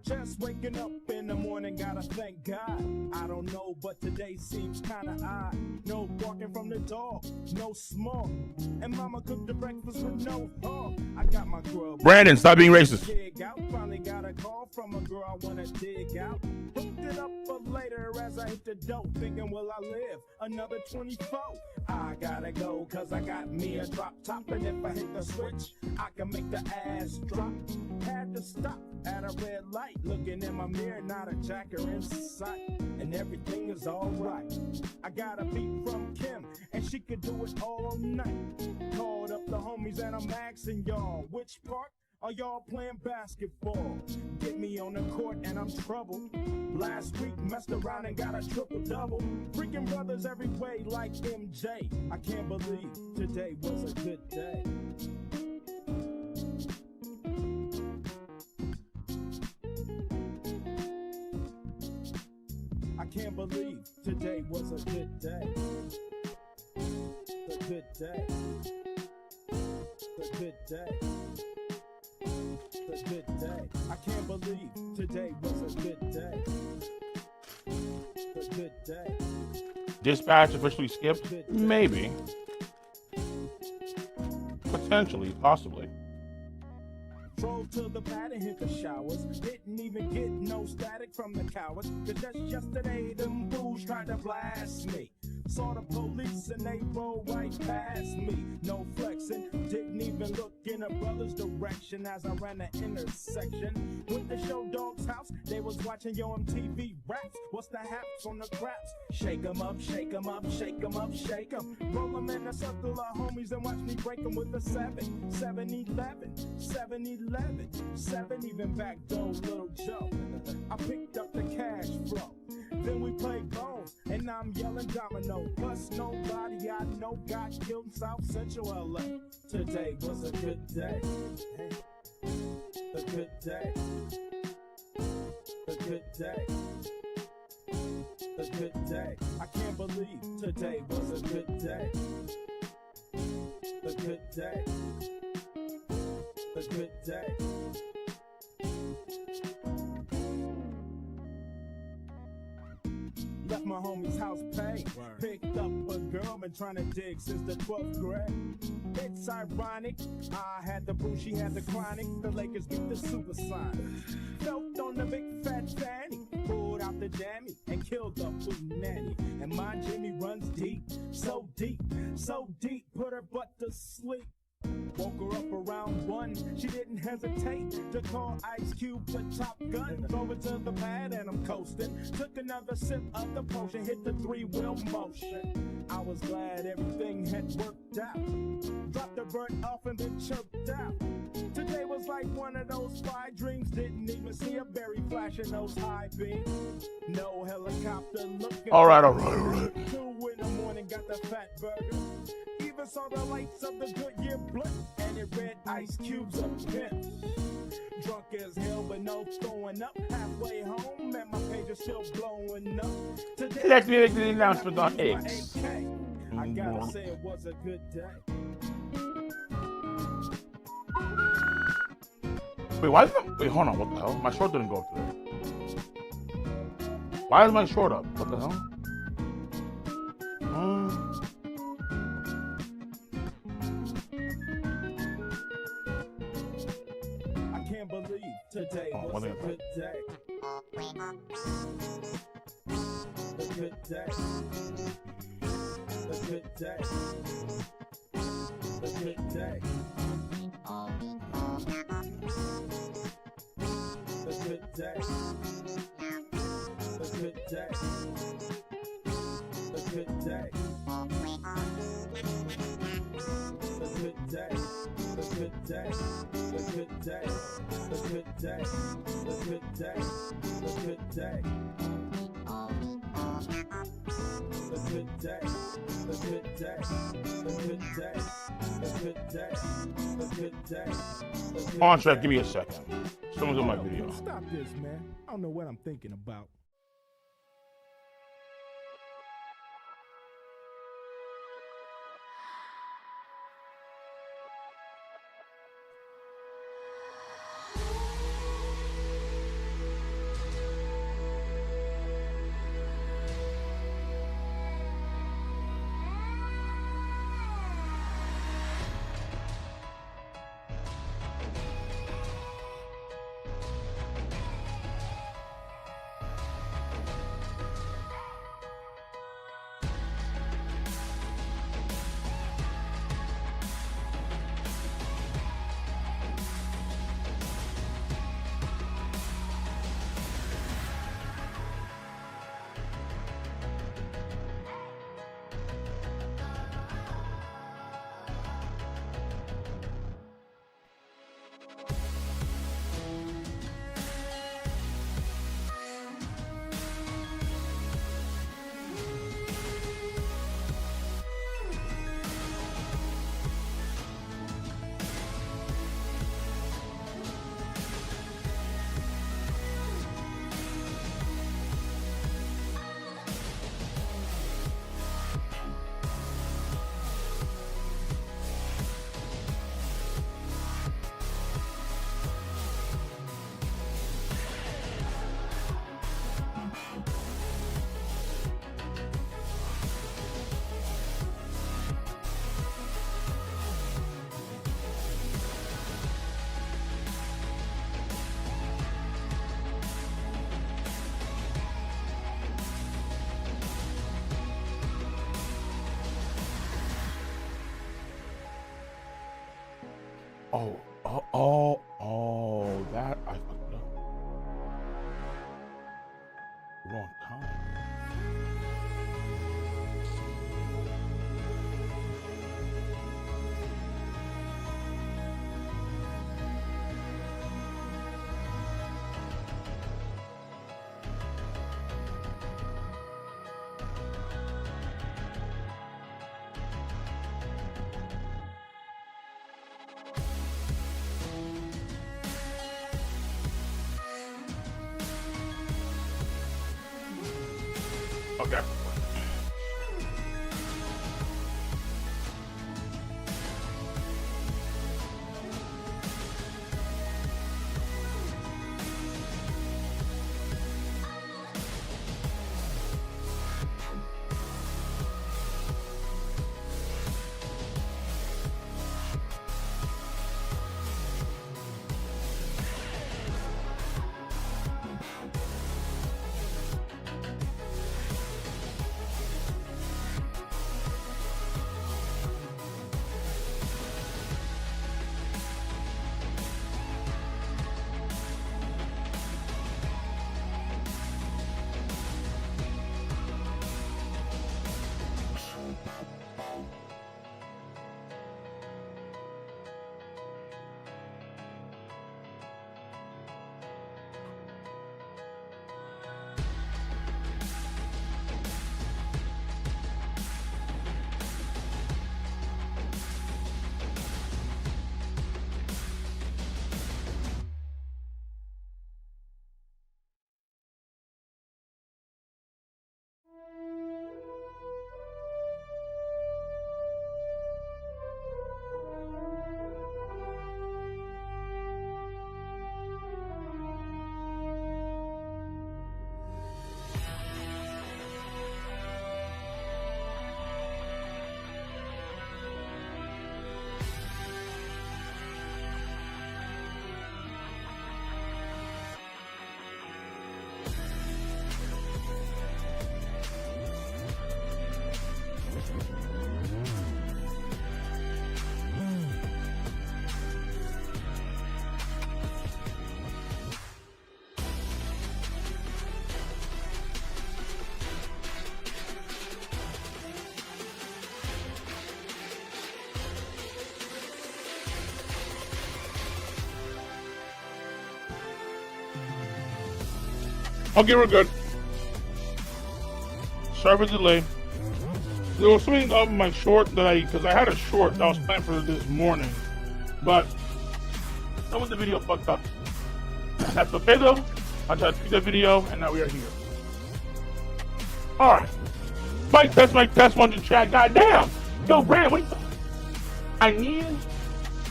Just waking up in the morning, gotta thank God. I don't know, but today seems kinda odd. No barking from the dog, no smoke. And mama cooked the breakfast with no hog. I got my grub. Brandon, stop being racist. Dig out. Finally got a call from a girl I wanna dig out. Hooked it up for later as I hit the dope. Thinking, will I live another 24? I gotta go, cause I got me a drop top. And if I hit the switch, I can make the ass drop. Had to stop at a red light. Looking in my mirror, not a jacker in sight. And everything is alright. I got a beat from Kim, and she could do it all night. Called up the homies and I'm asking y'all, which part are y'all playing basketball? Get me on the court and I'm troubled. Last week messed around and got a triple-double. Freaking brothers every way like MJ. I can't believe today was a good day. I can't believe today was a good day. A good day. A good day. A good day. I can't believe today was a good day. A good day. Dispatch officially skipped? Maybe. Potentially, possibly. Drove to the pad and hit the showers. Didn't even get no static from the cowards. Cause just yesterday, them fools tried to blast me. Saw the police and they rolled right past me. No flexing, didn't even look in a brother's direction as I ran the intersection. Went to Show Dog's house, they was watching Yo MTV Raps. What's the haps on the craps? Shake 'em up, shake 'em up, shake 'em up, shake 'em. Roll 'em in a circle of homies and watch me break 'em with a 7, 7-11, 7-11, 7 even back door, little Joe. I picked up the cash flow. Then we played bones, and I'm yelling domino. Plus nobody I know got killed in South Central LA. Today was a good day. A good day. A good day. A good day. I can't believe today was a good day. A good day. A good day. Left my homie's house paid. Picked up a girl, been trying to dig since the 12th grade. It's ironic, I had the boo, she had the chronic. The Lakers beat the Supersonics. Felt on the big fat fanny. Pulled out the jammy and killed the food nanny. And my Jimmy runs deep, so deep, so deep. Put her butt to sleep. Woke her up around 1. She didn't hesitate to call Ice Cube the Top Gun. Drove it to the pad and I'm coasting. Took another sip of the potion, hit the 3-wheel motion. I was glad everything had worked out. Dropped the bird off and then chirped out. Today was like one of those spy dreams. Didn't even see a berry flashing those high beams. No helicopter looking. All right. 2 in the morning, got the fat burger. Even saw the lights of the Goodyear blimp, and it read Ice Cube's a pimp. Drunk as hell, but no throwing up. Halfway home, and my page is still blowing up. Today, Let's make the announcement on X. I gotta say it was a good day. Wait, why is my... Wait, hold on. What the hell? My short didn't go up there. Why is my short up? What the hell? I can't believe today was a good day. A good day. A good day. A good day. A good day. A good day. A good day. A good day. A good day. A good day. A good day. A good day. A good day. A good day. A good day. A good day. A good day. A good day. On track, give me a second. Someone's on my video. Stop this, man. I don't know what I'm thinking about. Oh, that I fucked up. Wrong time. Okay. Okay, we're good. Sorry for the delay. There was something of my short that because I had a short that was planned for this morning, but some of the video fucked up. That's okay though. I tried to tweet that video, and now we are here. All right. Mic test, one to chat. Goddamn. Yo, Brand, what? I need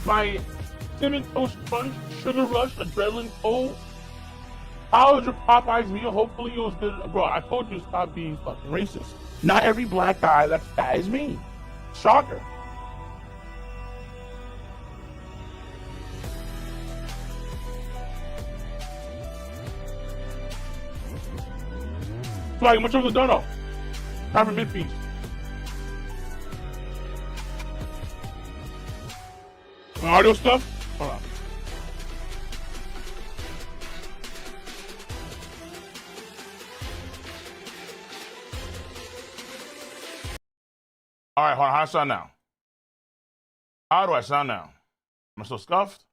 my cinnamon toast crunch, sugar rush, adrenaline cold. How was your Popeyes meal? Hopefully it was good. Bro, I told you to stop being fucking racist. Not every black guy that is me. Shocker. Like, much of the dono. Time for mid-piece. Audio stuff? Hold on. All right, hold on. How do I sound now? How do I sound now? Am I still scuffed?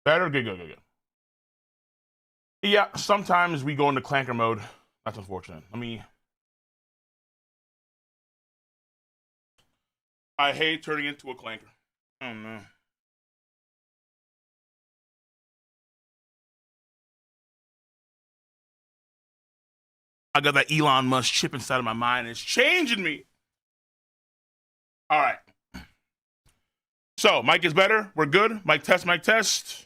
Better? Good. Yeah, sometimes we go into clanker mode. That's unfortunate. I hate turning into a clanker. Oh, no. I got that Elon Musk chip inside of my mind. It's changing me. All right. So, mic is better. We're good. Mic test.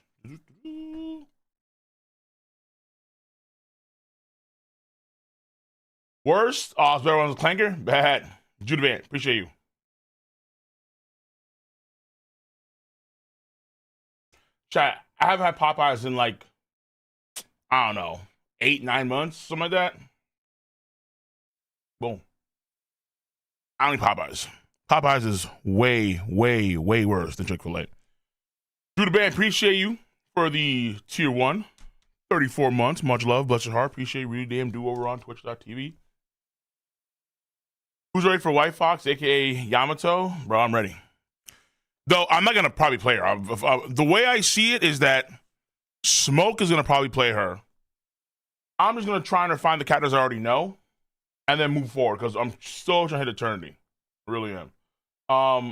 Worst? Oh, it's better on the clanker? Bad. Judah, appreciate you. Chat, I haven't had Popeyes in like I don't know, 8-9 months, something like that. Boom. I don't eat Popeyes. Popeyes is way, way, way worse than Chick-fil-A. Drew the Band, appreciate you for the tier 1. 34 months. Much love. Bless your heart. Appreciate you. Really damn do over on twitch.tv. Who's ready for White Fox, a.k.a. Yamato? Bro, I'm ready. Though, I'm not going to probably play her. The way I see it is that Smoke is going to probably play her. I'm just going to try and find the characters I already know and then move forward because I'm still trying to hit eternity. I really am. Stop.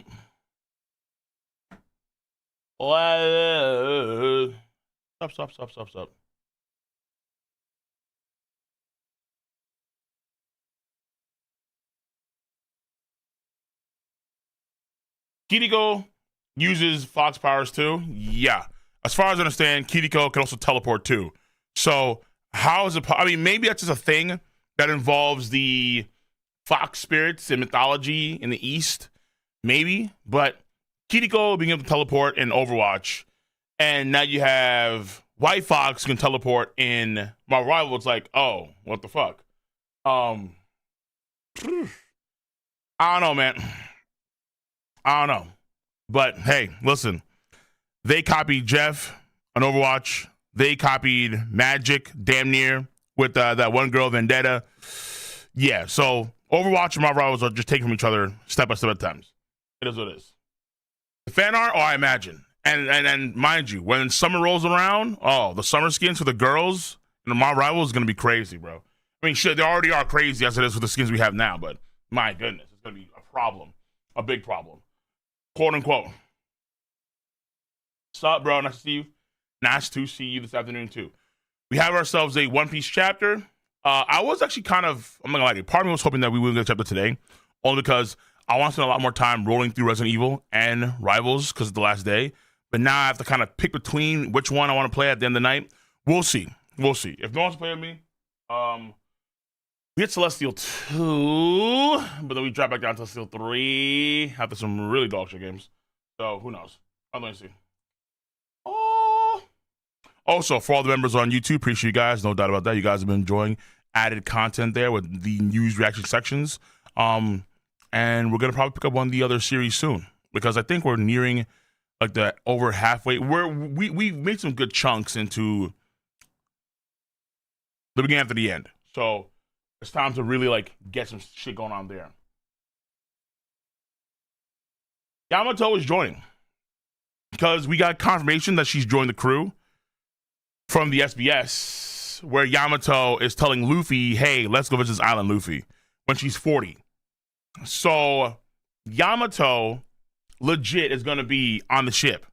Kiriko uses Fox powers too? Yeah. As far as I understand, Kiriko can also teleport too. So how is it? I mean, maybe that's just a thing that involves the Fox spirits and mythology in the East. Maybe. But Kiriko being able to teleport in Overwatch, and now you have White Fox can teleport in Marvel Rival. It's like, oh, what the fuck? I don't know, man. I don't know. But hey, listen. They copied Jeff on Overwatch. They copied Magic damn near with that one girl Vendetta. Yeah, so Overwatch and Marvel Rivals are just taking from each other step by step at times. It is what it is. The fan art, I imagine. And mind you, when summer rolls around, the summer skins for the girls in the Marvel Rivals is going to be crazy, bro. I mean, shit, they already are crazy as it is with the skins we have now, but my goodness, it's going to be a problem. A big problem. Quote unquote. What's up, bro? Nice to see you. Nice to see you this afternoon, too. We have ourselves a One Piece chapter. I was actually I'm not gonna lie to you, part of me was hoping that we wouldn't get a chapter today, only because I want to spend a lot more time rolling through Resident Evil and Rivals because it's the last day. But now I have to kind of pick between which one I want to play at the end of the night. We'll see. If no one's playing with me, we hit Celestial 2, but then we drop back down to Celestial 3 after some really dog shit games. So who knows? I'm going to see. Oh. Also, for all the members on YouTube, appreciate you guys. No doubt about that. You guys have been enjoying added content there with the news reaction sections. And we're going to probably pick up one of the other series soon because I think we're nearing like the over halfway. We made some good chunks into the beginning after the end. So it's time to really like get some shit going on there. Yamato is joining because we got confirmation that she's joined the crew from the SBS, where Yamato is telling Luffy, hey, let's go visit this island, Luffy, when she's 40. So Yamato legit is going to be on the ship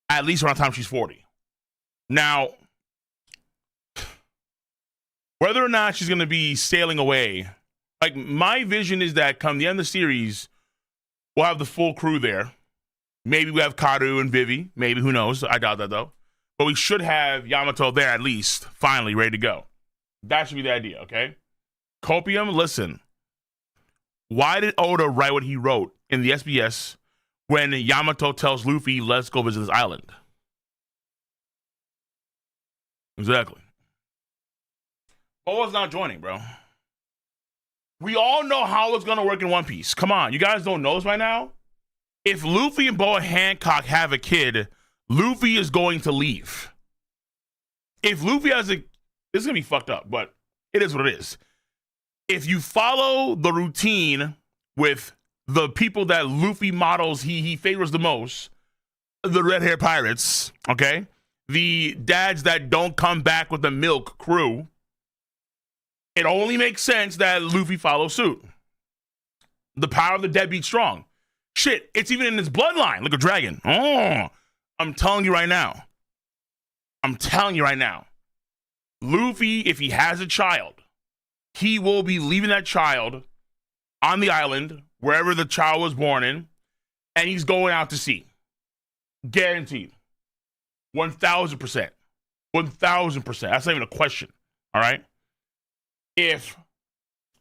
at least around the time she's 40. Now, whether or not she's going to be sailing away, like my vision is that come the end of the series, we'll have the full crew there. Maybe we have Karu and Vivi. Maybe, who knows? I doubt that though. But we should have Yamato there at least, finally ready to go. That should be the idea, okay? Copium, listen. Why did Oda write what he wrote in the SBS when Yamato tells Luffy, let's go visit this island? Exactly. Boa's not joining, bro. We all know how it's going to work in One Piece. Come on, you guys don't know this by now? If Luffy and Boa Hancock have a kid, Luffy is going to leave. If Luffy has this is going to be fucked up, but it is what it is. If you follow the routine with the people that Luffy models, he favors the most, the red hair pirates, okay? The dads that don't come back with the milk crew, it only makes sense that Luffy follows suit. The power of the dead beats strong. Shit, it's even in his bloodline, like a dragon. Oh, I'm telling you right now. Luffy, if he has a child, he will be leaving that child on the island, wherever the child was born in, and he's going out to sea. Guaranteed. 1,000%. 1,000%. That's not even a question. All right? If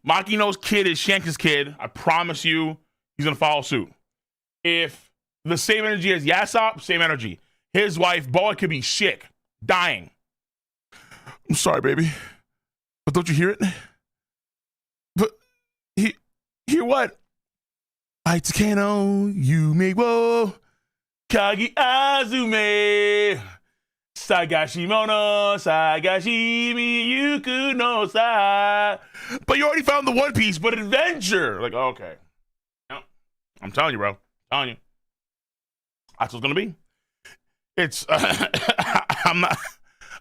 Makino's kid is Shanks' kid, I promise you he's going to follow suit. If the same energy as Yasop, same energy. His wife, Boa, could be sick, dying. sorry, baby. But don't you hear it? But hear what? Aitakano yume wo kagi azume sagashimono sagashimi yuku no sa. But you already found the One Piece, but adventure. Like, okay. No, I'm telling you, bro. I'm telling you. That's what's gonna be. It's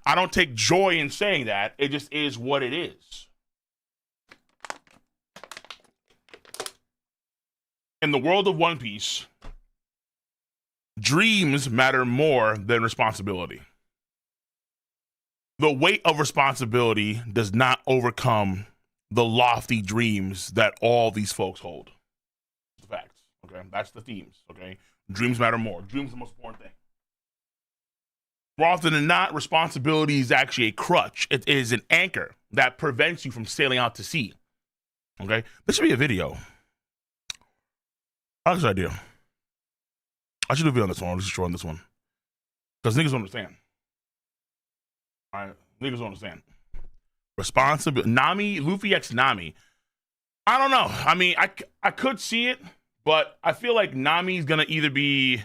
I don't take joy in saying that. It just is what it is. In the world of One Piece, dreams matter more than responsibility. The weight of responsibility does not overcome the lofty dreams that all these folks hold. That's the facts, okay? That's the themes, okay? Dreams matter more. Dreams are the most important thing. More often than not, responsibility is actually a crutch. It is an anchor that prevents you from sailing out to sea. Okay? This should be a video. I like this idea. I should do a video on this one. I'm just showing this one. Because niggas don't understand. All right? Niggas don't understand. Responsibility. Nami, Luffy x Nami. I don't know. I mean, I could see it, but I feel like Nami's going to either be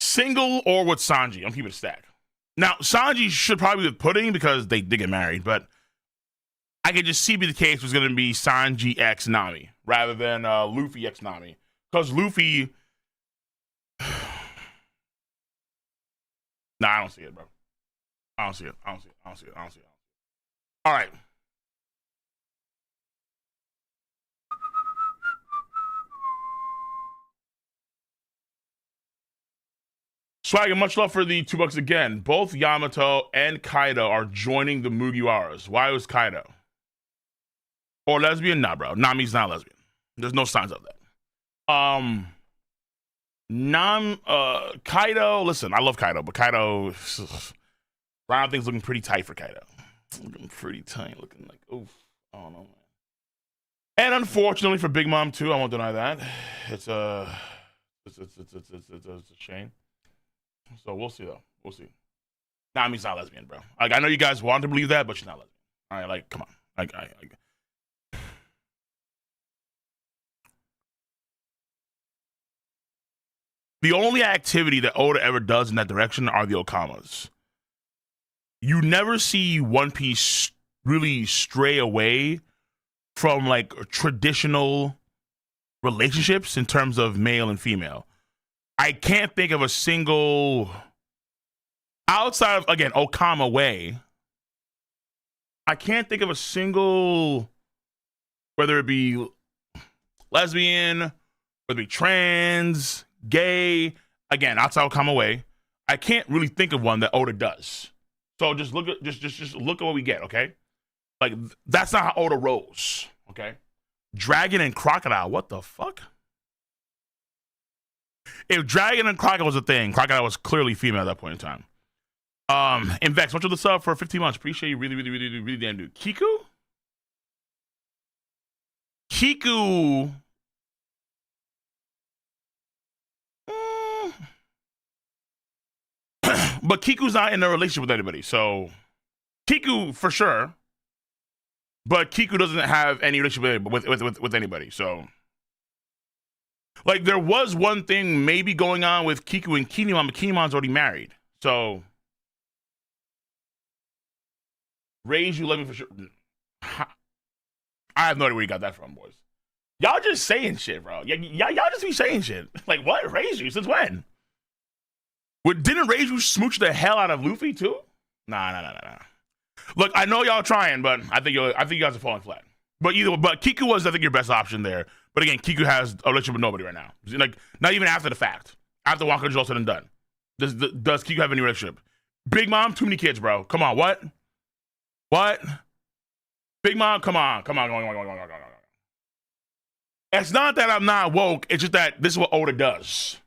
single or with Sanji. I'm keeping it stacked. Now, Sanji should probably be with Pudding because they did get married, but I could just see the case was going to be Sanji x Nami rather than Luffy x Nami. Because Luffy... Nah, I don't see it, bro. I don't see it. All right. Swagger, much love for the $2 again. Both Yamato and Kaido are joining the Mugiwaras. Why was Kaido? Or lesbian? Nah, bro. Nami's not lesbian. There's no signs of that. Kaido, listen, I love Kaido, but Kaido, round things looking pretty tight for Kaido. Looking pretty tight, looking like, oof, I don't know, man. And unfortunately for Big Mom too, I won't deny that. It's a shame. So we'll see though. We'll see. Nami's not lesbian, bro. Like, I know you guys want to believe that, but she's not lesbian. All right, like, come on. The only activity that Oda ever does in that direction are the Okamas. You never see One Piece really stray away from like traditional relationships in terms of male and female. I can't think of a single, outside of, again, Okama Way, I can't think of a single, whether it be lesbian, whether it be trans, gay, again, outside Okama Way, I can't really think of one that Oda does. So just look at just look at what we get, okay? Like, that's not how Oda rolls, okay? Dragon and Crocodile, what the fuck? If Dragon and Crocodile was a thing, Crocodile was clearly female at that point in time. And Vex, much of the sub for 15 months. Appreciate you, really damn dude. Kiku? But Kiku's not in a relationship with anybody, so Kiku for sure. But Kiku doesn't have any relationship with anybody, so. Like, there was one thing maybe going on with Kiku and Kinemon, but Kinemon's already married. So, Raise You Love Me for sure. I have no idea where you got that from, boys. Y'all just saying shit, bro. Y'all just be saying shit. Like, what? Raise You? Since when? Didn't Raise You smooch the hell out of Luffy, too? Nah. Look, I know y'all trying, but I think you guys are falling flat. But Kiku was, I think, your best option there. But again, Kiku has a relationship with nobody right now. Like, not even after the fact. After Waka's all said and done. Does Kiku have any relationship? Big Mom, too many kids, bro. Come on, what? Big Mom, come on. It's not that I'm not woke. It's just that this is what Oda does.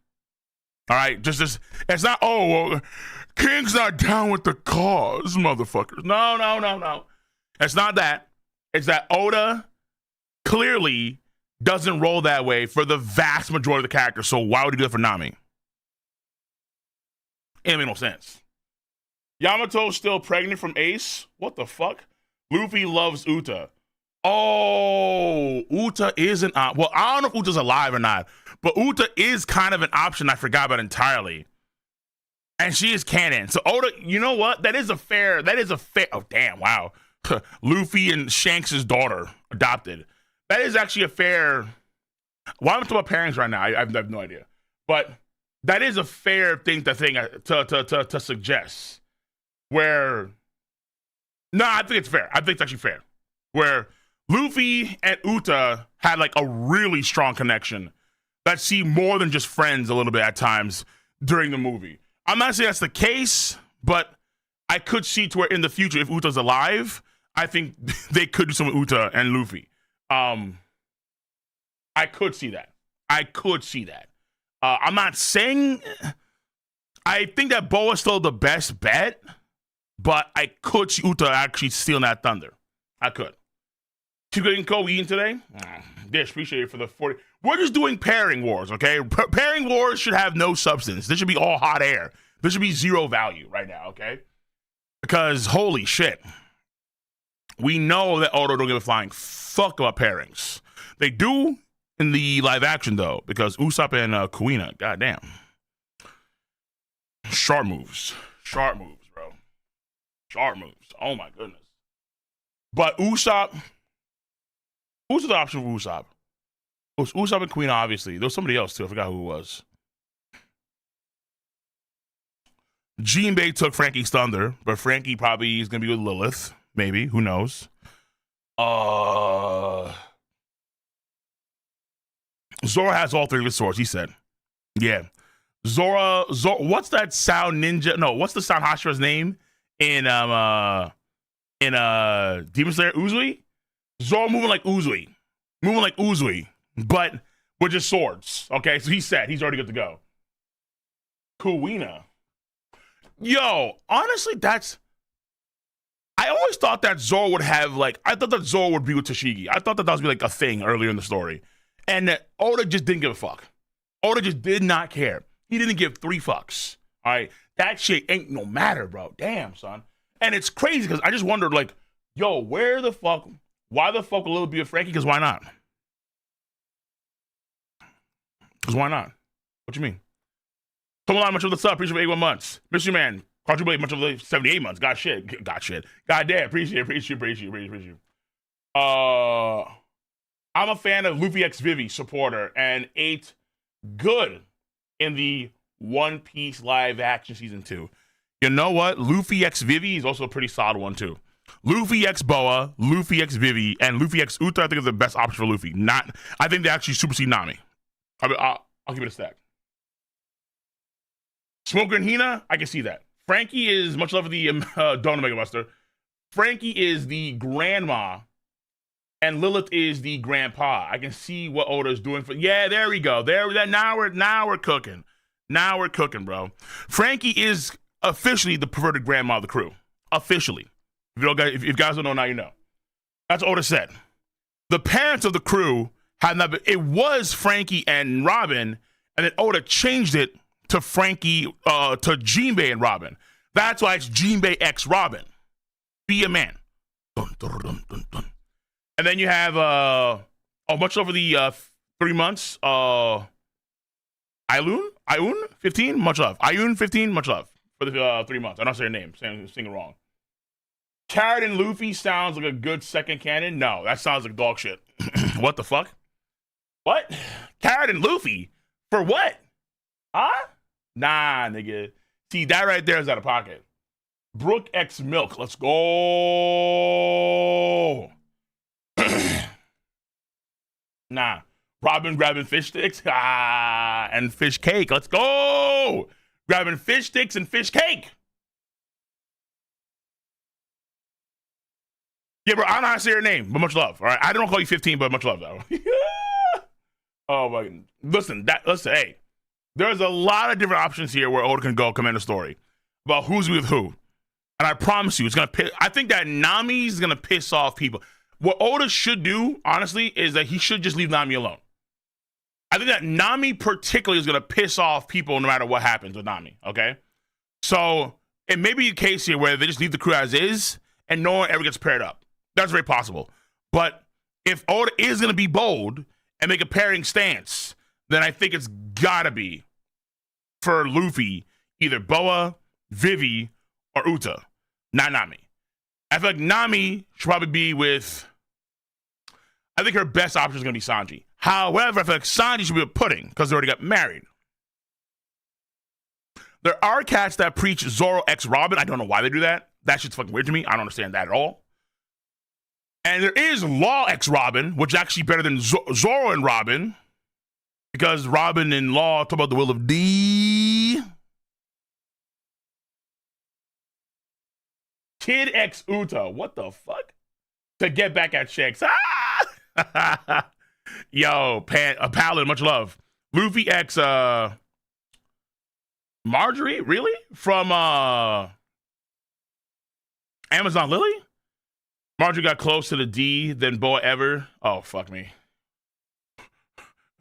All right? Just this. It's not, King's not down with the cause, motherfuckers. No. It's not that. It's that Oda clearly doesn't roll that way for the vast majority of the characters. So why would he do it for Nami? It made no sense. Yamato's still pregnant from Ace. What the fuck? Luffy loves Uta. Oh, Uta is an well, I don't know if Uta's alive or not, but Uta is kind of an option I forgot about entirely. And she is canon. So Oda, you know what? That is a fair, oh damn, wow. Luffy and Shanks' daughter adopted. That is actually a fair, why am I talking about parents right now? I have no idea. But that is a fair thing to suggest. Where, no, I think it's fair. I think it's actually fair. Where Luffy and Uta had like a really strong connection that seemed more than just friends a little bit at times during the movie. I'm not saying that's the case, but I could see to where in the future, if Uta's alive, I think they could do some with Uta and Luffy. I could see that. I'm not saying, I think that Boa's still the best bet, but I could see Uta actually stealing that thunder. I could. Too good and co eating today? Dish, appreciate it for the 40. We're just doing pairing wars, okay? Pairing wars should have no substance. This should be all hot air. This should be zero value right now, okay? Because holy shit. We know that Oda don't give a flying fuck about pairings. They do in the live action though, because Usopp and Kuina, goddamn. Sharp moves, bro. Sharp moves. Oh my goodness. But Usopp, who's the option for Usopp? It was Usopp and Queen, obviously. There was somebody else, too. I forgot who it was. Jinbei took Frankie's thunder, but Frankie probably is going to be with Lilith. Maybe. Who knows? Zora has all three of his swords, he said. Yeah. Zora, what's that sound ninja? No, what's the sound Hashira's name in Demon Slayer? Uzui? Zora moving like Uzui. But with just swords. Okay, so he said he's already good to go. Kuina. Yo, honestly, I always thought that Zoro would have, like, I thought that Zoro would be with Tashigi. I thought that was be like a thing earlier in the story. And that Oda just didn't give a fuck. Oda just did not care. He didn't give three fucks. All right? That shit ain't no matter, bro. Damn, son. And it's crazy because I just wondered, like, yo, why the fuck will Lil be with Frankie? Because why not? Because why not? What you mean? Come on, much of the sub. Appreciate 81 months. Miss you, man. Quadruple much of the 78 months. God shit. God damn. Appreciate you. I'm a fan of Luffy x Vivi supporter and ate good in the One Piece live action season 2. You know what? Luffy x Vivi is also a pretty solid one too. Luffy x Boa, Luffy x Vivi, and Luffy x Uta I think is the best option for Luffy. I think they actually supersede Nami. I'll give it a stack. Smoker and Hina, I can see that. Frankie is, much love for the Donut Mega Buster. Frankie is the grandma, and Lilith is the grandpa. I can see what Oda's doing for. Yeah, there we go. Now we're cooking. Now we're cooking, bro. Frankie is officially the perverted grandma of the crew. Officially. If you guys don't know, now you know. That's what Oda said. The parents of the crew had not been, it was Frankie and Robin, and then Oda changed it to Frankie, to Jinbei and Robin. That's why it's Jinbei x Robin. Be a man. Dun, dun, dun, dun, dun. And then you have, much over the 3 months, Ayun 15, much love. Ayun 15, much love for the 3 months. I don't say her name, saying it wrong. Carrot and Luffy sounds like a good second canon. No, that sounds like dog shit. What the fuck? What? Carrot and Luffy? For what? Huh? Nah, nigga. See, that right there is out of pocket. Brook X Milk. Let's go. Nah. Robin grabbing fish sticks. And fish cake. Let's go. Grabbing fish sticks and fish cake. Yeah, bro, I don't know how to say your name, but much love. All right. I don't call you 15, but much love, though. Oh, my God. Listen, hey. There's a lot of different options here where Oda can go command a story about who's with who. And I promise you, it's going to piss. I think that Nami's going to piss off people. What Oda should do, honestly, is that he should just leave Nami alone. I think that Nami particularly is going to piss off people no matter what happens with Nami, okay? So it may be a case here where they just leave the crew as is and no one ever gets paired up. That's very possible. But if Oda is going to be bold and make a pairing stance, then I think it's got to be for Luffy, either Boa, Vivi, or Uta, not Nami. I feel like Nami should probably be with, I think her best option is going to be Sanji. However, I feel like Sanji should be with Pudding because they already got married. There are cats that preach Zoro x Robin. I don't know why they do that. That shit's fucking weird to me. I don't understand that at all. And there is Law x Robin, which is actually better than Zoro and Robin, because Robin and Law talk about the will of D. Kid x Uta. What the fuck? To get back at Shanks. Ah! Yo, Paladin, much love. Luffy x Marjorie? Really? From Amazon Lily? Marjorie got close to the D than Boa ever. Oh, fuck me.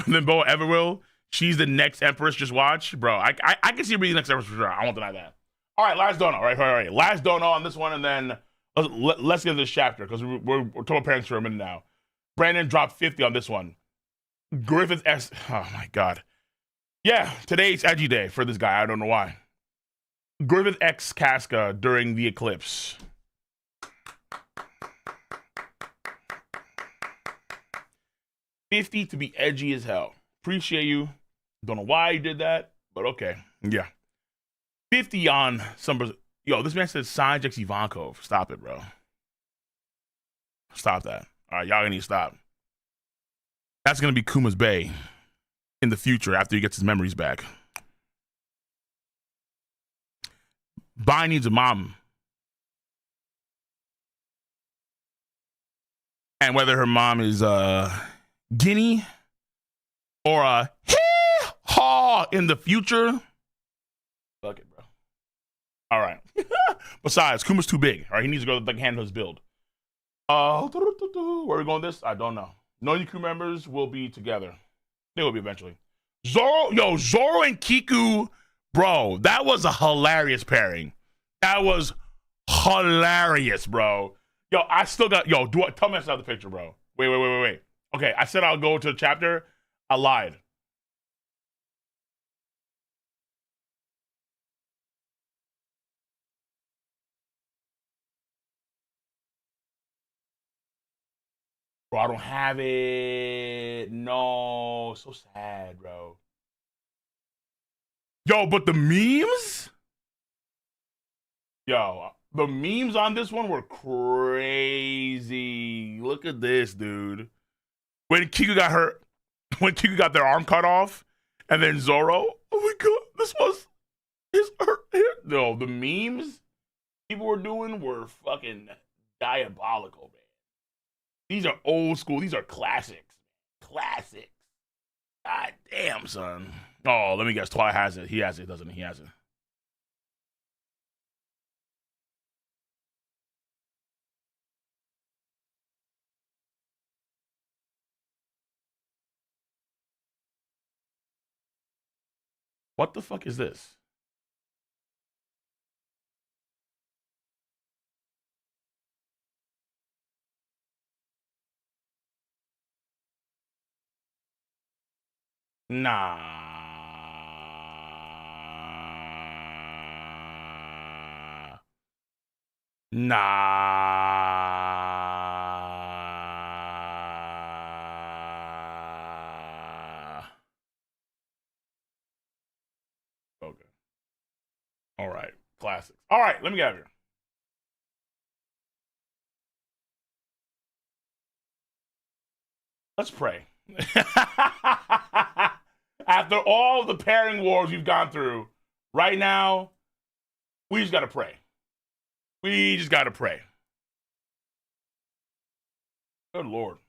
Than Boa ever will. She's the next Empress. Just watch. Bro, I can see her being the next Empress for sure. I won't deny that. All right, last dono. All right. Last dono on this one, and then let's get to this chapter, because we're total parents for a minute now. Brandon dropped 50 on this one. Griffith S. Oh, my God. Yeah, today's edgy day for this guy. I don't know why. Griffith X Casca during the eclipse. $50 to be edgy as hell. Appreciate you. Don't know why you did that, but okay. Yeah. 50 on some. Yo, this man says Sanji X Ivankov. Stop it, bro. Stop that. All right, y'all need to stop. That's going to be Kuma's Bay in the future after he gets his memories back. Bai needs a mom. And whether her mom is Guinea or a hee-haw in the future. Fuck it, bro. All right. Besides, Kuma's too big. All right, he needs to go to handle his build. Where are we going with this? I don't know. No new crew members will be together. They will be eventually. Zoro and Kiku, bro, that was a hilarious pairing. That was hilarious, bro. Yo, I still got, tell me I still have the picture, bro. Wait. Okay, I said I'll go to the chapter. I lied. Bro, I don't have it. No, so sad, bro. Yo, but the memes? Yo, the memes on this one were crazy. Look at this, dude. When Kiku got their arm cut off, and then Zoro, oh my God, this was her. No, the memes people were doing were fucking diabolical, man. These are old school. These are classics. Classics. God damn, son. Oh, let me guess. Twilight has it. He has it, doesn't he? He has it. What the fuck is this? Nah. Okay. All right. Classics. All right. Let me get out of here. Let's pray. After all the pairing wars we've gone through, right now, we just got to pray. We just got to pray. Good Lord.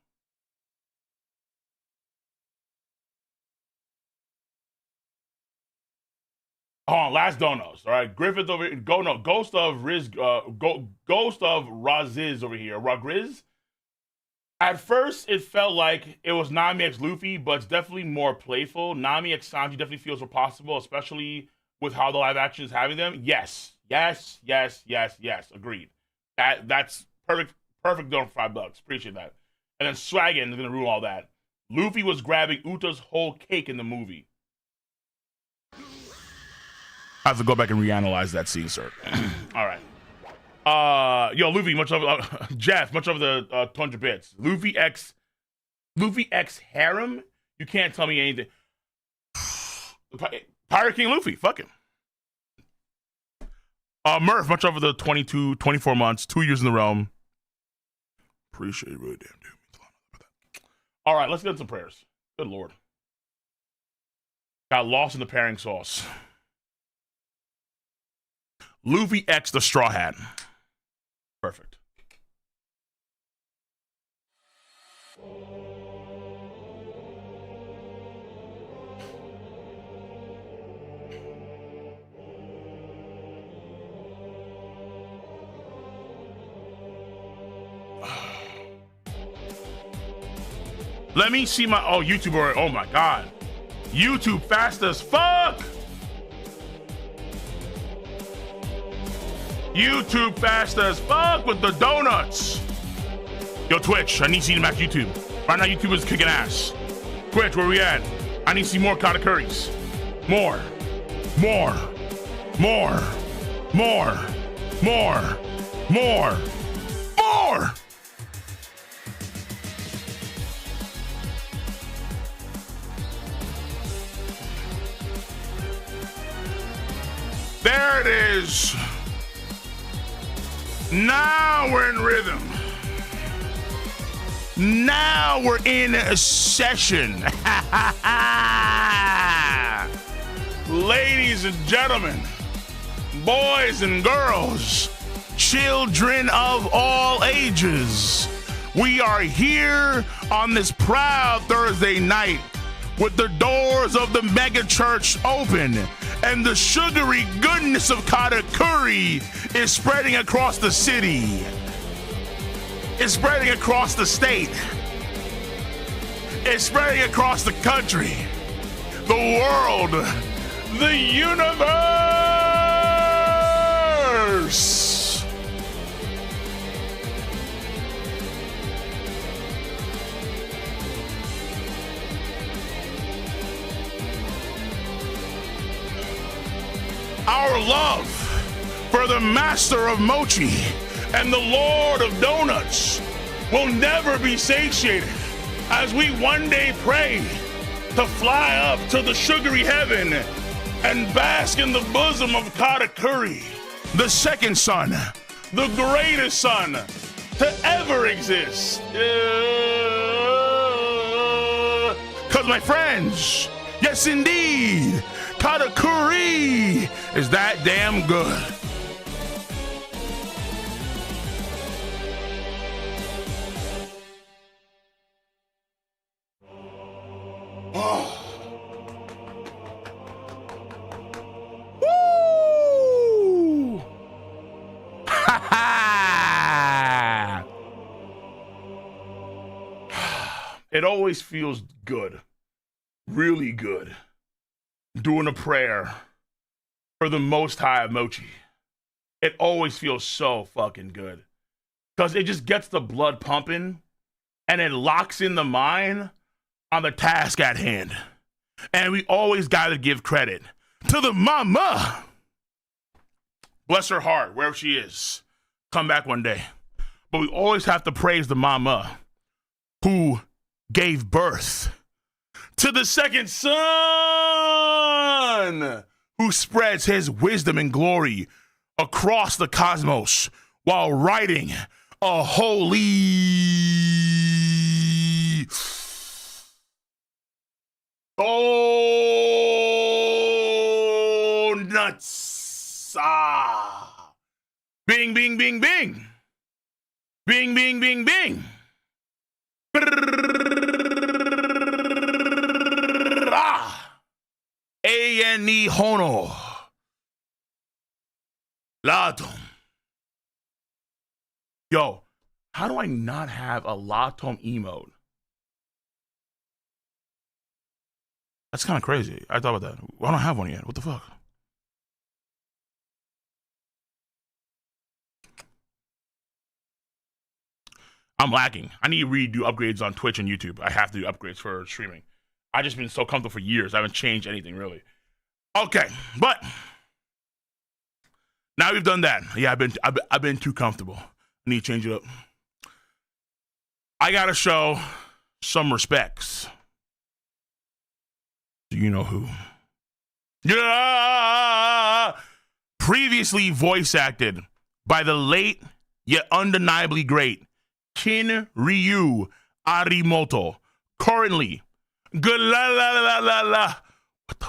Hold on, last donos. All right, Griffith over here. Ghost of Raziz over here. Ragriz. At first, it felt like it was Nami x Luffy, but it's definitely more playful. Nami x Sanji definitely feels more possible, especially with how the live action is having them. Yes, Yes. Agreed. That's perfect doing for $5. Appreciate that. And then Swaggin is gonna rule all that. Luffy was grabbing Uto's whole cake in the movie. I have to go back and reanalyze that scene, sir. All right. Yo, Luffy, much of Jeff, much of the 200 bits. Luffy X harem. You can't tell me anything. Pirate King Luffy, fuck him. Murph, much over the 24 months, 2 years in the realm. Appreciate it, really, damn dude. All right, let's get into some prayers. Good Lord. Got lost in the pairing sauce. Luffy X the Straw Hat. Perfect. Let me see my YouTube. Oh my God, YouTube fast as fuck. YouTube fast as fuck with the donuts. Yo, Twitch, I need to see them at YouTube. Right now, YouTube is kicking ass. Twitch, where we at? I need to see more katakuris. More. There it is. Now we're in rhythm. Now we're in a session. Ladies and gentlemen, boys and girls, children of all ages, we are here on this proud Thursday night with the doors of the mega church open and the sugary goodness of katakuri is spreading across the city. It's spreading across the state. It's spreading across the country, the world, the universe. Our love for the master of mochi and the lord of donuts will never be satiated as we one day pray to fly up to the sugary heaven and bask in the bosom of katakuri, the second son, the greatest son to ever exist. Because my friends, yes indeed, katakuri is that damn good. Oh. Woo! Ha ha! It always feels good, really good, doing a prayer for the Most High Mochi. It always feels so fucking good because it just gets the blood pumping and it locks in the mind on the task at hand. And we always got to give credit to the mama. Bless her heart, wherever she is. Come back one day. But we always have to praise the mama who gave birth to the second son, who spreads his wisdom and glory across the cosmos while writing a holy nuts. Bing, bing, bing, bing. Bing, bing, bing, bing. A-N-E Hono. Latom. Yo, how do I not have a Latom emote? That's kind of crazy. I thought about that. I don't have one yet. What the fuck? I'm lacking. I need to redo upgrades on Twitch and YouTube. I have to do upgrades for streaming. I've just been so comfortable for years. I haven't changed anything really. Okay, but now we've done that. Yeah, I've been too comfortable. I need to change it up. I gotta show some respects. Do you know who? Yeah! Previously voice acted by the late yet undeniably great Kin Ryu Arimoto. Currently, with the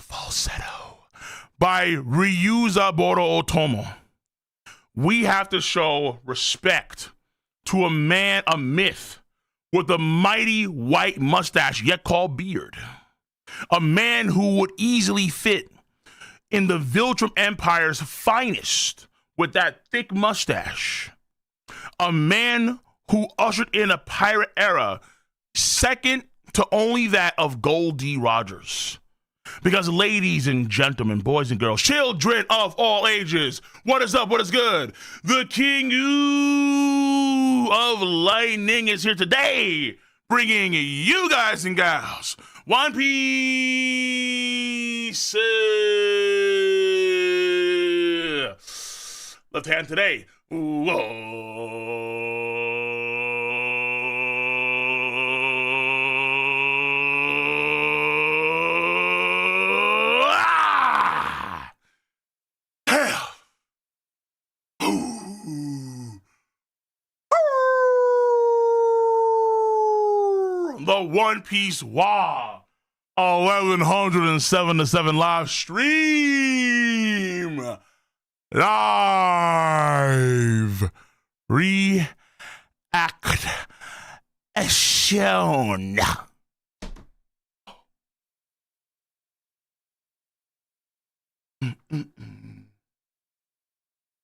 falsetto by Ryuza Boro Otomo. We have to show respect to a man, a myth, with a mighty white mustache yet called beard. A man who would easily fit in the Viltrum Empire's finest with that thick mustache. A man who ushered in a pirate era second to only that of Gold D. Rogers. Because ladies and gentlemen, boys and girls, children of all ages, what is up, what is good? The King of Lightning is here today, bringing you guys and gals One Piece. Left hand today. The One Piece WA 1177 live stream. Live reaction.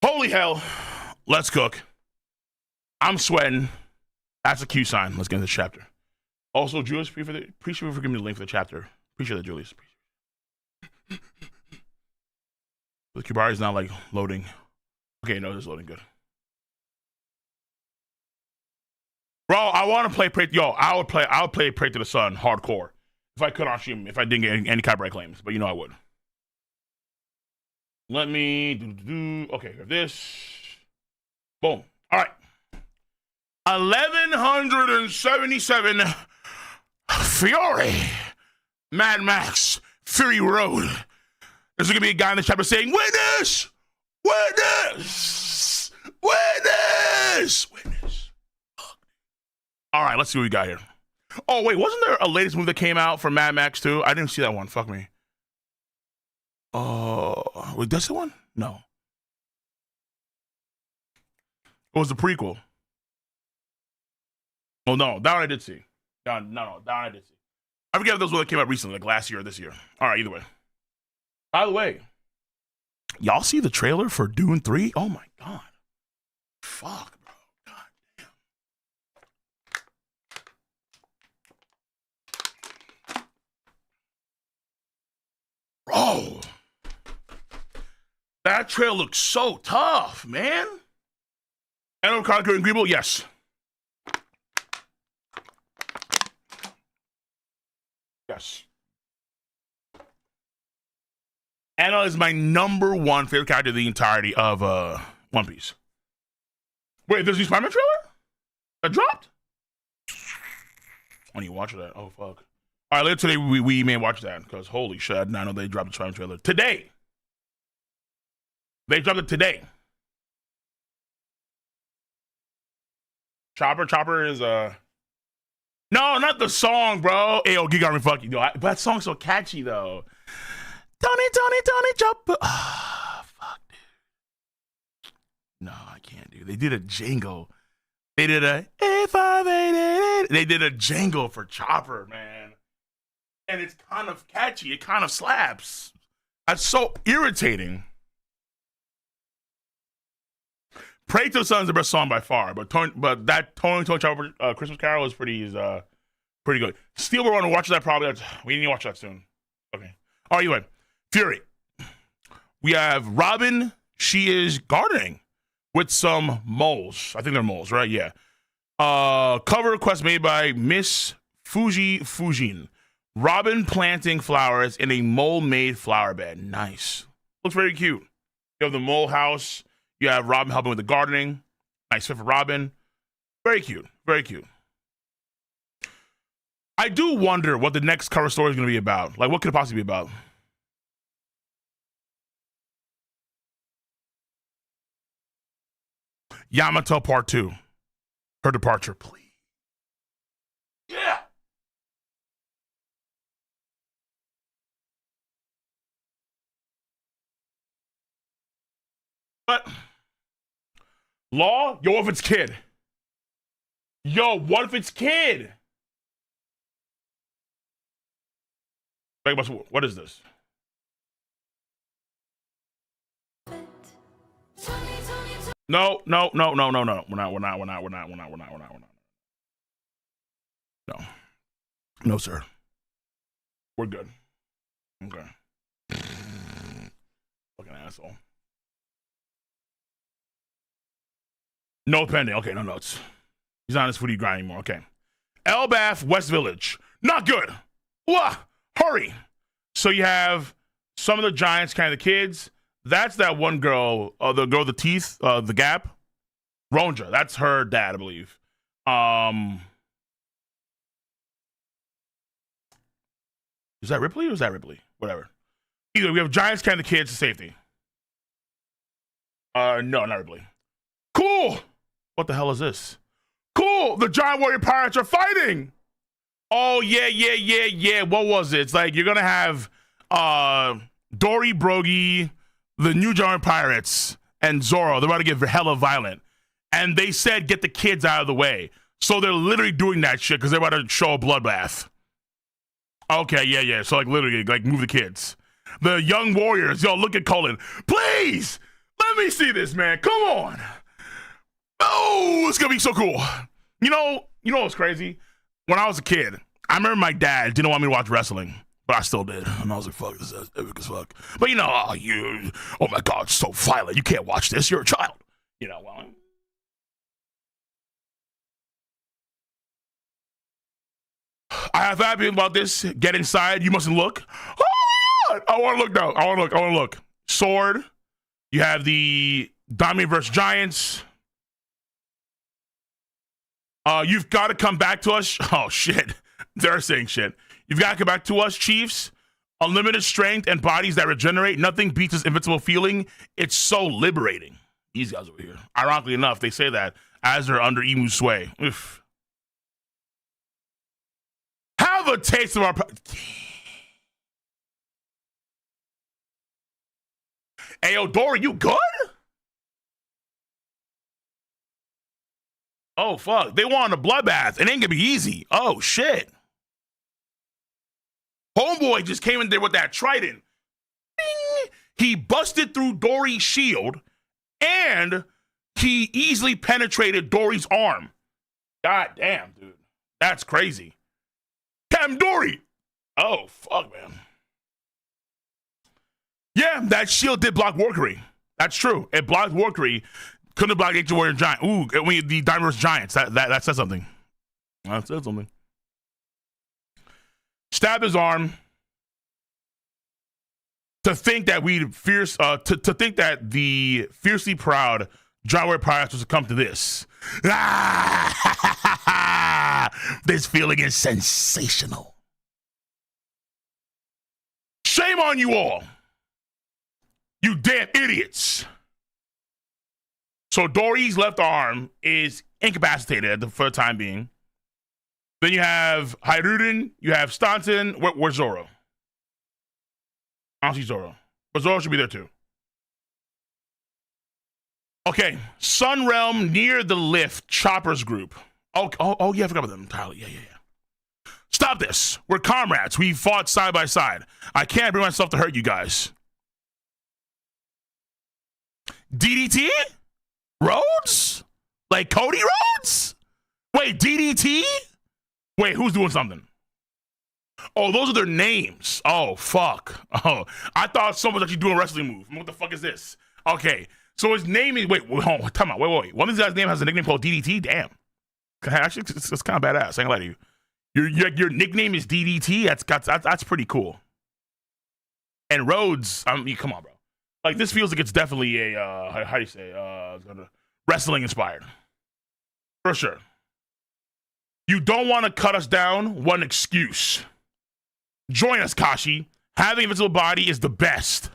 Holy hell. Let's cook. I'm sweating. That's a Q sign. Let's get into the chapter. Also, Julius, appreciate you for giving me the link for the chapter. Appreciate that, Julius. The Kubari is now like loading. Okay, no, it's loading good. Bro, I want to play Pray. Yo, I would play Pray to the Sun hardcore if I could on stream, if I didn't get any copyright claims, but you know I would. Let me do. Okay, this. Boom. All right. 1177 Fury. Mad Max Fury Road. There's going to be a guy in the chapter saying, witness! Witness! Witness! Witness. All right, let's see what we got here. Oh, wait, wasn't there a latest movie that came out for Mad Max too? I didn't see that one. Fuck me. Wait, that's the one? No. It was the prequel. Oh, no, that one I did see. No, that one I did see. I forget if those one that came out recently, like last year or this year. All right, either way. By the way, y'all see the trailer for Dune 3? Oh, my God. Fuck, bro. God damn. Bro. That trailer looks so tough, man. Animal Conquer and Greenville? Yes. Yes. Anna is my number one favorite character of the entirety of One Piece. Wait, there's a new Spider-Man trailer? That dropped? I need to watch that. Oh, fuck. All right, later today, we may watch that, because holy shit, I did not know they dropped the Spider-Man trailer. Today. They dropped it today. Chopper is, no, not the song, bro. Hey, yo, Geek Army, fuck you. But that song's so catchy, though. Tony, Chopper. Ah, fuck, dude. No, I can't, dude. They did a Django. They did a A588. They did a Django for Chopper, man. And it's kind of catchy. It kind of slaps. That's so irritating. Pray to the Sun is the best song by far, but that Tony Chopper Christmas Carol is pretty good. Steel, we're going to watch that probably. We need to watch that soon. Okay. All right, anyway. Fury. We have Robin. She is gardening with some moles. I think they're moles, right? Yeah. Cover request made by Miss Fuji Fujin. Robin planting flowers in a mole-made flower bed. Nice. Looks very cute. You have the mole house. You have Robin helping with the gardening. Nice fit for Robin. Very cute. Very cute. I do wonder what the next cover story is going to be about. Like, what could it possibly be about? Yamato Part 2. Her departure, please. Yeah. But Law, yo, what if it's Kid? Yo, what if it's Kid? What is this? No. We're not. No. No, sir. We're good. Okay. Fucking asshole. No pending. Okay, no notes. He's not on his foodie grind anymore. Okay. Elbaf, West Village. Not good. Wah! Hurry. So you have some of the giants, kind of the kids. That's that one girl, the girl with the teeth, the gap. Ronja. That's her dad, I believe. Is that Ripley or is that Ripley? Whatever. Either we have giants, kind of the kids to safety. No, not Ripley. Cool. What the hell is this? Cool. The giant warrior pirates are fighting. Oh, yeah. What was it? It's like you're going to have Dory Brogy, the new giant pirates, and Zoro. They're about to get hella violent. And they said, get the kids out of the way. So they're literally doing that shit because they're about to show a bloodbath. Okay, yeah. So, like, literally, like, move the kids. The young warriors, yo, look at Colin. Please, let me see this, man. Come on. Oh, it's going to be so cool. You know what's crazy? When I was a kid, I remember my dad didn't want me to watch wrestling, but I still did. And I was like, fuck, this is epic as fuck. But, oh my God, it's so violent. You can't watch this. You're a child. Well. I have happy about this. Get inside. You mustn't look. Oh, my God. I want to look now. I want to look. Sword. You have the Diamond vs. Giants. You've got to come back to us. Oh, shit. They're saying shit. You've got to come back to us, Chiefs. Unlimited strength and bodies that regenerate. Nothing beats this invincible feeling. It's so liberating. These guys over here. Ironically enough, they say that as they're under Emu's sway. Oof. Have a taste of our... Ayo, Dory, you good? Oh, fuck. They want a bloodbath. It ain't gonna be easy. Oh, shit. Homeboy just came in there with that trident. Ding! He busted through Dory's shield, and he easily penetrated Dory's arm. God damn, dude. That's crazy. Damn, Dory! Oh, fuck, man. Yeah, that shield did block Workery. That's true. It blocked Workery. Couldn't block Ancient Warrior Giant. Ooh, the Diverse Giants. That says something. That says something. Stabbed his arm. To think that to think that the fiercely proud Giant Warrior Pirates would succumb to this. This feeling is sensational. Shame on you all. You damn idiots. So Dory's left arm is incapacitated for the time being. Then you have Hyruden, you have Staunton. Where's Zoro? I don't see Zoro. But Zoro should be there too. Okay, Sun Realm near the lift, Chopper's group. Oh yeah, I forgot about them entirely. Yeah. Stop this. We're comrades. We fought side by side. I can't bring myself to hurt you guys. DDT? Rhodes? Like Cody Rhodes? Wait, DDT? Wait, who's doing something? Oh, those are their names. Oh, fuck. Oh, I thought someone was actually doing a wrestling move. What the fuck is this? Okay, so his name is... Wait, hold on. Time out. Wait. One of these guys' name has a nickname called DDT? Damn. Actually, it's kind of badass. I ain't gonna lie to you. Your nickname is DDT. That's pretty cool. And Rhodes, come on, bro. Like, this feels like it's definitely a how do you say wrestling inspired for sure. You don't want to cut us down. One excuse. Join us, Kashi. Having a visible body is the best.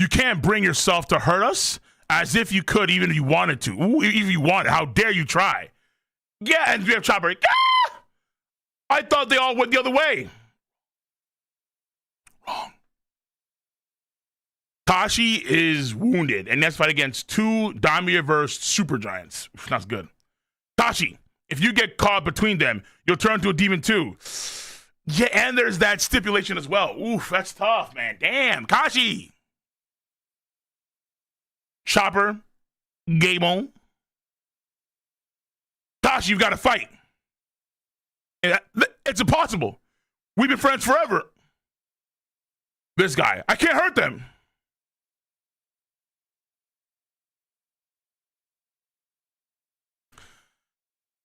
You can't bring yourself to hurt us as if you could, even if you wanted to. Ooh, if you wanted, how dare you try? Yeah, and we have Chopper. Ah! I thought they all went the other way. Wrong. Kashi is wounded, and that's fight against two Daimyo-versed super giants. That's good. Kashi, if you get caught between them, you'll turn to a demon too. Yeah, and there's that stipulation as well. Oof, that's tough, man. Damn, Kashi. Chopper, game on. Kashi, you got to fight. It's impossible. We've been friends forever. This guy, I can't hurt them.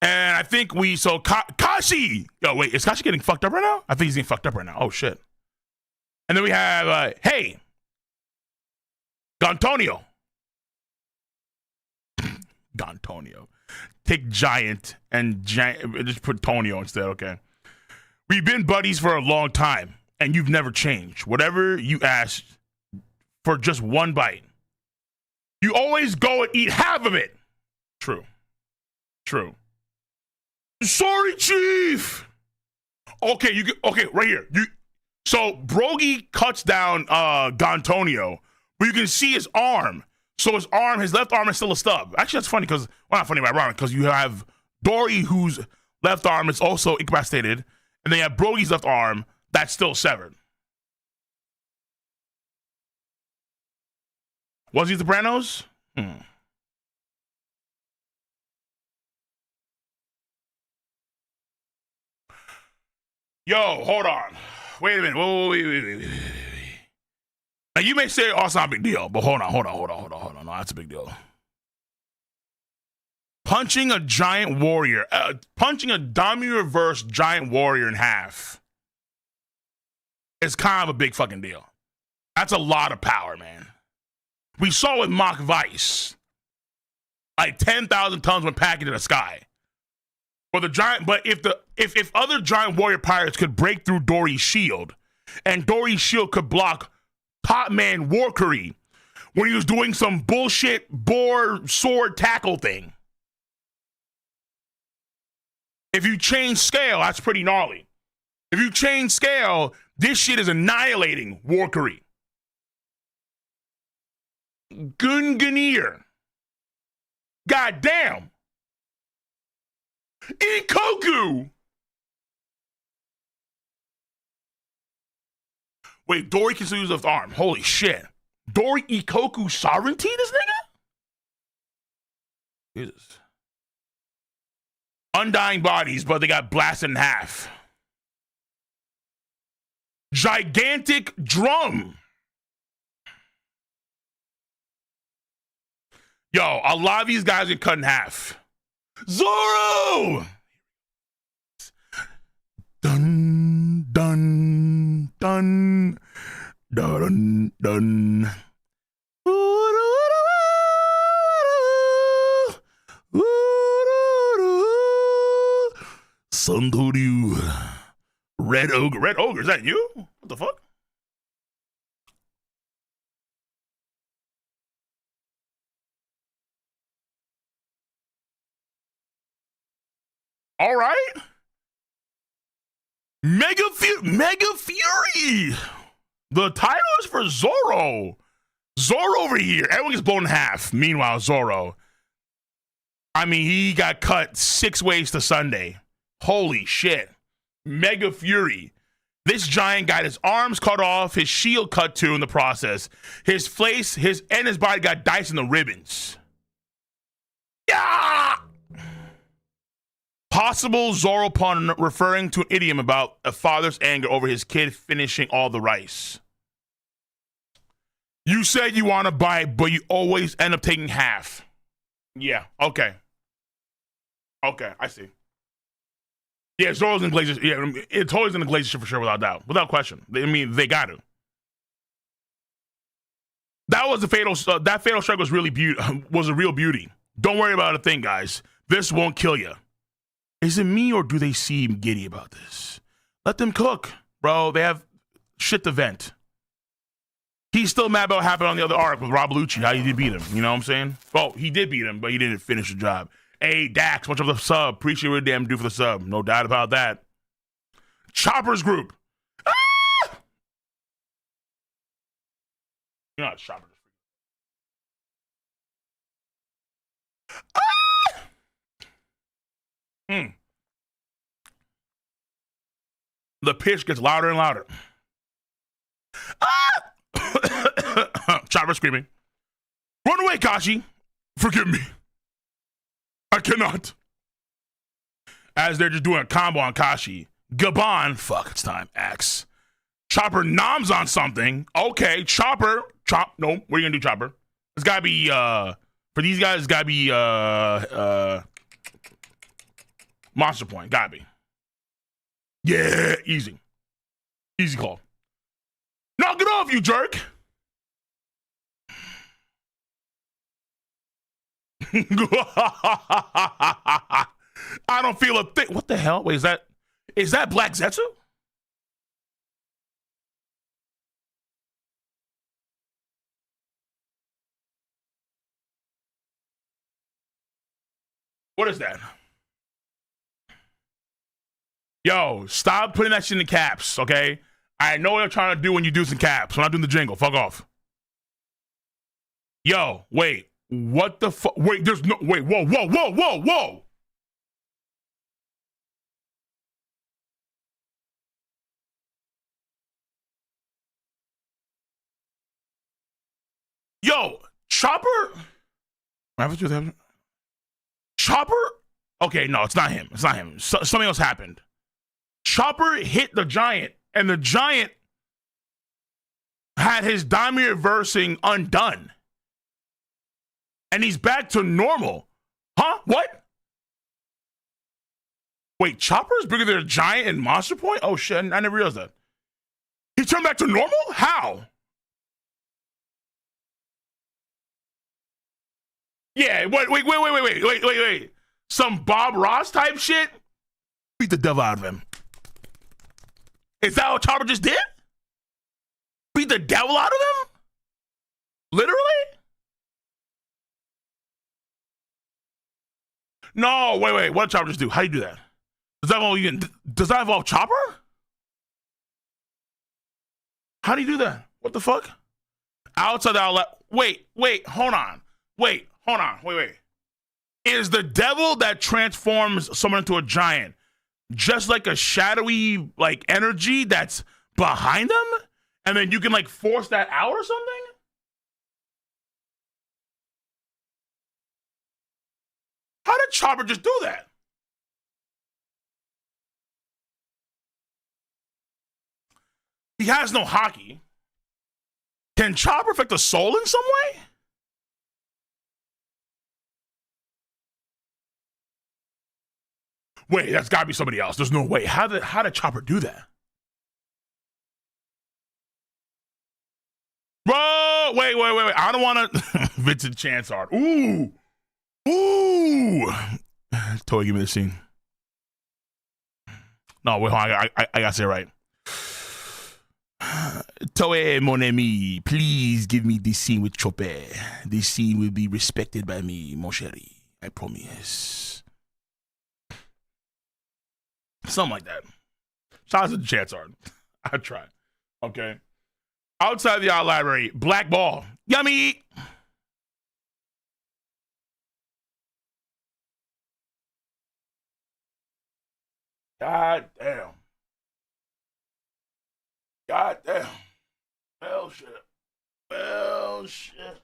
And I think Kashi. Oh, wait, is Kashi getting fucked up right now? I think he's getting fucked up right now. Oh, shit. And then we have, hey, Gontonio. Gontonio. Take giant and just put Tonio instead, okay? We've been buddies for a long time, and you've never changed. Whatever you ask for just one bite, you always go and eat half of it. True. Sorry, Chief. Okay, right here. So Brogy cuts down Gontonio, but you can see his arm. So his left arm is still a stub. Actually, that's funny because, well, not funny, but ironic, because you have Dory, whose left arm is also incapacitated, and then you have Brogy's left arm that's still severed. Was he Sopranos? Yo, hold on. Wait a minute. Wait. Now, you may say, oh, it's not a big deal, but hold on. No, that's a big deal. Punching a giant warrior, punching a Daimyo-reverse giant warrior in half is kind of a big fucking deal. That's a lot of power, man. We saw with Mach Vice, like 10,000 tons went packing to the sky. But if other giant warrior pirates could break through Dory's shield, and Dory's shield could block Top Man Warcurry when he was doing some bullshit boar sword tackle thing. If you change scale, that's pretty gnarly. If you change scale, this shit is annihilating Warcurry. Gunganir. God damn. Ikoku. Wait, Dory can still use left arm. Holy shit. Dory Ikoku sovereignty, this nigga? Jesus. Undying bodies, but they got blasted in half. Gigantic drum. Yo, a lot of these guys get cut in half. Zoro! Dun, dun, dun, dun, dun. Sandoryu. Red Ogre. Red Ogre, is that you? What the fuck? All right. Mega Fury. The title is for Zoro. Zoro over here. Everyone gets blown in half. Meanwhile, Zoro, I mean, he got cut 6 ways to Sunday. Holy shit. Mega Fury. This giant got his arms cut off, his shield cut too in the process. His face, his body got diced into ribbons. Yeah! Possible Zoro pun referring to an idiom about a father's anger over his kid finishing all the rice. You said you want to bite, but you always end up taking half. Yeah, okay. Okay, I see. Yeah, Zoro's in Glacier. Yeah, it's always in the Glacier for sure, without doubt, without question. I mean, they got to. That was the fatal. That fatal strike was really was a real beauty. Don't worry about a thing, guys. This won't kill you. Is it me or do they seem giddy about this? Let them cook, bro. They have shit to vent. He's still mad about what happened on the other arc with Rob Lucci. How he did beat him. You know what I'm saying? Well, he did beat him, but he didn't finish the job. Hey, Dax, much of the sub. Appreciate what you damn do for the sub. No doubt about that. Chopper's group. Ah! You're not Chopper. Ah! The pitch gets louder and louder. Ah! Chopper screaming. Run away, Kashi. Forgive me. I cannot. As they're just doing a combo on Kashi. Gabon. Fuck, it's time. X. Chopper noms on something. Okay, Chopper. No, what are you gonna do, Chopper? It's gotta be, for these guys, it's gotta be, Monster Point. Gotta be. Yeah, easy. Easy call. Knock it off, you jerk. I don't feel a thing. What the hell? Wait, is that Black Zetsu? What is that? Yo, stop putting that shit in caps, okay? I know what you're trying to do when you do some caps. I'm not doing the jingle. Fuck off. Yo, wait. What the fuck? Wait, there's no. Wait, whoa. Yo, Chopper? What happened to them? Chopper? Okay, no, it's not him. It's not him. Something else happened. Chopper hit the giant, and the giant had his Daimyo reversing undone. And he's back to normal. Huh? What? Wait, Chopper's bigger than a giant in Monster Point? Oh shit, I never realized that. He turned back to normal? How? Yeah, wait. Some Bob Ross type shit? Beat the devil out of him. Is that what Chopper just did? Beat the devil out of him? Literally? No, wait. What did Chopper just do? How do you do that? Does that involve Chopper? How do you do that? What the fuck? Outside the outlet. Wait, hold on. Wait. Is the devil that transforms someone into a giant just like a shadowy like energy that's behind them? And then you can like force that out or something? How did Chopper just do that? He has no hockey. Can Chopper affect the soul in some way? Wait, that's gotta be somebody else. There's no way. How did Chopper do that? Bro, wait. I don't want to. Vincent Chance art. Ooh. Toei, give me the scene. No, wait, hold on. I gotta say it right. Toei, mon ami, please give me this scene with Chopper. This scene will be respected by me, mon chéri. I promise. Something like that. Shout out to the Chance art. I tried. Okay. Outside the art library, black ball. Yummy. God damn. Well, shit. Well, shit.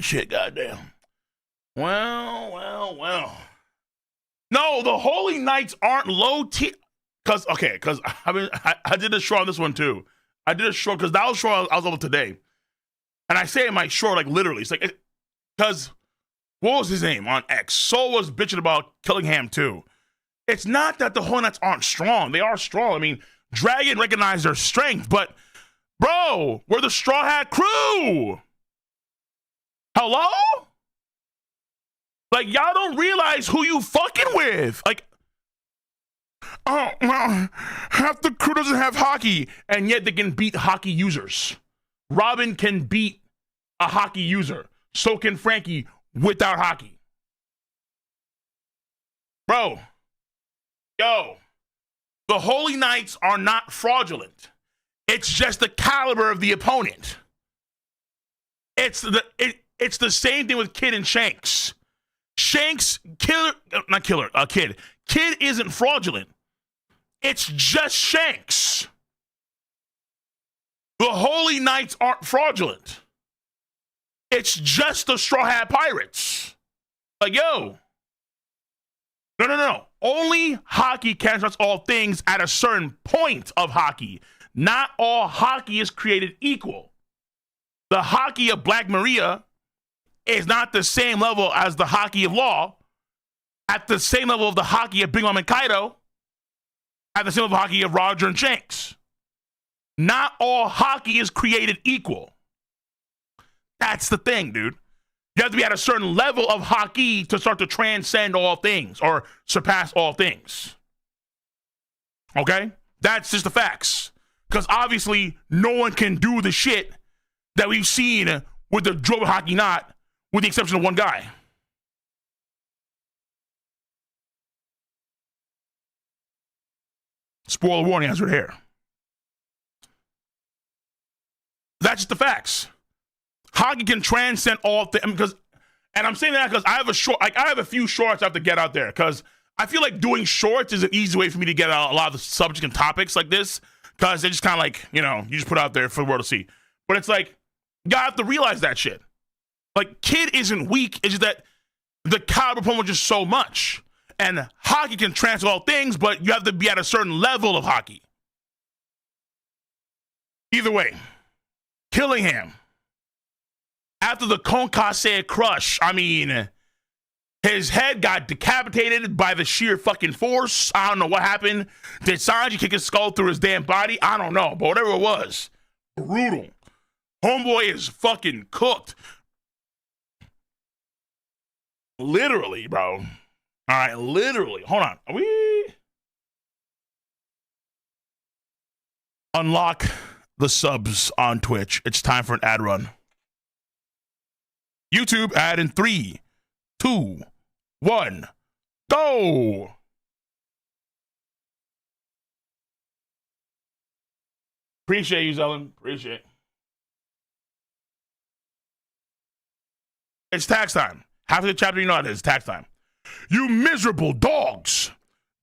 Shit, goddamn. Well. No, the Holy Knights aren't low tier. Cause I mean I did a show on this one too. I did a show because that was show I was over today, and I say in my show like literally, it's like because what was his name on X? Soul was bitching about Killingham too. It's not that the Hornets aren't strong; they are strong. I mean, Dragon recognized their strength, but bro, we're the Straw Hat Crew. Hello? Like y'all don't realize who you fucking with. Like. Oh, well, half the crew doesn't have hockey, and yet they can beat hockey users. Robin can beat a hockey user. So can Frankie without hockey. Bro, yo, the Holy Knights are not fraudulent. It's just the caliber of the opponent. It's the same thing with Kid and Shanks. Shanks, Kid. Kid isn't fraudulent. It's just Shanks. The Holy Knights aren't fraudulent. It's just the Straw Hat Pirates. Like, yo. No. Only hockey counts all things at a certain point of hockey. Not all hockey is created equal. The hockey of Black Maria is not the same level as the hockey of Law, at the same level of the hockey of Big Mom and Kaido, at the same level of hockey of Roger and Shanks. Not all hockey is created equal. That's the thing, dude. You have to be at a certain level of hockey to start to transcend all things or surpass all things. Okay? That's just the facts. Because obviously, no one can do the shit that we've seen with the Joe Hockey Knot, with the exception of one guy. Spoiler warning as we're here. That's just the facts. Hockey can transcend all things. And I'm saying that because I have a few shorts I have to get out there because I feel like doing shorts is an easy way for me to get out a lot of the subjects and topics like this because they're just kind of like, you just put out there for the world to see. But it's like, you have to realize that shit. Like, Kid isn't weak. It's just that the caliber opponent is just so much. And hockey can transcend all things, but you have to be at a certain level of hockey. Either way, Killingham, after the Concasse crush, I mean, his head got decapitated by the sheer fucking force. I don't know what happened. Did Sanji kick his skull through his damn body? I don't know, but whatever it was, brutal. Homeboy is fucking cooked. Literally, bro. All right, literally. Hold on. Are we? Unlock the subs on Twitch. It's time for an ad run. YouTube ad in 3, 2, 1, go. Appreciate you, Zelen. Appreciate it. It's tax time. Half of the chapter, you know it is. Tax time. You miserable dogs.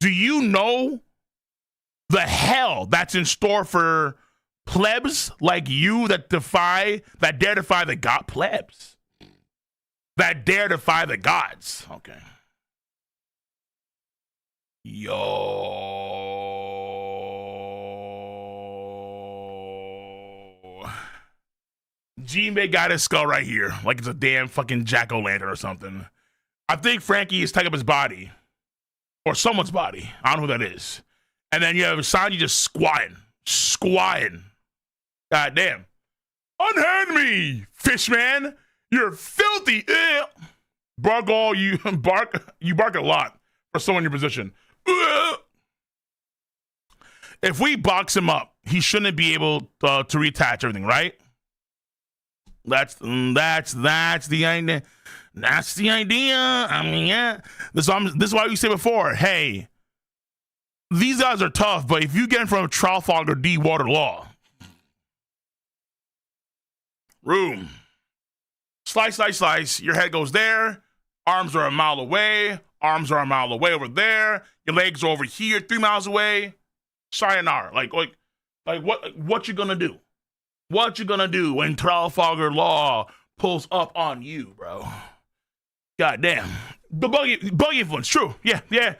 Do you know the hell that's in store for plebs like you that dare defy the god plebs? That dare defy the gods. Okay. Yo. Jinbei got his skull right here. Like it's a damn fucking jack-o'-lantern or something. I think Frankie is taking up his body. Or someone's body. I don't know who that is. And then you have Sanji just squatting. God damn. Unhand me, fishman. You're filthy. Bark all you bark a lot for someone in your position. If we box him up, he shouldn't be able to reattach everything, right? That's the idea. That's the idea. I mean, yeah. This is why we say before, hey, these guys are tough, but if you get them from Trafalgar D. Water Law, room. Slice. Your head goes there. Arms are a mile away. Arms are a mile away over there. Your legs are over here, 3 miles away. Sayonara. Like what you gonna do? What you gonna do when Trafalgar Law pulls up on you, bro? God damn. The buggy influence, true. Yeah.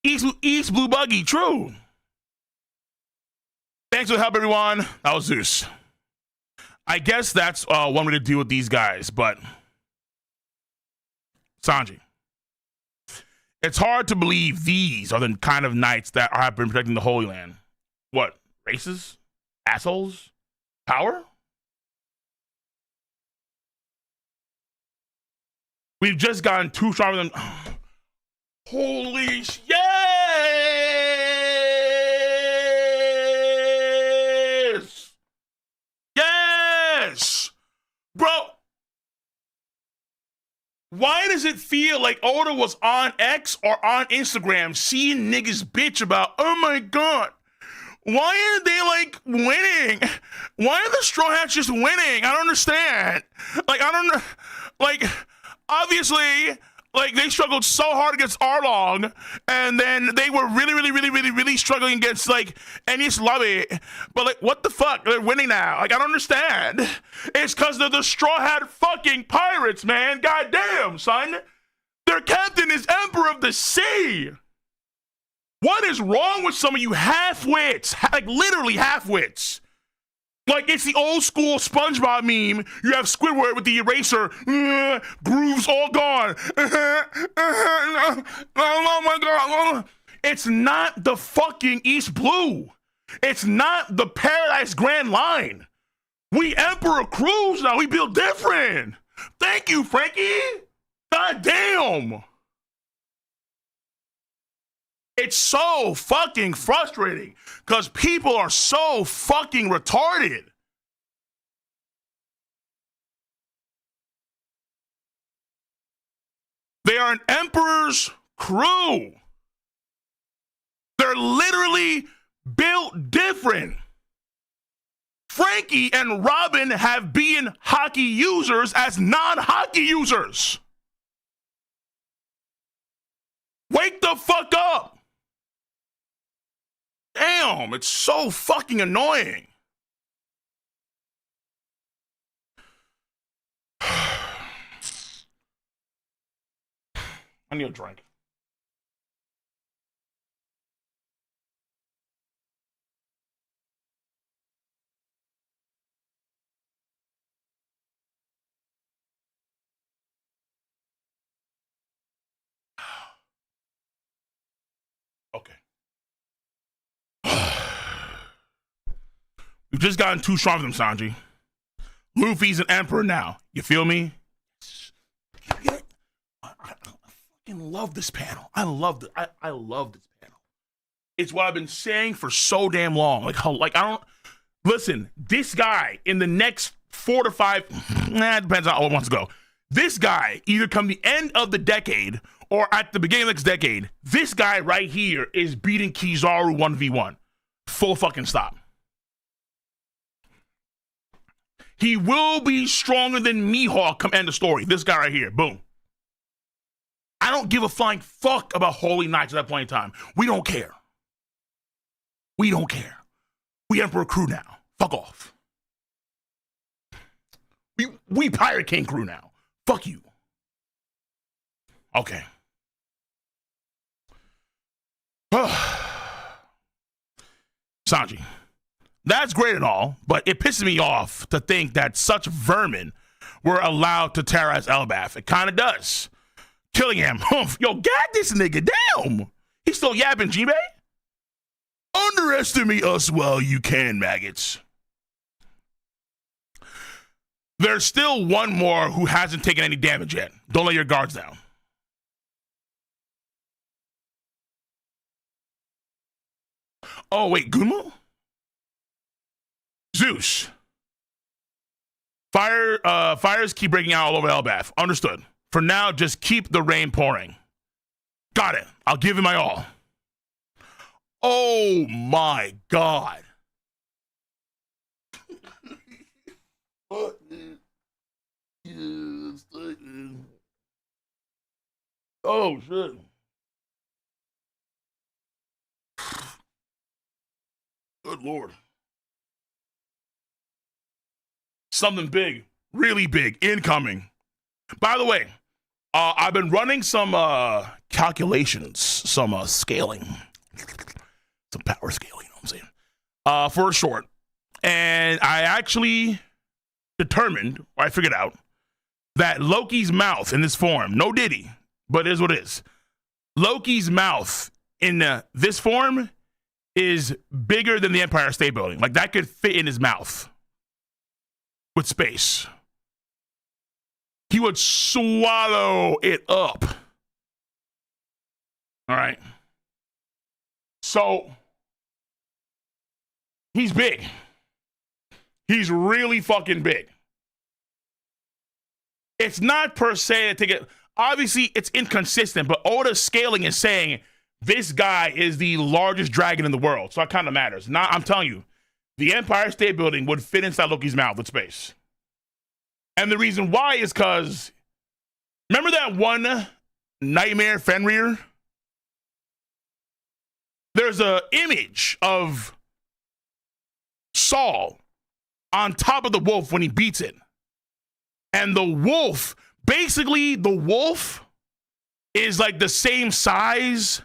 East Blue Buggy, true. Thanks for the help, everyone. That was Zeus. I guess that's one way to deal with these guys, but Sanji, it's hard to believe these are the kind of knights that have been protecting the Holy Land. What? Races? Assholes? Power? We've just gotten too strong with them. Holy shit! Yes! Yes! Bro, why does it feel like Oda was on X or on Instagram seeing niggas bitch about, oh my god, why aren't they like winning? Why are the Straw Hats just winning? I don't understand. Like, I don't know. Like, obviously, like they struggled so hard against Arlong, and then they were really struggling against like Enies Lobby. But like, what the fuck? They're winning now. Like, I don't understand. It's because they're the Straw Hat fucking pirates, man. Goddamn, son. Their captain is Emperor of the Sea. What is wrong with some of you half-wits? Like, literally half-wits. Like, it's the old school SpongeBob meme. You have Squidward with the eraser. Grooves all gone. Oh my god. It's not the fucking East Blue. It's not the Paradise Grand Line. We Emperor crews now. We build different. Thank you, Frankie. God damn. It's so fucking frustrating because people are so fucking retarded. They are an Emperor's crew. They're literally built different. Frankie and Robin have been hockey users as non-hockey users. Wake the fuck up. Damn, it's so fucking annoying. I need a drink. Okay. We've just gotten too strong with them, Sanji. Luffy's an emperor now. You feel me? I fucking love this panel. I love this panel. It's what I've been saying for so damn long. Like, I don't listen. This guy in the next 4 to 5, it depends on how it wants to go. This guy, either come the end of the decade or at the beginning of the next decade, this guy right here is beating Kizaru 1v1. Full fucking stop. He will be stronger than Mihawk come end of story. This guy right here. Boom. I don't give a flying fuck about Holy Knights at that point in time. We don't care. We don't care. We Emperor crew now. Fuck off. We Pirate King crew now. Fuck you. Okay. Sanji. That's great and all, but it pisses me off to think that such vermin were allowed to terrorize Elbaf. It kind of does. Killing him. Yo, got this nigga. Damn. He's still yapping, G-Bay. Underestimate us while you can, maggots. There's still one more who hasn't taken any damage yet. Don't let your guards down. Oh, wait, Gunmo? Zeus. Fires keep breaking out all over Elbaf. Understood. For now, just keep the rain pouring. Got it. I'll give it my all. Oh my god. Oh shit. Good lord. Something big, really big, incoming. By the way, I've been running some calculations, some scaling, some power scaling, you know what I'm saying, for a short. And I actually determined, or I figured out, that Loki's mouth in this form, no Diddy, but it is what it is. Loki's mouth in this form is bigger than the Empire State Building. Like, that could fit in his mouth with space. He would swallow it up. All right. So, he's big. He's really fucking big. It's not per se to get, obviously it's inconsistent, but Oda's scaling is saying this guy is the largest dragon in the world. So that kind of matters. Now, I'm telling you, the Empire State Building would fit inside Loki's mouth with space. And the reason why is because, remember that one Nightmare Fenrir? There's an image of Saul on top of the wolf when he beats it. And the wolf, basically the wolf is like the same size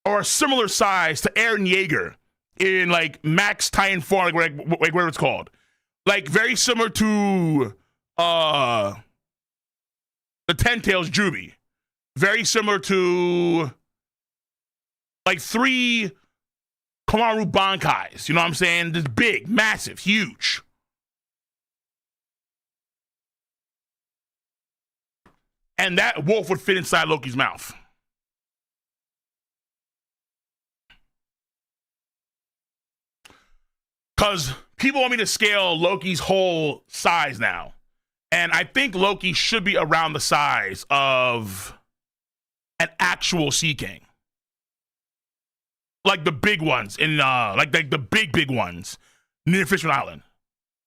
or a similar size to Eren Yeager in like Max Titan 4, like whatever it's called. Like very similar to the Ten Tails Juby. Very similar to like 3 Komaru Bankais. You know what I'm saying? This big, massive, huge. And that wolf would fit inside Loki's mouth. Because people want me to scale Loki's whole size now. And I think Loki should be around the size of an actual Sea King. Like the big ones in like the big ones near Fishman Island.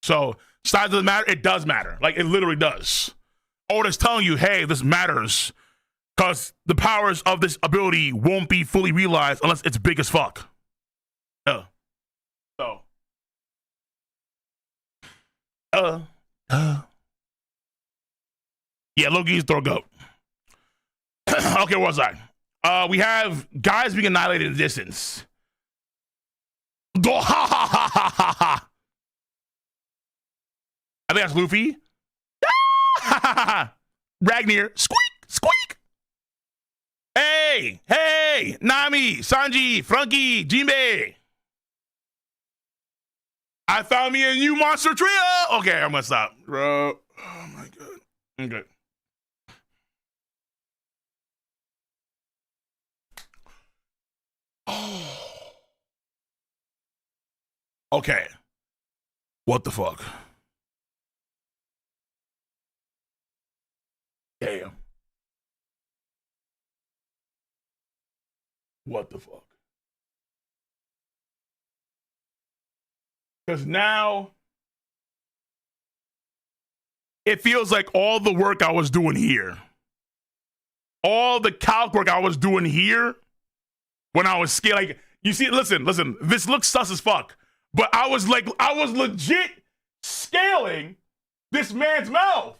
So size doesn't matter, it does matter. Like it literally does. Oda's telling you, hey, this matters because the powers of this ability won't be fully realized unless it's big as fuck. So yeah, Loki's throw goat. Okay, where was I? We have guys being annihilated in the distance. I think that's Luffy. Ragnar, squeak, squeak. Hey, Nami, Sanji, Frankie, Jinbei. I found me a new monster trio. Okay, I'm gonna stop. Bro, oh my god. I'm good. Oh. Okay. What the fuck? Damn. What the fuck? Because now it feels like all the work I was doing here, all the calc work I was doing here when I was scaling, like, you see, listen, this looks sus as fuck, but I was legit scaling this man's mouth.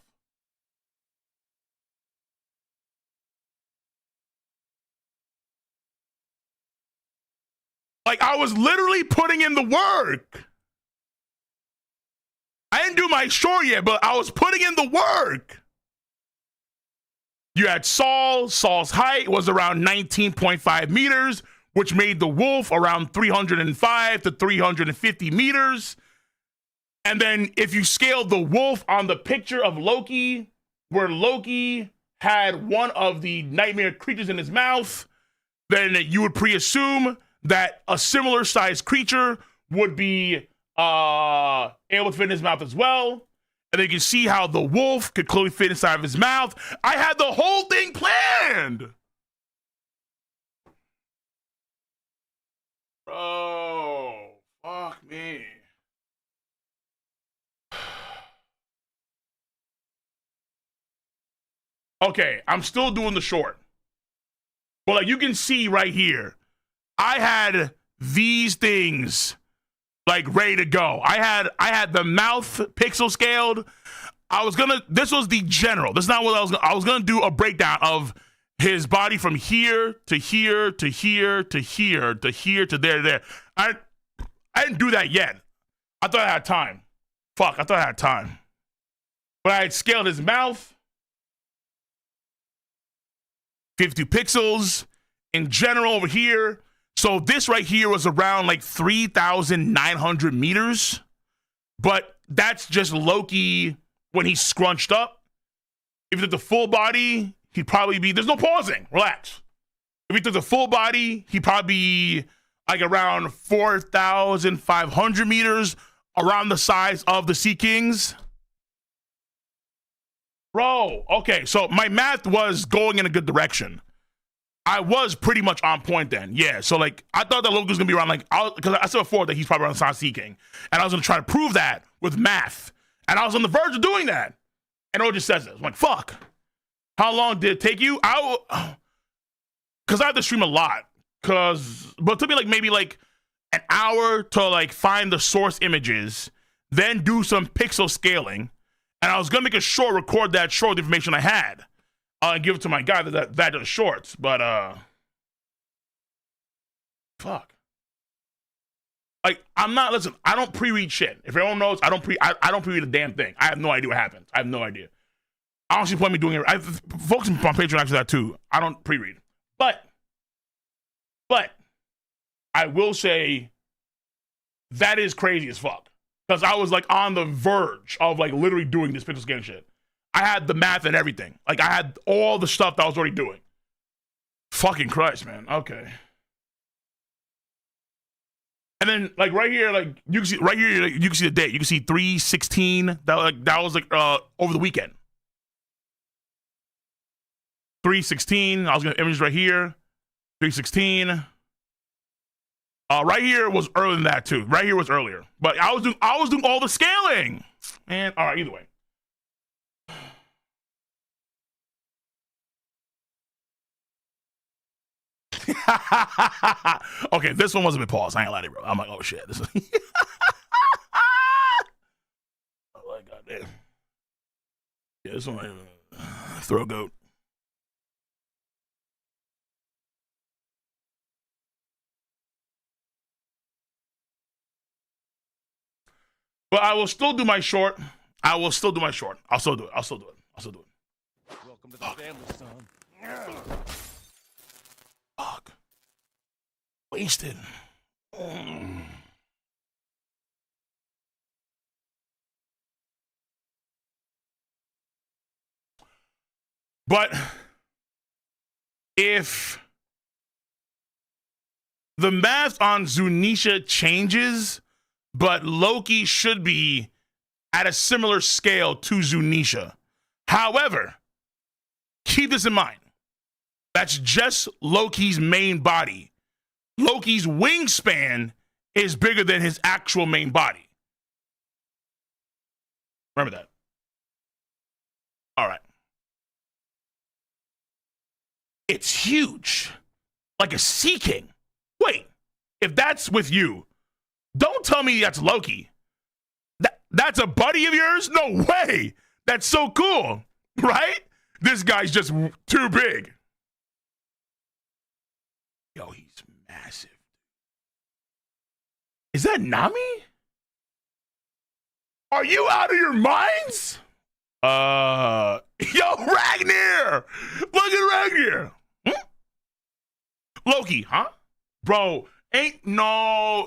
Like, I was literally putting in the work. I didn't do my short yet, but I was putting in the work. You had Saul. Saul's height was around 19.5 meters, which made the wolf around 305 to 350 meters. And then if you scaled the wolf on the picture of Loki, where Loki had one of the nightmare creatures in his mouth, then you would pre-assume that a similar sized creature would be able to fit in his mouth as well. And then you can see how the wolf could clearly fit inside of his mouth. I had the whole thing planned. Bro, fuck me. Okay, I'm still doing the short. But like you can see right here, I had these things like ready to go. I had the mouth pixel scaled. This was the general. This is not what I was gonna do a breakdown of his body from here to here to here to here to here to there to there. I didn't do that yet. I thought I had time. Fuck, I thought I had time. But I had scaled his mouth, 52 pixels in general over here. So this right here was around like 3,900 meters. But that's just Loki when he's scrunched up. If he took the full body, he'd probably be, there's no pausing, relax. If he took the full body, he'd probably be like around 4,500 meters, around the size of the Sea Kings. Bro, okay, so my math was going in a good direction. I was pretty much on point then, yeah. So like, I thought that Loki was gonna be around like, because I said before that he's probably around the size of Sea King, and I was gonna try to prove that with math, and I was on the verge of doing that, and it just says this. I'm like, fuck. How long did it take you? Because I have to stream a lot, but it took me like maybe like an hour to like find the source images, then do some pixel scaling. And I was gonna make a short, record that short information I had, and give it to my guy that does shorts. But fuck. Like listen, I don't pre-read shit. If everyone knows, I don't pre-read a damn thing. I have no idea what happens. I have no idea. I don't see the point of me doing it. Folks on Patreon actually that too. I don't pre-read. But I will say that is crazy as fuck. Because I was like on the verge of like literally doing this pixel scaling shit. I had the math and everything. Like I had all the stuff that I was already doing. Fucking Christ, man. Okay. And then like right here, like you can see right here, like, you can see the date. You can see 3/16. That was like over the weekend. 3/16. I was gonna images right here. 3/16. Right here was earlier than that too. Right here was earlier, but I was doing all the scaling. And all right, either way. Okay, this one was a bit paused. I ain't lying to you, bro. I'm like, oh shit, this is. Oh my goddamn. Yeah, this one, throw goat. But I will still do my short. I'll still do it. Welcome to the family, son. Fuck. Wasted. But if the math on Zunisha changes, but Loki should be at a similar scale to Zunisha. However, keep this in mind. That's just Loki's main body. Loki's wingspan is bigger than his actual main body. Remember that. All right. It's huge. Like a Sea King. Wait, if that's with you, don't tell me that's Loki. That's a buddy of yours? No way. That's so cool, right? This guy's just too big. Yo, he's massive. Is that Nami? Are you out of your minds? Yo, Ragnar! Look at Ragnar! Loki, huh? Bro,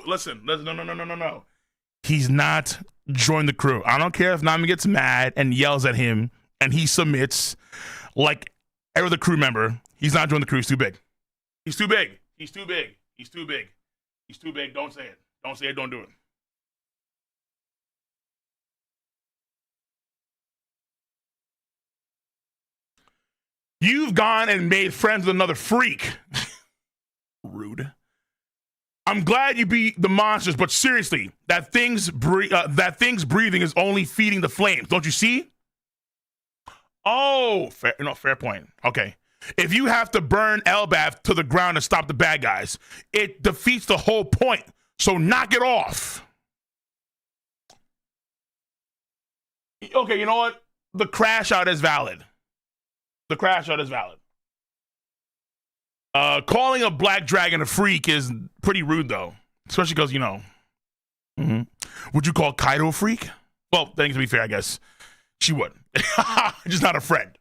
listen, no. He's not joined the crew. I don't care if Nami gets mad and yells at him and he submits like every other crew member. He's not joined the crew. He's too big. He's too big. He's too big. He's too big. He's too big. Don't say it. Don't say it. Don't do it. You've gone and made friends with another freak. Rude. I'm glad you beat the monsters, but seriously, that thing's breathing is only feeding the flames. Don't you see? Oh, fair point. Okay. If you have to burn Elbaf to the ground to stop the bad guys, it defeats the whole point. So knock it off. Okay, you know what? the crash out is valid. The crash out is valid. Calling a black dragon a freak is pretty rude, though. Especially because, you know. Would you call Kaido a freak? Well, then to be fair, I guess she would. Just not a friend.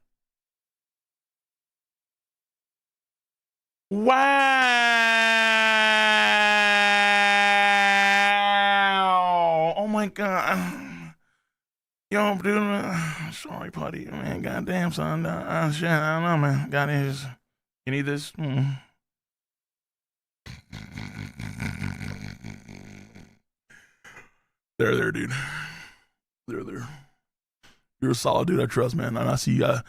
Wow. Oh, my God. Yo, dude. Sorry, buddy. Man, goddamn, son. Shit, I don't know, man. Got his. You need this? There, dude. There. You're a solid dude. I trust, man. And I've seen you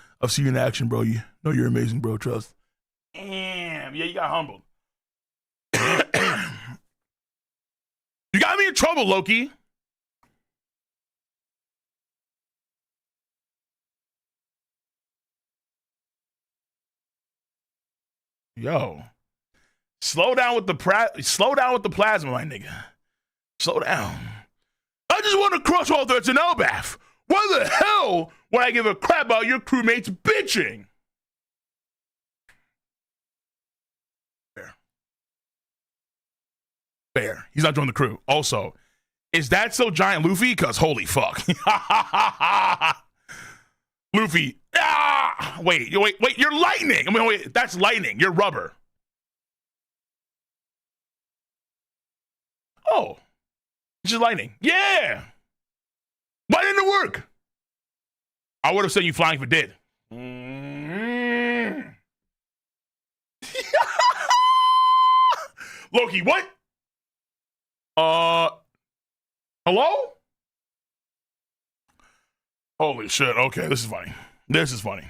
in action, bro. You know you're amazing, bro. Trust. Damn. Yeah, you got humbled. You got me in trouble, Loki. Yo. Slow down with the plasma, my nigga. Slow down. I just want to crush all threats in Elbaf. Why the hell would I give a crap about your crewmates bitching? Fair. He's not joining the crew. Also, is that so giant Luffy? Because holy fuck. Luffy. Wait, you're lightning. I mean, wait, that's lightning. You're rubber. Oh. It's just lightning. Yeah. Why didn't it work? I would have said you flying if it did. Loki, what? Hello? Holy shit. Okay, this is funny.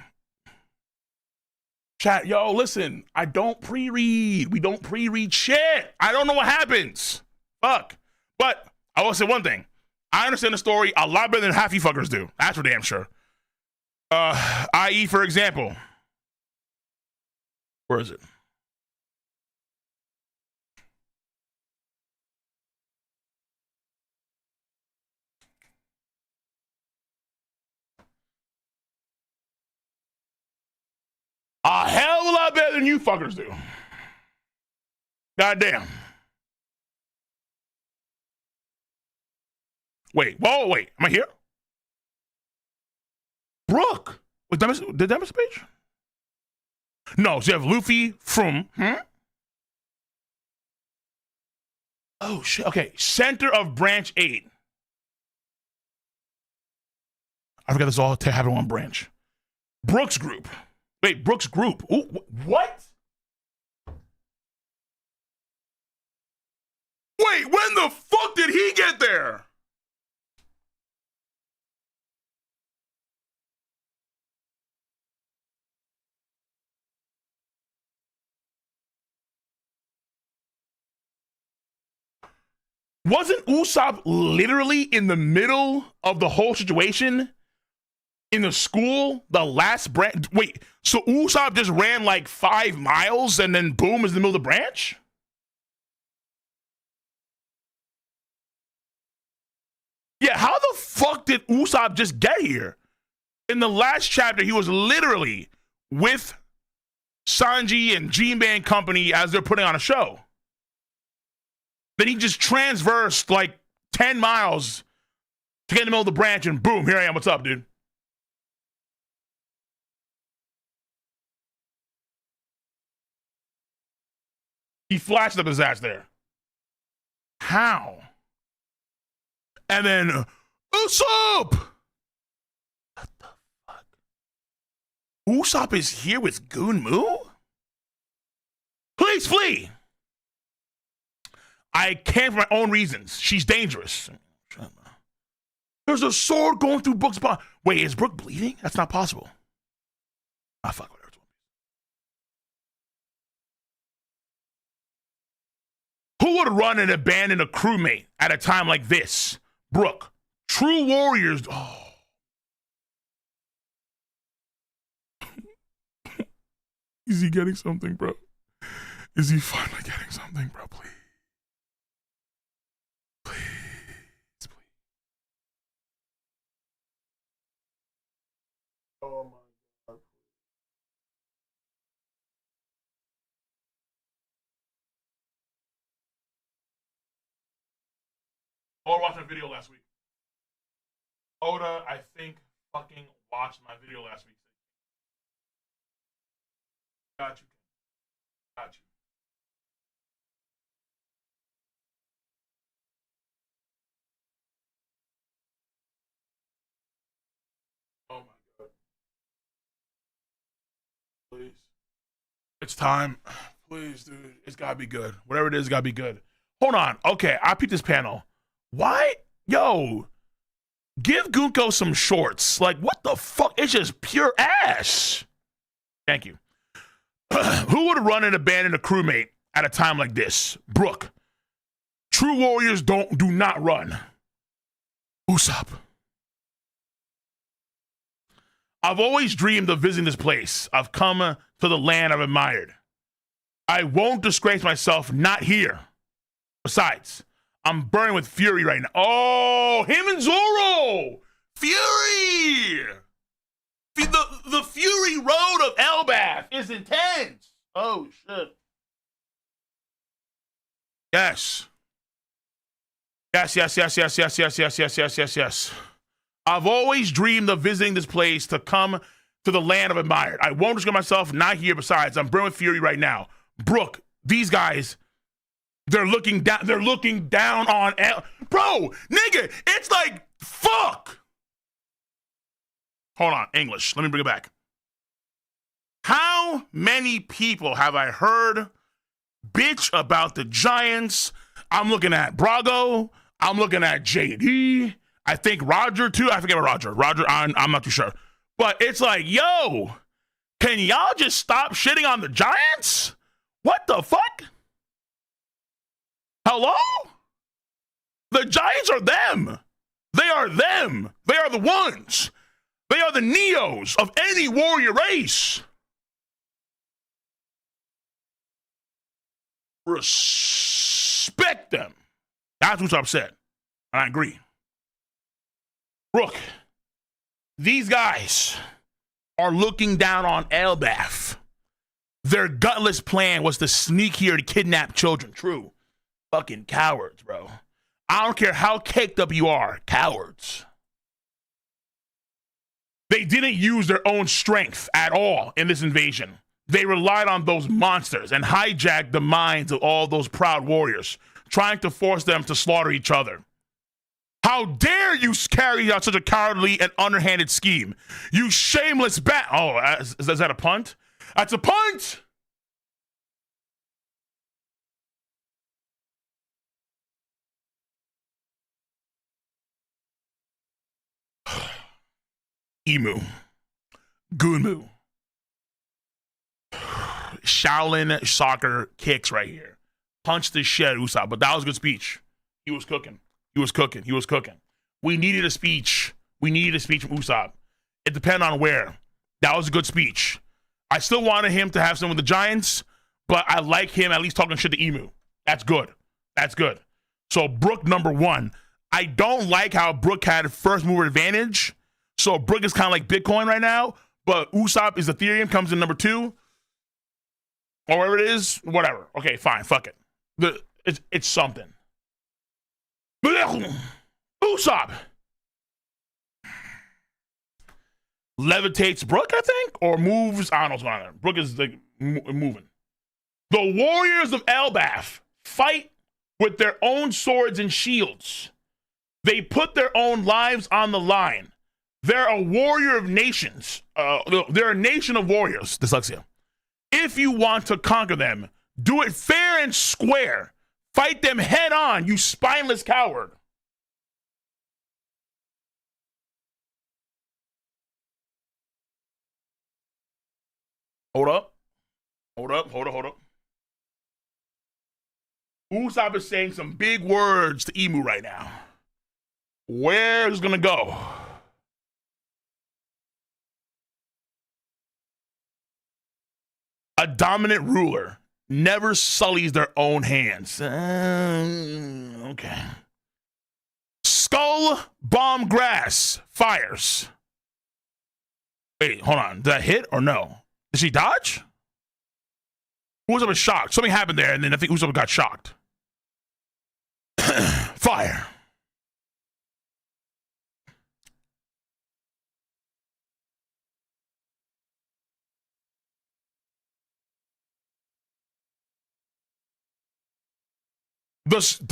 Chat, yo, listen. I don't pre-read. We don't pre-read shit. I don't know what happens. Fuck. But I will say one thing. I understand the story a lot better than half you fuckers do. That's for damn sure. I.e., for example. Where is it? A hell of a lot better than you fuckers do. Goddamn. Wait. Am I here? Brooke. Wait, did that miss a page? No, so you have Luffy from... Oh, shit. Okay, center of branch 8. I forgot this all to have it on branch. Brooks group. Wait, Brooks group. Ooh, what? Wait, when the fuck did he get there? Wasn't Usopp literally in the middle of the whole situation in the school? The last branch? Wait, so Usopp just ran like 5 miles and then boom is in the middle of the branch? Yeah, how the fuck did Usopp just get here? In the last chapter, he was literally with Sanji and Jinbei and company as they're putting on a show. Then he just transversed like 10 miles to get in the middle of the branch and boom, here I am. What's up, dude? He flashed up his ass there. How? And then, Usopp! What the fuck? Usopp is here with Gunmu? Please flee! I can't for my own reasons. She's dangerous. There's a sword going through Brooke's body. Wait, is Brooke bleeding? That's not possible. Fuck, whatever. Who would run and abandon a crewmate at a time like this? Brooke. True warriors. Oh. Is he getting something, bro? Is he finally getting something, bro? Please. Oh my God. Oda watched my video last week. Oda, I think, fucking watched my video last week. Got you. Got you. Oh my God. Please. It's time. Please, dude. It's gotta be good. Whatever it is, it's gotta be good. Hold on. Okay, I peeped this panel. Why? Yo, give Gunko some shorts. Like, what the fuck? It's just pure ass. Thank you. Who would run and abandon a crewmate at a time like this? Brook. True warriors do not run. Usopp. I've always dreamed of visiting this place. I've come to the land I've admired. I won't disgrace myself, not here. Besides, I'm burning with fury right now. Oh, him and Zoro! Fury! The Fury Road of Elbaf is intense. Oh, shit. Yes. Yes. I've always dreamed of visiting this place to come to the land I've admired. I won't disgrace myself, not here. Besides, I'm burning with fury right now. Brook, these guys, they're looking down on bro, nigga, it's like, fuck. Hold on, English. Let me bring it back. How many people have I heard bitch about the Giants? I'm looking at Brago. I'm looking at JD. I think Roger, too. I forget about Roger. Roger, I'm not too sure. But it's like, yo, can y'all just stop shitting on the Giants? What the fuck? Hello? The Giants are them. They are them. They are the ones. They are the Neos of any warrior race. Respect them. That's what's upset. And I agree. Brook, these guys are looking down on Elbaf. Their gutless plan was to sneak here to kidnap children. True. Fucking cowards, bro. I don't care how caked up you are. Cowards. They didn't use their own strength at all in this invasion. They relied on those monsters and hijacked the minds of all those proud warriors, trying to force them to slaughter each other. How dare you carry out such a cowardly and underhanded scheme? You shameless bat. Oh, is that a punt? That's a punt! Emu. Gunmu. Shaolin soccer kicks right here. Punch the shit out of Usopp, but that was a good speech. He was cooking. We needed a speech. From Usopp. It depended on where. That was a good speech. I still wanted him to have some with the Giants, but I like him at least talking shit to Emu. That's good. So Brook, number one. I don't like how Brook had first mover advantage. So Brook is kind of like Bitcoin right now, but Usopp is Ethereum, comes in number two. Or whatever it is, whatever. Okay, fine, fuck it. It's something. Usopp levitates Brook, I think, or moves. I don't know what's going on there. Brook is like moving. The warriors of Elbaf fight with their own swords and shields. They put their own lives on the line. They're a warrior of nations. They're a nation of warriors. Dyslexia. If you want to conquer them, do it fair and square. Fight them head on, you spineless coward. Hold up. Usopp is saying some big words to Emu right now. Where's it gonna go? A dominant ruler never sullies their own hands. Okay. Skull bomb grass fires. Wait, hold on. Did that hit or no? Did she dodge? Usopp was shocked. Something happened there, and then I think Usopp got shocked. Fire.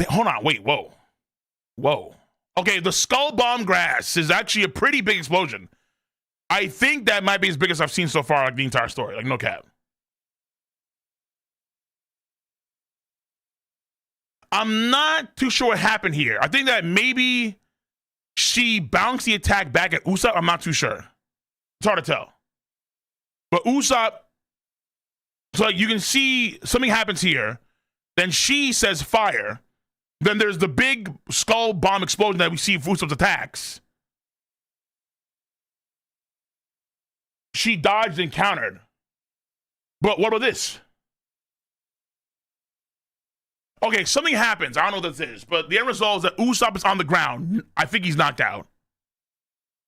Hold on, wait, whoa. Okay, the skull bomb grass is actually a pretty big explosion. I think that might be as big as I've seen so far, like the entire story, like no cap. I'm not too sure what happened here. I think that maybe she bounced the attack back at Usopp. I'm not too sure. It's hard to tell. But Usopp, so like you can see something happens here. Then she says fire. Then there's the big skull bomb explosion that we see for Usopp's attacks. She dodged and countered. But what about this? Okay, something happens. I don't know what this is, but the end result is that Usopp is on the ground. I think he's knocked out.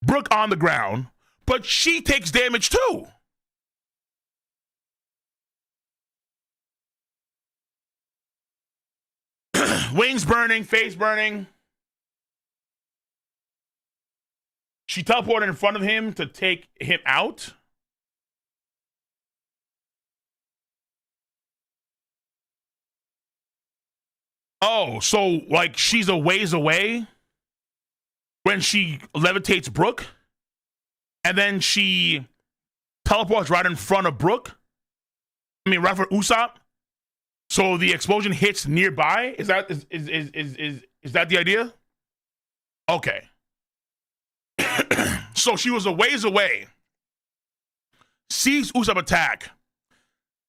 Brook on the ground, but she takes damage too. Wings burning, face burning. She teleported in front of him to take him out. Oh, so like she's a ways away when she levitates Brook, and then she teleports right in front of Brook. I mean, right for Usopp. So the explosion hits nearby. Is that the idea? Okay. So she was a ways away, sees Usopp attack,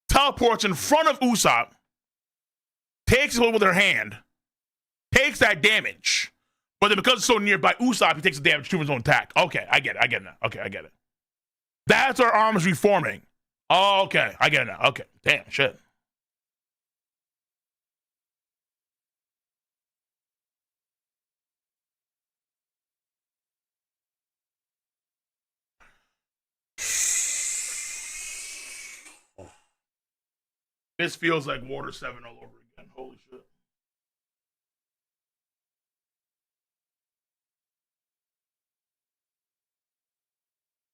teleports in front of Usopp, takes it with her hand, takes that damage, but then because it's so nearby Usopp, he takes the damage to his own attack. Okay, I get it now. Okay, I get it. That's her arms reforming. Oh, okay, I get it now. Okay, damn, shit. This feels like Water 7 all over again. Holy shit.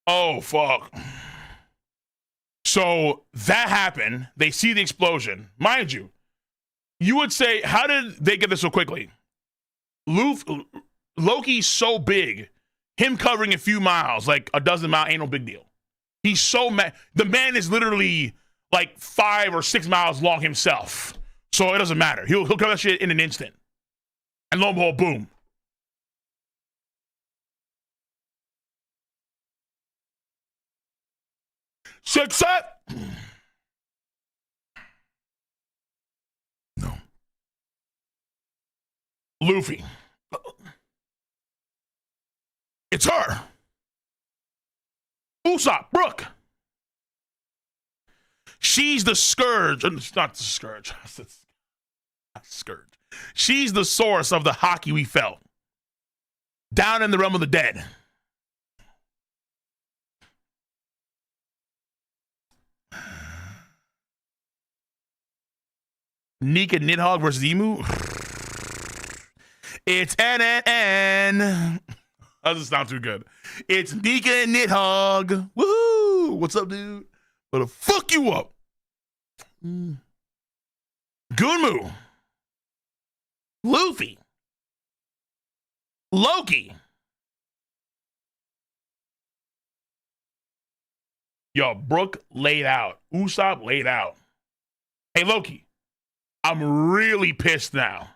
Oh, fuck. So that happened. They see the explosion. Mind you, you would say, how did they get this so quickly? Loki's so big. Him covering a few miles, like a dozen miles, ain't no big deal. He's so mad. The man is literally like 5 or 6 miles long himself. So it doesn't matter. He'll cover that shit in an instant. And lo and behold, boom. Success! No. Luffy. It's her. Usopp, Brook. She's the scourge. Not the scourge. Not scourge. She's the source of the hockey we felt. Down in the realm of the dead. Nika Nidhogg versus Emu. It's N. That doesn't sound too good. It's Nika and Nidhogg. Woohoo! What's up, dude? Gonna fuck you up. Gunmu. Luffy. Loki. Yo, Brook laid out. Usopp laid out. Hey, Loki. I'm really pissed now.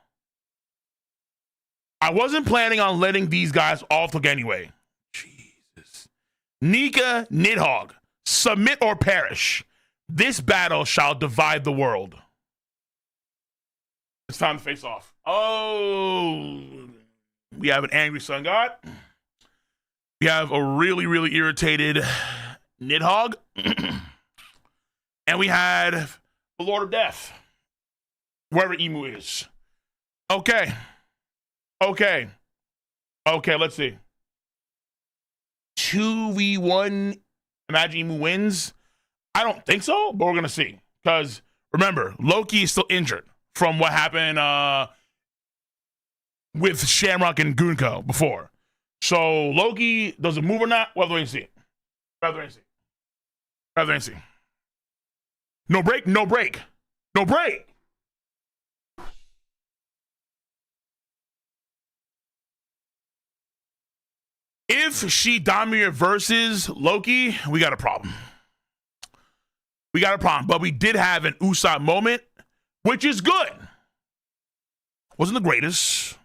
I wasn't planning on letting these guys off the hook anyway. Jesus. Nika Nidhogg. Submit or perish. This battle shall divide the world. It's time to face off. Oh. We have an angry sun god. We have a really, really irritated Nidhogg. And we had the Lord of Death. Wherever Emu is. Okay, let's see. 2v1 imagine Emu wins? I don't think so, but we're gonna see. Because remember, Loki is still injured from what happened with Shamrock and Gunko before. So Loki does it move or not? Well, wait and see. Rather than see. Rather than see. No break, no break. No break. If she Damir versus Loki, we got a problem. We got a problem. But we did have an Usopp moment, which is good. Wasn't the greatest.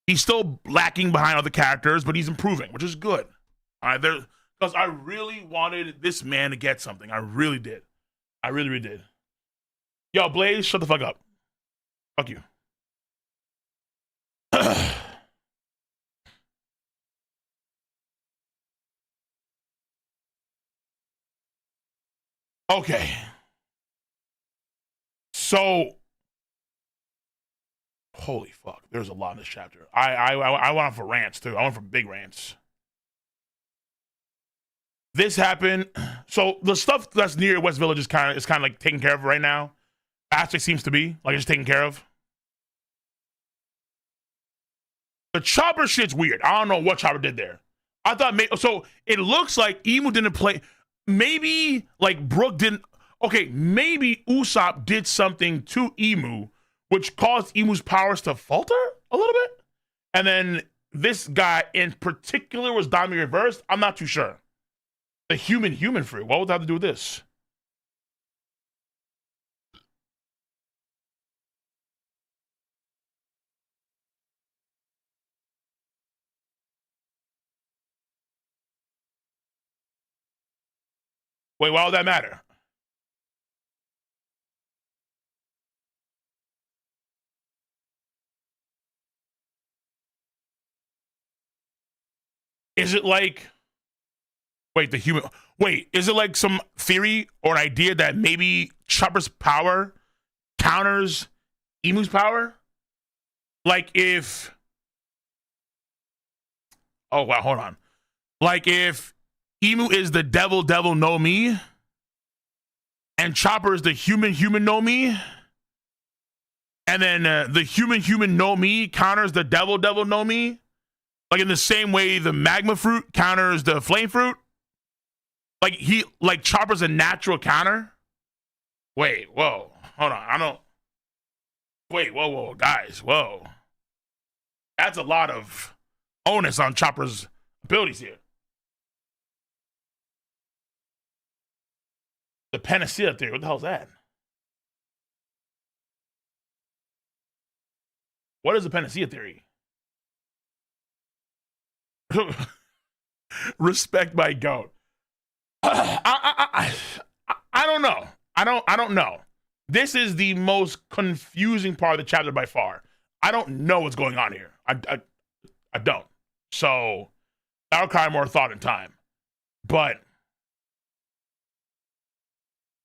He's still lacking behind other characters, but he's improving, which is good. All right, there, because I really wanted this man to get something. I really did. I really, really did. Yo, Blaze, shut the fuck up. Fuck you. Okay. So, holy fuck, there's a lot in this chapter. I went for rants too. I went for big rants. This happened. So the stuff that's near West Village is kind of like taken care of right now. Aspect seems to be like it's taken care of. The Chopper shit's weird. I don't know what Chopper did there. I thought so. It looks like Emu didn't play. Maybe like Brook didn't. Okay, maybe Usopp did something to Emu, which caused Emu's powers to falter a little bit. And then this guy in particular was Dami reversed. I'm not too sure. The human fruit. What would that have to do with this? Wait, why would that matter? Is it like, wait, is it like some theory or an idea that maybe Chopper's power counters Emu's power? Like if, oh wow, hold on. Like if Emu is the devil know me, and Chopper is the human know me, and then the human know me counters the devil know me, like in the same way the magma fruit counters the flame fruit. Like Chopper's a natural counter. Wait, whoa, hold on, I don't. Wait, whoa, guys, whoa. That's a lot of onus on Chopper's abilities here. The panacea theory. What the hell is that? What is the panacea theory? Respect my goat. I don't know. I don't know. This is the most confusing part of the chapter by far. I don't know what's going on here. I don't. So that'll require more thought and time. But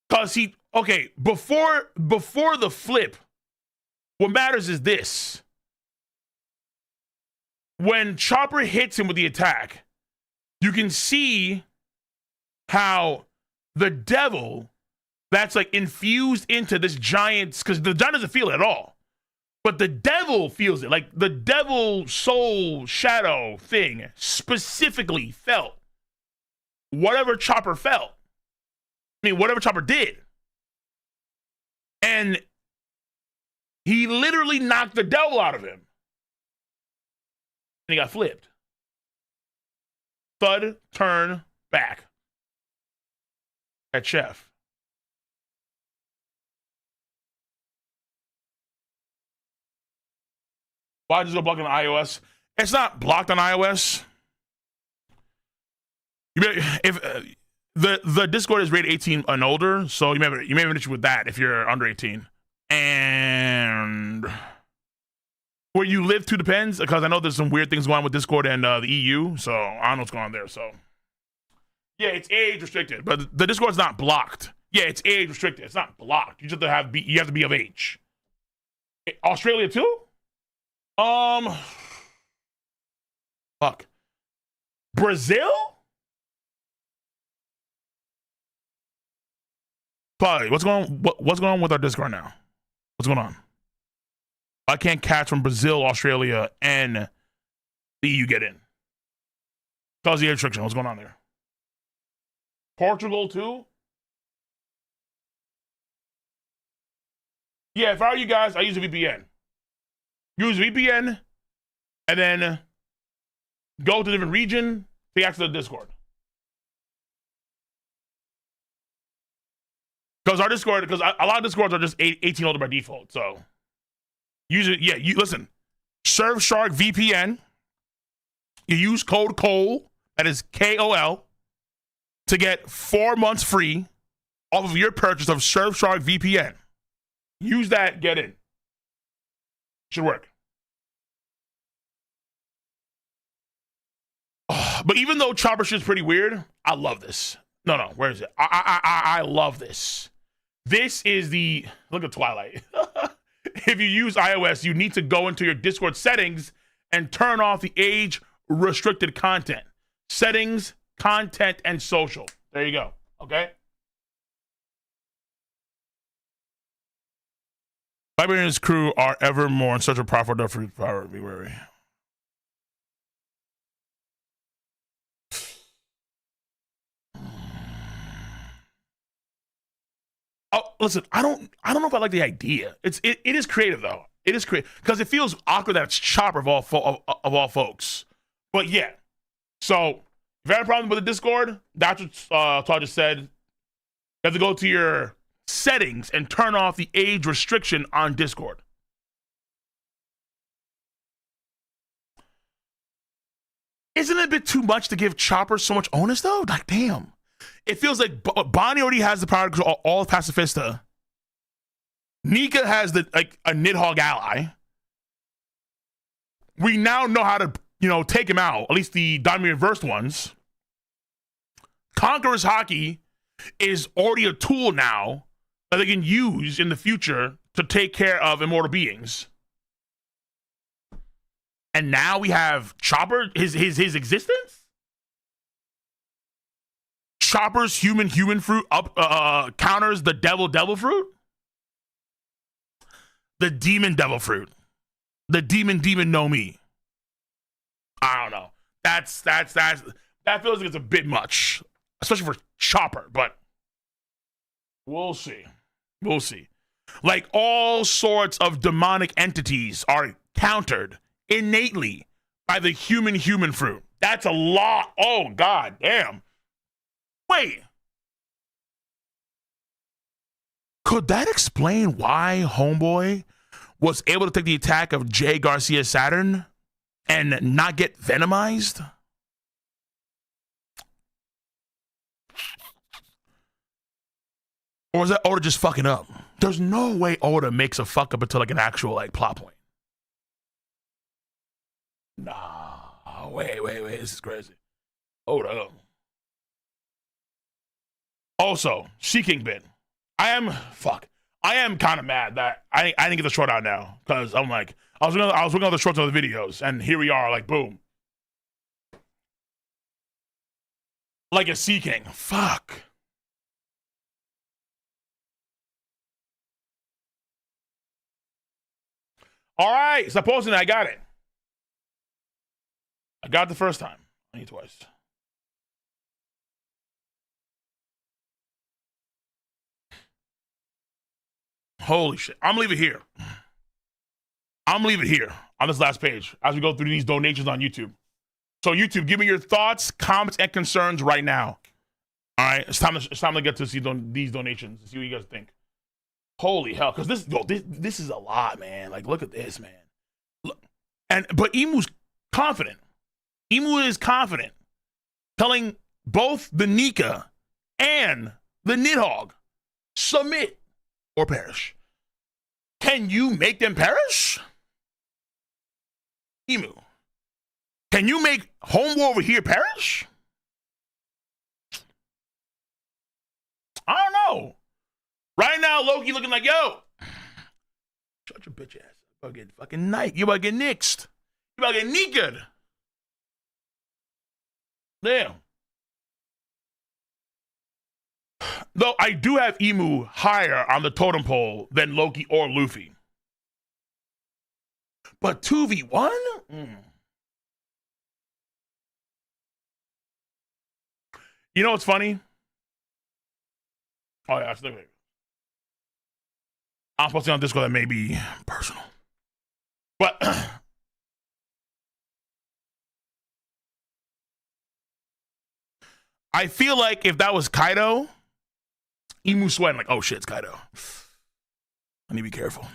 because before the flip, what matters is this. When Chopper hits him with the attack, you can see how the devil that's like infused into this giant, because the giant doesn't feel it at all, but the devil feels it. Like the devil soul shadow thing specifically felt whatever Chopper felt. I mean, whatever Chopper did. And he literally knocked the devil out of him. And he got flipped. Thud, turn, back. At Chef. Why does it block on iOS? It's not blocked on iOS. If the Discord is rated 18 and older, so you may have an issue with that if you're under 18. And where you live too depends, because I know there's some weird things going on with Discord and the EU, so I don't know what's going on there. So yeah, it's age restricted, but the Discord's not blocked. Yeah, it's age restricted. It's not blocked. You just have to be of age. Australia too? Fuck. Brazil? Probably. What's going on with our Discord now? What's going on? I can't catch from Brazil, Australia, and the EU get in. Cause the restriction. What's going on there? Portugal too? Yeah, if I were you guys, I use a VPN. Use VPN, and then go to a different region to access the Discord. Because our Discord, because a lot of Discords are just 18 older by default. So use it. Yeah, you listen. Surfshark VPN. You use code COLE, that is KOL, to get 4 months free off of your purchase of Surfshark VPN. Use that, get in. Should work. Oh, but even though Chopper shit's pretty weird, I love this. No, where is it? I love this. This is the, look at Twilight. If you use iOS, you need to go into your Discord settings and turn off the age restricted content. Settings, content, and social. There you go. Okay? Viber and his crew are ever more in search of profit for power. Be wary. Oh, listen, I don't know if I like the idea. It is creative though. It is creative because it feels awkward that it's Chopper of all folks. But yeah, so if you have a problem with the Discord, that's what Todd just said. You have to go to your settings and turn off the age restriction on Discord. Isn't it a bit too much to give Chopper so much onus though? Like, damn. It feels like Bonnie already has the power to control all of Pacifista. Nika has a Nidhogg ally. We now know how to, take him out. At least the Diamond Reversed ones. Conqueror's Hockey is already a tool now that they can use in the future to take care of immortal beings. And now we have Chopper, his existence? Chopper's human fruit counters the devil fruit? The demon devil fruit. The demon no me. I don't know. That feels like it's a bit much, especially for Chopper, but we'll see. We'll see. Like all sorts of demonic entities are countered innately by the human fruit. That's a lot. Oh, god damn. Wait. Could that explain why Homeboy was able to take the attack of Jay Garcia Saturn and not get venomized? Or is that Oda just fucking up? There's no way Oda makes a fuck up until like an actual plot point. Nah, wait, this is crazy. Oda. Also, Seeking Bin. I am kind of mad that I didn't get the short out now because I'm like I was looking at the shorts of the videos and here we are like boom. Like a Seeking. Fuck. All right, stop posting it. I got it. I got it the first time. I need twice. Holy shit. I'm gonna leave it here. I'm gonna leave it here on this last page as we go through these donations on YouTube. So YouTube, give me your thoughts, comments, and concerns right now. All right, it's time to get to see these donations and see what you guys think. Holy hell, because this is a lot, man. Like, look at this, man. Look, but Imu's confident. Imu is confident, telling both the Nika and the Nidhogg, submit or perish. Can you make them perish? Emu. Can you make Homeboy over here perish? I don't know. Right now, Loki looking like, yo, shut your bitch ass. You about to get fucking night. You about to get nixed. You about to get niggered. Damn. Though I do have Emu higher on the totem pole than Loki or Luffy. But 2v1? You know what's funny? Oh, yeah, I'm posting on Discord that may be personal. But I feel like if that was Kaido, Emu sweating like, oh shit, it's Kaido. I need to be careful.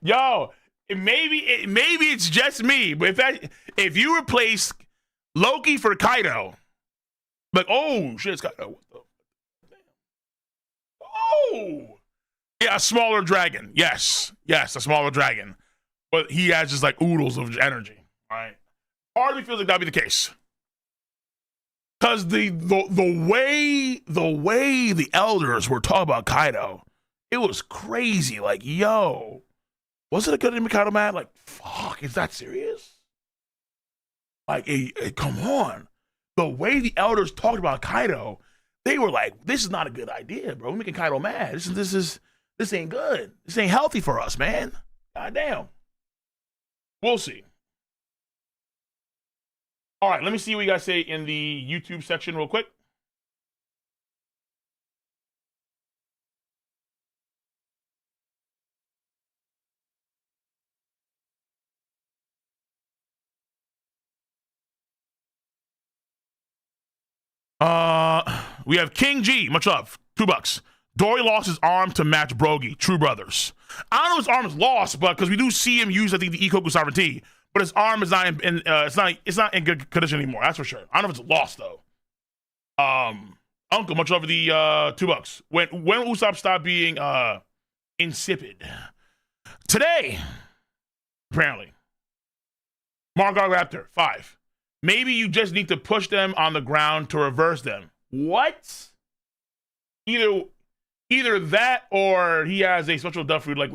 Yo, maybe it's just me, but if you replace Loki for Kaido, like, oh shit, it's Kaido. What the damn? Oh, yeah, a smaller dragon. Yes, a smaller dragon, but he has just like oodles of energy. All right, part of me feels like that'd be the case. Because the way the elders were talking about Kaido, it was crazy. Like, yo, was it a good name, Kaido, man? Like, fuck, is that serious? Like, hey, come on. The way the elders talked about Kaido, they were like, this is not a good idea, bro. We're making Kaido mad. This ain't good. This ain't healthy for us, man. Goddamn. We'll see. All right, let me see what you guys say in the YouTube section real quick. We have King G, much love, $2. Dory lost his arm to match Brogy, true brothers. I don't know if his arm is lost, but because we do see him use, I think, the Ikoku sovereignty, but his arm is not it's not in good condition anymore. That's for sure. I don't know if it's lost though. Uncle, much love for the $2. When Usopp stopped being insipid? Today, apparently. Manga Raptor, 5. Maybe you just need to push them on the ground to reverse them. What? Either that or he has a special duck fruit. Like,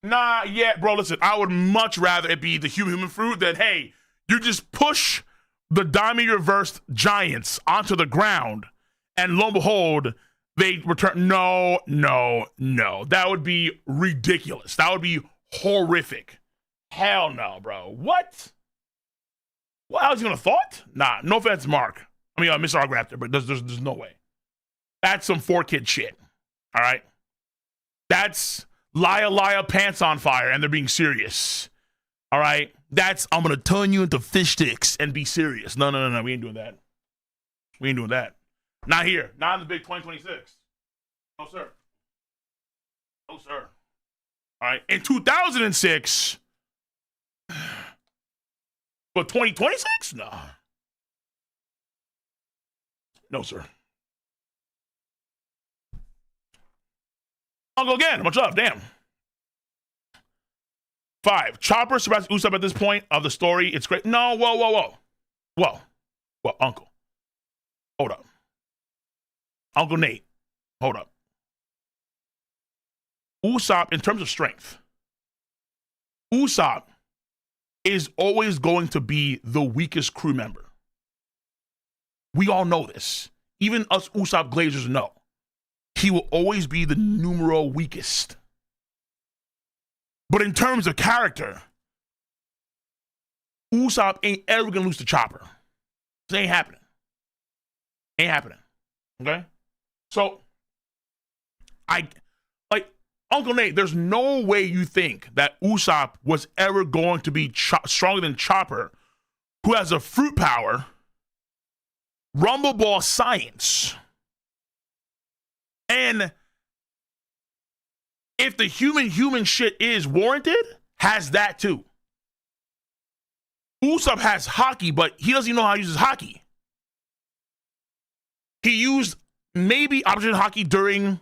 nah, yeah, bro, listen, I would much rather it be the human fruit than, hey, you just push the Dami reversed giants onto the ground and lo and behold, they return. No. That would be ridiculous. That would be horrific. Hell no, bro. What? What else you gonna thought? Nah, no offense, Mark. I mean, Mr. R. Raptor, but there's no way. That's some 4-kid shit. All right? That's liar, pants on fire, and they're being serious. All right? That's, I'm gonna turn you into fish sticks and be serious. No. We ain't doing that. We ain't doing that. Not here. Not in the big 2026. No, sir. No, sir. All right? In 2006... But 2026? No. No, sir. I'll go again. Much love. Damn. 5. Chopper surpasses Usopp at this point of the story. It's great. No, whoa. Well, Uncle. Hold up. Uncle Nate. Hold up. Usopp, in terms of strength, Usopp is always going to be the weakest crew member. We all know this. Even us Usopp Glazers know. He will always be the numero weakest. But in terms of character, Usopp ain't ever gonna lose to Chopper. This ain't happening. Ain't happening. Okay? So, Uncle Nate, there's no way you think that Usopp was ever going to be stronger than Chopper, who has a fruit power, Rumble Ball science, and if the human shit is warranted, has that too. Usopp has hockey, but he doesn't even know how to use his hockey. He used maybe option hockey during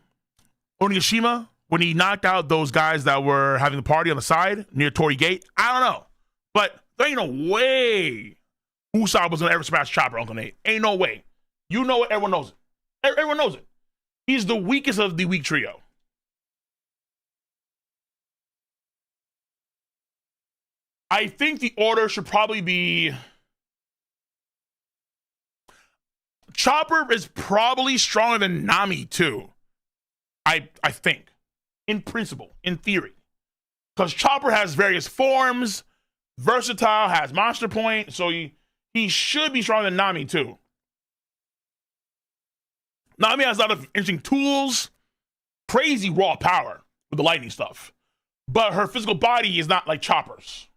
Onigashima, when he knocked out those guys that were having the party on the side near Torii Gate. I don't know. But there ain't no way Usopp was going to ever smash Chopper, Uncle Nate. Ain't no way. You know it. Everyone knows it. Everyone knows it. He's the weakest of the weak trio. I think the order should probably be Chopper is probably stronger than Nami too. I think, in principle, in theory, because Chopper has various forms, versatile, has monster point, so he should be stronger than Nami too. Nami has a lot of interesting tools, crazy raw power with the lightning stuff, but her physical body is not like Chopper's.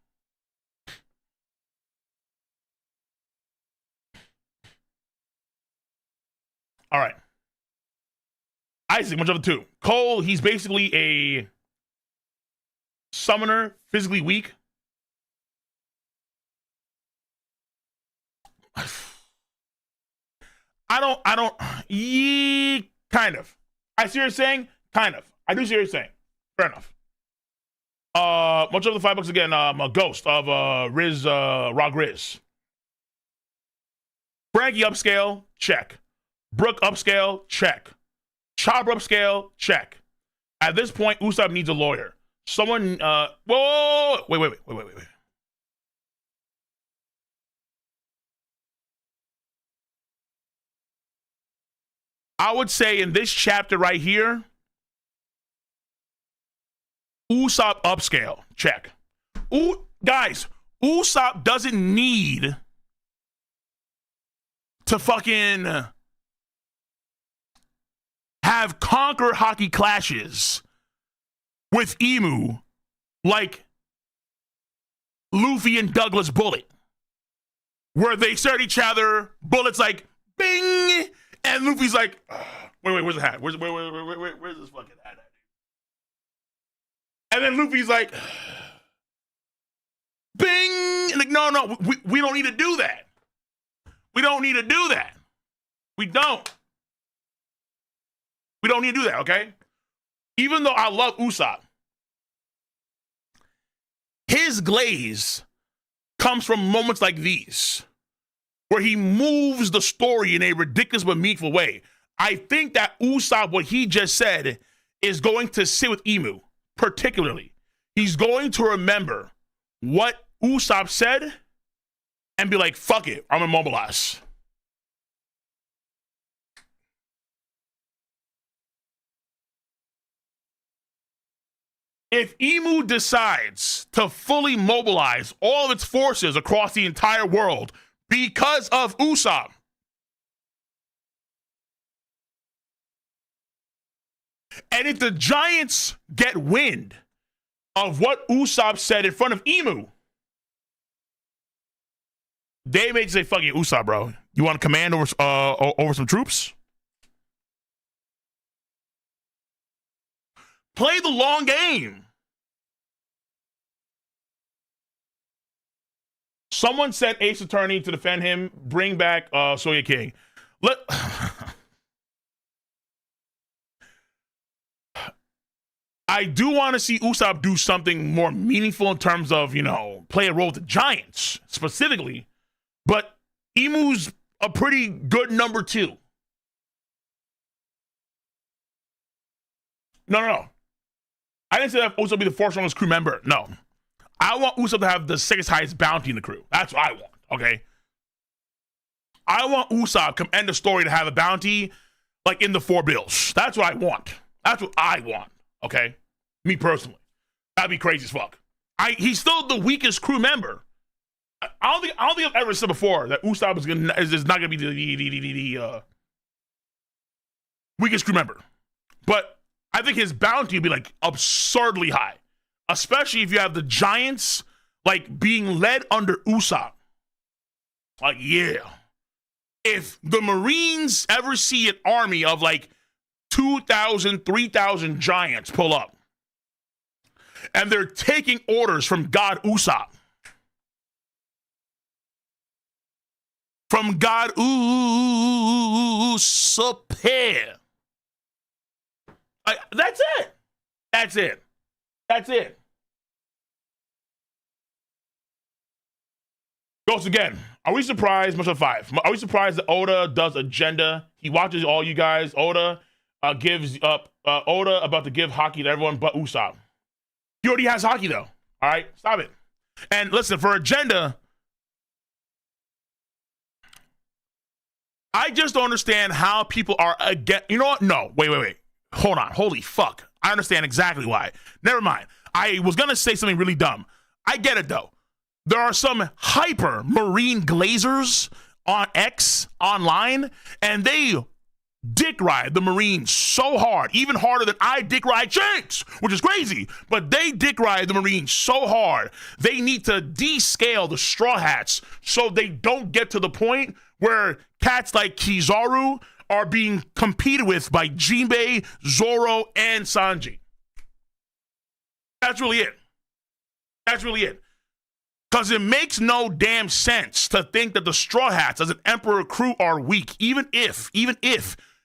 All right. Isaac, much of the two. Cole, he's basically a summoner, physically weak. Kind of. I see what you're saying? Kind of. I do see what you're saying. Fair enough. Much of the $5 again, a ghost of Riz, Rock Riz. Frankie upscale, check. Brooke upscale, check. Chopper upscale, check. At this point, Usopp needs a lawyer. Someone, wait. I would say in this chapter right here, Usopp upscale, check. Guys, Usopp doesn't need to fucking have conquer hockey clashes with Emu like Luffy and Douglas Bullet, where they stare at each other, Bullet's like, bing, and Luffy's like, wait, where's the hat? Where's this fucking hat at? And then Luffy's like, bing, and like, no, we don't need to do that. We don't need to do that. We don't need to do that, okay? Even though I love Usopp, his glaze comes from moments like these, where he moves the story in a ridiculous but meaningful way. I think that Usopp, what he just said, is going to sit with Emu, particularly. He's going to remember what Usopp said and be like, fuck it, I'm gonna mobilize. If Emu decides to fully mobilize all of its forces across the entire world because of Usopp, and if the Giants get wind of what Usopp said in front of Emu, they may say, fuck it, Usopp, bro. You want to command over some troops? Play the long game. Someone sent Ace Attorney to defend him. Bring back Soya King. I do want to see Usopp do something more meaningful in terms of, play a role with the Giants specifically. But Emu's a pretty good number 2. No. I didn't say that Usopp be the 4th strongest crew member. No. I want Usopp to have the 6th highest bounty in the crew. That's what I want, okay? I want Usopp come end the story to have a bounty like in the 4 bills. That's what I want. That's what I want, okay? Me personally. That'd be crazy as fuck. He's still the weakest crew member. I don't think I've ever said before that Usopp is not gonna be the weakest crew member. But I think his bounty would be like absurdly high, especially if you have the Giants like being led under Usopp. Like, yeah, if the Marines ever see an army of like 2,000, 3,000 Giants pull up, and they're taking orders from God Usopp, from God Usopp. That's it. Ghost again. Are we surprised? Much of 5. Are we surprised that Oda does agenda? He watches all you guys. Oda gives up. Oda about to give hockey to everyone but Usopp. He already has hockey though. All right, stop it. And listen, for agenda, I just don't understand how people are against. You know what? No, wait. Hold on. Holy fuck. I understand exactly why. Never mind. I was going to say something really dumb. I get it, though. There are some hyper marine glazers on X online, and they dick ride the Marines so hard, even harder than I dick ride Shanks, which is crazy. But they dick ride the Marines so hard, they need to descale the Straw Hats so they don't get to the point where cats like Kizaru are being competed with by Jinbei, Zoro, and Sanji. That's really it. Because it makes no damn sense to think that the Straw Hats as an Emperor crew are weak, even if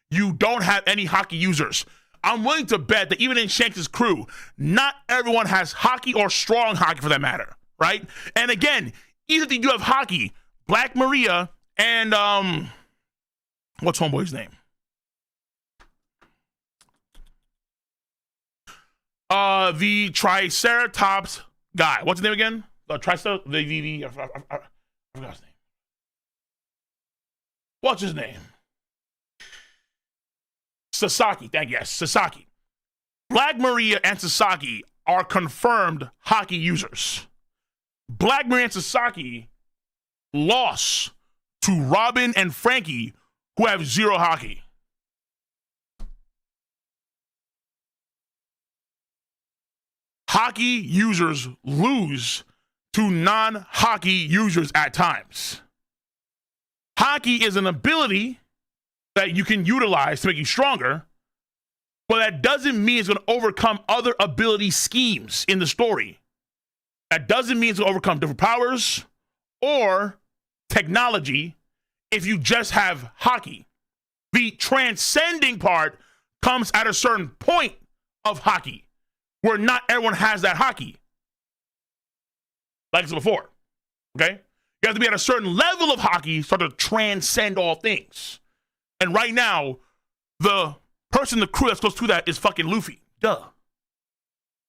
you don't have any hockey users. I'm willing to bet that even in Shanks' crew, not everyone has hockey or strong hockey for that matter, right? And again, even if you do have hockey, Black Maria and, what's homeboy's name? The Triceratops guy. What's his name again? I forgot his name. What's his name? Sasaki. Thank you. Yes, Sasaki. Black Maria and Sasaki are confirmed hockey users. Black Maria and Sasaki lost to Robin and Frankie, who have zero hockey. Hockey users lose to non-hockey users at times. Hockey is an ability that you can utilize to make you stronger, but that doesn't mean it's going to overcome other ability schemes in the story. That doesn't mean it's going to overcome different powers or technology if you just have hockey. The transcending part comes at a certain point of hockey where not everyone has that hockey. Like I said before, okay? You have to be at a certain level of hockey so to transcend all things. And right now, the person in the crew that's close to that is fucking Luffy. Duh.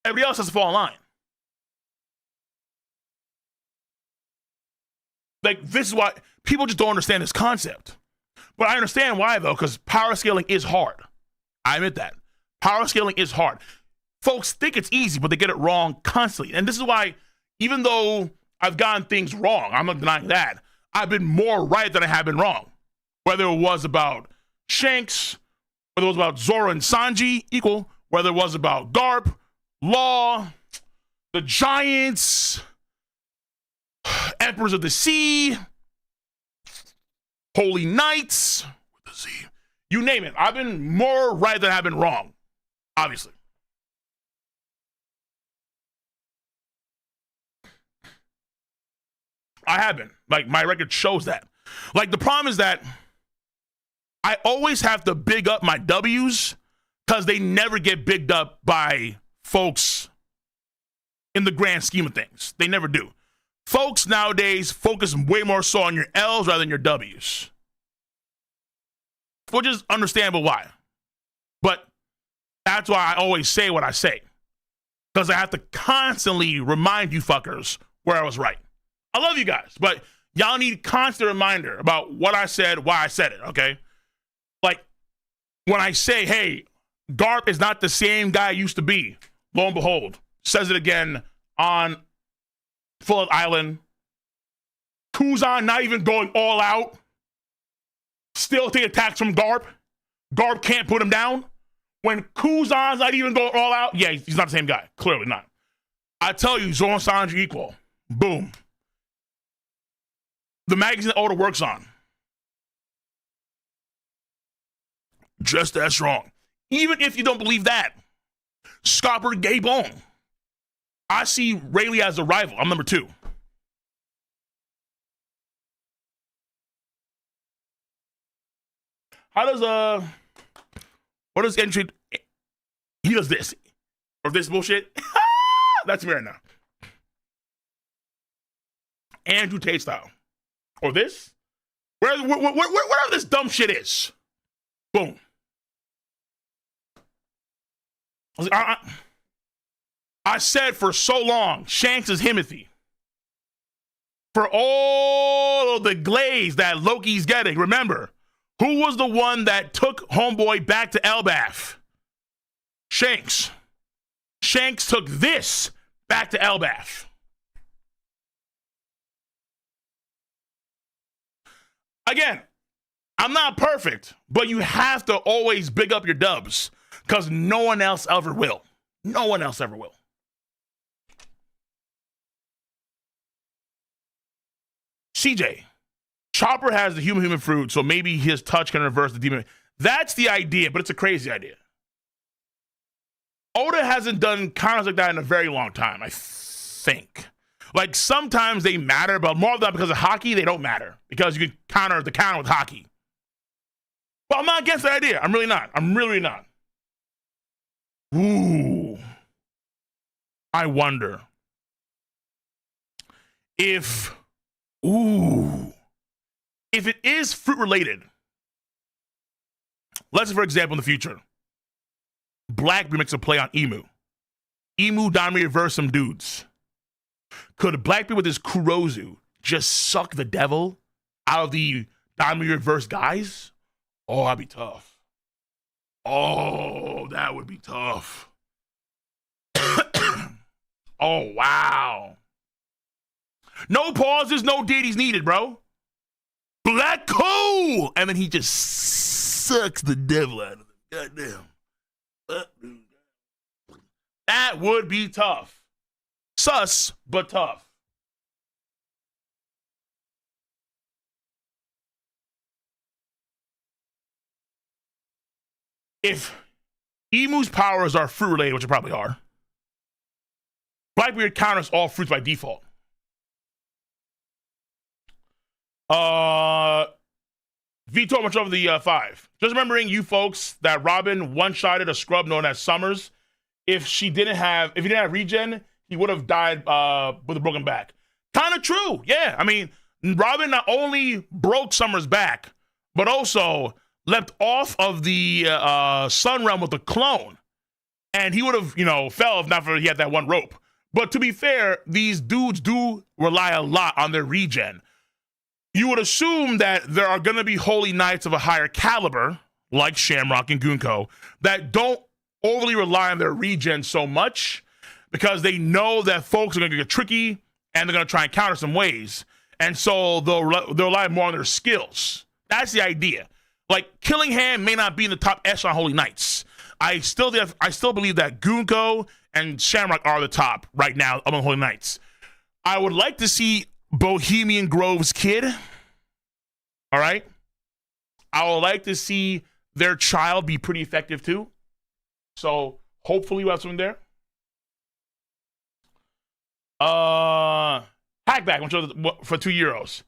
Everybody else has to fall in line. Like, this is why people just don't understand this concept. But I understand why, though, because power scaling is hard. I admit that. Power scaling is hard. Folks think it's easy, but they get it wrong constantly. And this is why, even though I've gotten things wrong, I'm not denying that, I've been more right than I have been wrong. Whether it was about Shanks, whether it was about Zoro and Sanji, equal, whether it was about Garp, Law, the Giants, Emperors of the Sea, Holy Knights, with the sea, you name it. I've been more right than I've been wrong, obviously. I have been. Like, my record shows that. Like, the problem is that I always have to big up my W's because they never get bigged up by folks in the grand scheme of things. They never do. Folks nowadays focus way more so on your L's rather than your W's. Which is understandable why. But that's why I always say what I say. Because I have to constantly remind you fuckers where I was right. I love you guys, but y'all need constant reminder about what I said, why I said it, okay? Like, when I say, hey, Garp is not the same guy I used to be, lo and behold, says it again on Full Island. Kuzan not even going all out. Still take attacks from Garp. Garp can't put him down. When Kuzan's not even going all out, yeah, he's not the same guy. Clearly not. I tell you, Zoro and Sanji equal. Boom. The magazine that Oda works on. Just as strong. Even if you don't believe that. Scopper Gay Bone. I see Rayleigh as a rival. I'm number 2. How does what does entry? He does this or this bullshit. That's me right now. Andrew Tate style or this, wherever this dumb shit is. Boom. I said for so long, Shanks is Himothy. For all of the glaze that Loki's getting, remember, Who was the one that took Homeboy back to Elbaf? Shanks. Shanks took this back to Elbaf. Again, I'm not perfect, but you have to always big up your dubs because no one else ever will. No one else ever will. CJ, Chopper has the human fruit, so maybe his touch can reverse the demon. That's the idea, but it's a crazy idea. Oda hasn't done counters like that in a very long time, I think. Like, sometimes they matter, but more of that because of hockey, they don't matter. Because you can counter the counter with hockey. But I'm not against that idea. I'm really not. I'm really not. Ooh. I wonder if it is fruit related. Let's say, for example, in the future, Blackbeard makes a play on Emu. Emu Diamond reverse some dudes. Could Blackbeard with his Kurozu just suck the devil out of the Diamond reverse guys? Oh, that'd be tough. Oh, that would be tough. Oh, wow. No pauses, no deities needed, bro. Black Cool! And then he just sucks the devil out of them. Goddamn. That would be tough. Sus, but tough. If Emu's powers are fruit related, which they probably are, Blackbeard counters all fruits by default. Veto much over the 5. Just remembering you folks that Robin one-shotted a scrub known as Summers. If he didn't have regen, he would have died with a broken back. Kind of true, yeah. I mean, Robin not only broke Summers' back, but also leapt off of the Sun Realm with a clone. And he would have, fell if not for he had that one rope. But to be fair, these dudes do rely a lot on their regen. You would assume that there are going to be holy knights of a higher caliber, like Shamrock and Gunko, that don't overly rely on their regen so much because they know that folks are going to get tricky and they're going to try and counter some ways. And so they'll rely more on their skills. That's the idea. Like, Killingham may not be in the top echelon holy knights. I still believe that Gunko and Shamrock are the top right now among holy knights. I would like to see Bohemian Grove's kid. All right. I would like to see their child be pretty effective too. So hopefully we have something there. Hackback for €2.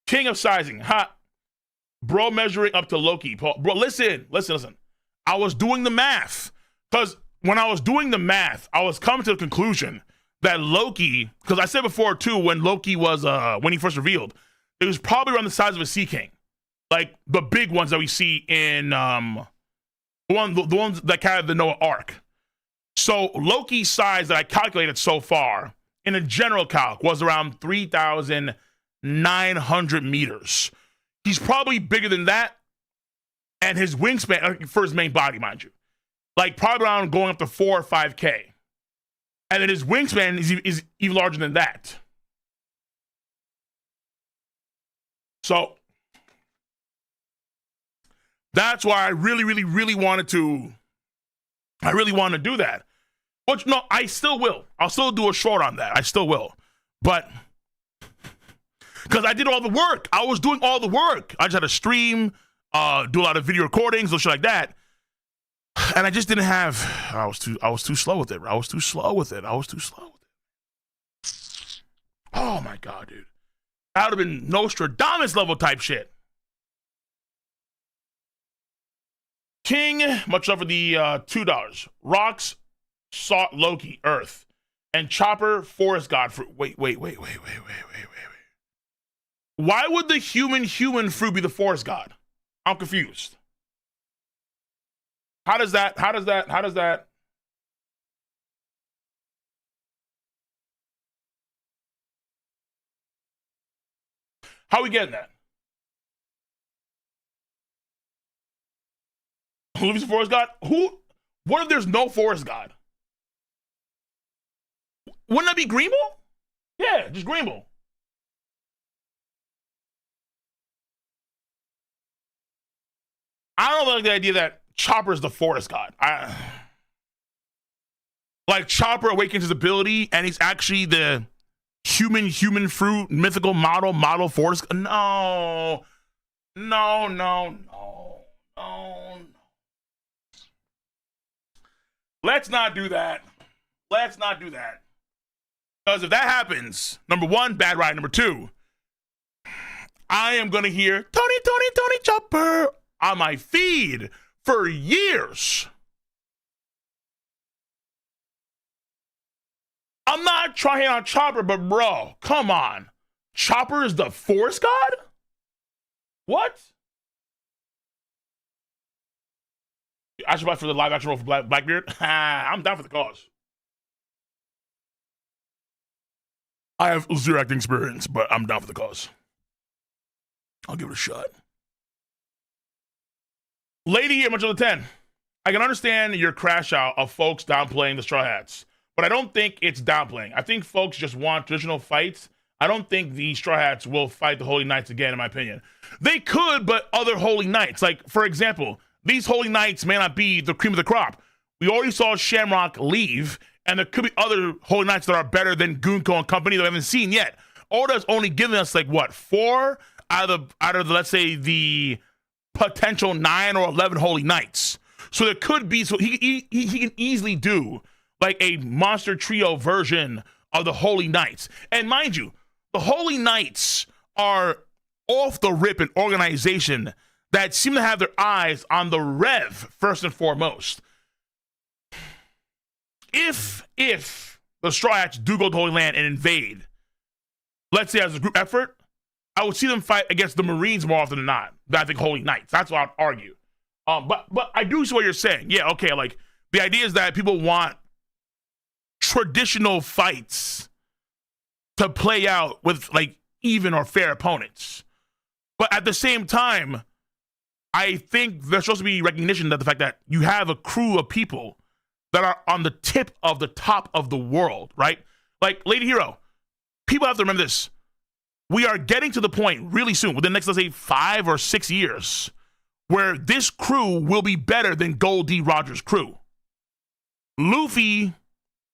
King of sizing. Ha. Bro measuring up to Loki. Bro, listen. I was doing the math. Because when I was doing the math, I was coming to the conclusion that Loki, because I said before too, when Loki was when he first revealed, it was probably around the size of a sea king, like the big ones that we see in the ones that carry the Noah Ark. So Loki's size that I calculated so far in a general calc was around 3,900 meters. He's probably bigger than that, and his wingspan for his main body, mind you, like probably around going up to 4 or 5K. And then his wingspan is even larger than that. So that's why I really wanted to do that. Which, no, I still will. I'll still do a short on that. I still will. But because I did all the work. I was doing all the work. I just had to stream, do a lot of video recordings, and shit like that. And I just didn't have. I was too slow with it. Oh my god, dude! That would have been Nostradamus level type shit. King, much over the $2. Rocks, sought Loki, Earth, and Chopper, Forest God. Wait. Why would the human fruit be the Forest God? I'm confused. How does that? How are we getting that? Luffy's a forest god? What if there's no forest god? Wouldn't that be Green Bull? Yeah, just Green Bull. I don't like the idea that Chopper is the forest god. Like Chopper awakens his ability and he's actually the human fruit mythical model forest. No. Let's not do that. Because if that happens, number one, bad ride. Number two, I am going to hear Tony Chopper on my feed for years. I'm not trying on Chopper, but bro, come on. Chopper is the forest god? What? I should fight for the live action role for Blackbeard. I'm down for the cause. I have zero acting experience, but I'm down for the cause. I'll give it a shot. Lady here, much of the 10. I can understand your crash out of folks downplaying the Straw Hats, but I don't think it's downplaying. I think folks just want traditional fights. I don't think the Straw Hats will fight the Holy Knights again, in my opinion. They could, but other Holy Knights, like, for example, these Holy Knights may not be the cream of the crop. We already saw Shamrock leave, and there could be other Holy Knights that are better than Gunko and company that we haven't seen yet. Oda's only given us, like, what, 4 out of the, let's say, the potential 9 or 11 Holy Knights. So there could be, so he can easily do, like, a monster trio version of the Holy Knights. And mind you, the Holy Knights are off the rip an organization that seem to have their eyes on the Rev first and foremost. If the Straw Hats do go to Holy Land and invade, let's say as a group effort, I would see them fight against the Marines more often than not. I think Holy Knights. That's what I'd argue. But I do see what you're saying. Yeah, okay. Like the idea is that people want traditional fights to play out with like even or fair opponents. But at the same time, I think there's supposed to be recognition that the fact that you have a crew of people that are on the tip of the top of the world, right? Like Lady Hero, people have to remember this. We are getting to the point really soon, within the next, let's say, 5 or 6 years, where this crew will be better than Gold D. Rogers' crew. Luffy,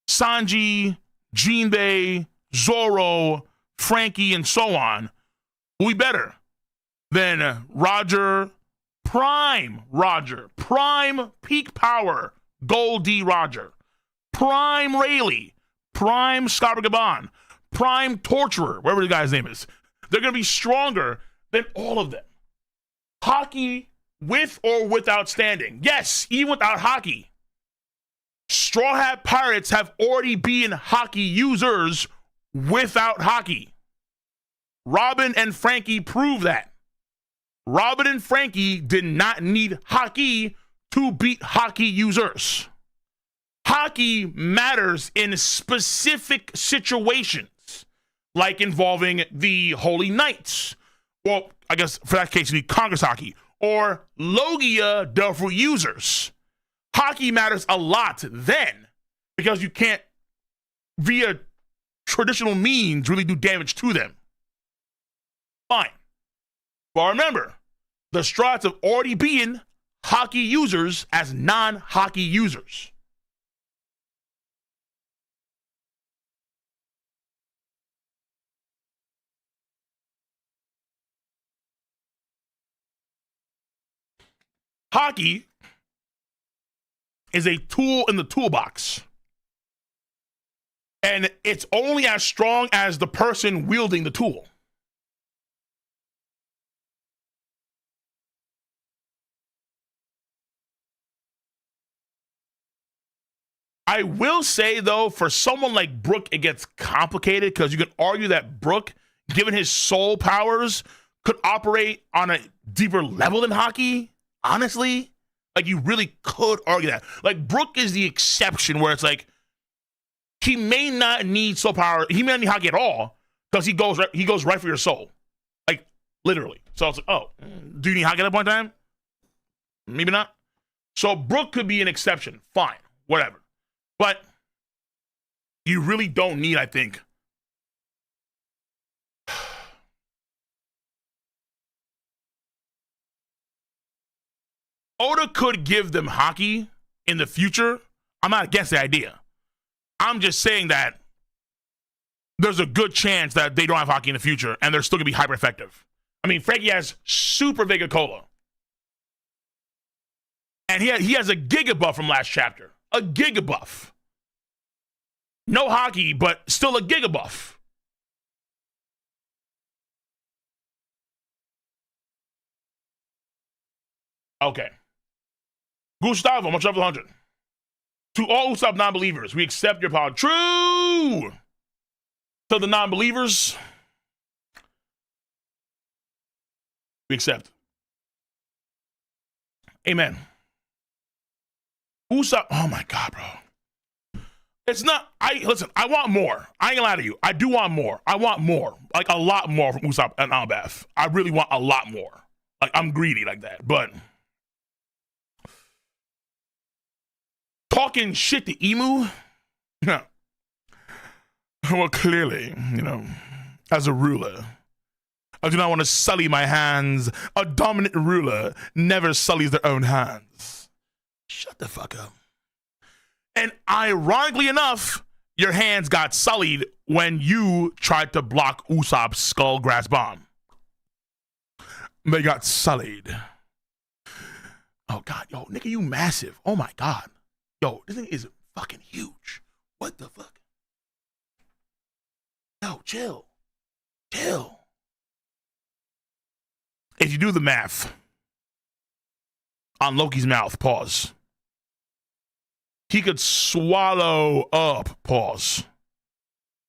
Sanji, Jinbei, Zoro, Frankie, and so on will be better than Roger, Prime Peak Power, Gold D. Roger, Prime Rayleigh, Prime Scaragaban, Prime Torturer, whatever the guy's name is. They're going to be stronger than all of them. Hockey, with or without standing. Yes, even without hockey. Straw Hat Pirates have already been hockey users without hockey. Robin and Frankie prove that. Robin and Frankie did not need hockey to beat hockey users. Hockey matters in specific situations, like involving the Holy Knights. Well, I guess for that case, you need Congress hockey or Logia Delphi users. Hockey matters a lot then because you can't, via traditional means, really do damage to them. Fine. But remember, the Straw Hats have already been hockey users as non-hockey users. Hockey is a tool in the toolbox. And it's only as strong as the person wielding the tool. I will say, though, for someone like Brook, it gets complicated because you can argue that Brook, given his soul powers, could operate on a deeper level than hockey. Honestly, like you really could argue that. Like Brook is the exception where it's like he may not need soul power. He may not need hockey at all because he goes right for your soul, like literally. So it's like, oh, do you need hockey at that point in time? Maybe not. So Brook could be an exception. Fine, whatever. But you really don't need, I think. Oda could give them hockey in the future. I'm not against the idea. I'm just saying that there's a good chance that they don't have hockey in the future and they're still going to be hyper effective. I mean, Frankie has super Vega Cola. And he has a Giga buff from last chapter. A Giga buff. No hockey, but still a Giga buff. Okay. Gustavo, much love for 100. To all Usopp non-believers, we accept your power. True! To the non-believers, we accept. Amen. Usopp, oh my God, bro. It's not, listen, I want more. I ain't gonna lie to you. I do want more. I want more. Like a lot more from Usopp and Elbaf. I really want a lot more. Like I'm greedy like that, but talking shit to Emu? Yeah. Well, clearly, as a ruler, I do not want to sully my hands. A dominant ruler never sullies their own hands. Shut the fuck up. And ironically enough, your hands got sullied when you tried to block Usopp's skull grass bomb. They got sullied. Oh, God. Yo, nigga, you massive. Oh, my God. Yo, this thing is fucking huge. What the fuck? Yo, chill. Chill. If you do the math on Loki's mouth, pause. He could swallow up, pause.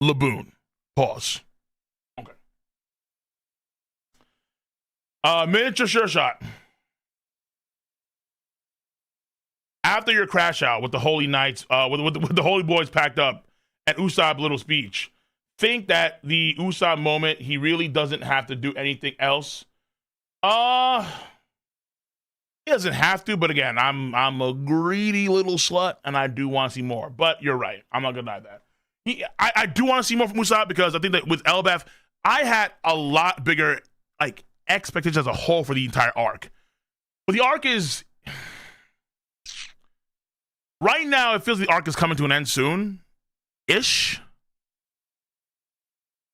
Laboon, pause. Okay. Miniature sure shot. After your crash out with the Holy Knights, with the Holy Boys packed up and Usopp's little speech, think that the Usopp moment, he really doesn't have to do anything else. He doesn't have to, but again, I'm a greedy little slut, and I do want to see more. But you're right. I'm not gonna deny that. I do want to see more from Usopp because I think that with Elbaf, I had a lot bigger expectations as a whole for the entire arc. But the arc is right now. It feels the arc is coming to an end soon-ish.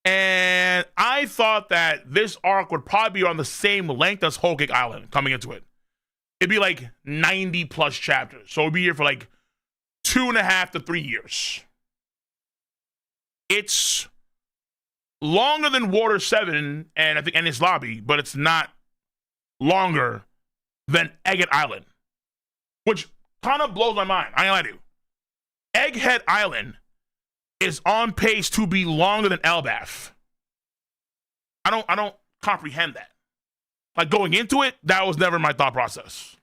And I thought that this arc would probably be on the same length as Whole Cake Island coming into it. It'd be like 90 plus chapters. So it'd be here for like 2.5 to 3 years. It's longer than Water 7 and I think Enies Lobby, but it's not longer than Egghead Island, which kind of blows my mind. I ain't lie to you. Egghead Island is on pace to be longer than Elbaf. I don't comprehend that. Like going into it, that was never my thought process.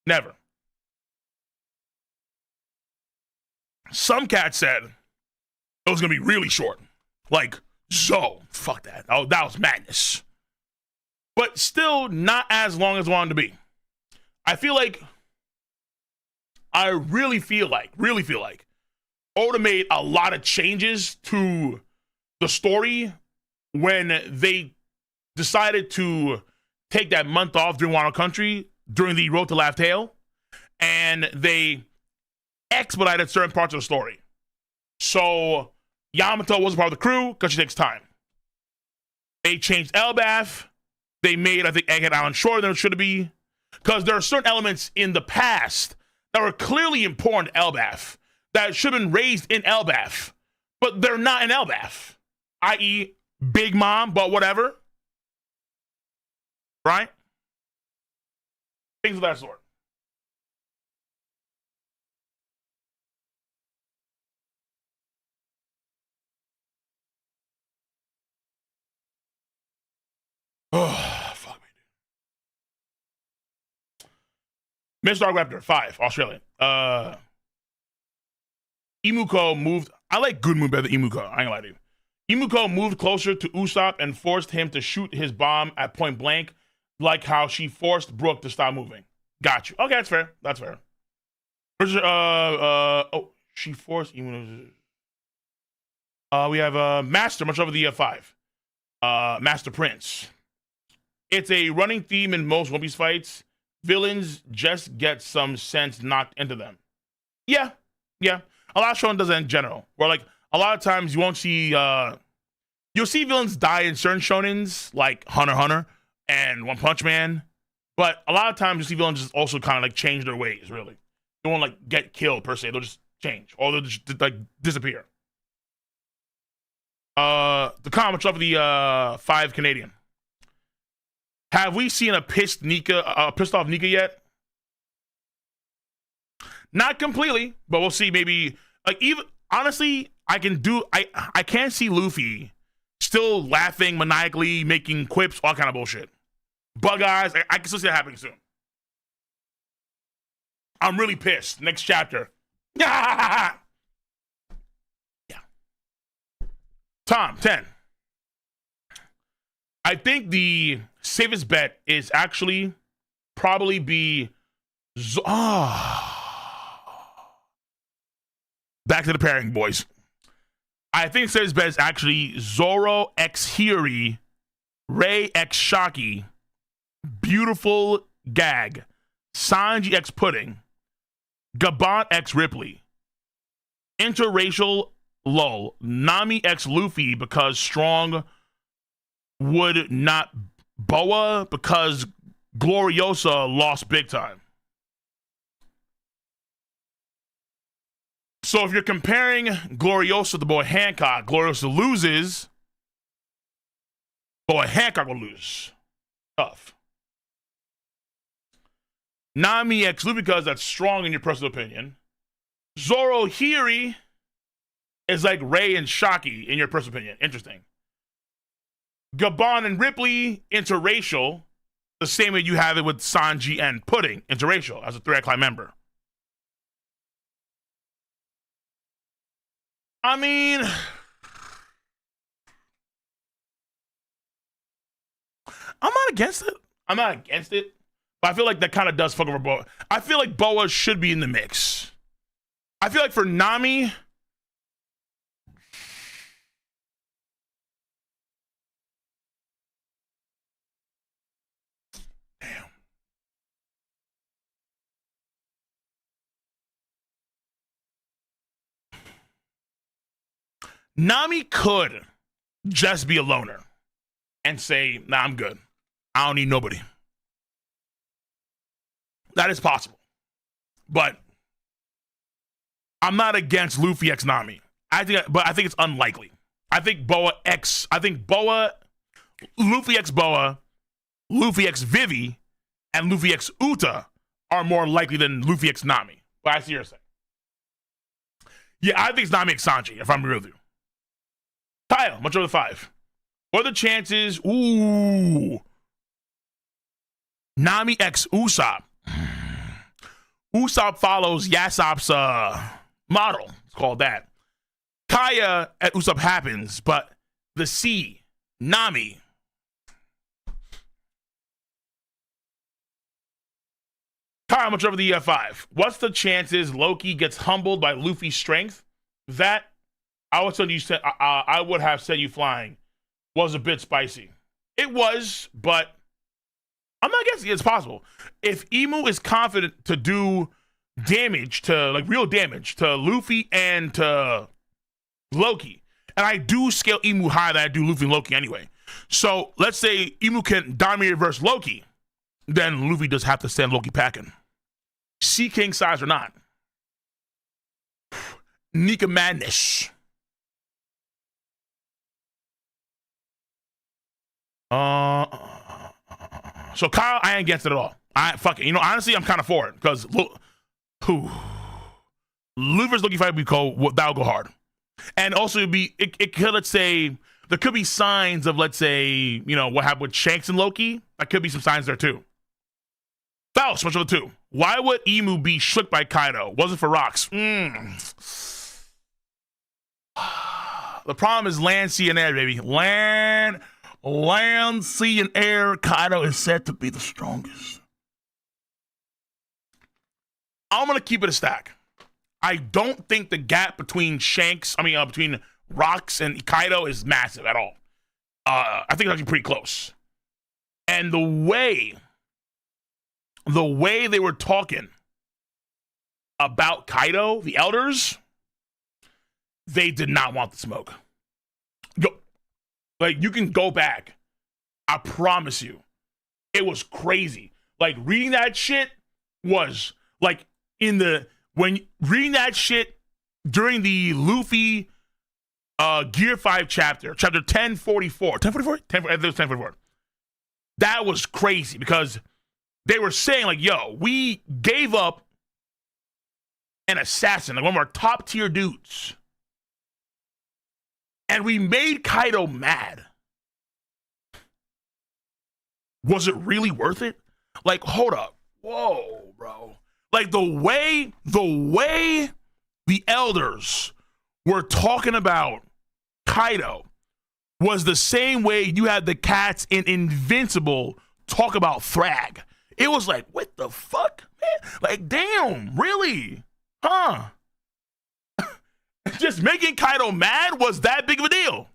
Never. Some cat said it was gonna be really short. Like, so fuck that. Oh, that was madness. But still not as long as I wanted to be. I really feel like Oda made a lot of changes to the story when they decided to take that month off during Wano Country during the Road to Laugh Tale, and they expedited certain parts of the story. So Yamato wasn't part of the crew because she takes time. They changed Elbaf. They made, I think, Egghead Island shorter than it should be because there are certain elements in the past that were clearly important to Elbaf that should have been raised in Elbaf, but they're not in Elbaf, i.e. Big Mom, but whatever. Right? Things of that sort. Oh, fuck me, dude. Mr. Raptor 5, Australian. Imuko moved. I like Good Moon better than Imuko. I ain't gonna lie to you. Imuko moved closer to Usopp and forced him to shoot his bomb at point blank, like how she forced Brook to stop moving. Got you. Okay, that's fair. That's fair. Oh, she forced Emu. We have Master, much over the 5. Master Prince. It's a running theme in most One Piece fights. Villains just get some sense knocked into them. Yeah. A lot of shonen does that in general. Where like a lot of times you won't see you'll see villains die in certain shonens, like Hunter x Hunter and One Punch Man. But a lot of times you see villains just also kind of like change their ways, really. They won't like get killed per se, they'll just change. Or they'll just like disappear. The comic of the 5 Canadian. Have we seen a pissed off Nika yet? Not completely, but we'll see. Maybe like even honestly, I can't see Luffy still laughing maniacally, making quips, all kind of bullshit. Bug eyes, I can still see that happening soon. I'm really pissed. Next chapter. Yeah. Tom 10. I think the safest bet is actually probably be back to the pairing, boys. I think the safest bet is actually Zoro x Hiri, Ray x Shaki, Beautiful Gag, Sanji x Pudding, Gabon x Ripley, Interracial Lull, Nami x Luffy because Strong would not Boa because Gloriosa lost big time. So if you're comparing Gloriosa to Boa Hancock, Gloriosa loses, Boa Hancock will lose. Tough. Nami x Luffy because that's Strong in your personal opinion. Zoro Hiri is like Ray and Shaki in your personal opinion. Interesting. Gabon and Ripley, interracial, the same way you have it with Sanji and Pudding, interracial, as a 3-Eye member. I mean, I'm not against it. But I feel like that kind of does fuck over Boa. I feel like Boa should be in the mix. I feel like for Nami, Nami could just be a loner and say, nah, I'm good. I don't need nobody. That is possible. But I'm not against Luffy x Nami. I think it's unlikely. I think Luffy x Boa, Luffy x Vivi, and Luffy x Uta are more likely than Luffy x Nami. But I see what you're saying. Yeah, I think it's Nami x Sanji, if I'm real with you. Kyle, much over the 5. What are the chances? Ooh. Nami x Usopp. Usopp follows Yasopp's model. It's called that. Kaya at Usopp happens, but the C, Nami. Kyle, much over the 5. What's the chances Loki gets humbled by Luffy's strength? That I would have said you flying was a bit spicy. It was, but I'm not guessing it's possible. If Emu is confident to do damage to, like, real damage to Luffy and to Loki, and I do scale Emu higher than I do Luffy and Loki anyway. So let's say Emu can dominate reverse Loki, then Luffy does have to send Loki packing. Sea King size or not. Nika madness. So Kyle, I ain't against it at all. Fuck it. You know, honestly, I'm kind of for it because Luffy's Loki fight that'll go hard, and also it could, let's say, there could be signs of, let's say, you know, what happened with Shanks and Loki. That could be some signs there too. Faust, much of the 2. Why would Emu be shook by Kaido? Wasn't for rocks. The problem is land, sea, and air, baby. Land, sea, and air. Kaido is said to be the strongest. I'm gonna keep it a stack. I don't think the gap between between Rocks and Kaido is massive at all. I think it's actually pretty close. And the way they were talking about Kaido, the elders, they did not want the smoke. Like, you can go back. I promise you. It was crazy. Like, reading that shit was like reading that shit during the Luffy Gear 5 chapter 1044. 1044? It was 1044. That was crazy because they were saying, like, yo, we gave up an assassin, like one of our top tier dudes, and we made Kaido mad. Was it really worth it? Like, hold up. Whoa, bro. Like, the way the elders were talking about Kaido was the same way you had the cats in Invincible talk about Thrag. It was like, what the fuck, man? Like, damn, really? Huh? Just making Kaido mad was that big of a deal.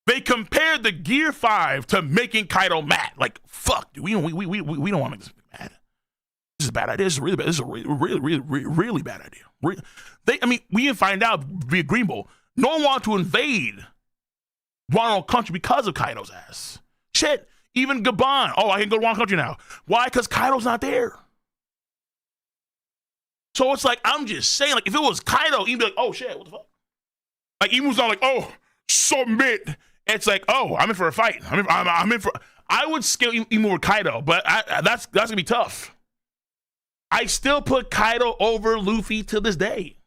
They compared the Gear 5 to making Kaido mad. Like, fuck, dude, we don't want to make this mad. This is a bad idea. This is really bad. This is a really bad idea. We didn't find out via Green Bull. No one wanted to invade Wano Country because of Kaido's ass. Shit, even Gabon. Oh, I can go to Wano Country now. Why? Because Kaido's not there. So it's like, I'm just saying, like, if it was Kaido, he'd be like, oh shit, what the fuck? Like, Imu's not like, oh, submit. It's like, oh, I'm in for a fight. I'm in for. I would scale Imu or Kaido, but that's gonna be tough. I still put Kaido over Luffy to this day.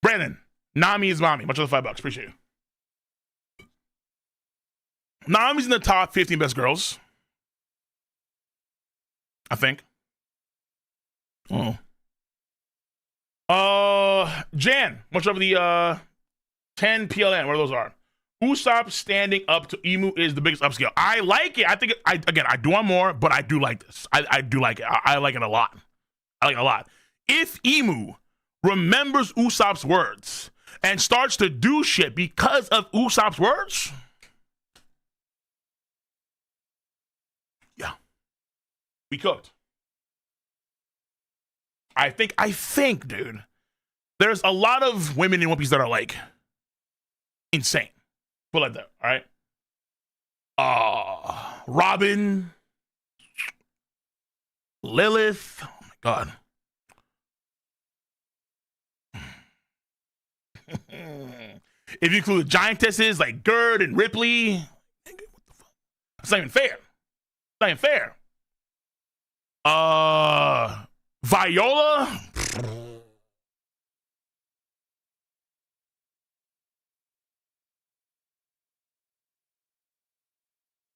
Brandon, Nami is mommy. Much of the $5. Appreciate you. Nami's in the top 15 best girls, I think. Oh. Jan, much of the 10 PLN, where those are. Usopp standing up to Imu is the biggest upscale. I like it. I think, I do want more, but I do like this. I do like it. I like it a lot. I like it a lot. If Imu remembers Usopp's words and starts to do shit because of Usopp's words, yeah, we cooked. I think, dude, there's a lot of women in One Piece that are like insane. Put like that, all right? Robin, Lilith, oh my god. If you include giantesses like Gerd and Ripley, what the fuck? It's not even fair. It's not even fair. Viola.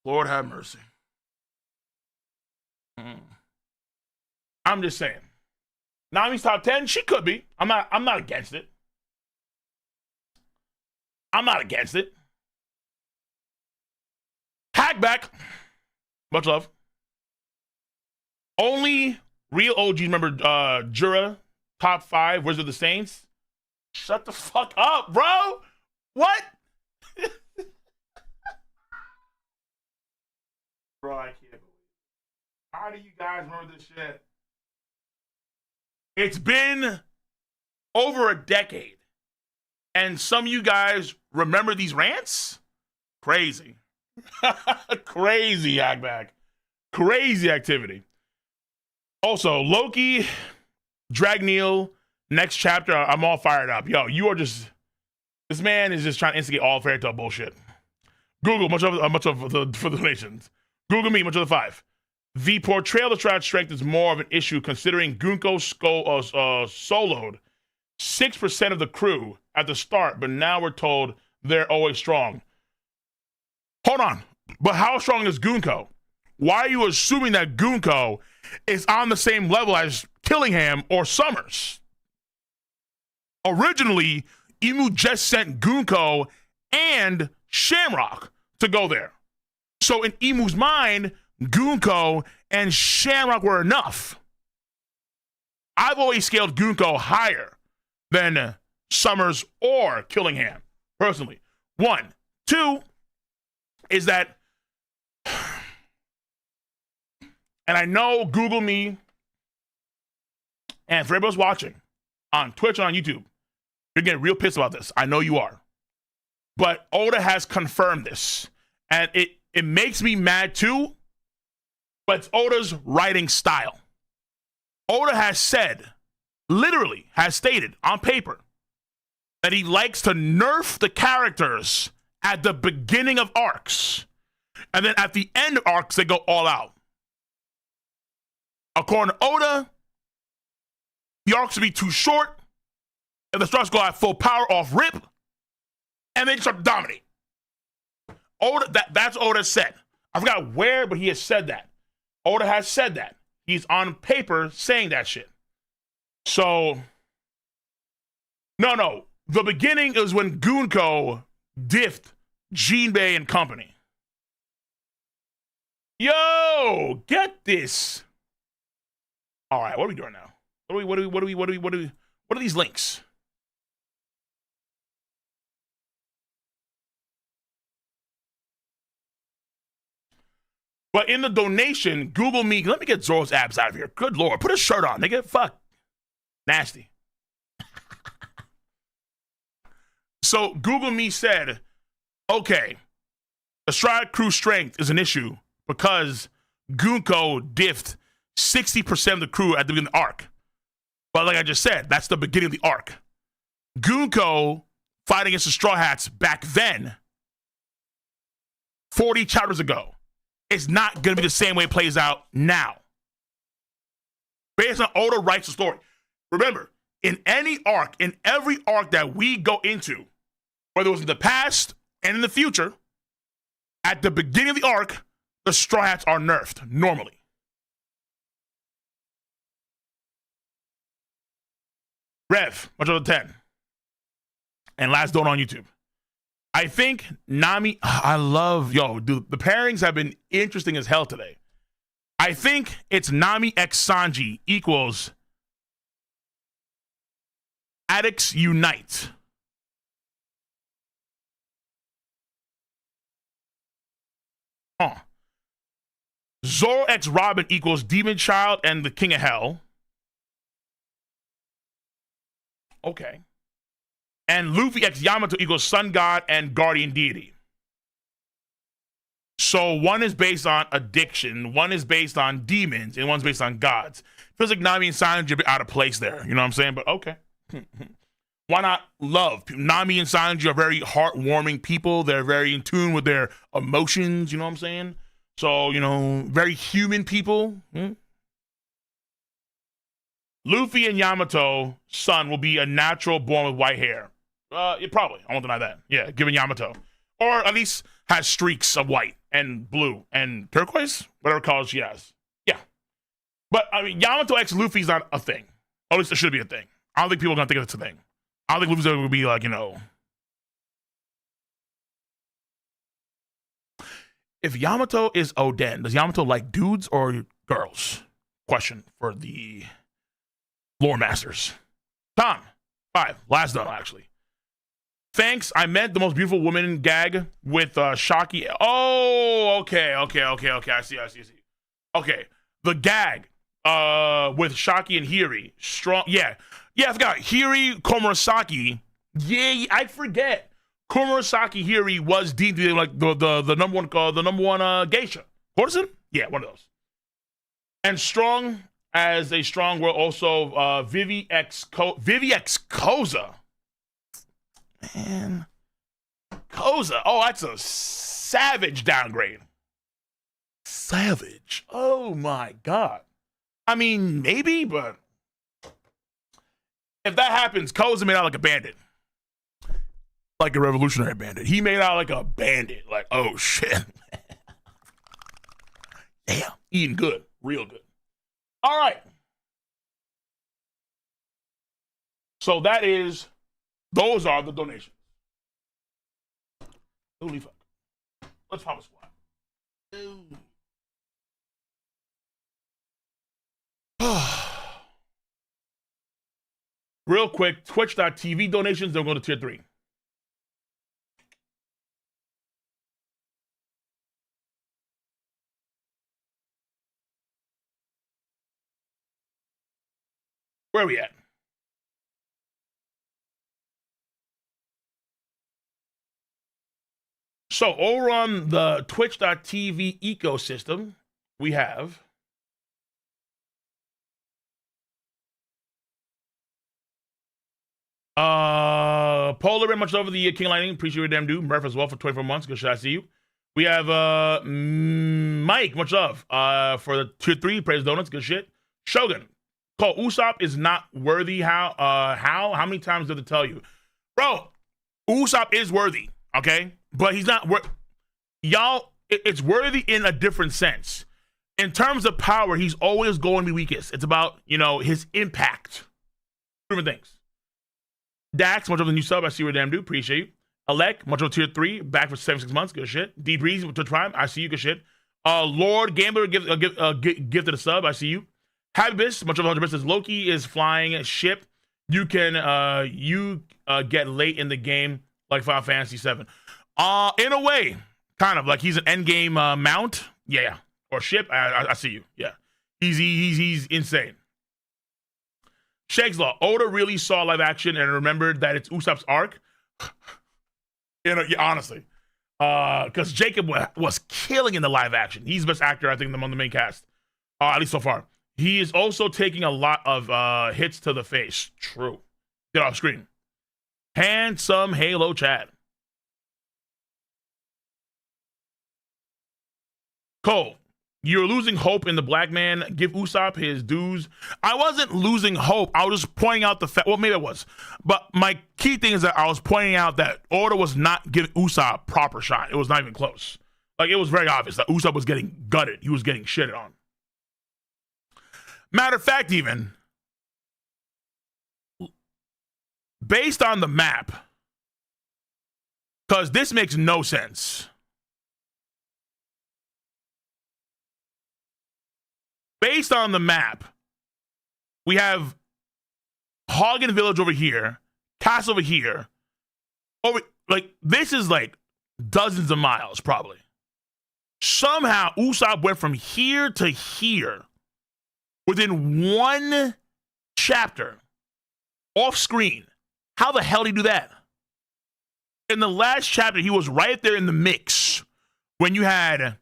Lord have mercy. I'm just saying. Nami's top 10, she could be. I'm not against it. I'm not against it. Hackback. Much love. Only real OGs remember Jura, top 5, Wizard of the Saints. Shut the fuck up, bro. What? Bro, I can't believe it. How do you guys remember this shit? It's been over a decade. And some of you guys remember these rants? Crazy. Crazy, Hackback. Crazy activity. Also, Loki, Dragneel, next chapter, I'm all fired up. Yo, you are just, this man is just trying to instigate all fairy tale bullshit. Google, much of the for the donations. Google me, much of the 5. The portrayal of Strat's strength is more of an issue considering Gunko soloed 6% of the crew at the start, but now we're told they're always strong. Hold on, but how strong is Gunko? Why are you assuming that Gunko is on the same level as Killingham or Summers? Originally, Imu just sent Gunko and Shamrock to go there. So in Imu's mind, Gunko and Shamrock were enough. I've always scaled Gunko higher than Summers or Killingham, personally. 1. 2 is that, and I know Google me, and for everybody watching on Twitch and on YouTube, you're getting real pissed about this. I know you are. But Oda has confirmed this. And it makes me mad too, but it's Oda's writing style. Oda has said, literally has stated on paper, that he likes to nerf the characters at the beginning of arcs. And then at the end of arcs, they go all out. According to Oda, the arcs would be too short, and the stars go at full power off rip, and they just start to dominate. Oda, that's Oda said. I forgot where, but he has said that. Oda has said that. He's on paper saying that shit. So, no. The beginning is when Gunko diffed Jinbei and company. Yo, get this. All right, what are we doing now? What are these links? But in the donation, Google me. Let me get Zoro's abs out of here. Good Lord. Put a shirt on, nigga. Fuck. Nasty. So Google me said, okay, the Stride Crew strength is an issue because Gunko diffed 60% of the crew at the beginning of the arc. But like I just said, that's the beginning of the arc. Gunko fighting against the Straw Hats back then, 40 chapters ago, it's not going to be the same way it plays out now. Based on Oda writes the story. Remember, in any arc, in every arc that we go into, whether it was in the past and in the future, at the beginning of the arc, the Straw Hats are nerfed, normally. Rev, much of the 10. And last don't on YouTube. I think Nami, dude, the pairings have been interesting as hell today. I think it's Nami x Sanji equals Addicts Unite. Zoro x Robin equals Demon Child and the King of Hell. Okay. And Luffy x Yamato equals Sun God and Guardian Deity. So one is based on addiction, one is based on demons, and one's based on gods. Feels like Nami and Sanji are a bit out of place there. You know what I'm saying? But okay. Why not love? Nami and Sanji are very heartwarming people. They're very in tune with their emotions. You know what I'm saying? So, very human people. Luffy and Yamato, son, will be a natural born with white hair. Probably. I won't deny that. Yeah, given Yamato. Or at least has streaks of white and blue and turquoise, whatever colors she has. Yeah. But, Yamato x Luffy's not a thing. At least it should be a thing. I don't think people are going to think it's a thing. I don't think Luffy's going to be like, If Yamato is Oden, does Yamato like dudes or girls? Question for the lore masters. Tom, 5. Last done, actually. Thanks. I meant the most beautiful woman gag with Shaki. Oh, okay. I see. Okay. The gag with Shaki and Hiri. Strong. Yeah, I forgot. Hiri Komurasaki. Yeah, I forget. Komurasaki Hiri was deemed to be like the number one geisha. Courtesan? Yeah, one of those. And strong as a strong word also Vivi X Koza. Man. Koza. Oh, that's a savage downgrade. Savage. Oh my God. I mean, maybe, but if that happens, Koza made out like a bandit. Like a revolutionary bandit. He made out like a bandit. Like, oh shit. Damn. Eating good. Real good. All right. So those are the donations. Holy fuck. Let's pop a squat. Real quick, twitch.tv donations, they'll go to tier 3. Where are we at? So over on the twitch.tv ecosystem, we have Polar, very much over the King Lightning. Appreciate your damn dude. Murph as well for 24 months. Good shot. I see you. We have Mike, much love. For the tier 3, praise donuts. Good shit. Shogun. Cole, Usopp is not worthy. How many times did it tell you? Bro, Usopp is worthy, okay? But he's not y'all, it's worthy in a different sense. In terms of power, he's always going to be weakest. It's about, his impact. Different things. Dax, much of the new sub. I see you, damn dude. Appreciate you. Alec, much of tier 3, back for 76 months. Good shit. D Breeze to Prime. I see you. Good shit. Lord Gambler, gifted a sub. I see you. Habibus, much of 100%. Loki is flying ship. You can get late in the game like Final Fantasy 7. In a way, kind of like he's an end game mount. Yeah. Or ship. I see you. Yeah. He's insane. Shag's Law. Oda really saw live action and remembered that it's Usopp's arc. Honestly. Because Jacob was killing in the live action. He's the best actor, I think, among the main cast. At least so far. He is also taking a lot of hits to the face. True. Get off screen. Handsome Halo Chad. Cole. You're losing hope in the black man. Give Usopp his dues. I wasn't losing hope. I was just pointing out the fact. Well, maybe it was. But my key thing is that I was pointing out that Oda was not giving Usopp proper shot. It was not even close. Like, it was very obvious that Usopp was getting gutted. He was getting shitted on. Matter of fact, even, based on the map, because this makes no sense. Based on the map, we have Hagen Village over here, Castle over here. This is like dozens of miles, probably. Somehow, Usopp went from here to here within one chapter, off screen. How the hell did he do that? In the last chapter, he was right there in the mix when you had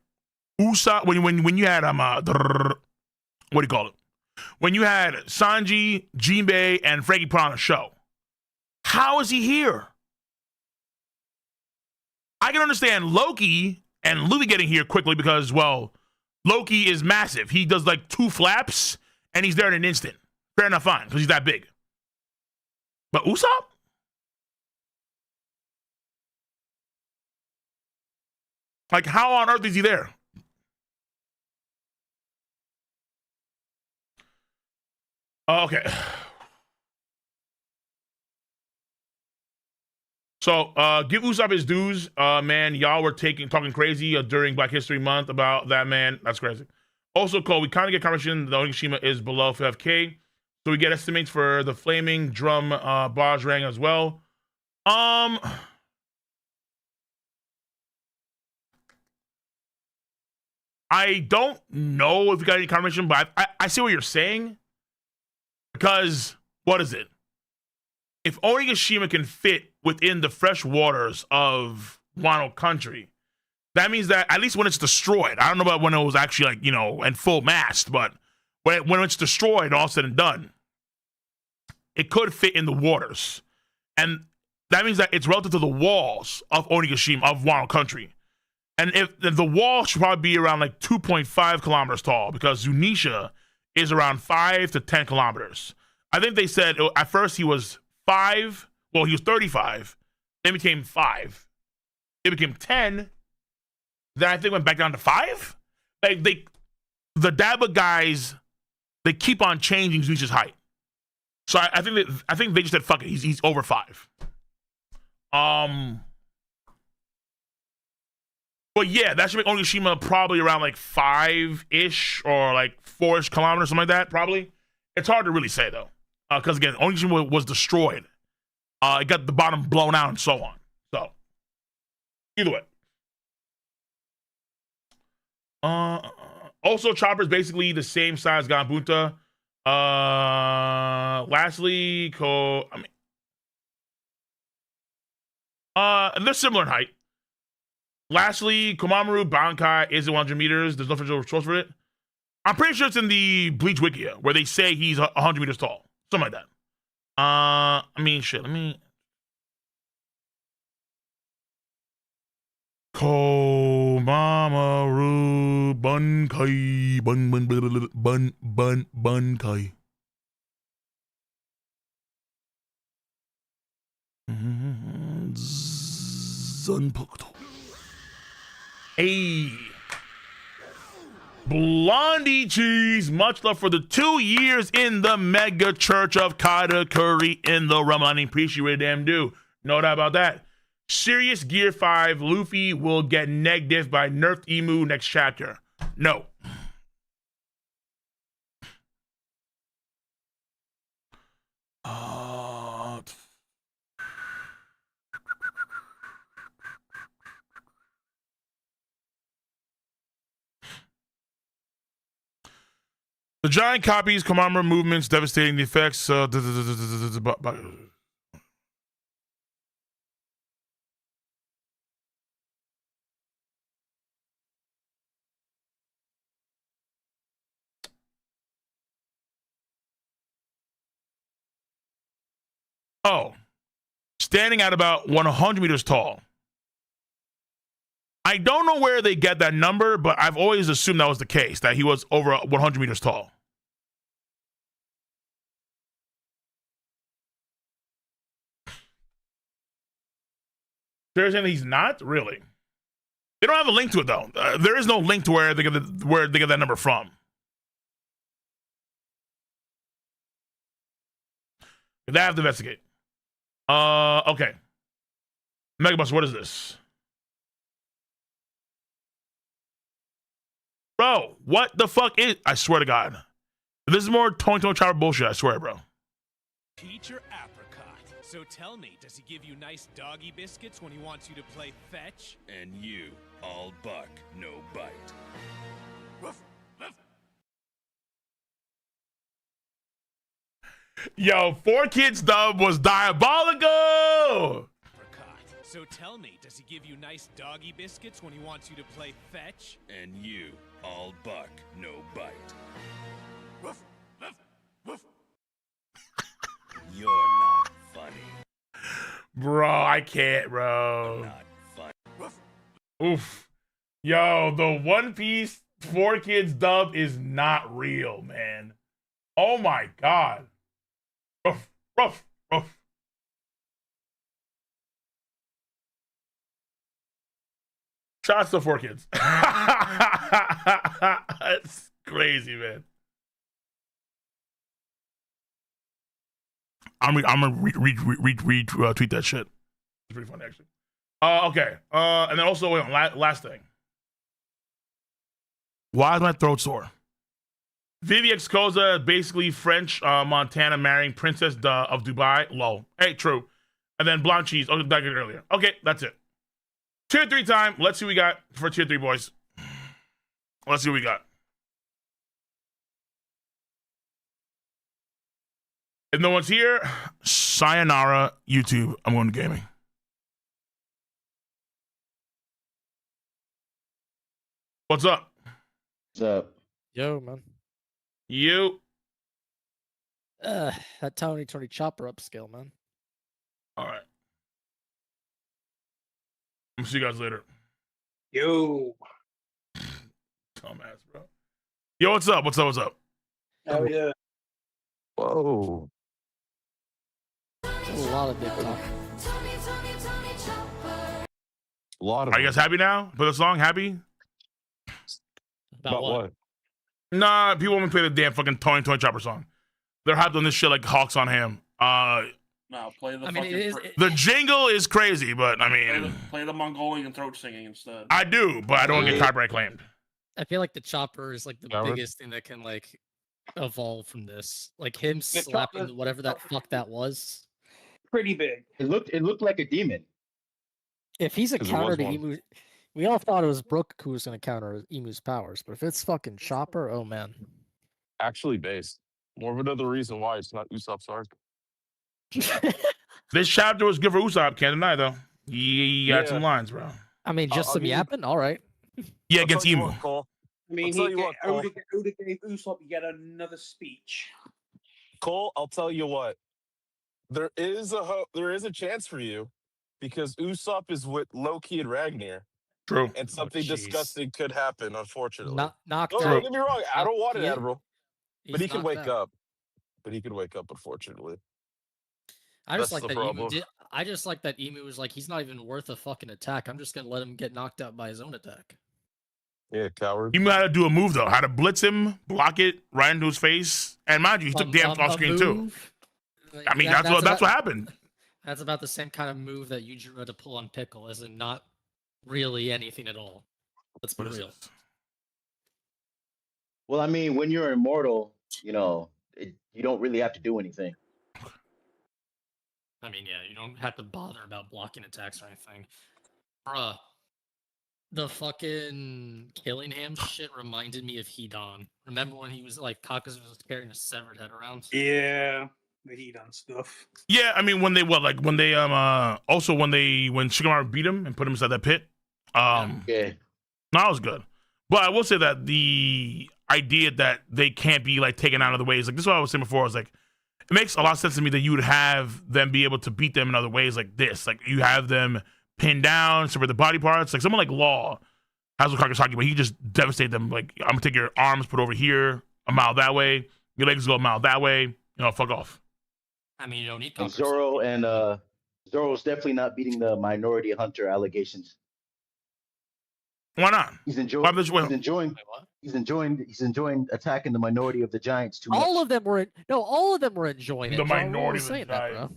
Usopp, when you had what do you call it? When you had Sanji, Jinbei, and Frankie put on a show. How is he here? I can understand Loki and Luffy getting here quickly because, well, Loki is massive. He does like 2 flaps, and he's there in an instant. Fair enough, fine, because he's that big. But Usopp? Like, how on earth is he there? Okay. So, give Usopp his dues. Man, y'all were talking crazy during Black History Month about that, man. That's crazy. Also, Cole, we kind of get confirmation that Onigashima is below 5K. So we get estimates for the Flaming Drum Bajrang as well. I don't know if we got any confirmation, but I see what you're saying. Because, what is it? If Onigashima can fit within the fresh waters of Wano country, that means that at least when it's destroyed, I don't know about when it was actually like, in full mast, but when it's destroyed, all said and done, it could fit in the waters. And that means that it's relative to the walls of Onigashima, of Wano country. And if the wall should probably be around like 2.5 kilometers tall, because Zunisha is around 5 to 10 kilometers. I think they said at first he was 5. Well, he was 35. Then became 5. It became 10. Then I think went back down to 5. The Daba guys, they keep on changing Zunisha's height. So I think they just said fuck it. He's over 5. But yeah, that should make Onigashima probably around like 5-ish or like 4-ish kilometers, something like that, probably. It's hard to really say, though. Because, again, Onigashima was destroyed. It got the bottom blown out and so on. So, either way. Also, Chopper's basically the same size Ganbunta. Lastly, they're similar in height. Lastly, Komamoru Bankai is 100 meters. There's no official source for it. I'm pretty sure it's in the Bleach Wikia where they say he's 100 meters tall. Something like that. I mean, shit, let me... Komamoru Bankai. Bankai. Zanpakuto. Hey. Blondie Cheese, much love for the 2 years in the mega church of Katakuri in the Ramadan. Appreciate you, damn do. No doubt about that. Serious Gear 5, Luffy will get negative by nerfed Emu next chapter. No. The giant copies, Komamoru movements, devastating the effects. Oh, standing at about 100 meters tall. I don't know where they get that number, but I've always assumed that was the case, that he was over 100 meters tall. They're saying he's not? Really? They don't have a link to it, though. There is no link to where they get that number from. They have to investigate. Okay. Megabus, what is this? Bro, what the fuck is... I swear to God. This is more Tony Chopper bullshit, I swear, bro. Peach or apricot? So tell me, does he give you nice doggy biscuits when he wants you to play fetch? And you, all buck, no bite. Ruff, ruff. Yo, 4Kids dub was diabolical! So tell me, does he give you nice doggy biscuits when he wants you to play fetch? And you, all buck, no bite. Ruff, ruff, ruff. You're not funny. Bro, I can't, bro. Not funny. Ruff. Oof. Yo, the One Piece 4Kids dub is not real, man. Oh my God. Ruff, ruff, ruff. Shots to 4Kids. That's crazy, man. I'm gonna retweet that shit. It's pretty funny, actually. Okay. And then also, wait, last thing. Why is my throat sore? Viviex Koza, basically French Montana marrying Princess of Dubai. Lol. Hey, true. And then Blonde Cheese. Oh, that earlier. Okay, that's it. Tier 3 time. Let's see what we got for Tier 3, boys. Let's see what we got. If no one's here, sayonara, YouTube. I'm going to gaming. What's up? What's up? Yo, man. You. That Tony Chopper upscale, man. All right. I'm see you guys later. Yo. Dumbass, bro. Yo, what's up? What's up? What's up? Oh yeah. Whoa. There's a lot of big talk. A lot of Are you guys happy now? For the song, happy? About what? Nah, people want me to play the damn fucking Tony Chopper song. They're hyped on this shit like Hawks on Ham. No, play the I mean, it fucking. is. The jingle is crazy, but I mean, play the Mongolian throat singing instead. I do, but I don't get copyright claimed. I feel like the chopper is like the Coward. biggest thing that can like evolve from this. Like him The slapping chopper- whatever that fuck that was. Pretty big. It looked like a demon. If he's a 'Cause it counter was to one. Emu, we all thought it was Brook who was going to counter Emu's powers, but if it's fucking Chopper, oh man. Actually based. More of another reason why it's not Usopp's arc. This chapter was good for Usopp. Can't deny though. He got Yeah. some lines, bro. I mean, just I'll some give you- yapping. All right. Yeah, I'll against tell you Emu. what, Cole. I mean, I'll tell you what, Cole. Oda gave Usopp yet another speech. Cole, I'll tell you what. There is a chance for you because Usopp is with Loki and Ragnar, True. and something jeez. disgusting could happen. Unfortunately, Knocked don't out. get me wrong. I don't want it, Yeah. Admiral, but He's he can knocked wake out. up. But he can wake up. Unfortunately, I just That's like the that Emu problem. did. I just like that Emu was like, he's not even worth a fucking attack. I'm just gonna let him get knocked out by his own attack. yeah, coward. Emu had to do a move though. Had to blitz him, block it right into his face, and mind you, he took damage off screen too. I mean, that's what happened. That's about the same kind of move that Yujiro had to pull on Pickle, as in not really anything at all. Let's be What is real. this? Well, I mean, when you're immortal, you know, you don't really have to do anything. I mean, yeah, you don't have to bother about blocking attacks or anything. Bruh, the fucking Killingham shit reminded me of Hedon. Remember when he was like, Kakus was carrying a severed head around? Yeah, the Hedon stuff. Yeah, I mean when Shikamaru beat him and put him inside that pit. Yeah. No, that was good. But I will say that the idea that they can't be like taken out of the ways, like this is what I was saying before, I was like, it makes a lot of sense to me that you would have them be able to beat them in other ways like this. Like you have them pinned down, separate the body parts. Like someone like Law has what Kakasaki, but he just devastate them. Like I'm gonna take your arms, put over here, a mile that way, your legs go a mile that way, you know, fuck off. I mean, you don't need And Kakus. Zoro's definitely not beating the minority hunter allegations. Why not? He's Why enjoying. this way? He's enjoying. Wait, what? He's enjoying attacking the minority of the giants too much. All of them were enjoying it. The Zoro minority was of the saying that, bro. giants.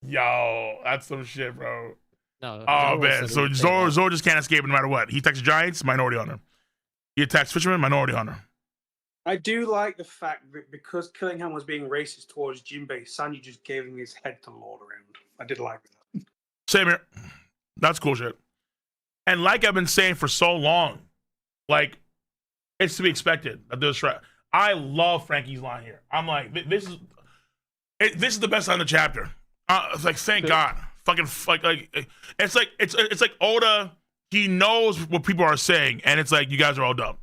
Yo, that's some shit, bro. No, Oh Zoro man, said so he was saying Zoro just can't escape no matter what. He attacks giants, minority hunter. He attacks fishermen, minority hunter. I do like the fact that because Killingham was being racist towards Jinbei, Sanji just gave him his head to lord around. I did like that. Same here. That's cool shit. And like I've been saying for so long, like it's to be expected that there's I love Frankie's line here. I'm like, this is the best line of the chapter. It's like, thank God. Fucking it's like Oda. He knows what people are saying, and it's like you guys are all dumb.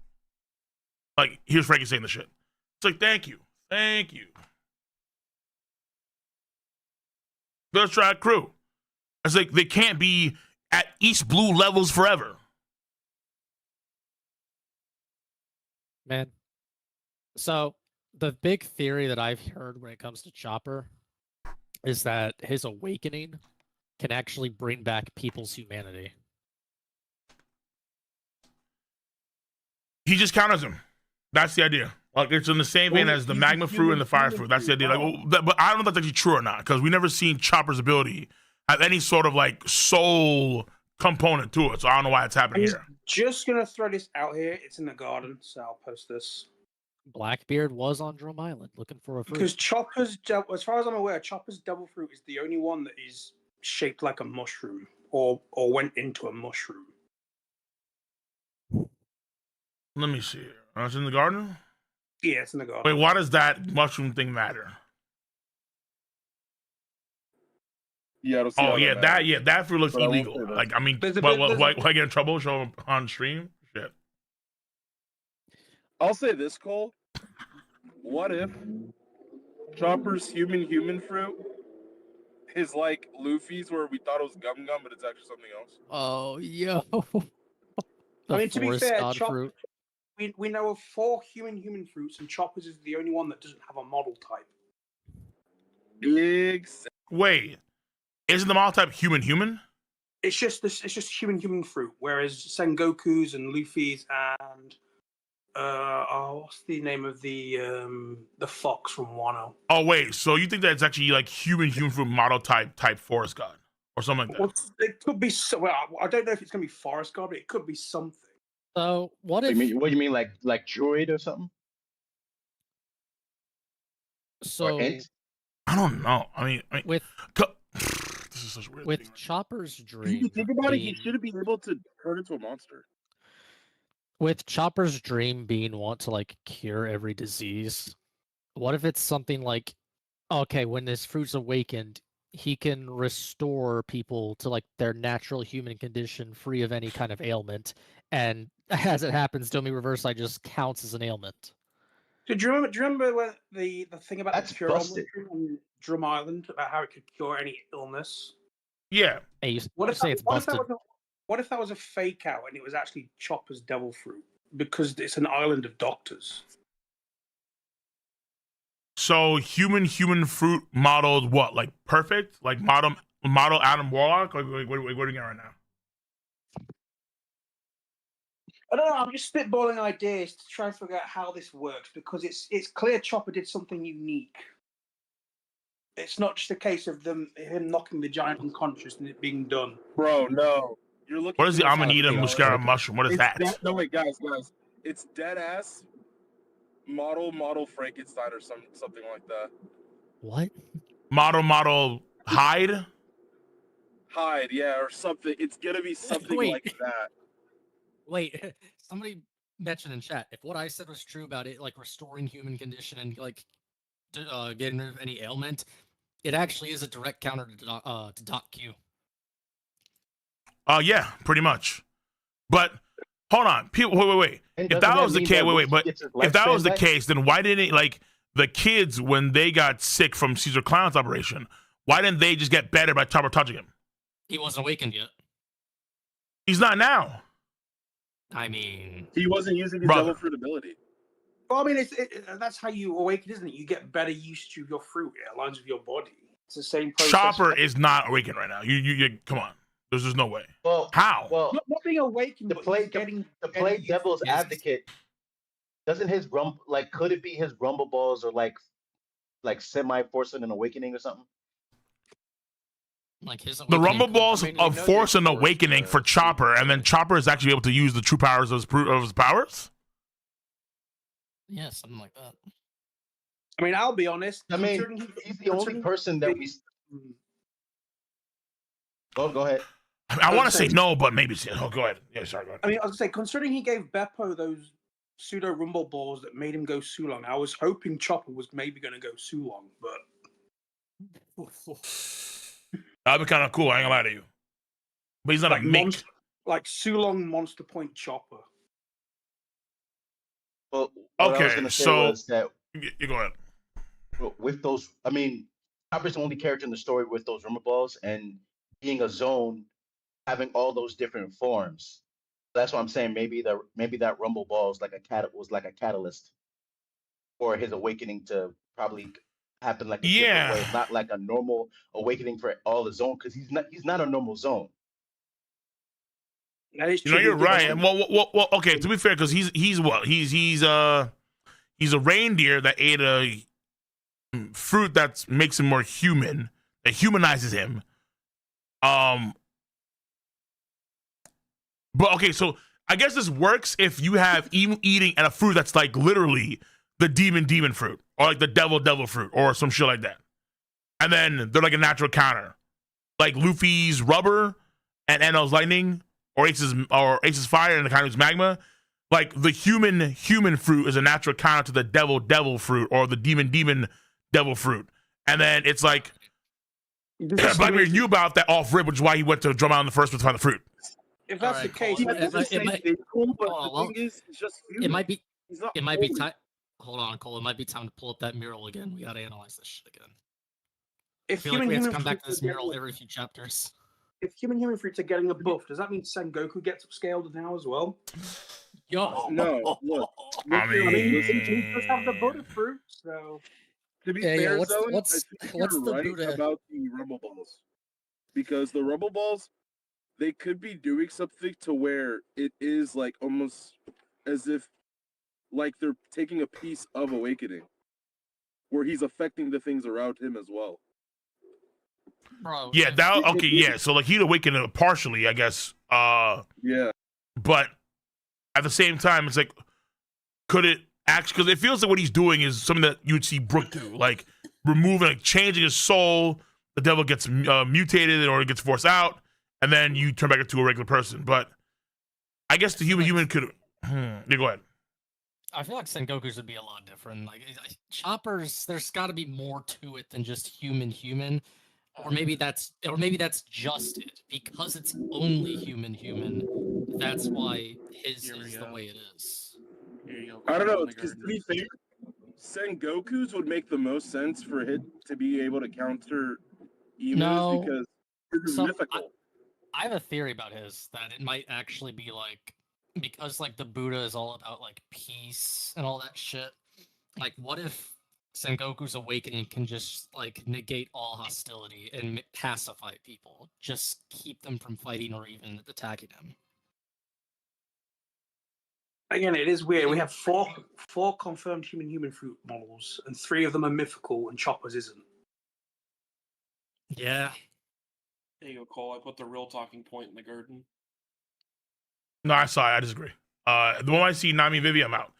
Like here's Frankie saying the shit. It's like thank you. Third Strike crew. It's like they can't be at East Blue levels forever. Man. So the big theory that I've heard when it comes to Chopper is that his awakening can actually bring back people's humanity. He just counters him. That's the idea. Like it's in the same vein as the magma fruit and the fire fruit. That's the idea. Like, but I don't know if that's actually true or not because we never seen Chopper's ability have any sort of like soul component to it. So I don't know why it's happening here. Just gonna throw this out here. It's in the garden, so I'll post this. Blackbeard was on Drum Island looking for a fruit. Because Chopper's, as far as I'm aware, Chopper's devil fruit is the only one that is shaped like a mushroom or went into a mushroom. Let me see. It's in the garden? Yeah, it's in the garden. Wait, why does that mushroom thing matter? Yeah, I don't see Oh how yeah, matters. that fruit looks But I won't illegal. say that. Like I mean, There's a what, bit- why get in trouble? Show him on stream? Shit. I'll say this, Cole. What if Chopper's human fruit is like Luffy's, where we thought it was Gum Gum, but it's actually something else? Oh, yo. I mean, to be forest fair, god fruit. we know of 4 human fruits, and Chopper's is the only one that doesn't have a model type. Big. Wait, isn't the model type human? It's just human fruit, whereas Sengoku's and Luffy's and What's the name of the fox from Wano? Oh wait, so you think that it's actually like human fruit model type forest god or something like that? Well, it could be. Well, I don't know if it's going to be forest god, but it could be something. So what What if? do you mean, like droid or something, or So int? I don't know. I mean, with this is such a weird thing. with Chopper's If dream you think about it, he being should be able to turn into a monster. with Chopper's dream being want to like cure every disease. What if it's something like, okay, when this fruit's awakened, he can restore people to like their natural human condition, free of any kind of ailment, and as it happens, Domi Reverse Side just counts as an ailment. So do you remember when the thing about That's the cure busted. on Drum Island about how it could cure any illness? Yeah. Hey, you What if say that, it's what if busted? what if that was a fake out and it was actually Chopper's devil fruit because it's an island of doctors? So human fruit modeled what? Like perfect? Like model Adam Warlock? Like what are we getting right now? I don't know. I'm just spitballing ideas to try and figure out how this works because it's clear Chopper did something unique. It's not just a case of him knocking the giant unconscious and it being done. Bro, no. You're looking. What is the too much Amanita into it. muscara mushroom? What is It's that? No, wait, guys. It's dead ass model Frankenstein or something like that. What? Model hide? Hide, yeah, or something. It's gonna be something Wait. like that. Wait, somebody mentioned in chat if what I said was true about it, like restoring human condition and like getting rid of any ailment, it actually is a direct counter to Doc Q. Yeah, pretty much. But hold on, people. Wait. And If doesn't that was the mean case, that wait. Luffy But gets his if that was the lifespan back? case, then why didn't like the kids when they got sick from Caesar Clown's operation? Why didn't they just get better by Chopper touching him? He wasn't awakened yet. He's not now. I mean, He wasn't using his Brother. devil fruit ability. Well, I mean, that's how you awaken, isn't it? You get better used to your fruit. It aligns with your body. It's the same process. Chopper is not awakened right now. You come on. There's just no way. Well, How? well, not being awakened, to but play he's getting to play used devil's to it. advocate, doesn't his could it be his rumble balls or like semi forcing an awakening or something? like his The awakening Rumble could- Balls I mean, we of know force they and forced, awakening for Chopper, Super and then to- Chopper is actually able to use the true powers of his powers. Yeah, something like that. I mean, I'll be honest. I mean, considering he's the only considering person that we. Go ahead. I want to say Okay. no, but maybe. Oh, go ahead. Yeah, sorry. Go ahead. I mean, I was gonna say, considering he gave Beppo those pseudo rumble balls that made him go Sulong, I was hoping Chopper was maybe going to go Sulong, but That'd be kind of cool. I ain't gonna lie to you. But he's not like Mink. like Sulong Monster Point Chopper. Well, what I was Okay, gonna say so was that you go ahead. with those, I mean, Chopper's the only character in the story with those rumble balls, and being a zone, having all those different forms. That's what I'm saying. Maybe that rumble ball is like a catalyst for his awakening to probably happen like a different way, not like a normal awakening for all the zone, because he's not a normal zone. That is You know, true. you're right. And well, okay. To be fair, because he's what? He's a reindeer that ate a fruit that makes him more human, that humanizes him. But okay, so I guess this works if you have eating and a fruit that's like literally the demon fruit, or like the devil fruit, or some shit like that. And then they're like a natural counter, like Luffy's rubber and Enel's lightning, or Ace's fire and the kind of magma. Like the human fruit is a natural counter to the devil fruit, or the demon devil fruit. And then it's like Blackbeard knew about that off rip, which is why he went to Drum Island first to find the fruit. If that's Alright, the case, cool. It might be. It might be time. Hold on, Cole. It might be time to pull up that mural again. We gotta analyze this shit again. I if feel like we have to come back to fruits this are mural getting- every few chapters. if human fruits are getting a buff, does that mean Sengoku gets upscaled now as well? Yo, No, look. I mean, he does have the butter fruit, so To be Yeah, fair, what's- Zone, what's- I think what's you're the right Buddha? about the rumble balls, because the rumble balls, they could be doing something to where it is like almost as if like they're taking a piece of Awakening, where he's affecting the things around him as well. Bro, Yeah, that okay. Yeah, so like he'd awaken it partially, I guess. Yeah. But at the same time, it's like, could it actually? Because it feels like what he's doing is something that you would see Brook do, like removing, like changing his soul. The devil gets mutated or it gets forced out, and then you turn back into a regular person. But I guess the human could. Yeah, go ahead. I feel like Sengoku's would be a lot different. Like Chopper's, there's got to be more to it than just human, or maybe that's just it because it's only human. That's why his is the way it is. Here you go. I don't know, because to be fair, Sengoku's would make the most sense for it to be able to counter Emus because it's mythical. I have a theory about his that it might actually be like, because like the Buddha is all about like peace and all that shit. Like, what if Sengoku's awakening can just like negate all hostility and pacify people, just keep them from fighting or even attacking him? Again, it is weird. We have four confirmed human fruit models, and 3 of them are mythical, and Chopper's isn't. Yeah. There you go, Cole. I put the real talking point in the garden. No, I saw it. I disagree. The one I see Nami and Vivi, I'm out.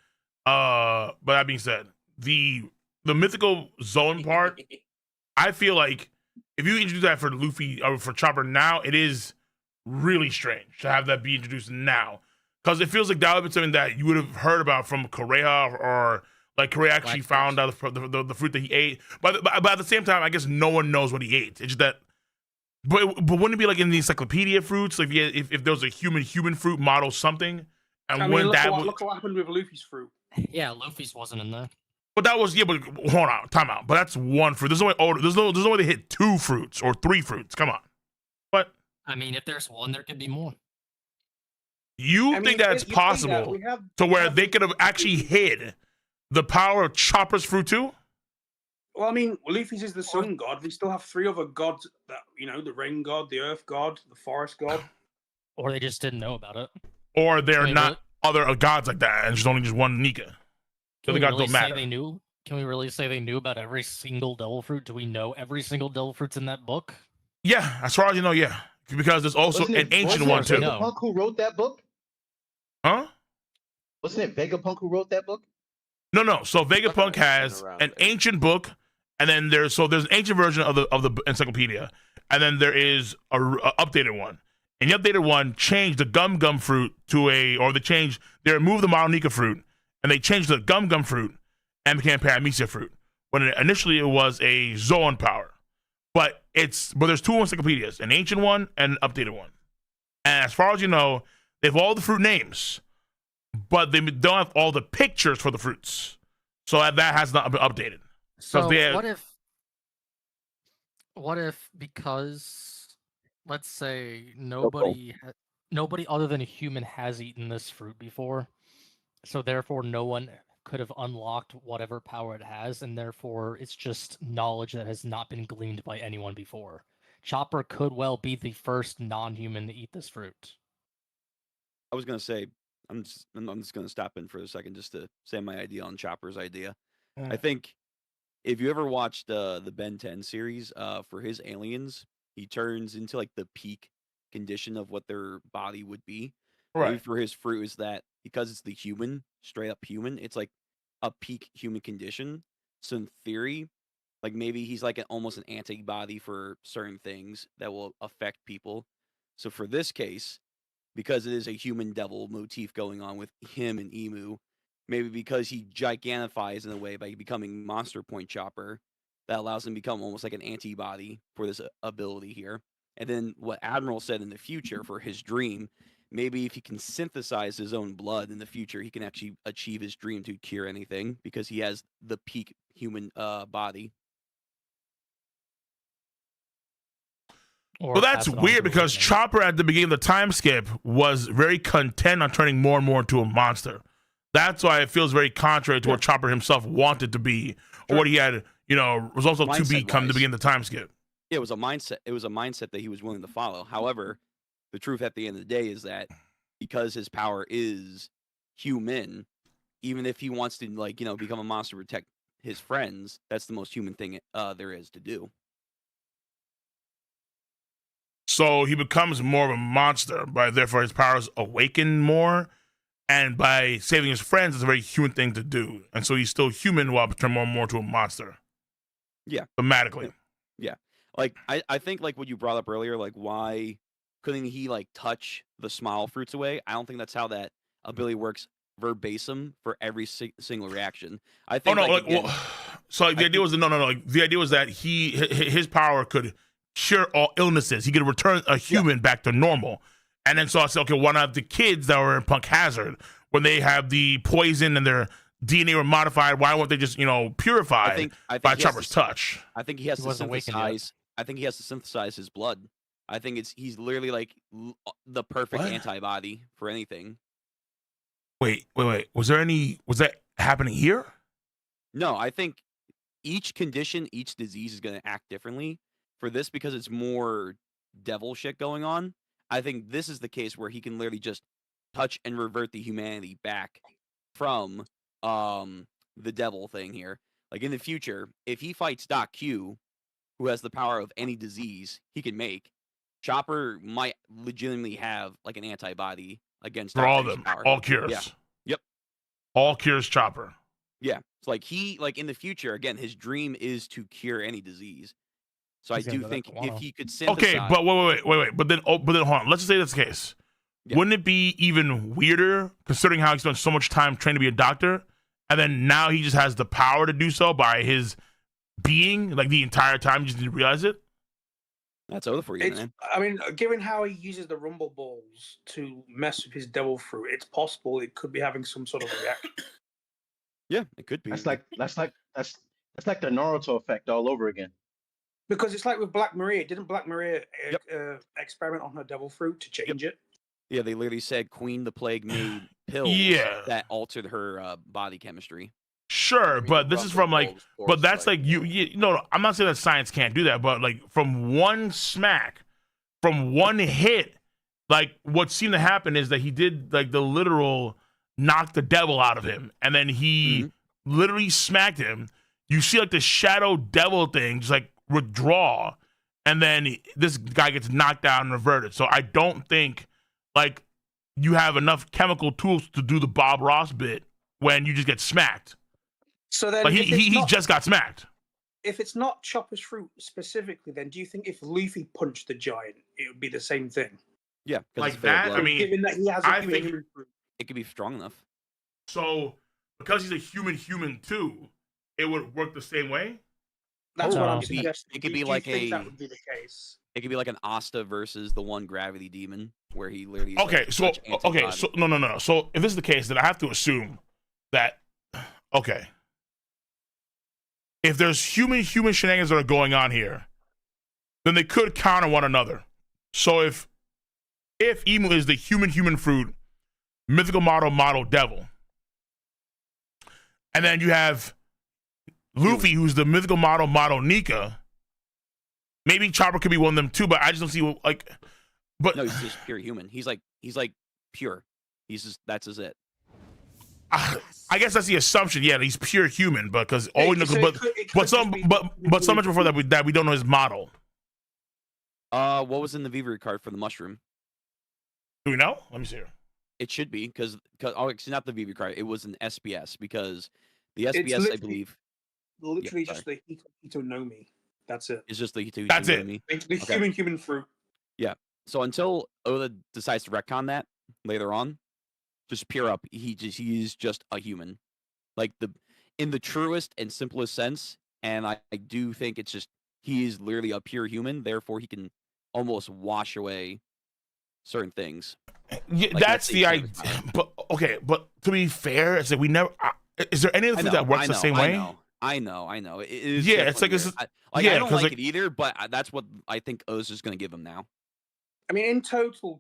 But that being said, the mythical zone part, I feel like if you introduce that for Luffy or for Chopper now, it is really strange to have that be introduced now. Because it feels like that would be something that you would have heard about from Korea, or like Korea actually found out the fruit that he ate. But at the same time, I guess no one knows what he ate. It's just that. But wouldn't it be like in the encyclopedia fruits? Like if there was a human fruit model something, and look what happened with Luffy's fruit. Yeah, Luffy's wasn't in there. But that was but hold on, time out. But that's one fruit. There's no way they hit 2 fruits or 3 fruits. Come on. But I mean, if there's one, there could be more. You think that's possible to where they could have actually hid the power of Chopper's fruit too? Well, I mean, Luffy's is the sun god. We still have 3 other gods that, the rain god, the earth god, the forest god. Or they just didn't know about it. Or they're not other gods like that, and there's only just one Nika. Can we really say they knew? Can we really say they knew about every single devil fruit? Do we know every single devil fruit's in that book? Yeah, as far as you know, yeah. Because there's also an ancient one too. Vegapunk who wrote that book? Huh? Wasn't it Vegapunk who wrote that book? No. So Vegapunk has an ancient book, and then there's an ancient version of the encyclopedia, and then there is a updated one. And the updated one changed the gum fruit they removed the Mononika fruit, and they changed the gum fruit and became Paramecia fruit. When initially it was a Zoan power. But there's 2 encyclopedias, an ancient one and an updated one. And as far as you know, they have all the fruit names, but they don't have all the pictures for the fruits. So that has not been updated. So what if because, let's say, nobody other than a human has eaten this fruit before, so therefore no one could have unlocked whatever power it has, and therefore it's just knowledge that has not been gleaned by anyone before. Chopper could well be the first non-human to eat this fruit. I was gonna say, I'm just gonna stop in for a second just to say my idea on Chopper's idea. I think if you ever watched the Ben 10 series, for his aliens, he turns into like the peak condition of what their body would be. Right. Maybe for his fruit is that because it's the human, straight up human, it's like a peak human condition. So in theory, like maybe he's like almost an antibody for certain things that will affect people. So for this case, because it is a human devil motif going on with him and Emu, maybe because he gigantifies in a way by becoming Monster Point Chopper, that allows him to become almost like an antibody for this ability here. And then what Admiral said in the future for his dream, maybe if he can synthesize his own blood in the future, he can actually achieve his dream to cure anything because he has the peak human body. Well, that's weird because Chopper at the beginning of the time skip was very content on turning more and more into a monster. That's why it feels very contrary to what Chopper himself wanted to be, or what he had, was also to become the beginning of the time skip. Yeah, it was a mindset. It was a mindset that he was willing to follow. However, the truth at the end of the day is that because his power is human, even if he wants to like become a monster to protect his friends, that's the most human thing there is to do. So he becomes more of a monster, but therefore his powers awaken more. And by saving his friends, it's a very human thing to do. And so he's still human while becoming more and more to a monster. Yeah. Thematically. Yeah. Like I think like what you brought up earlier, like why couldn't he like touch the smile fruits away? I don't think that's how that ability works verbatim for every single reaction. I think. Oh no! Like, again, so like, the idea was no. Like, the idea was that his power could cure all illnesses. He could return a human back to normal. And then so I said, okay, why not the kids that were in Punk Hazard when they have the poison and their DNA were modified? Why won't they just purified by Chopper's touch? I think he has to synthesize. I think he has to synthesize his blood. I think he's literally like the perfect antibody for anything. Wait. Was that happening here? No, I think each condition, each disease is going to act differently. For this, because it's more devil shit going on, I think this is the case where he can literally just touch and revert the humanity back from the devil thing here. Like in the future, if he fights Doc Q, who has the power of any disease he can make, Chopper might legitimately have like an antibody against for all of them, all cures. Yeah. Yep. All cures Chopper. Yeah. It's like in the future, again, his dream is to cure any disease. So I do think if he could synthesize... Okay, but wait. But then hold on. Let's just say that's the case. Yeah. Wouldn't it be even weirder, considering how he spent so much time training to be a doctor, and then now he just has the power to do so by his being, like the entire time, you just didn't realize it? That's over for you, man. I mean, given how he uses the rumble balls to mess with his devil fruit, it's possible it could be having some sort of reaction. Yeah, it could be. That's like the Naruto effect all over again. Because it's like with Black Maria. Didn't Black Maria experiment on her devil fruit to change it? Yeah, they literally said Queen the Plague made pills that altered her body chemistry. Sure, but this is from like, but that's like no, I'm not saying that science can't do that, but like from one smack, from one hit, like what seemed to happen is that he did like the literal knock the devil out of him, and then he literally smacked him. You see like the shadow devil thing just like withdraw, and then this guy gets knocked out and reverted. So I don't think like you have enough chemical tools to do the Bob Ross bit when you just get smacked. So then like he just got smacked. If it's not Chopper's fruit specifically, then do you think if Luffy punched the giant, it would be the same thing? Yeah, like that. I mean, given that he has I think fruit. It could be strong enough. So because he's a human too, it would work the same way. That's what I'm suggesting. It could be like that would be the case. It could be like an Asta versus the one gravity demon, where he literally. Okay, so no. So if this is the case, then I have to assume that if there's human shenanigans that are going on here, then they could counter one another. So if Emu is the human fruit, mythical model devil, and then you have Luffy, who's the mythical model Nika. Maybe Chopper could be one of them too, but I just don't see like. But no, he's just pure human. He's like pure. That's just it. I guess that's the assumption. Yeah, he's pure human, because all we know, but so much before that we don't know his model. What was in the Vivery card for the mushroom? Do we know? Let me see here. It should be because it's not the Vivery card. It was an SBS because the SBS, I believe. Literally just the Hitonomi. That's it. It's just the Hitonomi. That's it. The human fruit. Yeah. So until Oda decides to retcon that later on, just pure up, he's just a human, like in the truest and simplest sense. And I do think it's just he is literally a pure human. Therefore, he can almost wash away certain things. Yeah, like, that's the idea. But but to be fair, it's like we never. Is there any other thing that works the same way? I know. It is it's like this. I don't like it either, but that's what I think O's is going to give him now. I mean, in total,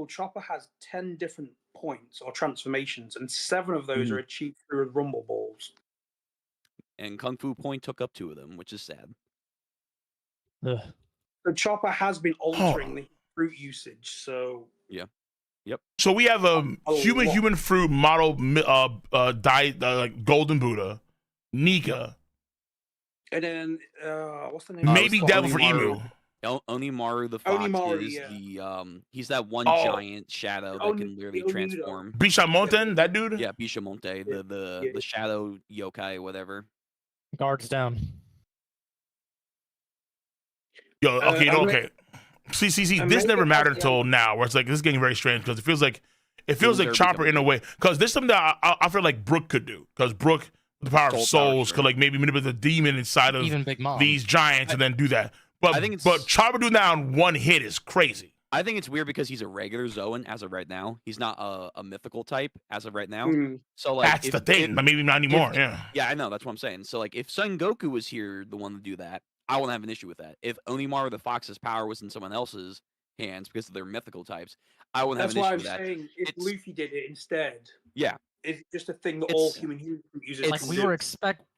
Chopper has 10 different points or transformations, and 7 of those are achieved through rumble balls. And Kung Fu Point took up 2 of them, which is sad. So Chopper has been altering the fruit usage. So yeah, Yep. So we have a A lot. human fruit model, like Golden Buddha, Nika, And then what's the name? maybe so Devil for Emu. Onimaru the fox Onimaru, is yeah. he's that one Oh. giant shadow that Oni- can literally Onido. transform. Bishamonten, that dude. Yeah, Bishamonte, Yeah. the shadow yokai, whatever. Guards down. Yo, okay, I mean- okay. See. I This mean, never it mattered has- until now, where it's like this is getting very strange because it feels like Things are Chopper in a becoming- way. Because this is something that I feel like Brook could do. Because Brook, with the power of Soul power, souls, sure. could like maybe manipulate the demon inside of Even Big Mom. these giants and then do that. I think But it's- Chopper doing that on one hit is crazy. I think it's weird because he's a regular Zoan as of right now. He's not a mythical type as of right now. Mm. So like That's the thing, but maybe not anymore. Yeah. Yeah, I know. That's what I'm saying. So like if Son Goku was here, the one to do that, I wouldn't have an issue with that. If Onimaru the Fox's power was in someone else's hands because of their mythical types, I wouldn't That's have why an I'm issue with that. saying if It's- Luffy did it instead, Yeah. it's just a thing that all It's- human users Like can we do. were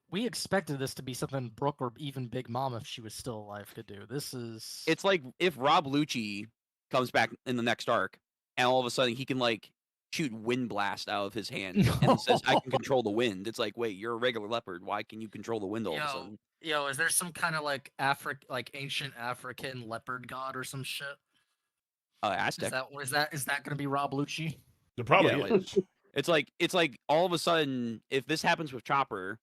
we expected this to be something Brooke or even Big Mom, if she was still alive, could do. This is It's like if Rob Lucci comes back in the next arc, and all of a sudden he can like shoot wind blast out of his hand and says, "I can control the wind." It's like, wait, you're a regular leopard. Why can you control the wind all of a sudden? Yo, is there some kind of like ancient African leopard god or some shit? Aztec. Is that gonna be Rob Lucci? It probably Yeah, is. It's like all of a sudden, if this happens with Chopper,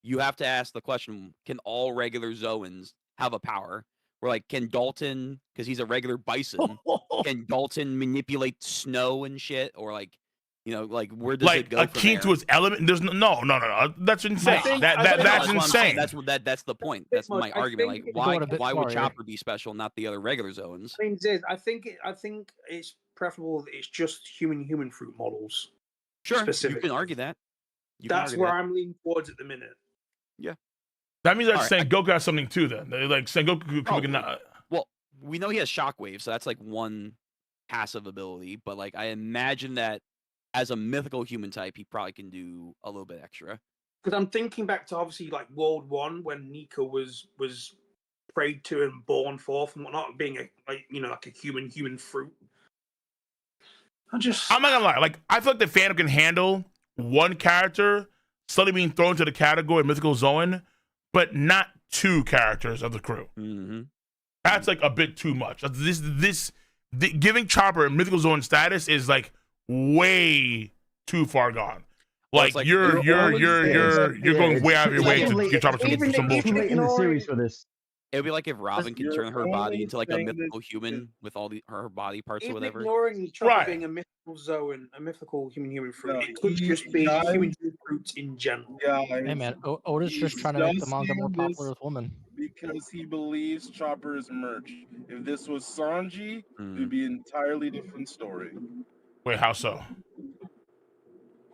you have to ask the question: can all regular Zoans have a power? Where like, can Dalton, because he's a regular bison, can Dalton manipulate snow and shit, or like, like where does it Like go? a from key there? to his element. There's no. That's insane. think- That's I think that's what I'm saying. insane. That's the point. That's much. my I argument. think Like, it's why going a bit why would far, yeah. Chopper be special, not the other regular Zoans? Things is, I think it's preferable that it's just human fruit models. Sure, you specific. can argue that. You can That's argue where that. I'm leaning towards at the minute. That means that All right, Sengoku has something too. Then like Sengoku could Probably. Well, we know he has Shockwave, so that's like one passive ability. But like, I imagine that as a mythical human type, he probably can do a little bit extra. Because I'm thinking back to obviously like World 1 when Nika was prayed to and born forth and whatnot, being like a human fruit. I'm not gonna lie. Like I feel like the fandom can handle one character suddenly being thrown into the category of mythical Zoan, but not two characters of the crew. Mm-hmm. That's like a bit too much. Giving Chopper a mythical Zoan status is like way too far gone. Well, Like, it's like- you're going it's way out of your too way late- to give Chopper some even bullshit. Too late in the series for this. It would be like if Robin can You're turn her body only into like a saying mythical this human with all her body parts or Even whatever. ignoring Chopper Right. being a mythical Zoan, a mythical human fruit, No, it could he just be dies- human fruits in general. Yeah, Hey man, Oda's just trying to make the manga more popular with women. because he believes Chopper is merch. If this was Sanji, it Mm. would be an entirely different story. Wait, how so?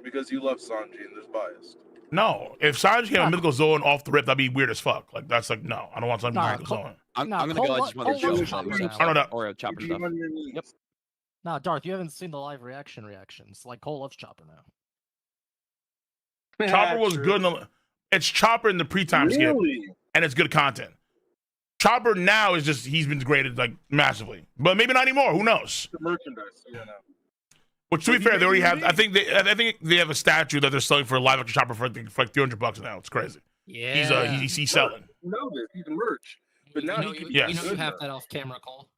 Because you love Sanji and there's bias. No, if Sanji came a Nah. mythical Zoan off the rip, that'd be weird as fuck. Like that's like no, I don't want Sanji Nah, mythical Cole- Zoan. I'm Nah, gonna Cole go. I lo- just want to Cole show loves some Chopper stuff, now. I don't know. or Chopper Be stuff. on your knees. Yep. Nah, Darth, you haven't seen the live reactions. Like Cole loves Chopper now. Chopper was True. good. It's Chopper in the pre-time skip, Really? and it's good content. Chopper now is just he's been graded like massively, but maybe not anymore. Who knows? The merchandise. Yeah, no. Which to be But fair, he they already made have. it. I think they have a statue that they're selling for a live action Chopper for like $300 now. It's crazy. Yeah. He's selling. You know this. He's merch. But now he could be Yeah. you know you good have now. that off camera, Cole.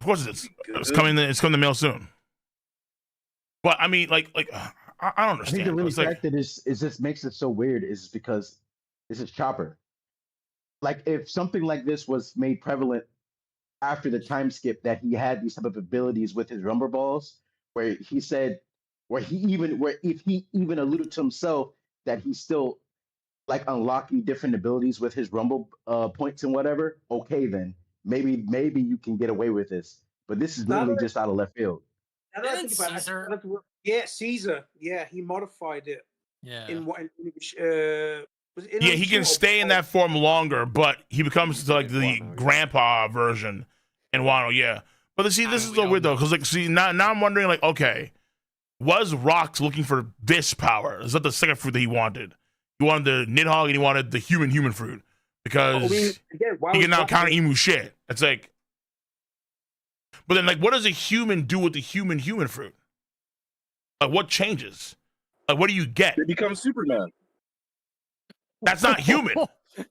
Of course, it's Good. coming. It's coming to mail soon. But I mean, like I don't I think understand. the really It's like, fact that is this makes it so weird is because this is Chopper. Like if something like this was made prevalent after the time skip that he had these type of abilities with his rumble balls, where he said, where if he even alluded to himself that he's still like unlocking different abilities with his rumble points and whatever. Okay, then maybe you can get away with this. But this is literally just out of left field. Now that I Didn't think about it, Caesar- yeah, Caesar. Yeah, he modified it Yeah. in what? Was it in yeah, he can Naruto or stay in that form longer, but he becomes like the grandpa version in Wano. Yeah, but see, this is so weird though, because like, see, now I'm wondering, like, okay, was Rox looking for this power? Is that the second fruit that he wanted? He wanted the Nidhogg and he wanted the human fruit because again, why he was can now Rox- counter Emu shit. It's like, But then, like, what does a human do with the human fruit? Like, what changes? Like, what do you get? They become Superman. That's not human.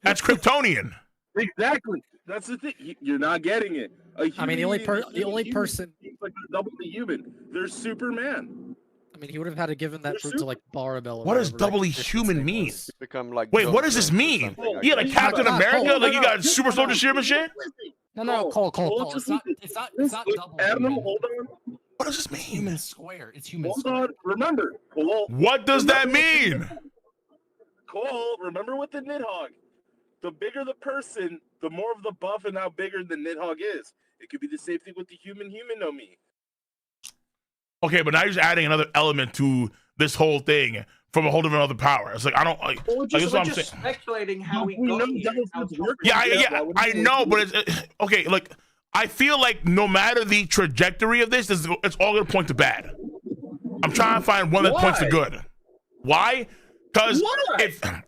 That's Kryptonian. Exactly. That's the thing. You're not getting it. I mean, the only person. Like double the human. They're Superman. I mean, he would have had to given that fruit to like Barabella. What does doubly human mean? Become like. Wait, what does this mean? Yeah, like Captain America? Like you got super soldier serum and shit? No, Cole. It's not double. Adam, hold on. What does this mean? Human square. It's human Hold square. on. Remember, Cole. What does that mean? Cole, remember with the Nidhogg. The bigger the person, the more of the buff and how bigger the Nidhogg is. It could be the same thing with the human no me. Okay, but now you're just adding another element to this whole thing from a whole different other power. It's like I don't like. We're Like, just, that's what I'm just saying. speculating how we got here. Yeah, I know, but it's okay. Like I feel like no matter the trajectory of this, it's all gonna point to bad. I'm trying to find one that points to good. Why?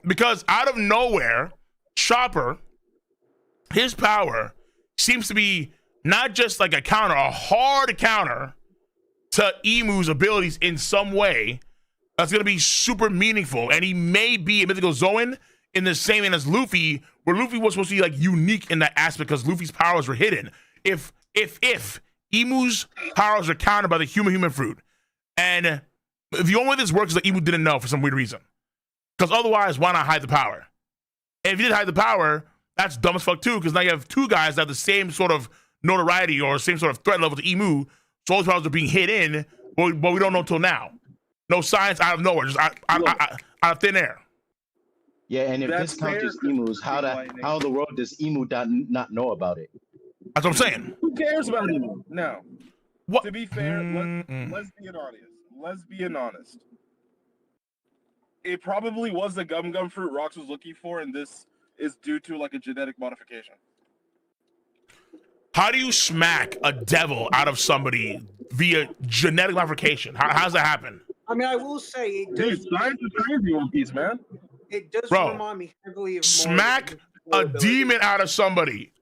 Because out of nowhere, Chopper, his power seems to be not just like a hard counter to Emu's abilities in some way that's going to be super meaningful. And he may be a mythical Zoan in the same way as Luffy, where Luffy was supposed to be like unique in that aspect because Luffy's powers were hidden. If Emu's powers are countered by the human fruit, and the only way this works is that Emu didn't know for some weird reason. Because otherwise, why not hide the power? And if you did hide the power, that's dumb as fuck too, because now you have two guys that have the same sort of notoriety or same sort of threat level to Emu, so all those powers are being hid in, but we don't know until now. No science out of nowhere, just out of thin air. Yeah, and if this counters emus, how in the world does Emu not know about it? That's what I'm saying. Who cares about Emu? No. What? To be fair, let's be honest. It probably was the gum fruit Rox was looking for, and this is due to like a genetic modification. How do you smack a devil out of somebody via genetic modification? How does that happen? I mean, I will say it does. Dude, science is crazy, One Piece, man. It does Bro, remind me heavily of smack a demon out of somebody.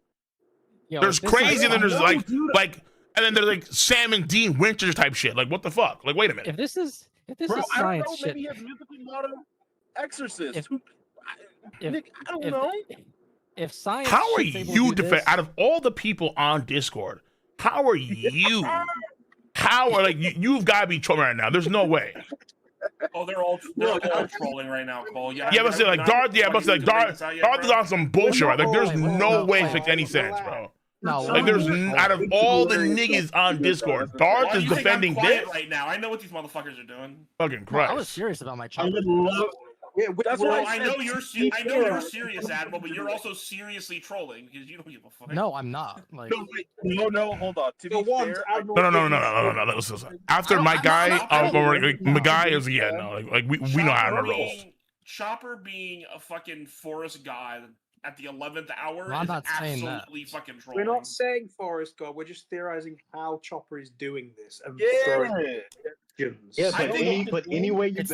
Yo, there's crazy, and then there's like, and then there's like Sam and Dean Winters type shit. Like, what the fuck? Like, wait a minute. If this is Bro, science I don't know, shit, maybe he has mythically modern exorcist. if, I don't know. If science, How are shit's able to you do defend this- out of all the people on Discord? How are you? How are you've got to be trolling right now? There's no way. Oh, they're all trolling right now, Cole. Yeah, but say like Darth. Yeah, but say like Darth is on some bullshit, right? Like, there's no way it makes any sense, bro. No, like there's out of all the niggas on Discord, Darth is defending this. Right now, I know what these motherfuckers are doing. Fucking No, I Christ. was serious about my I child. would love. That's why I know you're serious, Admiral, but you're also seriously trolling because you don't give a fuck. No, I'm not. Like, No, hold on. To be fair, No. Listen. After my guy, my guy is we know how to roll. Chopper being a fucking forest god at the 11th hour I'm is not saying that. absolutely fucking trolling. We're not saying forest god. We're just theorizing how Chopper is doing this. And Yeah, but any way you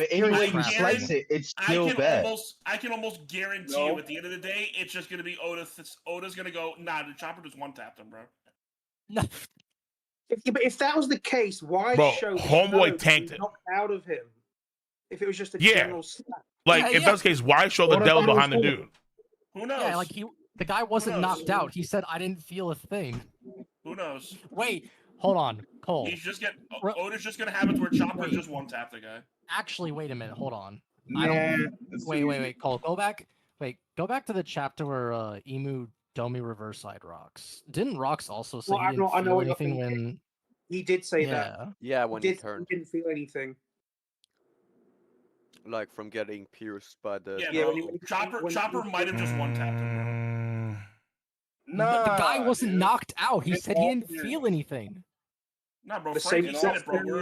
slice it, it's still bad. I can almost guarantee you at the end of the day, it's just going to be Oda. Oda's going to go, nah, the Chopper just one-tapped him, bro. No. If that was the case, why show the Homeboy tanked it knocked out of him? If it was just a general slap. Like, if that's the case, why show the devil behind the dude? Who knows? Yeah, like the guy wasn't knocked out. He said, "I didn't feel a thing." Who knows? Wait, hold on, Cole. He's just Oda's just gonna have it where Chopper just one tap the guy. Actually, wait a minute. Hold on. Wait, Cole. Go back to the chapter where Emu Domi reverse side Rocks. Didn't Rocks also say he didn't feel anything when he did say that? Yeah, when he turned. He didn't feel anything. Like from getting pierced by the. Chopper might have just one tapped him. No, the guy wasn't knocked out. He said he didn't feel anything. Nah, bro, Frankie said it, bro. We're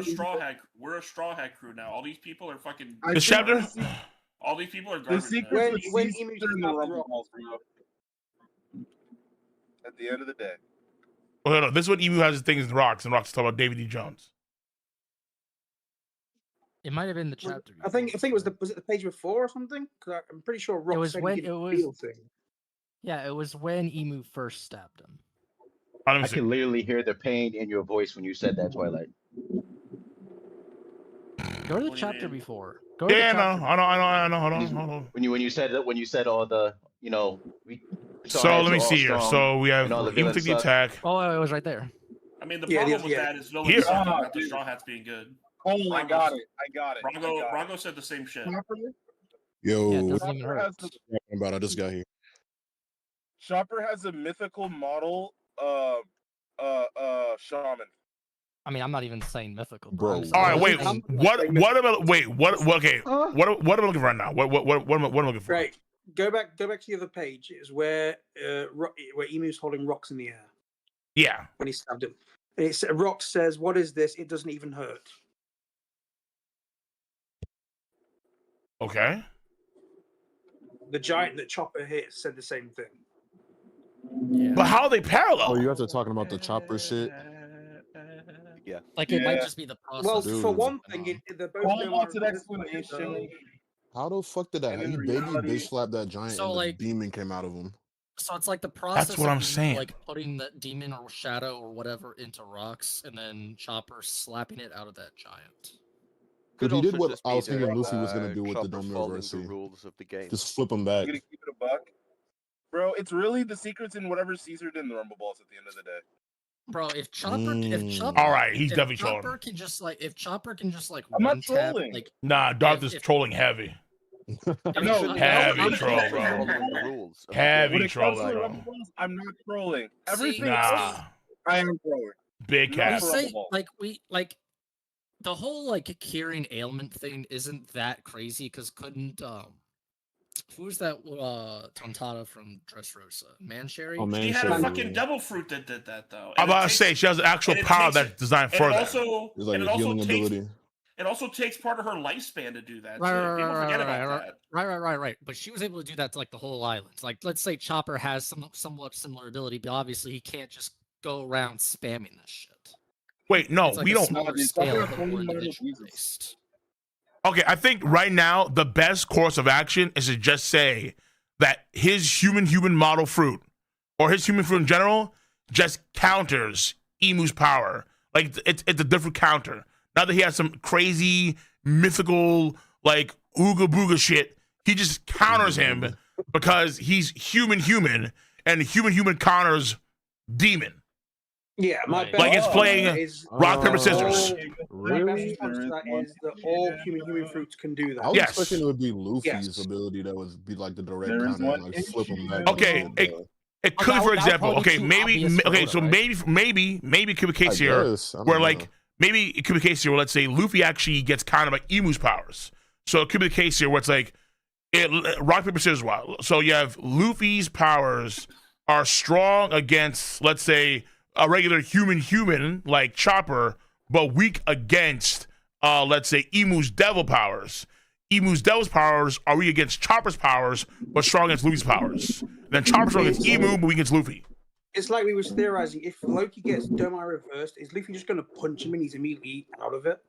a straw hat crew now. All these people are fucking. This chapter. All these people are garbage. The secret when Emu's in the rumble balls, bro. At the end of the day. Well, no, this is what Emu has his things in Rocks, and Rocks talk about David D. Jones. It might have been the chapter. I think it was it the page before or something? Because I'm pretty sure Rock it was said when he didn't feel thing. Yeah, it was when Emu first stabbed him. I can literally hear the pain in your voice when you said that, Twilight. Go to the chapter before. Go to the Yeah, no, chapter. I know. Hold on. When you said that, when you said all the, you know, we So Straw Hats let me are all see here. strong, So we have and all the Evil villains took the suck. attack. Oh, it was right there. I mean, the Yeah, problem with yeah. that is villains Here. sucking, Oh, not the dude. Straw Hats being good. Oh, I got it. I got it. Rongo said the same shit. Yo, Yeah, it what doesn't even Chopper hurt. has the you talking about? I just got here. Chopper has a mythical model shaman. I mean, I'm not even saying mythical, Bro, I'm All right, wait. saying- What about? Wait, what? Okay, what am I looking for right now? What am I looking for? Right. Go back to the other page. Is where Emu's holding rocks in the air Yeah. when he stabbed him. And it's Rock says, "What is this? It doesn't even hurt." Okay. The giant that Chopper hit said the same thing. But how are they parallel? Oh, you guys are talking about the chopper shit? Yeah. Like it might just be the process. Well, Dude. for one thing, they're both Call doing wants an it. explanation. How the fuck did that? And in He baby reality- bitch slapped that giant So, and the like- demon came out of him. So it's like the process what of I'm you, saying. like putting that demon or shadow or whatever into rocks and then Chopper slapping it out of that giant. But he also did what just I be was thinking the, Luffy was gonna do with the Chopper Dome following University. the rules of the game. Just flip him I'm back. gonna keep it a buck. Bro, it's really the secrets in whatever Caesar did in the Rumble Balls at the end of the day. Bro, if Chopper, All right, he's if definitely Chopper trolling. can just like, if Chopper can just like I'm not one tap, trolling. like Nah, Darth is if- trolling heavy. No, Heavy I'm troll, trolling. bro. Following the rules. of the Heavy When game. it troll, comes to the bro. Rumble Balls, I'm not trolling. See, Everything Nah, else, I am trolling. big No, cat. we for say Rumble Balls. like we like the whole like curing ailment thing isn't that crazy because couldn't who's that Tontata from Dressrosa? Mancherry? Oh man, She had a shit. fucking devil fruit that did that though. I'm And about it to say takes- she has an actual and it power takes that's it- designed and for it that. also, It's like and a it also healing takes ability. it also takes part of her lifespan to do that. Right, too. right, People right, forget right, about right, that. right. But she was able to do that to like the whole island. Like, let's say Chopper has some somewhat similar ability, but obviously he can't just go around spamming this shit. Wait, no, It's like we a don't. smaller Dude, scale, Chopper but only more learned individual Jesus. based. Okay, I think right now the best course of action is to just say that his human model fruit, or his human fruit in general, just counters Emu's power. Like it's a different counter. Not that he has some crazy mythical like ooga booga shit. He just counters him because he's human, and human counters demon. Yeah, my Right. best Like it's response playing to that is rock paper scissors. my best Really? response to that is that all human fruits can do I that. was Yes. expecting it would be Luffy's Yes. ability that would be like the direct There is counter and one like flip him back. Okay, and shit, but It could, that for would example, probably be okay, too maybe, obvious for okay, Oda, so right? maybe it could be a I case here guess, I don't where, know. like, maybe it could be a case here where, let's say, Luffy actually gets countered by Emu's powers. So it could be the case here where it's like, rock, paper, scissors, wow. So you have Luffy's powers are strong against, let's say, a regular human like Chopper, but weak against, let's say, Emu's devil powers. Emu's devil's powers are weak against Chopper's powers, but strong against Luffy's powers. Then Chopper's strong against Emu, but weak against Luffy. It's like we was theorizing. If Loki gets Domai reversed, is Luffy just going to punch him and he's immediately out of it?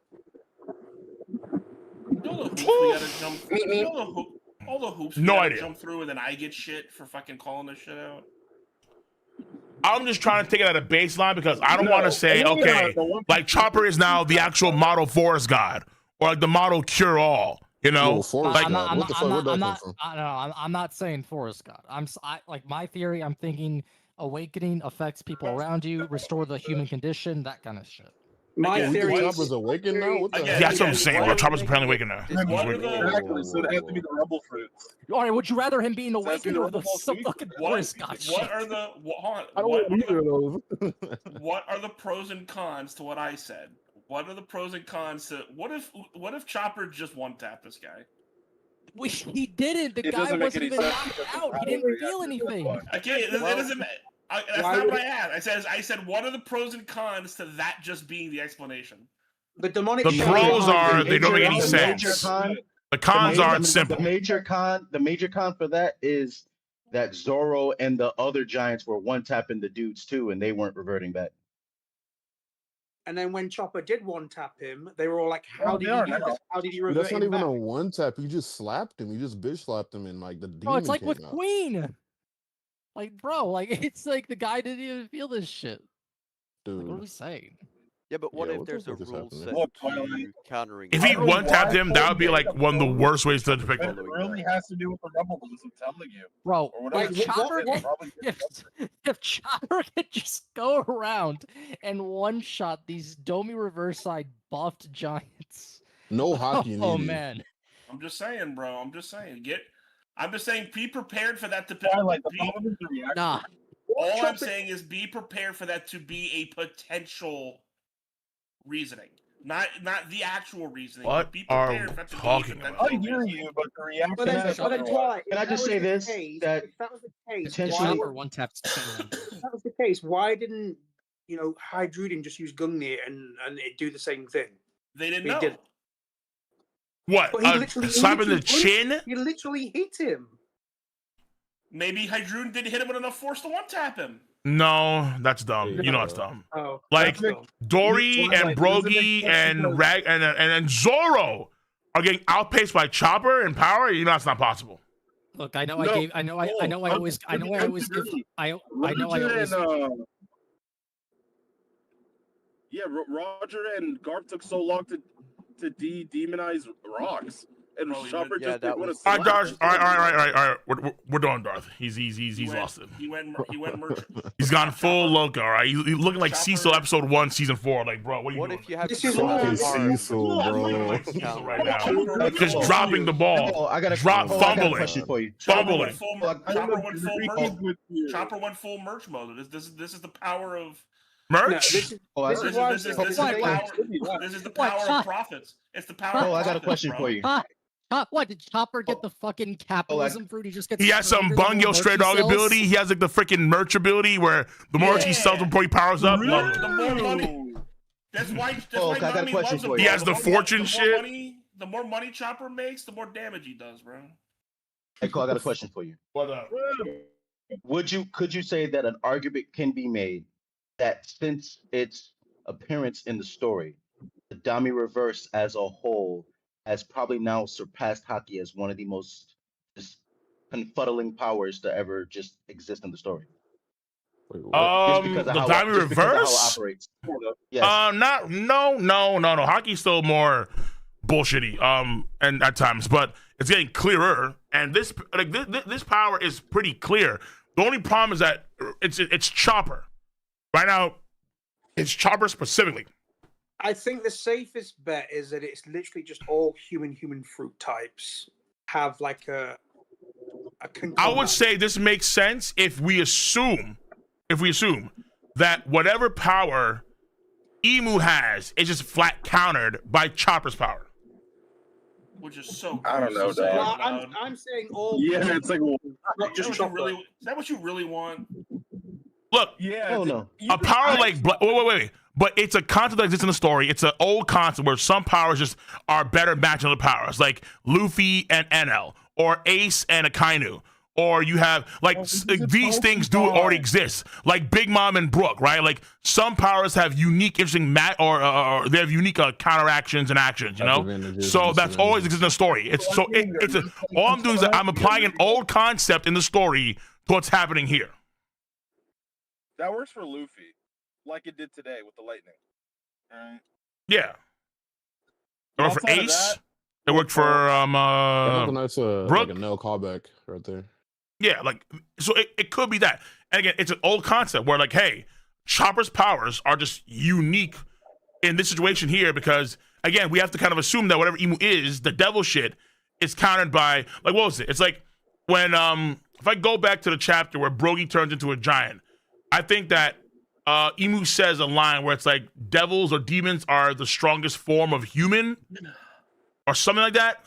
All the hoops we gotta jump through. All the hoops we No gotta idea. jump through, and then I get shit for fucking calling this shit out. I'm just trying to take it at a baseline because I don't No, want to say, no, okay, the one- like Chopper is now the actual model forest god or like the model cure all, you know? Whoa, forest Like, god. What the fuck? Where'd that come from? I'm not saying Forest God. Like my theory. I'm thinking awakening affects people around you, restore the human condition, that kind of shit. My Again, theory Chopper's is awakened now? What the Again, heck? that's what I'm saying, bro. Chopper's apparently waking now. What are the Exactly, so it has to be the Rumble fruits. All right, would you rather him being Does that awakened mean or the Rumble some Street? fucking what? Forest God What shit? are the hold on, I don't want either of those. what are the pros and cons to what I said? What are the pros and cons to what if Chopper just one tapped this guy? He didn't. The It guy doesn't make wasn't any even sense knocked because out. of He how didn't he feel reacted. anything. Okay, it doesn't. That's why not would what I had. I said, what are the pros and cons to that just being the explanation? the demonic. The shadow pros behind are him. they don't make any The sense. major con, The cons are the simple. major con for that is that Zoro and the other giants were one tapping the dudes too, and they weren't reverting back. And then when Chopper did one tap him, they were all like, Oh, "How did they he are do now. this? How did he Dude, revert that's not him even back?" a one tap. You just slapped him. You just bitch slapped him, and like the demon Oh, it's like came with out. Queen. Like, bro, like it's like the guy didn't even feel this shit. Like, what are Dude. we saying? Yeah, but what Yeah, if what the there's a fuck is rule happening? set Look, to countering? If it? he one tapped him, that would be like one of the worst ways to depict It him. really has to do with the rebels, I'm telling you. Bro, Or whatever. if Chopper, It's probably if Chopper could just go around and one-shot these Domi reverse side buffed giants. No hockey Oh needed. man. I'm just saying, bro. I'm just saying. I'm just saying, be prepared for that to be. Nah. All I'm saying is be prepared for that to be a potential reasoning, not the actual reasoning. What but be are prepared we for that to talking be a about? potential I hear reasoning. you, but the reaction. But then why? Can I just say this? That If that was the case, potentially- Chopper one tapped Finland. if that was the case, why didn't Hydrudin just use Gungnir and it do the same thing? They didn't He know. did. What? But he Slap in the literally chin? He literally hit him. Maybe Hydrun didn't hit him with enough force to one tap him. No, that's dumb. You know that's dumb. Oh, Like that's dumb. Dory and Brogy and Rag and Zoro are getting outpaced by Chopper in power. You know that's not possible. Look, I know I always Yeah, Roger and Garp took so long to demonize rocks, and Chopper just didn't want to. All right, Darth. All right. We're done, Darth. He's lost it. He went merchant. He's gone full loco. All right, he's looking like Cecil episode 1, season 4. Like, bro, what are you doing? If you have Fucking Cecil, bro. Cecil right now, just dropping the ball. Oh, I got a fumbling, question for you. fumbling. Chopper went full merch mode. This is the power of merch. This is the power of profits. It's the power. Oh, of I got a profits, question bro. for you. What did Chopper get the fucking capitalism fruit? He just gets. He has some Bungo stray dog ability. He has like the freaking merch ability where the more he sells before he powers up. The more money. That's why. I got a question for you. He has the fortune shit. The more money Chopper makes, the more damage he does, bro. Hey, Cole, I got a question for you. What up? Could you say that an argument can be made that since its appearance in the story, the Dami Reverse as a whole has probably now surpassed Haki as one of the most just confuddling powers to ever just exist in the story? The Dami Reverse? Yes. No. Haki's still more bullshitty. And at times, but it's getting clearer. And this power is pretty clear. The only problem is that it's Chopper. Right now, it's Chopper specifically. I think the safest bet is that it's literally just all human fruit types have like a I would say this makes sense if we assume that whatever power Emu has is just flat countered by Chopper's power. Which is so. I don't know, dog. Well, I'm saying all. Yeah, it's like not just Chopper. Is that what you really want? Look, hell no. A power like wait. But it's a concept that exists in the story. It's an old concept where some powers just are better matched than other powers, like Luffy and NL, or Ace and Akainu. Or you have these things do already exist, like Big Mom and Brook, right? Like some powers have unique, interesting or they have unique counteractions and actions, you know. So that's always exists in the story. All I'm doing is that I'm applying an old concept in the story to what's happening here. That works for Luffy, like it did today with the lightning. Alright. Yeah. It worked for Outside of Ace. that, It worked for That's a nice Brook. like a no callback right there. Yeah, so it could be that. And again, it's an old concept where hey, Chopper's powers are just unique in this situation here because again, we have to kind of assume that whatever Emu is, the devil shit, is countered by what was it? It's like when if I go back to the chapter where Brogy turns into a giant, I think that Emu says a line where it's like devils or demons are the strongest form of human or something like that.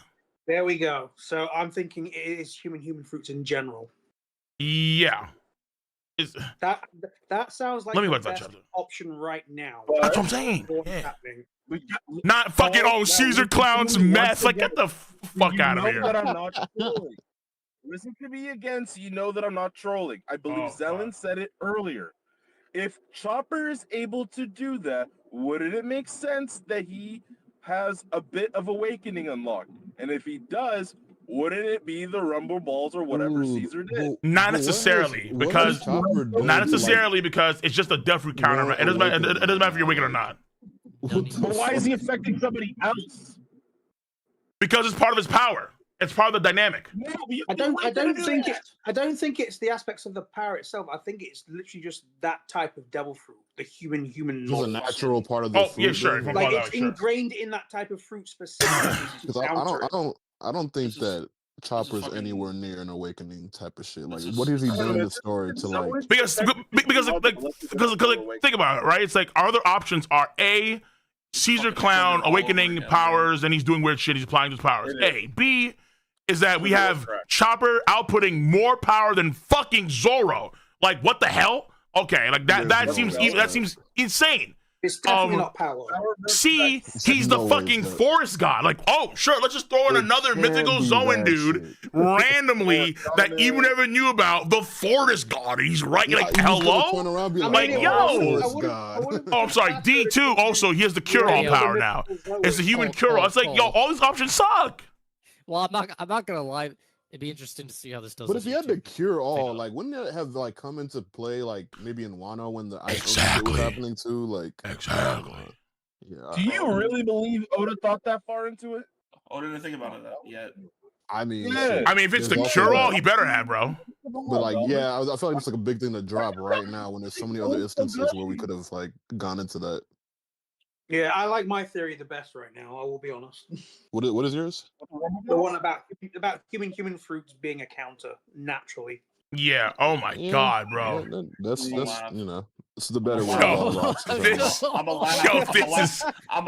There we go. So I'm thinking it is human fruits in general. Yeah. That sounds like Let me the watch that best chapter. option right now. That's what I'm saying. What's Yeah. happening. Not fucking Caesar Clown's mess. Like get the fuck out of here. That I'm not trolling. Listen to me again, so you know that I'm not trolling. I believe Zelen said it earlier. If Chopper is able to do that, wouldn't it make sense that he has a bit of awakening unlocked? And if he does, wouldn't it be the Rumble Balls or whatever Caesar did? Not necessarily, because not necessarily because it's just a death root counter. Right? It doesn't matter. It doesn't matter if you're wicked or not. But why is he affecting somebody else? Because it's part of his power. It's part of the dynamic. No, I don't think it's the aspects of the power itself. I think it's literally just that type of devil fruit, the human It's a natural part of the fruit. Yeah, sure. then? Like it's ingrained in that type of fruit specifically. Because I don't think that Chopper's anywhere near an awakening type of shit. Like, what is he doing in the story to like? Because think about it, right? It's like our other options are A, Caesar Clown awakening powers, and he's doing weird shit. He's applying his powers. A, B is that we have Chopper outputting more power than fucking Zoro. Like, what the hell? Okay, like that seems insane. It's definitely not power. C, he's the fucking forest god. Like, oh, sure, let's just throw in another mythical Zoan dude randomly that you never knew about. The forest god. He's right. Like, hello? Like, yo. Oh, I'm sorry. D2 also, he has the cure-all power now. It's the human cure-all. It's like, yo, all these options suck. Well, I'm not gonna lie. It'd be interesting to see how this does. But if he had the cure all, like, wouldn't it have like come into play, like maybe in Wano when the ice was happening too? Like, exactly. Yeah. Do you really believe Oda thought that far into it? Oda didn't think about it yet. I mean, if it's the cure all, he better have, bro. But like, yeah, I feel like it's like a big thing to drop right now when there's so many other instances where we could have like gone into that. Yeah, I like my theory the best right now. I will be honest. What is yours? The one about human fruits being a counter naturally. Yeah. Oh my god, bro. Yeah, that's you know, this is the better way.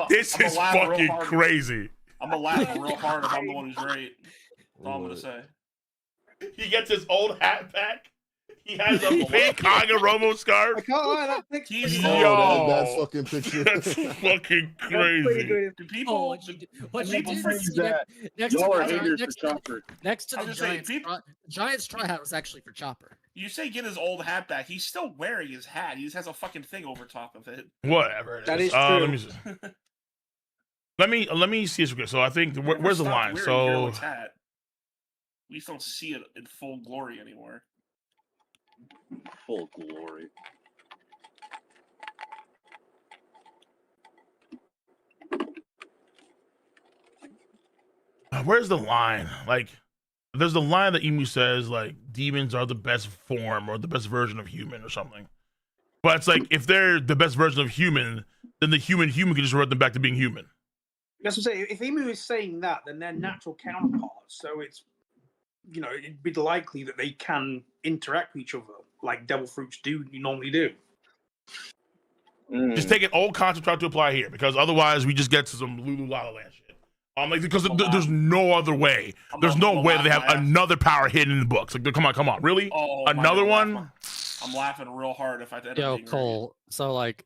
This is fucking crazy. I'm gonna laugh real hard if I'm the one who's right. That's all I'm gonna say. He gets his old hat back. He has a big Kagoromo scarf. I can't lie, that picture. Yo, that fucking picture. That's fucking crazy. Do people? Next to the Giant's try hat was actually for Chopper. You say get his old hat back. He's still wearing his hat. He just has a fucking thing over top of it. Whatever. That is true. Let me see this. So I think where's the line? So hat. We just don't see it in full glory anymore. Full glory. Where's the line? Like, there's the line that Emu says, like, demons are the best form or the best version of human or something. But it's like, if they're the best version of human, then the human can just revert them back to being human. That's what I'm saying. If Emu is saying that, then they're natural counterparts. So it's, you know, it'd be likely that they can interact with each other like devil fruits normally do. Just take an old concept, try to apply here, because otherwise we just get to some Lulu La La Land shit. Like, because there's no other way. There's no way that they have another power hidden in the books. Like, come on, really? Another one? I'm laughing real hard if I did. Yo, Cole. So like,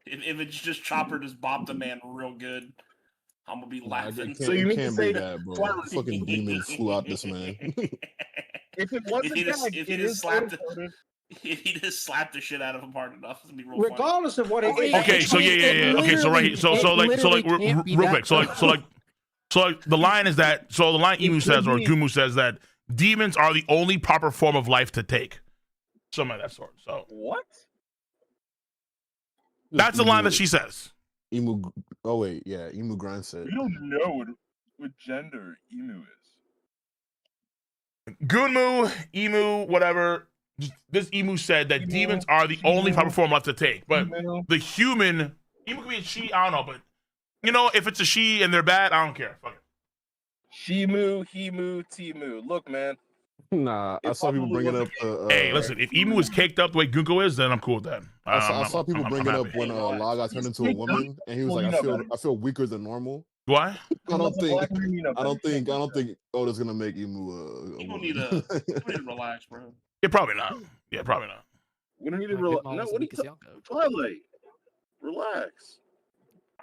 if it's just Chopper just bopped a man real good, I'm gonna be laughing. So you can't be that, bro. Fucking demon flew out this man. If it wasn't if he just slapped the shit out of him hard enough, it's gonna be real regardless funny. of what it is. Okay, so yeah. Okay, so right here, so real quick, so the line is that, so the line Emu says, or Gumu says, that demons are the only proper form of life to take, something of that sort. So what? That's the line that she says. Emu. Oh wait, yeah. Emu Grind said. We don't know what gender Emu is. Gunmu, Emu, whatever. This Emu said that demons are the only proper form left to take, but the human Emu could be a she. I don't know, but you know, if it's a she and they're bad, I don't care. Fuck it. Shimu, Himu, Timu. Look, man. Nah, I saw people bringing up. Hey, listen, if Emu is caked up the way Gunko is, then I'm cool with that. I saw people bringing up when La got turned into a woman, and he was like, I feel weaker than normal. Why? I don't think Oda's gonna make Emu a You woman. need to relax, bro. Yeah, probably not. Yeah, probably not. We don't need to relax. No, what are you Twilight? Relax.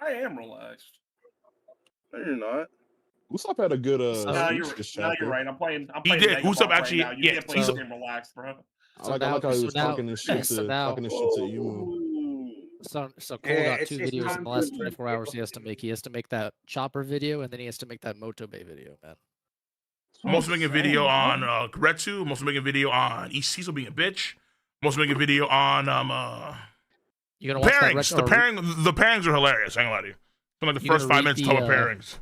I am relaxed. No, you're not. Usopp had a good No, you're right. I'm playing. He did. Usopp actually, right now. You yeah. can't play this game relaxed, bro. I like how he was talking this shit to Emu. So Cole got two videos in the last 24 hours he has to make. He has to make that Chopper video, and then he has to make that Motobe video, man. I'm also making a video on Karetsu. I'm also making a video on Cecil being a bitch. I'm also making a video on You gonna watch pairings. that The pairings are hilarious. I ain't gonna lie to you. From like the You first gonna 5 minutes read talking the, about pairings.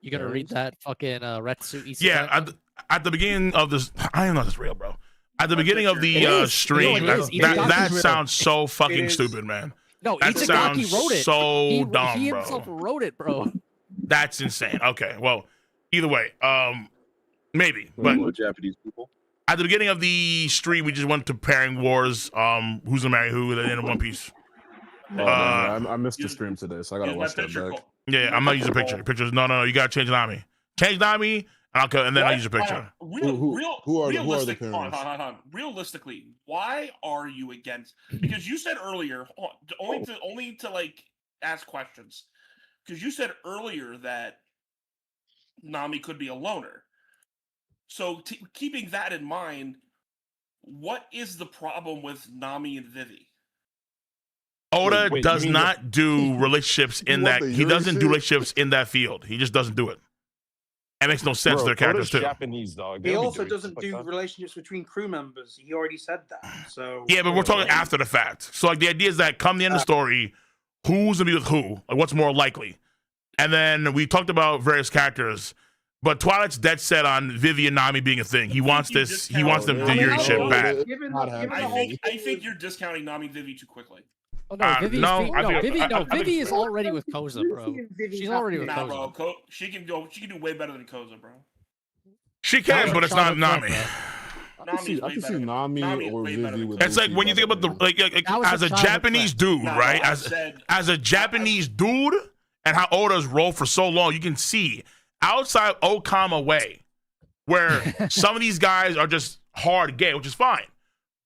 You gonna read that fucking Retsu Isekai? Yeah, at the beginning of this, I don't know if it's real, bro. At the beginning of the stream, that sounds so fucking stupid, man. No, that Itagaki sounds wrote it. so dumb, he bro. himself wrote it, bro. That's insane. Okay, well, either way, maybe. But Japanese people. At the beginning of the stream, we just went to pairing wars. Who's gonna marry who? At the end of One Piece. I missed the stream today, so I gotta watch that back. Yeah, I'm not using picture. Pictures. No. You gotta change Nami. Change Nami, and then I'll use your picture. Who are the parents? Hold on. Realistically, why are you against? Because you said earlier, only to like ask questions. Because you said earlier that Nami could be a loner. So keeping that in mind, what is the problem with Nami and Vivi? Oda does not do relationships in that. He doesn't do relationships in that field. He just doesn't do it. It makes no sense to their characters too. Japanese, dog. He also doesn't do relationships between crew members. He already said that. So yeah, but we're talking after the fact. So like the idea is that come the end of the story, who's gonna be with who? Like what's more likely? And then we talked about various characters. But Twilight's dead set on Vivi and Nami being a thing. He wants this. He wants them to Yuri ship back. I think you're discounting Nami and Vivi too quickly. Oh no, Vivi is already with Koza, bro. She's already with Koza. Bro. She can do way better than Koza, bro. She can, but it's not Nami. I can see Nami or Vivi with. It's like when you think about the like as a Japanese dude, right? As a Japanese dude, and how Oda's rolled for so long, you can see outside Okama way, where some of these guys are just hard gay, which is fine.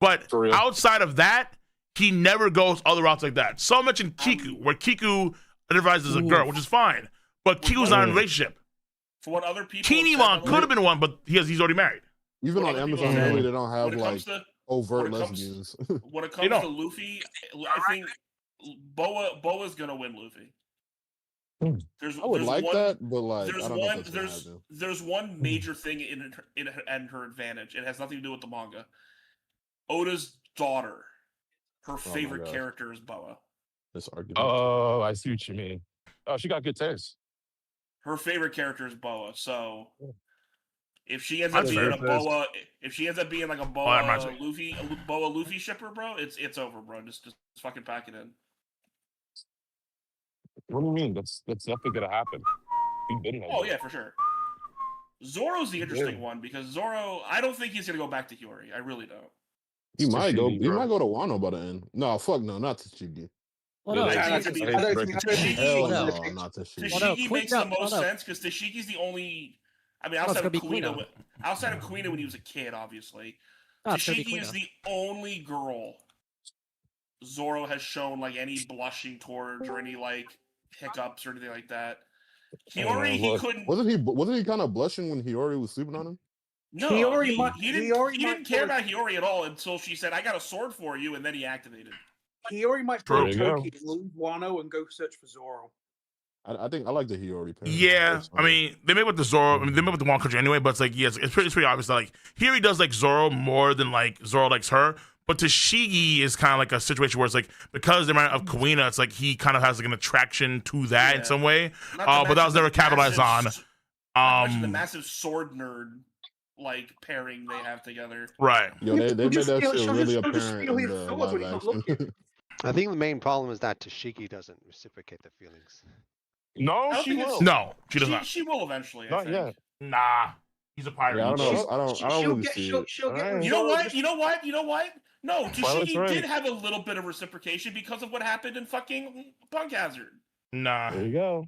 But outside of that, he never goes other routes like that. So much in Kiku, where Kiku identifies as a girl, which is fine. But Kiku's not in a relationship. For what other people, Kinemon could have been one, but he's already married. Even on Amazon, they don't have like overt lesbians. When it comes to Luffy, I think Boa's gonna win Luffy. I would like that, but like I don't know if there's one major thing in her advantage. It has nothing to do with the manga. Oda's daughter, her favorite character is Boa. This argument. Oh, I see what you mean. Oh, she got good taste. Her favorite character is Boa. So if she ends up being a Boa, like a Boa Luffy shipper, bro, it's over, bro. Just fucking pack it in. What do you mean? That's definitely gonna happen. Oh yeah, for sure. Zoro's the interesting one because Zoro, I don't think he's gonna go back to Hiyori. I really don't. He might go. He might go to Wano by the end. No, fuck no, not Tashigi. Well, no, Tashigi makes the most sense because Tashigi's the only. I mean, outside of Kuina when he was a kid, obviously. Tashigi is the only girl Zoro has shown like any blushing towards or any like hiccups or anything like that. Hiyori, he couldn't. Wasn't he kind of blushing when Hiyori was sleeping on him? No, he didn't care about Hiyori at all until she said, "I got a sword for you," and then he activated. Hiyori might throw Toki, leave Wano, and go search for Zoro. I think I like the Hiyori pair. Yeah, I mean they made with the Zoro. I mean they made with the Wano country anyway, but it's like it's pretty obvious that like Hiyori does like Zoro more than like Zoro likes her. But Tashigi is kind of like a situation where it's like because they're married of Kuina, it's like he kind of has like an attraction to that in some way. But that was never capitalized on. The massive sword nerd like pairing they have together. Right. Yo, they made that shit really apparent in the live action. I think the main problem is that Tashigi doesn't reciprocate the feelings. No, she will. No, she does not. She will eventually. Not yet. Nah, he's a pirate. Yeah, I don't really see it. You know what? No, Tashigi did have a little bit of reciprocation because of what happened in fucking Punk Hazard. Nah. There you go.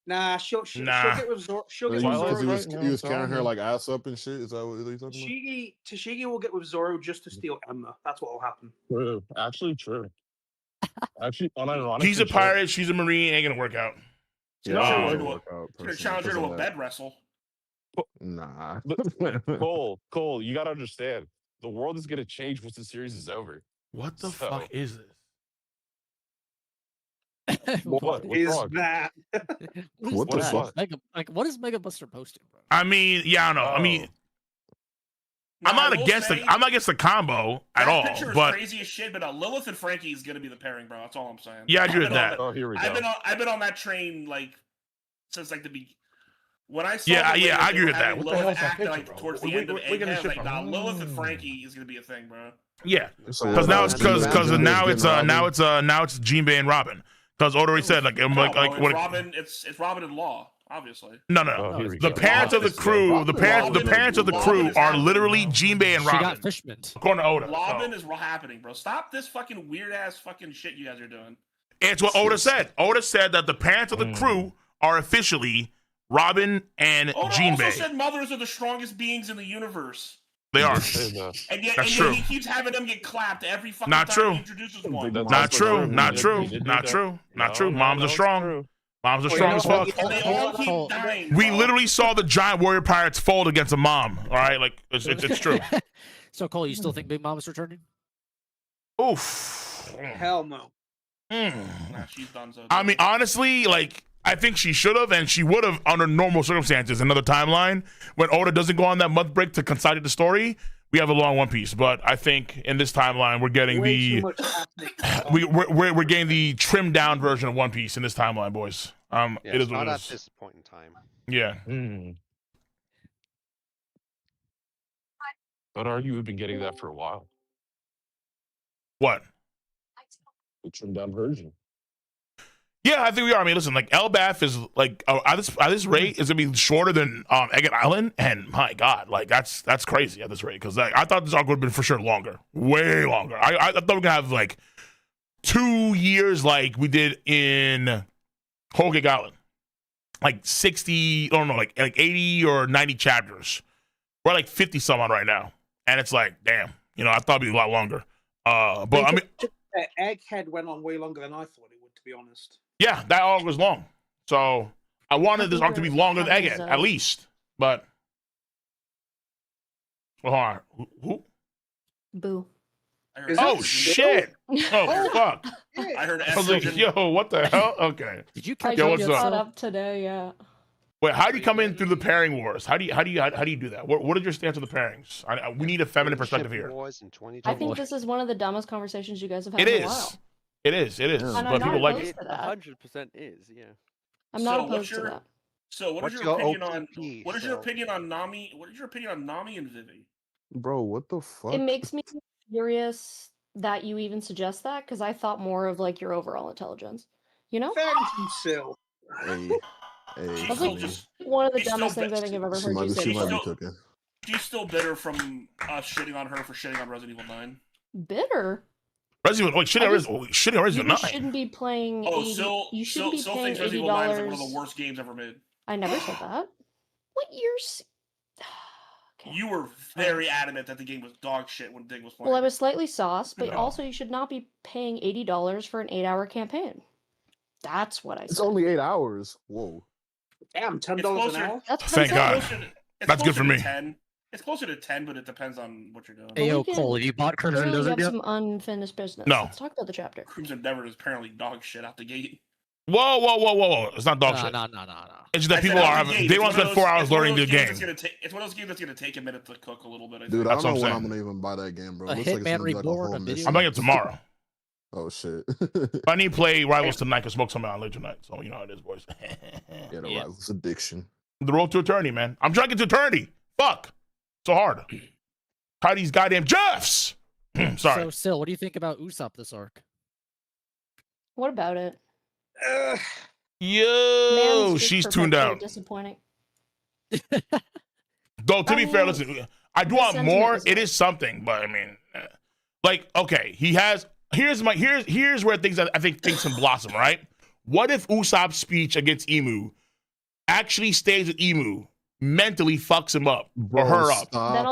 Nah, she'll get with Zoro. She'll get with Zoro. He was carrying her like ass up and shit. Is that what you're talking about? Tashigi will get with Zoro just to steal Emma. That's what will happen. True. Actually, true. Actually, unironically, he's a pirate. She's a marine. Ain't gonna work out. Yeah, gonna challenge her to a bed wrestle. Nah. Cole, you gotta understand. The world is gonna change once the series is over. What the fuck is this? What is wrong? that? What the fuck? Mega, like, what is Mega Buster posting, bro? I mean, yeah, I don't know. I mean, I'm not against the combo at all. Picture is But crazy as shit. But Lilith and Frankie is gonna be the pairing, bro. That's all I'm saying. Yeah, I agree with that. Oh, here we go. I've been on that train like since like the beginning. When I saw I agree with that. What the hell is that picture, bro? Towards the end of Egghead, I was like, nah, Lilith and Frankie is gonna be a thing, bro. yeah, because now it's now it's Jinbei and Robin. Because Oda already said like it's Robin and Law, obviously. No. The parents of the crew, the parents of the crew are literally Jinbei and Robin. She got fishment. According to Oda. Robin is happening, bro. Stop this fucking weird ass fucking shit you guys are doing. It's what Oda said. Oda said that the parents of the crew are officially Robin and Jinbei. Also said mothers are the strongest beings in the universe. They are. And yet true. he keeps having them get clapped every fucking Not time true. he introduces one. Not true. Moms are strong. Moms are strong as fuck. They all keep dying. We literally saw the giant warrior pirates fold against a mom. All right, like it's true. So Cole, you still think Big Mom is returning? Oof. Hell no. Nah, she's done so. I mean, honestly, like I think she should have, and she would have under normal circumstances. Another timeline when Oda doesn't go on that month break to consolidate the story. We have a long One Piece, but I think in this timeline we're getting we're getting the trimmed down version of One Piece in this timeline, boys. It is not what it at is. this point in time. Yeah. But argue we've been getting that for a while. What? The trimmed down version. Yeah, I think we are. I mean, listen, like Elbaf is like at this rate is gonna be shorter than Egghead Island, and my God, like that's crazy at this rate because like, I thought this arc would have been for sure longer, way longer. I thought we are gonna have like 2 years like we did in Whole Cake Island, like 60, I don't know, like 80 or 90 chapters. We're like 50 some on right now, and it's like, damn, I thought it'd be a lot longer. But I mean, Egghead went on way longer than I thought it would, to be honest. Yeah, that arc was long. So I wanted this arc to be longer than Egghead, at least. But well, hold on. Who? Boo. Oh shit! Oh fuck! I heard. I was like, yo, what the hell? Okay. Did you I what's caught up? up today, yeah. Wait, how do you come in through the pairing wars? How do you do that? What is your stance on the pairings? We need a feminine perspective here. I think this is one of the dumbest conversations you guys have had It in a is. while. It is. And But I'm people not like opposed it. to that. 100% is, yeah. I'm not opposed to that. So what is What's your your opinion on OPP, what is your opinion on Nami? What is your opinion on Nami and Vivi? Bro, what the fuck? It makes me curious that you even suggest that because I thought more of like your overall intelligence. You know? Still. That's like one of the dumbest things I think I've ever heard you say. She's still bitter from us shitting on her for shitting on Resident Evil 9. Bitter? Resident Evil, shitting on Resident Evil 9. You shouldn't be playing. Oh, 80, Sil you shouldn't be paying thinks Resident Evil 9 is like one of $80. the worst games ever made. I never said that. What years? You were very adamant that the game was dog shit when Dig was playing. Well, I was slightly sauced, but No. also you should not be paying $80 for an 8-hour campaign. That's what I said. It's only 8 hours. Whoa. Damn, $10 closer- an hour? That's Thank God. It's That's good closer for to me. 10. It's closer to 10, but it depends on what you're doing. Hey, yo, we can Cole, have you bought Crimson Clearly, we Desert have yet? some unfinished business. No. Let's talk about the chapter. Crimson Desert is apparently dog shit out the gate. Whoa. It's not dog shit. No. It's just that I people said out are the having, gate, they it's want to one spend of 4 those- hours it's one of learning the those games game. that's gonna take- It's one of those games that's going to take a minute to cook a little bit. I Dude, think. I That's don't what know I'm when I'm saying. gonna even buy that game, bro. A Looks like it's Hitman gonna be like a Reborn, whole a video mission. I'm buying it tomorrow. Oh shit. I need to play Rivals tonight because Smoke's coming out later tonight. So you know how it is, boys. Yeah, the Rivals addiction. The road to eternity, man. I'm trying to get to eternity. Fuck. So hard. Try these goddamn Jeffs. Sorry. So, Sil, what do you think about Usopp this arc? What about it? Yo, Man's she's just tuned perpetually out. Disappointing. Though, to be fair, mean, listen, I do the want sentiment more. is It is something, but I mean, like, okay, he has. Here's where things I think things can blossom, right? What if Usopp's speech against Emu actually stays with Emu, mentally fucks him up or her up,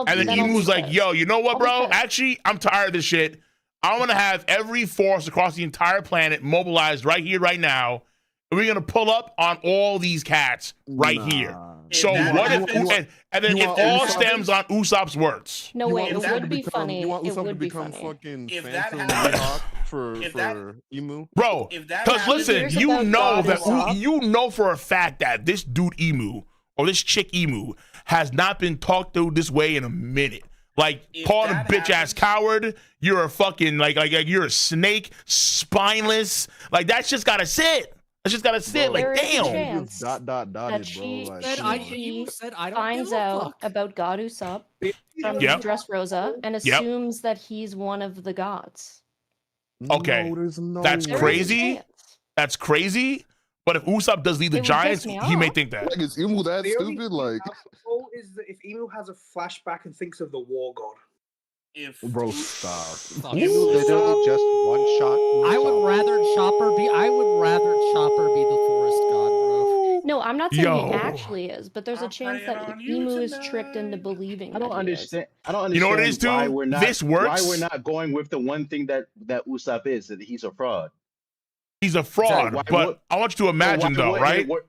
and then Emu's like, "Yo, you know what, bro? Actually, I'm tired of this shit. I want to have every force across the entire planet mobilized right here, right now, and we're gonna pull up on all these cats right here." So what if and then it all stems on Usopp's words? No, wait, it would be You funny. want It Usopp to would be become funny. fucking If that Phantom happens- Mihawk for Emu? Bro, If that because happens- listen, Here's you about know God that Usopp. you know for a fact that this dude Emu or this chick Emu has not been talked to this way in a minute. Like If calling a that bitch ass happens- coward, you're a fucking like you're a snake, spineless. Like that's just gotta sit. That's just gotta sit. Bro, There like is a damn. chance Dotted, that bro. she, Like, Said come I- on. you said I don't finds give a out fuck. about God Usopp from Yep. Dressrosa and Yep. assumes that he's one of the gods. Okay. No, there's no That's way. There is a crazy. chance. That's crazy. But if Usopp does lead the It would piss Giants, me he may off. think that. Like, is Emu that The only stupid? thing Like, doubtful is that if Emu has a flashback and thinks of the war god. If bro, stop. Fuck. Literally just one shot. I would rather Chopper be the forest god, bro. No, I'm not saying Yo. he actually is, but there's a I'll chance play it that on you Emu is tricked into tonight. believing I don't that he is. understand. I don't understand You know what it is, why dude? we're not. This works. Why we're not going with the one thing that Usopp is that he's a fraud. He's a fraud. Why But would- I want you to imagine though, wouldn't it right? work?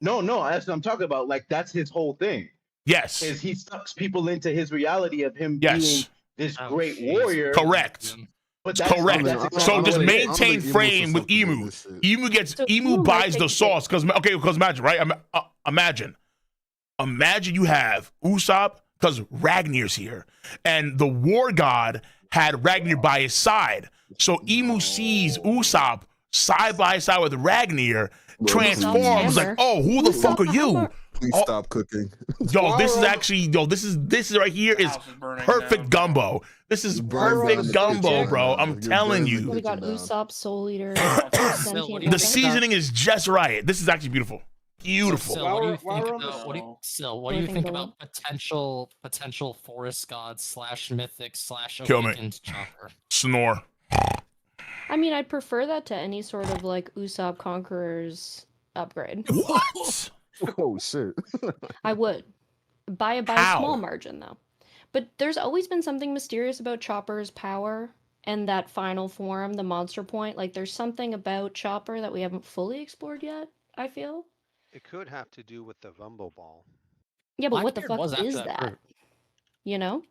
No, that's what I'm talking about. Like that's his whole thing. Yes. Is he sucks people into his reality of him Yes. being this Oh, great jeez. warrior. Correct. But Correct. that's I exactly So don't just what it is. maintain think Emu frame with susceptible to Emu. this shit. Emu gets So Emu Emu might buys take the the sauce because imagine, right? Imagine you have Usopp because Ragnir's here, and the war god had Ragnir by his side. So Emu sees Usopp side by side with Ragnir, transforms like, hammer. oh, who the Usopp fuck are the you? hammer. Please Oh. stop cooking. Yo, this is actually this is right here is House is burning perfect down. gumbo. This is You burned down perfect the gumbo, kitchen, bro. man. I'm You're telling burning the you. We got kitchen down. Usopp, Soul Eater, Sil, what Sentient do you The think Weapon. seasoning is just right. This is actually beautiful. Beautiful. Sil, what do you While think we're on the about show- what do you think Dylan? about potential forest god / mythic / Kill me. awakened Chopper? Snore. I mean, I'd prefer that to any sort of like Usopp Conqueror's upgrade. What? Oh shit. I would. By a How? small margin, though. But there's always been something mysterious about Chopper's power and that final form, the monster point. Like, there's something about Chopper that we haven't fully explored yet, I feel. It could have to do with the Rumble Ball. Yeah, but what the Blackbeard was fuck after is that that? fruit. You know?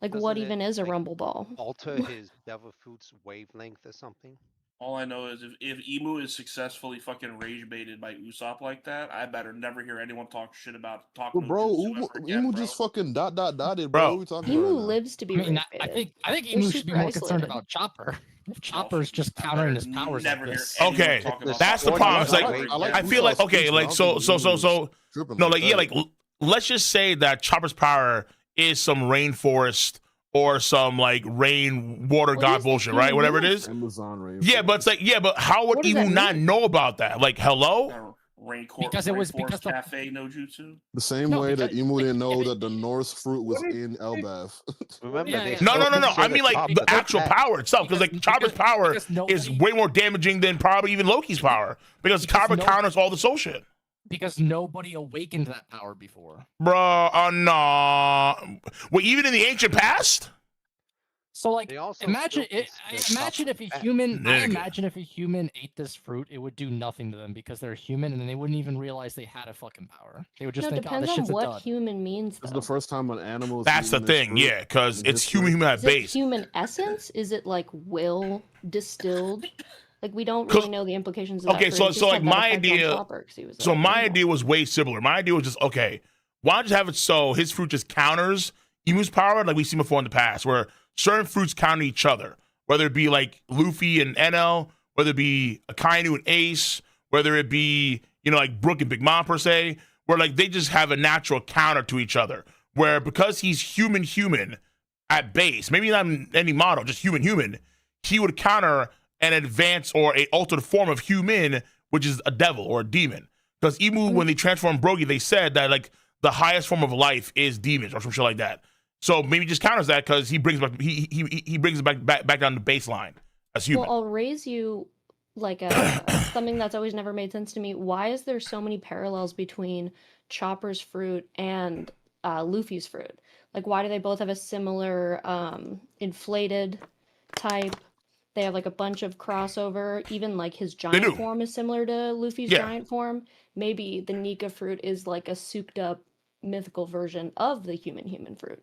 Like, what Doesn't it, even is a like, Rumble Ball? Alter his Devil Fruit's wavelength or something? All I know is if Emu is successfully fucking rage baited by Usopp like that, I better never hear anyone talk shit about talking Well, bro, Jutsu ever again, Emu bro. just fucking dotted, bro. Bro. What are we talking Emu about right now? lives to be I mean, rage I baited. think They're Emu should be super more concerned isolated. about Chopper. If Chopper's just countering his powers like Never hear this. anyone Okay, talk about that's the Chopper. problem. It's like I like I feel like Usopp's okay, speech, like but I so don't think Emu was tripping no, like like yeah, that. like let's just say that Chopper's power is some rainforest or some like rain water What god is the bullshit, right? human Whatever it race? is. Amazon rainforest. Yeah, but it's like yeah, but how would What does Emu that not mean? know about that? Like hello? Because it was because the- Cafe no Jutsu. The same No, way that because, Emu like, didn't know if it- that the Norse fruit was What if- in Elbaf. Remember, Yeah, they yeah. No, still no. I consider mean like Chopper the actual pet. power itself, because like Chopper's power because is nobody- way more damaging than probably even Loki's power, because Because Chopper no- counters all the soul shit. because nobody awakened that power before. Bro, nah. Well, even in the ancient past? So like, They also imagine still it. consider Imagine if Chopper a pet. human. I Nigga. imagine if a human ate this fruit, it would do nothing to them because they're human, and then they wouldn't even realize they had a fucking power. They would just No, it think, "Oh, depends this on shit's a what dud." human means, This is though. the first time an animal is That's the eating this thing, fruit yeah, because in it's history. human at Is it base. human essence? Is it like will distilled? Like, we don't 'Cause- really know the implications of that Okay, fruit. so It just so like had that my effect on idea, Chopper 'cause he was so a my animal. idea was way simpler. My idea was just okay. Why don't you have it so his fruit just counters Emu's power, like we've seen before in the past, where certain fruits counter each other, whether it be like Luffy and NL, whether it be Akainu and Ace, whether it be like Brook and Big Mom per se, where like they just have a natural counter to each other. Where because he's human at base, maybe not in any model, just human, he would counter an advanced or a altered form of human, which is a devil or a demon. Because Emu, when they transformed Brogy, they said that like the highest form of life is demons or some shit like that. So maybe just counters that because he brings back he brings it back down to baseline as human. Well, I'll raise you like something that's always never made sense to me. Why is there so many parallels between Chopper's fruit and Luffy's fruit? Like, why do they both have a similar inflated type? They have like a bunch of crossover. Even like his giant do. form is similar to Luffy's Yeah. giant form. Maybe the Nika fruit is like a souped up mythical version of the human fruit.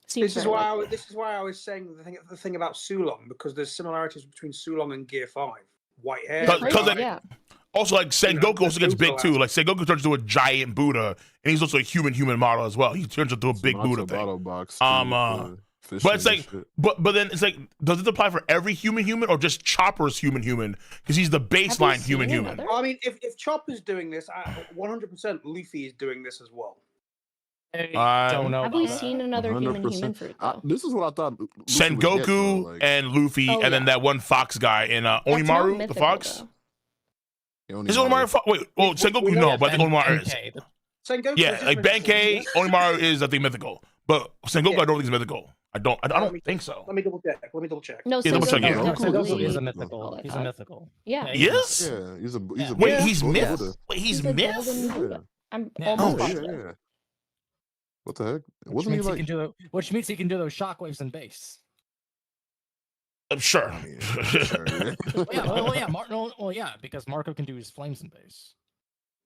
Seems This is very why likely. this is why I was saying the thing about Sulong, because there's similarities between Sulong and Gear 5. White hair. Yeah. Also, like Sengoku also gets big too. Like Sengoku turns into a giant Buddha, and he's also a human model as well. He turns into a big Buddha thing. Box But it's like, but then it's like, does it apply for every human, or just Chopper's human? Because he's the baseline human. I mean, if Chopper's doing this, 100% Luffy is doing this as well. I don't know. Have we seen another human fruit though? This is what I thought. Sengoku and Luffy, and then that one fox guy in Onimaru, the fox. Is Onimaru? Wait, well, Sengoku no, but I think Onimaru is. Sengoku, Yeah, like Benkei, Onimaru is I think mythical, but Sengoku I don't think is mythical. I don't think so. Let me double check. No, Yeah, double check, yeah. Sengoku is a mythical. He's a mythical. Yeah. He is? Yeah, he's a Wait, he's myth? Buddha. Wait, he's a myth? golden Buddha. I'm Yeah. almost Oh, positive. yeah. What the heck? Which Wasn't he means like? he can do which means he can do those shockwaves in base. Sure. Yeah, because Marco can do his flames in base.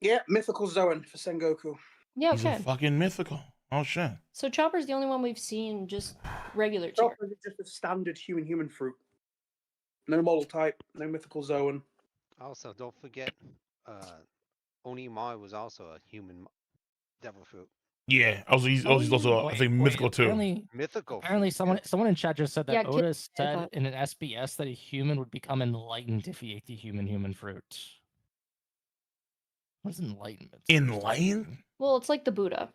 Yeah, mythical Zoan for Sengoku. Yeah, He's okay. a fucking mythical. Oh shit. So Chopper's the only one we've seen just regular tier. Chopper's just a standard human fruit. No model type, no mythical Zoan. Also, don't forget, Onimai was also a human devil fruit. Yeah. He's also I think mythical too. Apparently, someone in chat just said that Yeah, Oda said said that. in an SBS that a human would become enlightened if he ate the human fruit. What is enlightenment? Enlightened? Well, it's like the Buddha.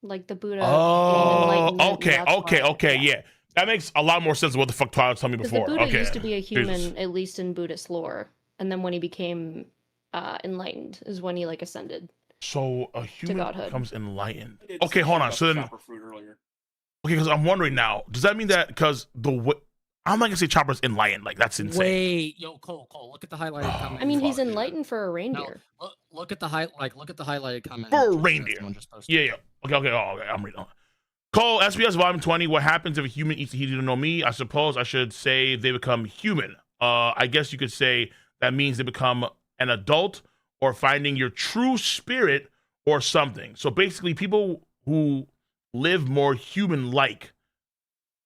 Like the Buddha. Oh, enlightenment, and okay, that's why- yeah. That makes a lot more sense than what the fuck Twilight told me Because before. the Buddha Okay. used to be a human, Jesus. at least in Buddhist lore, and then when he became enlightened is when he like ascended. So a human godhood. becomes enlightened. It's Okay, hold on. about So the then, Chopper fruit earlier. okay, because I'm wondering now, does that mean that because I'm not gonna say Chopper's enlightened, like that's insane. Wait, yo, Cole, look at the highlighted comment. I mean, he's enlightened for a reindeer. Look at the highlighted comment. For a reindeer. Yeah. Okay, I'm reading on. Cole, SBS Volume 20, what happens if a human eats a Hideo no Mi? I suppose I should say they become human. I guess you could say that means they become an adult or finding your true spirit or something. So basically, people who live more human-like.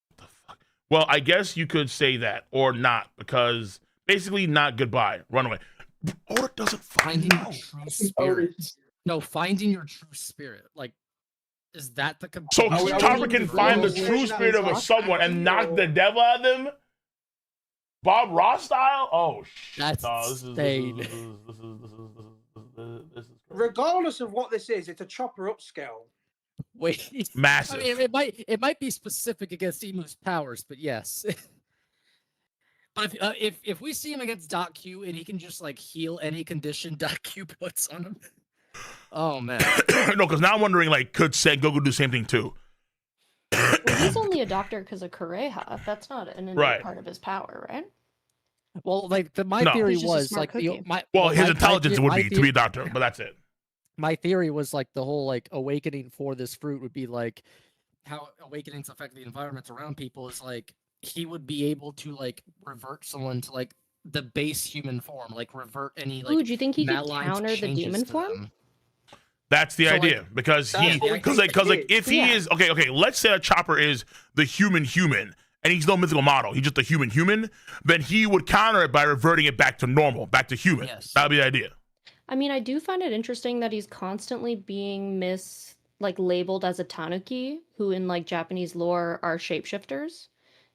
What the fuck? Well, I guess you could say that or not, because basically not goodbye, run away. Or it doesn't finding your true spirit. No, finding your true spirit. Like, is that the So complete- Chopper can find the true spirit of someone and knock the devil out of them? Bob Ross style? Oh, shit. That's insane. This is Regardless of what this is, it's a Chopper upscale. Wait, massive. I mean, it might be specific against Emu's powers, but yes. But if we see him against Doc Q and he can just like heal any condition Doc Q puts on him, oh man. No, because now I'm wondering, like, could Sengoku do the same thing too? Well, he's only a doctor because of Kureha. That's not an innate Right. part of his power, right? Well, like my No. theory He's just a was smart like the cookie. Well, his my intelligence the- would my be to the- be a doctor, but that's it. My theory was like the whole like awakening for this fruit would be like how awakenings affect the environment around people is like he would be able to like revert someone to like the base human form, like revert any like. Ooh, do you think he could malaligned counter the changes demon to form? them. That's the So, idea, like, because that's what we because think if he Yeah. is okay, let's say a Chopper is the human, and he's no mythical model, he's just a human, then he would counter it by reverting it back to normal, back to human. Yes. That'd be the idea. I mean, I do find it interesting that he's constantly being labeled as a tanuki, who in like Japanese lore are shapeshifters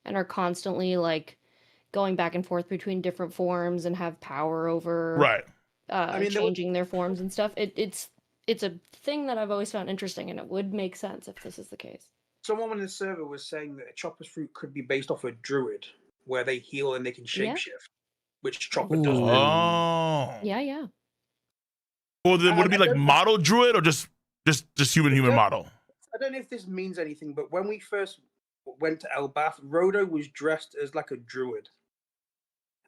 and are constantly like going back and forth between different forms and have power over Right. I mean, changing their forms and stuff. It's a thing that I've always found interesting, and it would make sense if this is the case. Someone in the server was saying that a Chopper's fruit could be based off a druid, where they heal and they can Yeah. shapeshift, which Chopper does. Oh. Yeah. Well, then would it be I like don't- model druid or just human model? I don't know if this means anything, but when we first went to Elbaf, Rodo was dressed as like a druid.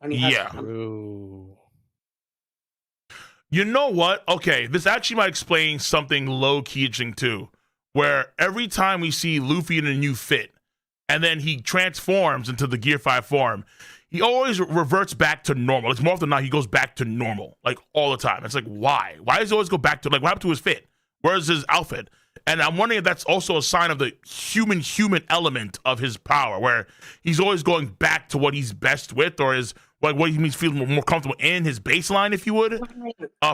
And he has Yeah. True. You know what? Okay, this actually might explain something low-key interesting too, where every time we see Luffy in a new fit, and then he transforms into the Gear 5 form, he always reverts back to normal. It's more often than not, he goes back to normal, like all the time. It's like, why? Why does he always go back to, like, what happened to his fit? Where's his outfit? And I'm wondering if that's also a sign of the human element of his power, where he's always going back to what he's best with, or is what he means feeling more comfortable in his baseline, if you would,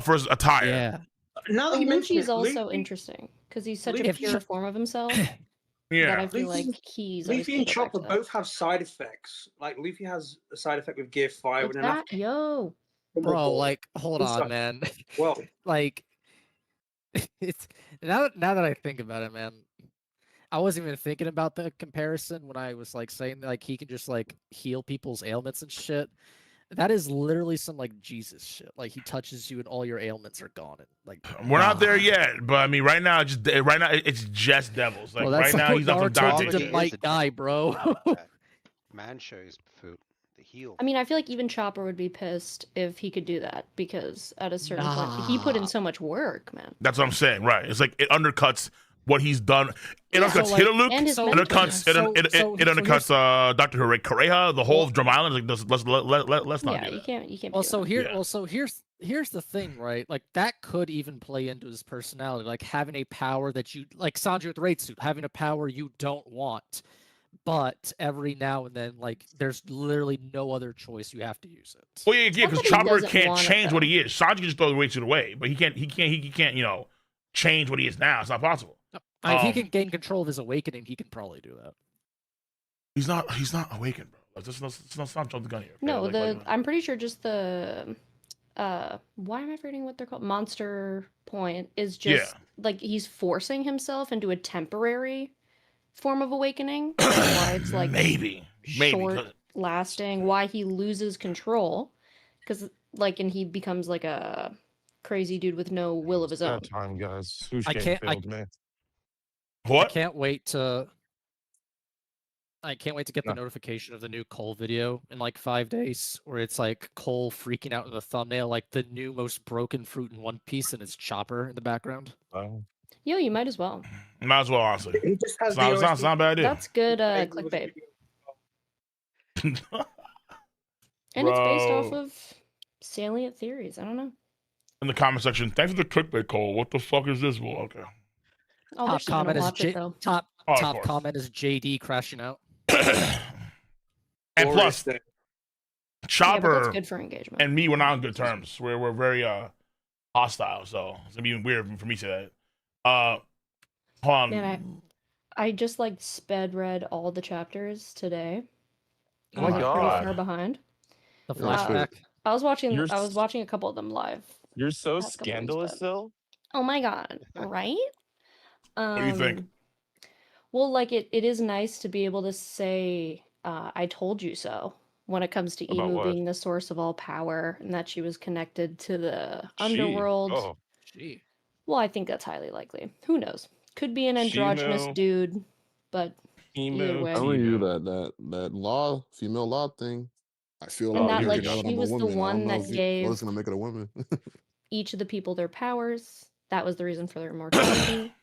for his attire. Yeah. Now that you mention Luffy's it, also Luffy, interesting because he's such a Luffy- pure form of himself that Yeah. I feel like he's always Luffy gonna and go back Chopper to that. both have side effects. Like Luffy has a side effect with Gear 5 Like and then that, yo. Bro, like, hold on, Usopp. man. Well, like, it's now that I think about it, man. I wasn't even thinking about the comparison when I was like saying like he can just like heal people's ailments and shit. That is literally some like Jesus shit. Like he touches you and all your ailments are gone. And, like We're not there yet, but I mean, right now it's just devils. Like well, that's right now, what he's not some Naruto Dante did to shit. Might Guy, bro. Man shows food the heal. I mean, I feel like even Chopper would be pissed if he could do that because at a certain point he put in so much work, man. That's what I'm saying, right? It's like it undercuts what he's done. It Yeah. undercuts So, like, Hitlerluke. and his It mentor. undercuts. It undercuts Dr. Correja, the whole of Drum Island. Like, let's not do that. You can't. Well, so here's the thing, right? Like that could even play into his personality, like having a power that you like Sanji with the raid suit, having a power you don't want, but every now and then, like there's literally no other choice. You have to use it. Well, yeah, because Chopper can't change what he is. Sanji can just throw the weight suit away, but he can't, you know, change what he is now. It's not possible. If he can gain control of his awakening, he can probably do that. He's not awakened, bro. Let's not jump the gun here. Okay? No, I'm pretty sure just the why am I forgetting what they're called? Monster Point is just like he's forcing himself into a temporary form of awakening. Why it's like maybe short lasting, why he loses control. Because like and he becomes like a crazy dude with no will of his own. Time, guys. I can't. What? I can't wait to get the notification of the new Cole video in like 5 days, where it's like Cole freaking out in the thumbnail, like the new most broken fruit in One Piece, and it's Chopper in the background. Yo, you might as well. Might as well, honestly. He just has It's not a bad idea. That's good clickbait. And it's based off of salient theories. I don't know. In the comment section, thanks for the clickbait, Cole. What the fuck is this? Well, okay. Oh, Top comment is top course. comment is JD crashing out. And plus, Chopper that's good for engagement. and me were not on good terms. We're very hostile, so it's gonna be even weird for me to say that. Hold on. Man, I just like sped read all the chapters today. Oh my I'm, like, God. pretty far behind. The flashback. I was watching a couple of them live. You're so Past couple weeks, scandalous, but- though. Oh my god! Right? What do you think? Well, like it is nice to be able to say "I told you so" when it comes to About Emu what? being the source of all power and that she was connected to the She. underworld. Oh. Gee. Well, I think that's highly likely. Who knows? Could be an androgynous Shimo. dude, but either way. I'm gonna you that law, female law thing. I feel And like that, like, you're she I'm a was the woman. I don't one know that if gave- what's gonna make it a woman. each of the people their powers. That was the reason for their immortality.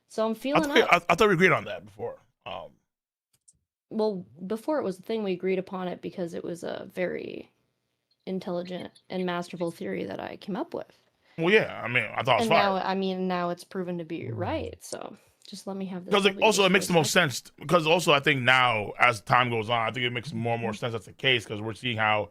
So I'm I feeling thought, up. I thought we agreed on that before. Well, before it was the thing, we agreed upon it because it was a very intelligent and masterful theory that I came up with. Well, yeah. I mean, I thought it was And fine. now it's proven to be right. So just let me have this. Because W also it makes for the a most second. sense. Because also I think now as time goes on, I think it makes more and more sense that's the case because we're seeing how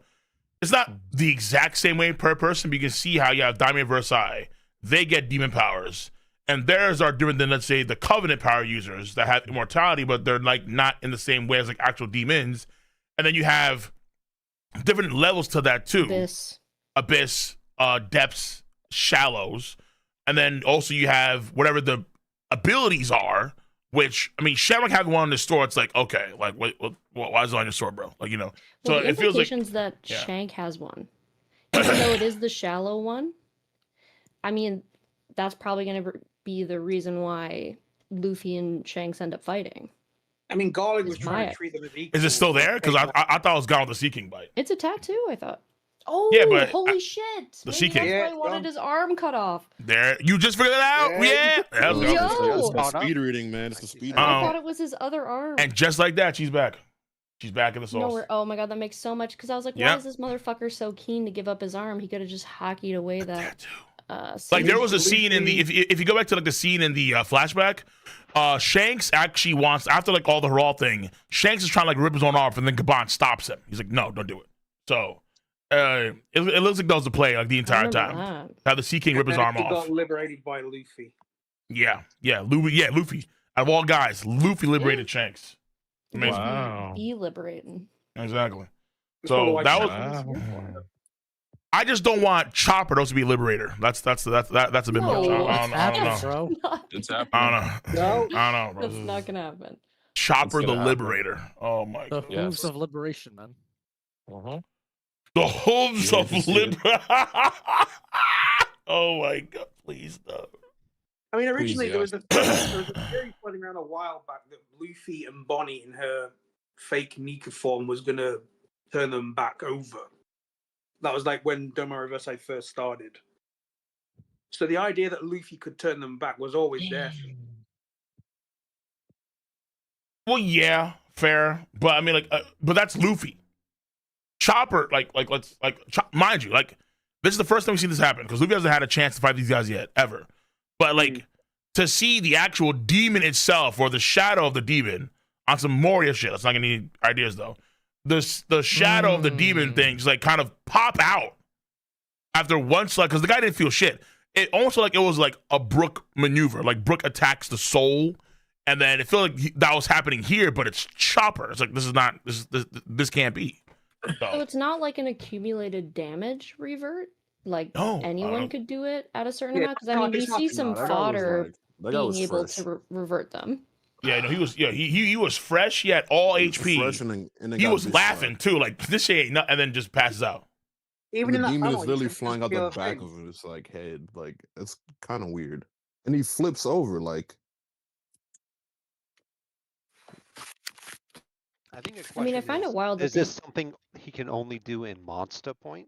it's not the exact same way per person, but you can see how you have Diamond Versailles, they get demon powers, and theirs are different than, let's say, the Covenant power users that have immortality, but they're like not in the same way as like actual demons. And then you have different levels to that too. Abyss, depths, shallows, and then also you have whatever the abilities are. Which, I mean, Shamrock having one on the store, it's like, okay, like, why is it on your store, bro? Like, you know. So Well, the it feels like implications that Shank has one, even though it is the shallow one. I mean, that's probably going to be the reason why Luffy and Shanks end up fighting. I mean, Garlic was It's trying Maya. to treat them as equal. is it still there? Because I thought it was gone with the Sea King bite. It's a tattoo, I thought. Oh, Yeah, but holy shit! the Maybe Sea King. that's why he wanted his arm cut off. There, you just figured it out. Yeah. Let's go. Yo! It's the speed reading, man. It's the speed I reading. thought it was his other arm. And just like that, she's back. She's back in the sauce. Oh my god, that makes so much. Because I was like, why Yeah. is this motherfucker so keen to give up his arm? He could have just hockeyed away that Like there was a Luffy- scene in the if you go back to like the scene in the flashback, Shanks actually wants after like all the raw thing. Shanks is trying to like rip his own off, and then Gabon stops him. He's like, "No, don't do it." So it looks like that was the play like the entire time. How the Sea King rip his arm He off. got liberated by Luffy. Yeah, Luffy. Out of all guys, Luffy liberated Shanks. Amazing. Wow. Be liberating. Exactly. So that was. I just don't want Chopper to be liberator. That's a bit much. I don't know. It's I happening. don't know. No, I don't know, bro. that's not gonna happen. Chopper It's the gonna happen. liberator. Oh my The god. hooves of liberation, man. The hooves You of hate to see it. liberation. Oh my god! Please no. I mean, originally Please, there was a theory floating around a while back that Luffy and Bonnie in her fake Nika form was gonna turn them back over. That was like when Domo Reverse first started. So the idea that Luffy could turn them back was always there. Well, yeah, fair, but I mean, like, but that's Luffy. Chopper, mind you, like, this is the first time we've seen this happen because Luffy hasn't had a chance to fight these guys yet, ever. But like, to see the actual demon itself or the shadow of the demon on some Moria shit. That's not gonna need ideas though. The shadow of the demon thing just like kind of pop out after one slug because the guy didn't feel shit. It almost felt like it was like a Brook maneuver. Like Brook attacks the soul, and then it felt like that was happening here, but it's Chopper. It's like this can't be. So it's not like an accumulated damage revert. Like anyone could do it at a certain amount. Because I mean, we see some fodder being able to revert them. Yeah, no, he was. Yeah, he was fresh. He had all HP. Fresh and then he got was bitch laughing too. Like this shit ain't nothing, and then just passes out. Even the in that demon panel, is you literally can flying out feel the the back thing. of his like head. Like it's kind of weird, and he flips over. Like I think the I mean, I question find it wild that is this something he can only do in Monster Point?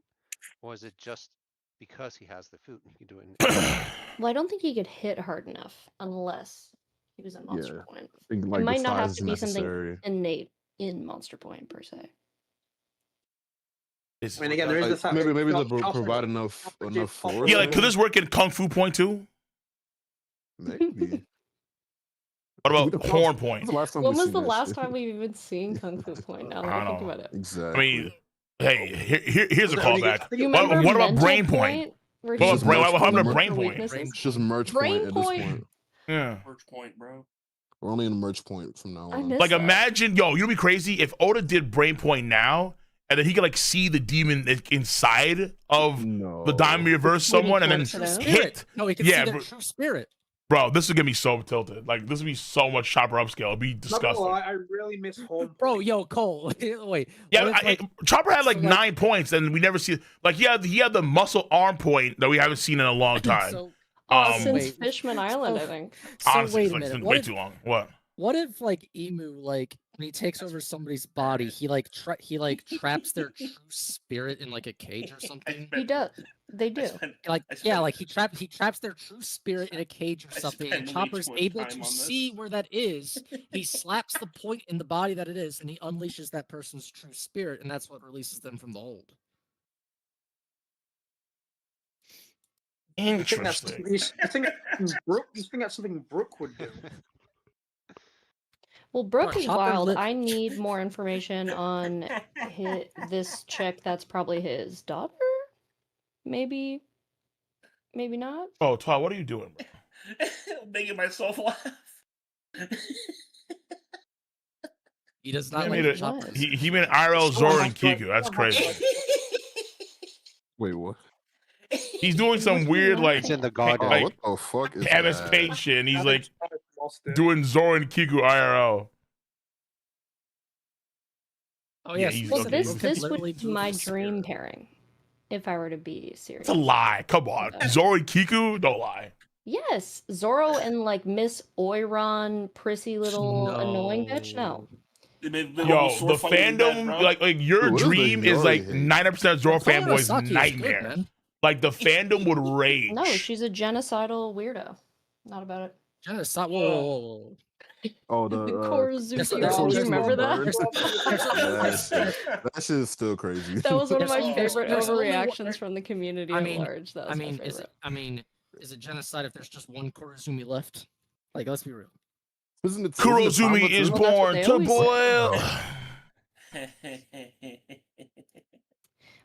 Or is it just because he has the food and he can do it in Well, I don't think he could hit hard enough unless he was in Monster yeah, Point. I think like It the might not have size to is be something necessary. innate in Monster Point per se. I mean, again, there is the fact Maybe that they Chopper- provide enough did force. Yeah, like could this work in Kung Fu Point too? Maybe. What about Horn Point? When was the last time we've even seen Kung Fu Point? Now that I think about it. Exactly. I mean, hey, here's a Was it only- callback. Do you remember What about Mental Brain Point? where What he about Brain? was What happened to looking Brain for Point? weaknesses? It's just merch Brain point at point. this point. Yeah. Merch point, bro. We're only in the merch point from now I on. miss Like that. imagine, yo, you'd be crazy if Oda did Brain Point now, and then he could like see the demon inside of the Diamond Reverse When he someone, and then turns to hit. spirit. No, he can Yeah, see their bro, true spirit. bro, this is gonna be so tilted. Like this would be so much Chopper upscale. It'd be Not gonna disgusting. lie, I really miss Horn. Bro, yo, Cole, wait. Yeah, what if, Chopper had like so, 9 points, and we never see like he had the muscle arm point that we haven't seen in a long time. So, Since Fishman Island, I think. So honestly, wait it's a like, minute. it's been What way if, too long. What? what if like Emu, like when he takes over somebody's body, he like traps their true spirit in like a cage or something? He does. They do. Like like he traps their true spirit in a cage or something, and spend way Chopper's too much able time to on this. see where that is. He slaps the point in the body that it is, and he unleashes that person's true spirit, and that's what releases them from the hold. Interesting. You think that's something Brooke would do? Well, Brooke Or is Chopper wild. lit- I need more information on this chick that's probably his daughter. Maybe not. Oh, Todd, what are you doing, bro? Making myself laugh. He does not He like made it. Chopper. He made IRL Zoro and Kiku. That's crazy. Wait, what? He's doing some weird like It's in the garden. like What the fuck is MS that? Paint shit. And he's like Lost it. doing Zoro and Kiku IRL. Oh Yeah, yes, he's Well, okay. this Brooke this literally would be move my his dream spirit. pairing, if I were to be serious. It's a lie. Come on, Zoro and Kiku. Don't lie. Yes, Zoro and like Miss Oiron, prissy little annoying bitch. No, Yo, the fandom, like your Dude, what is the dream is like Yori hate? 90% Zoro Cole fanboys' Arasaki is good, nightmare. man. Like the fandom would rage. no, she's a genocidal weirdo. Not about it. Genocide. Whoa. Oh, the Korozuki there's roll. a- Do you remember there's that? that shit is still crazy. That was one of my There's- favorite there's only overreactions from the community at large. That was my favorite. Is it genocide if there's just one Kurozumi left? Like, let's be real. Isn't it Kurozumi is born to boil.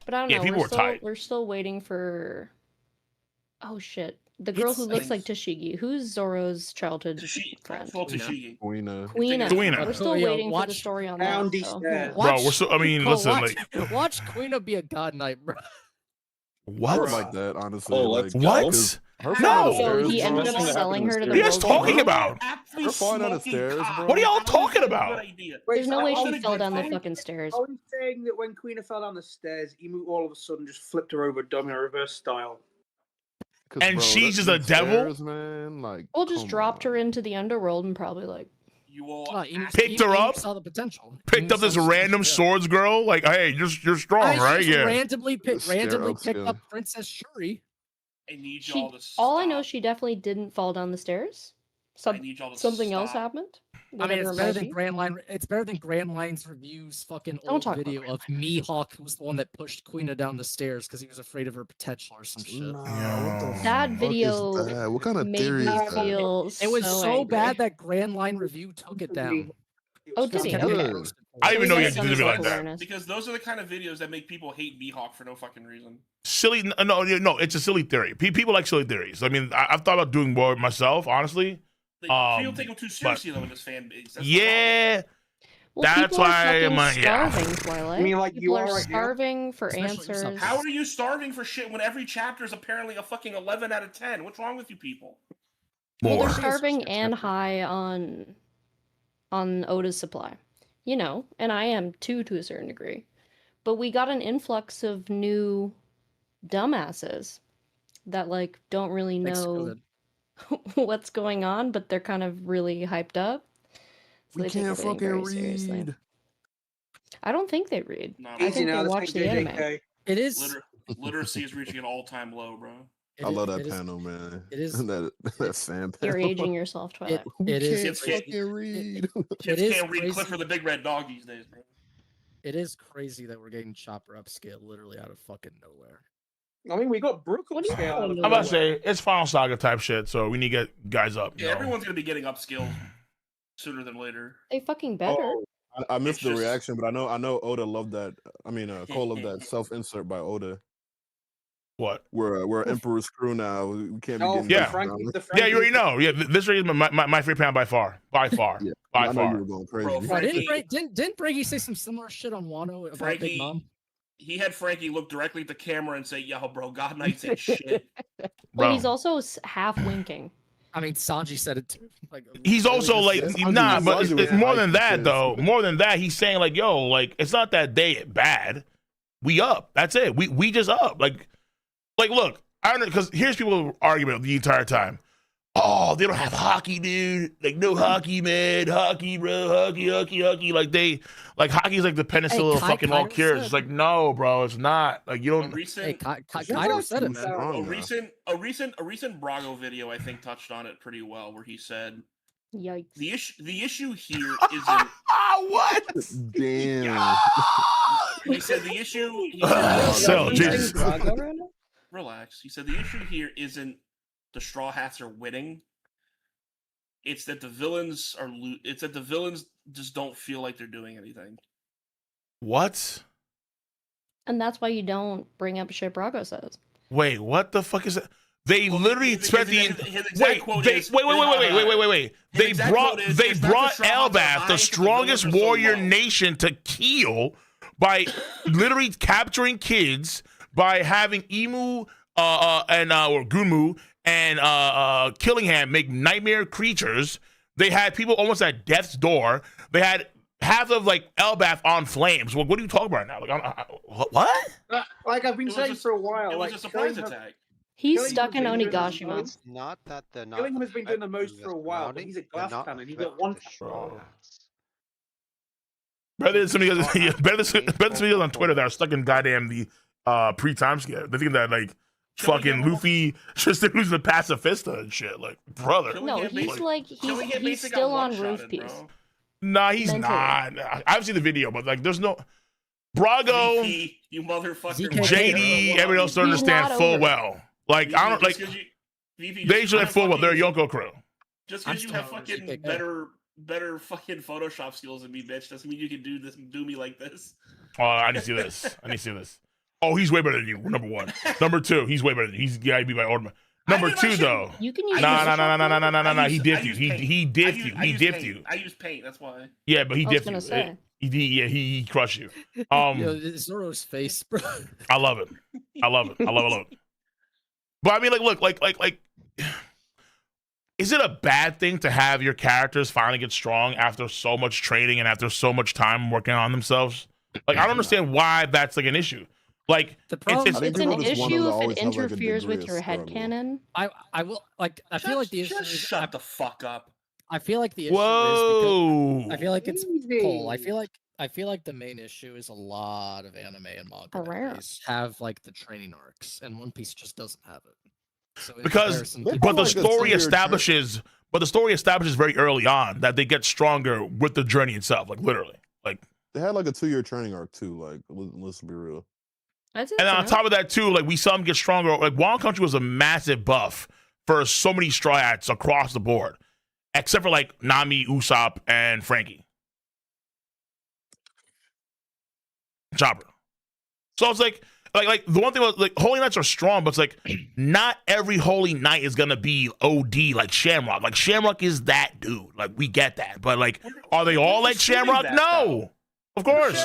But I don't Yeah, know. people were tight. We're still waiting for. Oh shit! The girl who looks like Tashigi. Who's Zoro's childhood friend? Tashigi. Quina. We're still waiting for the story on that. So. Bro, we're still. I mean, listen, watch, like, watch Quina be a god knight, bro. I would what? like that, honestly. Oh, like, let's What? 'cause her No. falling So downstairs, he bro, ended up that's selling her to the What are you guys world talking world? about? Her falling down the stairs, bro. What are y'all talking about? There's no way she Wait, fell down the fucking stairs. I was saying that when Queen fell down the stairs, Emu all of a sudden just flipped her over, dumb in a reverse style. And bro, she's that- just a them devil? stairs, man. Like, We'll just come dropped her into the underworld and probably like. You all Picked her up, Saw the potential. picked up this random swords girl. Like, hey, you're strong, right? She Yeah. randomly picked upscale. up Princess Shuri. I need She, y'all to all I know, she definitely didn't fall down the stairs. need y'all to Something else stop. happened. I mean, it's Whatever it better might than be. Grand Line. It's better than Grand Line's reviews. Fucking Don't old talk about video of Mihawk, who was the one that pushed Quina down the stairs because he was afraid of her potential or some shit. That video What kind of made theory me is that? feel It was so so angry. bad that Grand Line review took it down. Oh, did he? Kept Okay. getting roasted for it. I didn't even know you had Some to do it like that. self-awareness. Because those are the kind of videos that make people hate Mihawk for no fucking reason. Silly? No. It's a silly theory. People like silly theories. I mean, I've thought about doing more myself, honestly. People take him too seriously though in this fan base. That's the Yeah. Well, That's people are why fucking my starving, Twilight. I mean, like, people you are are right now? starving for Especially answers. Usopp. How are you starving for shit when every chapter is apparently a fucking 11 out of 10? What's wrong with you people? Well, More. they're starving and high on Oda's supply. You know, and I am too, to a certain degree. But we got an influx of new dumbasses that like don't really Thanks, know COVID. what's going on, but they're kind of really hyped up. So We they take can't everything fucking very seriously. read. I don't think they read. No, I think they watch the anime. It is. Literacy is reaching an all-time low, bro. I love that panel, man. It is. that fan panel. You're aging yourself, Twilight. It is. Kids can't, fucking read. kids is can't read crazy. Clifford the Big Red Dog these days, bro. It is crazy that we're getting Chopper upscale literally out of fucking nowhere. I mean, we got Brook upscale out of I'm about to say it's Final Saga type shit, so we need to get guys up. Yeah, everyone's gonna be getting upskilled sooner than later. They fucking better. Oh, I missed It's the just- reaction, but I know Oda loved that. I mean, Cole loved that self-insert by Oda. What? We're Emperor's crew now. We can't be Oh, getting Yeah. this Frankie, down. the Yeah, Frankie, you already know. Yeah, this is my favorite panel by far. By far. Yeah, By I know far. you were going crazy. Bro, Bro, Frankie- didn't Brady say some similar shit on Wano about Frankie- Big Mom? He had Frankie look directly at the camera and say, "Yo, bro, God Knights ain't shit." Well, Bro. he's also half winking. I mean, Sanji said it too. Like, He's also like, Yes, nah, I'm but just- it's more than I that think though. it's- More than that, he's saying like, yo, like it's not that they bad. We up. That's it. We just up. Like look, I don't know, because here's people arguing the entire time. Oh, they don't have hockey, dude. Like no hockey, man. Hockey, bro. Hockey. Like hockey's like the penicillin of Kai- fucking all Kaido cures. said- It's like no, bro. It's not. Like you A don't. recent, Kaido said it, man. Strong, a though. recent Brago video I think touched on it pretty well, where he said Yikes. the issue here isn't. What? Damn. He said the issue. He Oh, said, Sel, he Jesus. said- relax. He said the issue here isn't the Straw Hats are winning. It's that the villains are. It's that the villains just don't feel like they're doing anything. What? And that's why you don't bring up shit Brago says. Wait, what the fuck is that? They literally spent the his exact quote is- wait. His They exact brought quote is, they "It's not brought the Straw Hats are Elbaf, high, the it's strongest villains are so warrior low." nation, to Keel by literally capturing kids, by having Emu or Gumu and Killingham make nightmare creatures. They had people almost at death's door. They had half of like Elbaf on flames. What are you talking about now? Like, what? Like I've been It was saying just- for a while, It was like a surprise Killingham- attack. He's Killing stuck in has been doing Onigashima. It's not that they're not. Killingham has been doing the most affecting for a the while, but surrounding, he's a they're glass not cannon. He's got affecting one. the Straw Hats. Better than somebody else, better than somebody else on Twitter that are stuck in goddamn the pre-time scale. They're thinking that like fucking Luffy just who's the pacifista and shit. Like, brother. No, he's like he's still on roof piece. Nah, he's Mentally. not. I've seen the video, but like, there's no Brago, VP, you motherfucker. JD, everybody else don't He's understand not full over. well. Like, I don't like. They should have full well. They're a Yonko crew. Just because you have fucking better fucking Photoshop skills than me, bitch, doesn't mean you can do me like this. Oh, I need to see this. I need to see this. Oh, he's way better than you. Number one. Number two, he's way better than you. He's gotta be by order. Number two, though. You can use No. Photoshop. He dipped you. He dipped you. He dipped you. I use paint. That's why. Yeah, but he I was dipped gonna you. say. He crushed you. Yo, Zoro's face, bro. I love it. I love it. But I mean, like, look, like, is it a bad thing to have your characters finally get strong after so much training and after so much time working on themselves? Like, I don't understand why that's like an issue. Like, The problem it's an issue if it interferes with your headcanon. I will like. I feel like the issue is shut the fuck up. I feel like the issue is because I feel like it's Cole. I feel like the main issue is a lot of anime and manga animes have like the training arcs, and One Piece just doesn't have it. So in comparison, But the story establishes very early on that they get stronger with the journey itself, like literally. Like They had like a 2-year training arc too. Like, let's be real. And on top of that too, like we saw them get stronger. Like Wild Country was a massive buff for so many Straw Hats across the board, except for like Nami, Usopp, and Frankie. Chopper. So it's like the one thing was like Holy Knights are strong, but it's like not every Holy Knight is gonna be OD like Shamrock. Like Shamrock is that dude. Like we get that, but like, are they all like Shamrock? No, of course.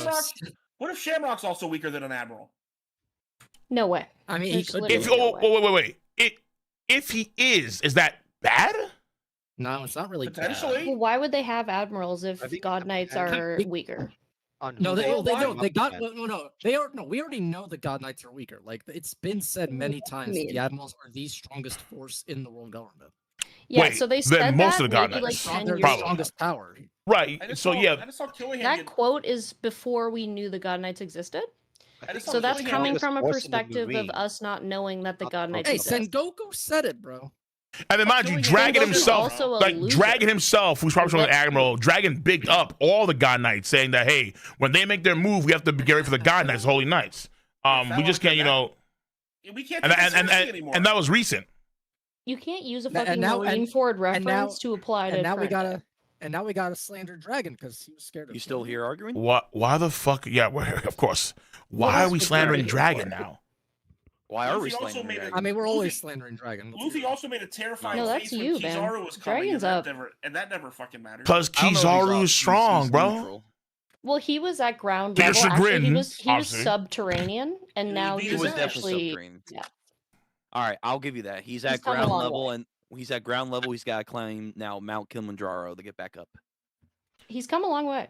What if Shamrock's also weaker than an Admiral? No way. I mean, he could. Wait. If he is that bad? No, it's not really potentially. Well, why would they have admirals if God Knights are weaker? No, they don't. They got no. They are no. We already know the God Knights are weaker. Like it's been said many times, the Admirals are the strongest force in the world government. Yeah, Wait, so they then said most that of the God maybe like Knights. 10 They're years the ago. strongest power. Right. So yeah, That quote is before we knew the God Knights existed. So that's coming from a perspective of us not knowing that the God Knights Hey, exist. Sengoku said it, bro. And then mind you, Dragon Sengoku's himself, also a like loser. Dragon himself, who's probably from the Admiral, Dragon bigged up all the God Knights, saying that hey, when they make their move, we have to get ready for the God Knights, Holy Knights. We just can't, We can't and take it seriously anymore. and that was recent. You can't use a And fucking now- Marine and- Ford and now- reference to apply to And now we current. gotta slander Dragon because he was scared of. You still here arguing? What? Why the fuck? Yeah, of course. Why are we slandering Dragon now? Why are we Luffy also slandering made a- Dragon? I mean, we're always slandering Dragon. Luffy also made a terrifying No, face that's when you, man. Kizaru was coming, Dragon's and up. that never fucking mattered. Because I don't know if he's up. Kizaru is strong, He's bro. neutral. Well, he was at ground To your level. Actually, chagrin, he was obviously. subterranean, and now He he's was definitely actually subterranean. yeah. All right, I'll give you that. He's at come a ground long level, way. and he's at ground level. He's got to climb now Mount Kilimanjaro to get back up. He's come a long way.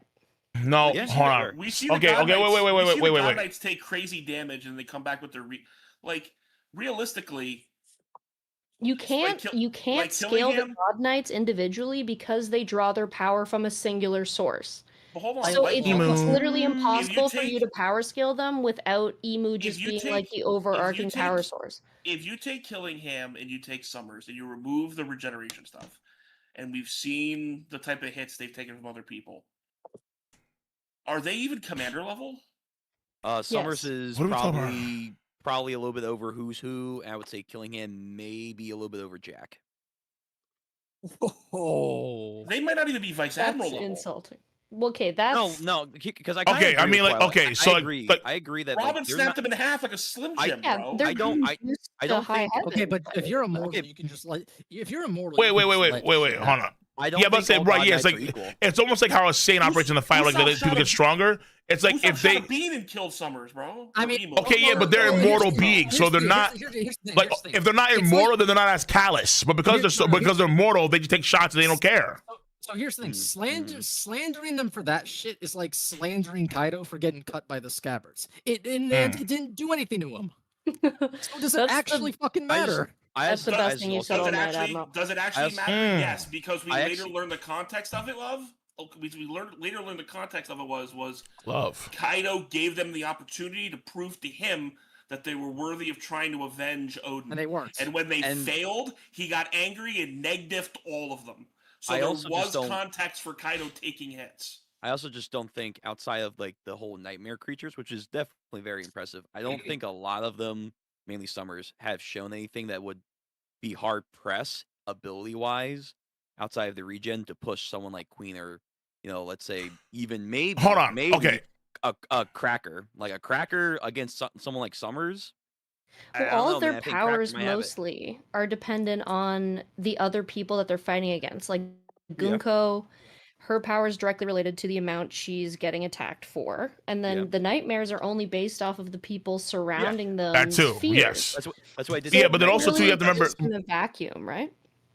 No, Yes, hold you on. are. We see the Okay, God Knights, wait. we see the God Knights take crazy damage and they come back with their realistically. You can't killing scale the him? God Knights individually because they draw their power from a singular source. But hold on, So like, it's Emu. literally If impossible for take- you to power scale them without Emu just you being take- like the if you overarching take- power source. If you take Killingham and you take Summers and you remove the regeneration stuff, and we've seen the type of hits they've taken from other people, are they even commander level? Summers is What are we talking about? probably a little bit over Who's Who. And I would say Killingham maybe a little bit over Jack. Oh, They might not even be vice admiral That's level. insulting. Well, okay, that's No, because I Okay, kinda I agree mean, with like, Twilight. okay, so, I like- agree. like- I agree that Robin like, they're snapped not- him in half like a Slim Jim, yeah, bro. they're I don't- being I- used I to don't high think- heaven. okay, but if you're immortal, Okay. you can just like if you're immortal. Wait, you can just let hold shit on. happen. I don't Yeah, but think say all right, God yeah, it's Knights like are equal. it's almost like how a Saiyan operates in the fight, like Usopp people shot get a- stronger. It's like Usopp if shot they a bean and killed Summers, bro. I mean, Emo. okay, yeah, but they're Here's immortal the- beings, so here's they're the- not here's the thing, like here's the thing. if they're not It's immortal, like- then they're not as callous. But because because they're mortal, they just take shots and they don't care. So here's the thing: slandering them for that shit is like slandering Kaido for getting cut by the scabbards. It didn't do anything to him. So does it That's actually fucking matter? That's the best thing you said all night, Admiral. Does it actually matter? Yes, because we I later actually- learned the context of it, love. We later learned the context of it was Love. Kaido gave them the opportunity to prove to him that they were worthy of trying to avenge Odin. And they weren't. And when they And- failed, he got angry and neg-diffed all of them. So I there also was just don't- context for Kaido taking hits. I also just don't think outside of like the whole nightmare creatures, which is definitely very impressive. I don't think a lot of them, mainly Summers, have shown anything that would be hard pressed ability wise outside of the regen to push someone like Queen or, you know, let's say even maybe Hold on. maybe Okay. a cracker, like a cracker against someone like Summers. Well, I don't all know, of their man. I think Cracker powers might have it. mostly are dependent on the other people that they're fighting against. Like Yeah. Gunko, her power is directly related to the amount she's getting attacked for. And then Yeah. the nightmares are only based off of the people surrounding them. That too, yes. That's what I did. Yeah, but then also too, you have to remember. In a vacuum, right?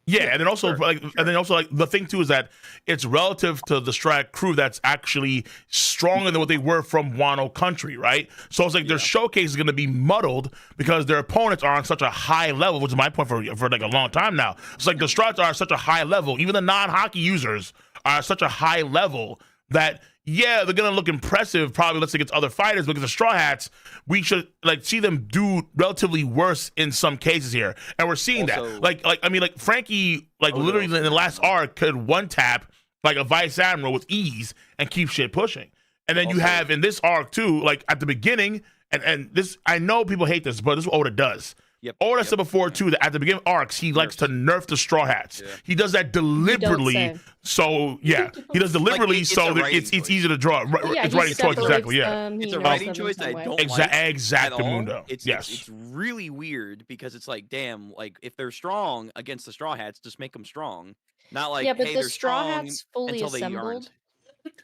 Yeah, and then also like the thing too is that it's relative to the Strike crew that's actually stronger than what they were from Wano country, right? So it's like their showcase is going to be muddled because their opponents are on such a high level, which is my point for like a long time now. It's like the Strikes are at such a high level, even the non-hockey users are at such a high level that yeah, they're gonna look impressive probably let's say against other fighters, because the Straw Hats, we should like see them do relatively worse in some cases here. And we're seeing Also- that. Like I mean like Frankie literally in the last arc could one tap like a vice admiral with ease and keep shit pushing. And then you have in this arc too, like at the beginning, and this I know people hate this, but this is what Oda does. Oda said before too that at the beginning of arcs he likes to nerf the Straw Hats. He does that deliberately. say. So yeah, he does deliberately Like, it's so a that writing it's easy to draw. Yeah, It's he writing choice exactly. Yeah, separates It's he a knows writing them in choice that I some way. don't like at exactly, all. Mundo. It's Yes. really weird because it's like, damn, like if they're strong against the Straw Hats, just make them strong. Not like, yeah, but hey, the they're Straw strong Hats fully until they assembled aren't.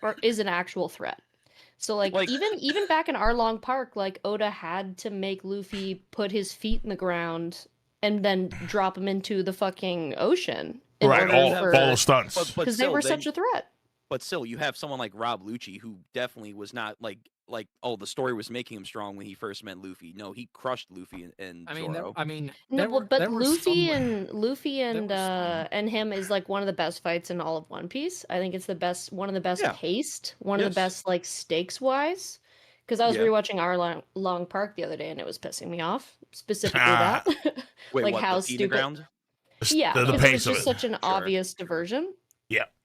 or is an actual threat. So like even back in Arlong Park, like Oda had to make Luffy put his feet in the ground and then drop him into the fucking ocean. in Right, order all for- those stunts. But because they still, were then- such a threat. But still, you have someone like Rob Lucci who definitely was not like oh, the story was making him strong when he first met Luffy. No, he crushed Luffy and I mean, there, Zoro. I mean, No, there well, were, but there were Luffy some- and him is like one of the best fights in all of One Piece. I think it's the best, one of the best paced, one of the best like stakes wise. Because I was rewatching Arlong Park the other day and it was pissing me off. Specifically that, Wait, like what, how the feet in the stupid. ground? Yeah, The because it pace was of just it. such an obvious diversion.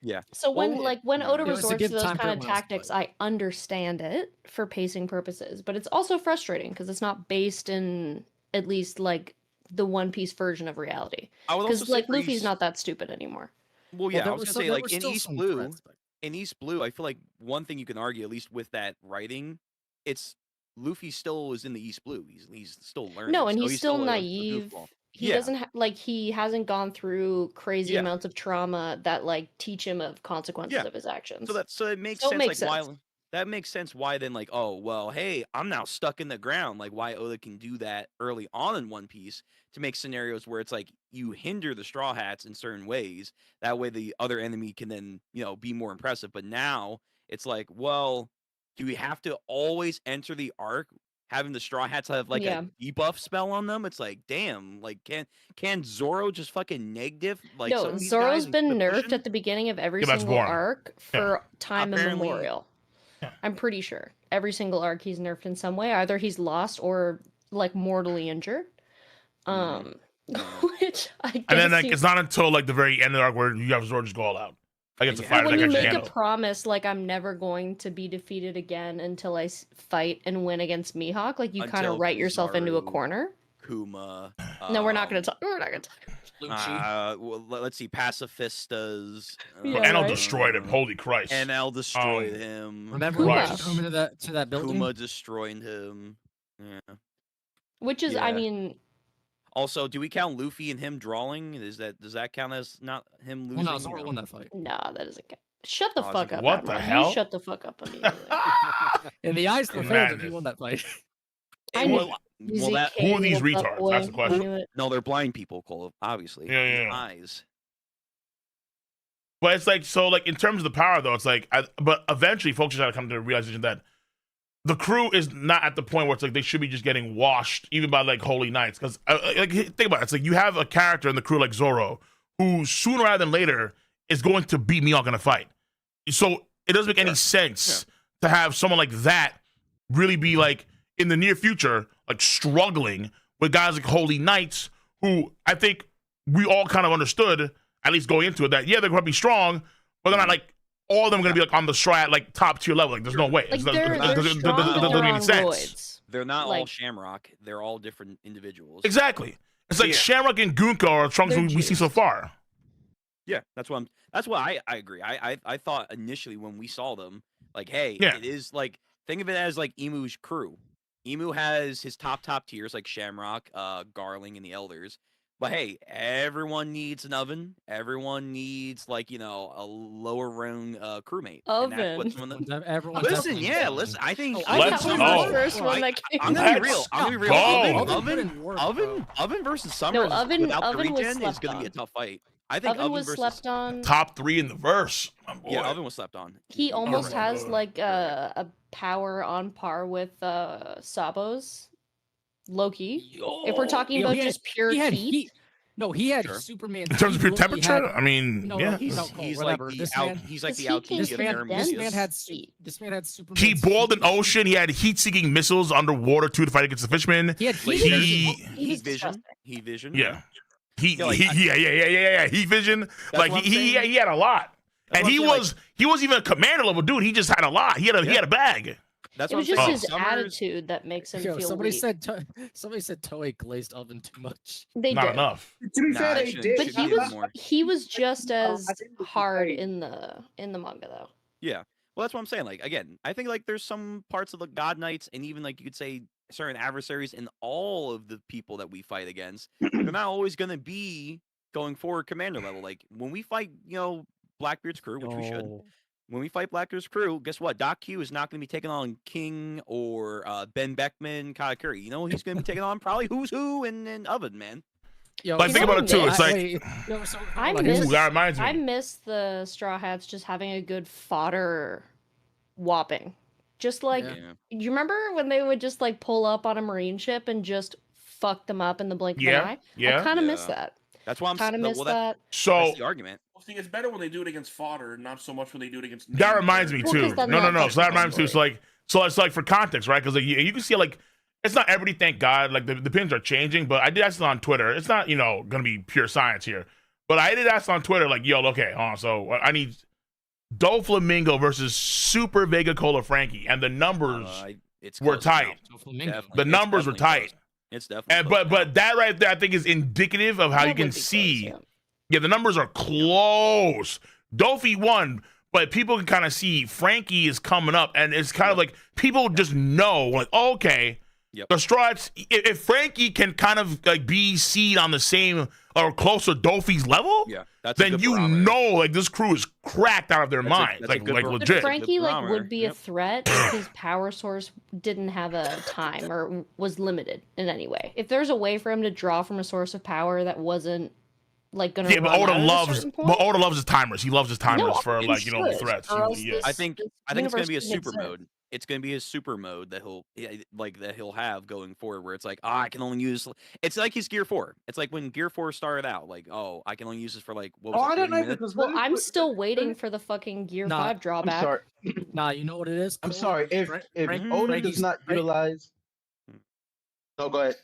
Yeah. So when when Oda It was a resorts good to those time kind of period when it was tactics, I understand it for pacing purposes, but it's also frustrating because it's not based in at least like the One Piece version of reality. I would Because also say like for Luffy's East- not that stupid anymore. Well, yeah, I there was were gonna still- say there like were in still East some Blue, threats, but- I feel like one thing you can argue, at least with that writing, it's Luffy still is in the East Blue. He's still learning. No, and so he's still a naive. goofball. He Yeah. doesn't like he hasn't gone through crazy Yeah. amounts of trauma that like teach him of consequences Yeah. of his actions. So it makes So it sense. makes like sense. why that makes sense. Why then like oh well hey I'm now stuck in the ground. Like why Oda can do that early on in One Piece to make scenarios where it's like you hinder the Straw Hats in certain ways. That way the other enemy can then be more impressive. But now it's like well do we have to always enter the arc having the Straw Hats have like Yeah. a debuff spell on them? It's like damn like can Zoro just fucking negative like some No, of these Zoro's guys and been keep nerfed pushing? at the beginning of every Yeah, that's single boring. arc for time Apparently- immemorial. I'm pretty sure every single arc he's nerfed in some way. Either he's lost or like mortally injured. Which I guess And then like seems- it's not until like the very end of the arc where you have Zoro just go all out against the But fighter when that you can make a handle. promise like I'm never going to be defeated again until I fight and win against Mihawk, like you kind Until of write yourself into a Kizaru, corner. Kuma. No, we're not going to talk. We're not going to talk. Well, let's see. Pacifistas. Yeah, Enel right. destroyed him. Holy Christ. NL destroyed him. Remember when Right. she came into that building? Kuma destroyed him. Yeah. Which is, I Yeah. mean, Also, do we count Luffy and him drawing? Does that count as not him losing? Well, no, Zoro won that fight. nah, that doesn't count. Shut the Oh, fuck up. What the Admiral. hell? You shut the fuck up immediately. In the eyes of the fans, Madness. he won that fight. I well, knew- well, that, Who are these Little retards? boy, That's the question. I knew it. no, they're blind people, Cole. Obviously. Yeah. Eyes. But it's like so like in terms of the power though, it's like but eventually folks just gotta come to the realization that the crew is not at the point where it's like they should be just getting washed even by like holy knights. Because like think about it, it's like you have a character in the crew like Zoro who sooner rather than later is going to beat Mihawk in a fight. So it doesn't make any sense to have someone like that really be like in the near future, like struggling with guys like Holy Knights, who I think we all kind of understood, at least going into it, that, yeah, they're going to be strong, but they're not like, all of them are going to be like on the strat, like top tier level. Like, there's no way. Like It they're doesn't strong, but make they're any on sense. roids. They're not all Like- Shamrock. They're all different individuals. Exactly. It's like Shamrock and Gunka are trunks They're we see so far. Yeah, that's what I agree. I thought initially when we saw them, like, hey, Yeah. it is like, think of it as like Emu's crew. Emu has his top tiers like Shamrock, Garling, and the Elders. But hey, everyone needs an oven. Everyone needs like, you know, a lower rung crewmate. And that's what Oven. some of them. Everyone's Listen, definitely yeah, oven. listen. I think I Let's thought go. was the first one that came. I'm gonna be real. Let's I'm gonna be real. go. Oven versus Summers Oven- without Oven the was regen is slept gonna be a on. tough fight. I think Oven was versus slept on. Top 3 in the verse. My boy. Yeah, Oven was slept on. He almost Alright. has like a power on par with Sabo's Loki. If we're talking about just pure heat. He had Sure. Superman. In terms of he pure literally temperature, had- I mean, no, yeah. no, He's whatever. like the This out. man- He's like the Because out. he can have This man had heat. This man had Superman. He boiled an ocean. He had heat-seeking missiles underwater too to fight against the fishmen. He had He, Heat vision. Heat vision. yeah. He, Yeah, like, yeah. Heat vision. Like what I'm he saying. had a lot, That's and what he I'm saying, was even a commander level dude. He just had a lot. He had a bag. That's It what was I'm just saying. his Summers, attitude that makes him Yo, feel somebody weak. said Toei glazed Oven too much. They Not did. enough. To be Nah, fair, it they should- did. But should he be was more. he was just as I think it was hard great. in the manga though. Yeah. Well, that's what I'm saying. Like, again, I think like there's some parts of the God Knights and even like you could say certain adversaries and all of the people that we fight against, they're not always going to be going forward commander level. Like when we fight, you know, Blackbeard's crew, which we should. When we fight Blackbeard's crew, guess what? Doc Q is not going to be taking on King or Ben Beckman, Katakuri. You know, he's going to be taking on probably Who's Who and Oven, man. Yo, Like, think about it too. It's like I Ooh, miss that reminds me. I miss the Straw Hats just having a good fodder whopping. Just like Yeah. you remember when they would just like pull up on a marine ship and just fuck them up in the blink of an eye? I kind of miss Yeah. that. That's why I'm Kind of miss well, that. So that's the argument. Well, see, it's better when they do it against fodder, not so much when they do it against. that reminds me Well, too. 'cause then No. that's So that the reminds me too. story. So it's like for context, right? Because like you can see like it's not everybody. Thank God, like the pins are changing. But I did ask it on Twitter. It's not gonna be pure science here. But I did ask on Twitter like, yo, okay, hold on. So I need Doflamingo versus Super Vega Cola Frankie, and the numbers It's were close now. tight. Definitely. The It's numbers were definitely tight. close. It's definitely. And close but that right there, I think, is indicative of how That you can would be close, see. Yeah, the numbers are close. Dofi won, but people can kind of see Frankie is coming up, and it's kind of like people just know, like, oh, okay, the Strats. If Frankie can kind of like be seen on the same or close to Dofi's level, Yeah, that's a then good you barometer. know, like this crew is cracked out of their That's a- minds, that's a like good barometer. legit. But Frankie like barometer. would be a threat if his power source didn't have a time or was limited in any way. If there's a way for him to draw from a source of power that wasn't like gonna Yeah, but run Oda out at a loves, certain point, but Oda loves his timers. He loves his timers No, for he like should, threats. or else Yeah. this- I think this it's going to be a universe super doesn't make mode. It's going to be a super mode that he'll have going forward, where it's like, I can only use. It's like his Gear 4. It's like when Gear 4 started out, like, oh, I can only use this for like what was it, I don't 30 know minutes? because Well, I'm still waiting for the fucking Gear Nah, 5 drawback. I'm sorry. Nah, you know what it is? I'm Cole? sorry. If Oda Frankie's- does not utilize, no, go ahead.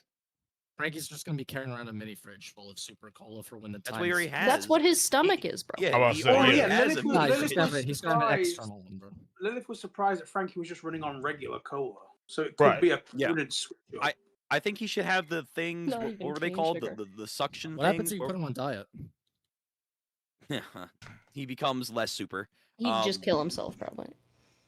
Frankie's just gonna be carrying around a mini fridge full of super cola for when the That's time. what he already has. That's what his stomach is, bro. Yeah, I was he saying, already yeah. has Lilith a was- Nah, mini Lilith he's fridge. was he's got an surprised. external one, bro. Lilith was surprised that Frankie was just running on regular cola, so it could Right. be a Yeah. prudent switch up. I think he should have the things. Not What even were they cane called? sugar. The suction What happens things. if you put him on diet? He becomes less super. He'd just kill himself probably.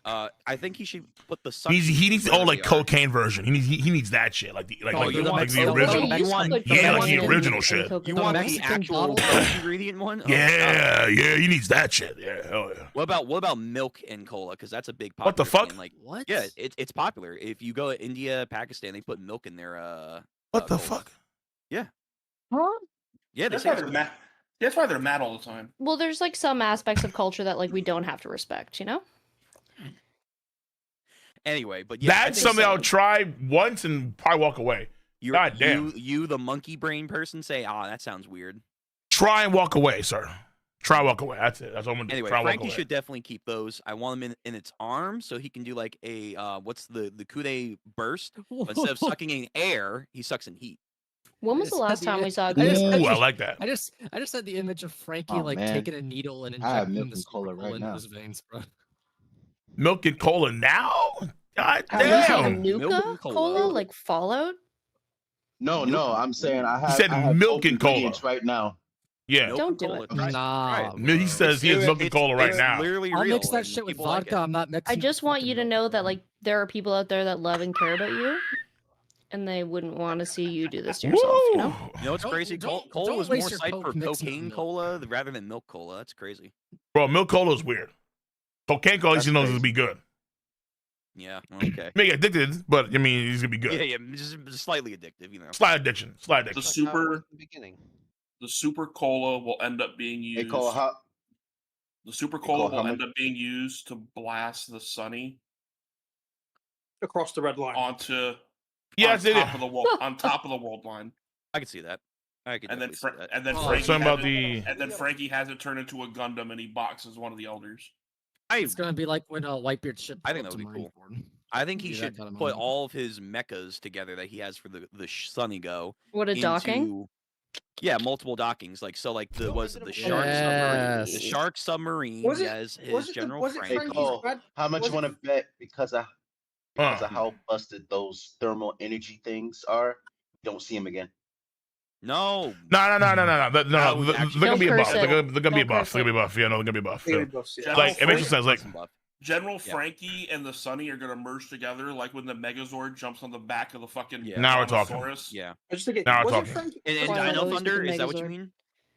I think he should put the suction. He needs the where old like they are. cocaine version. He needs that shit, like the you want like the the- original. you want- Yeah, like the original shit. You want the Mexican actual bottle? ingredient one? Oh, Yeah, he needs that shit. Yeah, hell yeah. What about milk and cola? Because that's a big. What the popular fuck? thing, Like What? Yeah, it's popular. If you go to India, Pakistan, they put milk in their. What the cola. fuck? Yeah, Huh? yeah. They That's say why they're mad. That's why they're mad all the time. Well, there's like some aspects of culture that like we don't have to respect, you know? Anyway, but yeah, I That's think something so. I'll try once and probably walk away. God damn. You, the monkey brain person, say, "Ah, that sounds weird." Try and walk away, sir. Try walk away. That's it. That's all I'm gonna do. Anyway, Try walk Frankie away. should definitely keep those. I want him in its arms so he can do like a what's the Kude burst? But instead of sucking in air, he sucks in heat. When was the last time we saw? Ooh, I like that. I just had the image of Frankie Oh, like man. taking a needle and I have injecting milk the and super cola cola right into now. his veins, bro. Milk and cola now? God Are you saying damn. Nuka cola, like Fallout? No, I'm saying I have. said I have milk both and cola. ingredients right now. Yeah. Don't do it. Nah, He says he has milk and cola right now. Literally I'll real. mix that and shit with people like vodka. it. I'm not mixing. I just want fucking you to milk, know that bro. like there are people out there that love and care about you, and they wouldn't want to see you do this to yourself. You know? You know what's Don't- crazy? don't- Cola don't was more waste your psyched Coke for mixing with cocaine milk. cola rather than milk cola. That's crazy. Bro, milk cola is weird. Cocaine cola, That's he knows crazy. to be good. Yeah. Okay. May get addicted, but I mean, he's gonna be good. Yeah, just slightly addictive, you know. Slight addiction. Slight The addiction. super, the beginning. the super cola will end up being Hey, used. Cole, how? The super Hey, Cole, cola how will end much? up being used to blast the Sunny Across the red line. onto Yes, on it top is. of the world on top of the world line. I can see that. I can And then definitely see that. and then Oh, Frankie something has about it, the- and then Frankie has it turn into a Gundam and he boxes one of the elders. It's gonna be like when Whitebeard ship. I think that to would be cool. Marineford. I think he Do that should kind of put moment. all of his mechas together that he has for the Sunny Go. What a docking! into- Yeah, multiple dockings. Like so, like the was it the shark Yes. submarine? The shark submarine. Was he it- has his was it the- General was it Frank. Hey, Frankie's Cole, bad- how much was you it- want to bet because of how busted those thermal energy things are? You don't see them again. No. No. That They're would gonna actually be a Don't buff. curse They're it. gonna be a Don't buff. curse They're gonna it. be a buff. Yeah, no, they're gonna be a buff. Daily Yeah. buffs, yeah. General Like it makes Frank- sense. Like Some buff. General Yeah. Frankie and the Sunny are gonna merge together, like when the Megazord jumps on the back of the fucking Yeah. Now we're talking. Brontosaurus. Yeah. I just think it, Now we're was talking. it Frankie? And Why Dino always Thunder, with the is that what you Megazord? mean?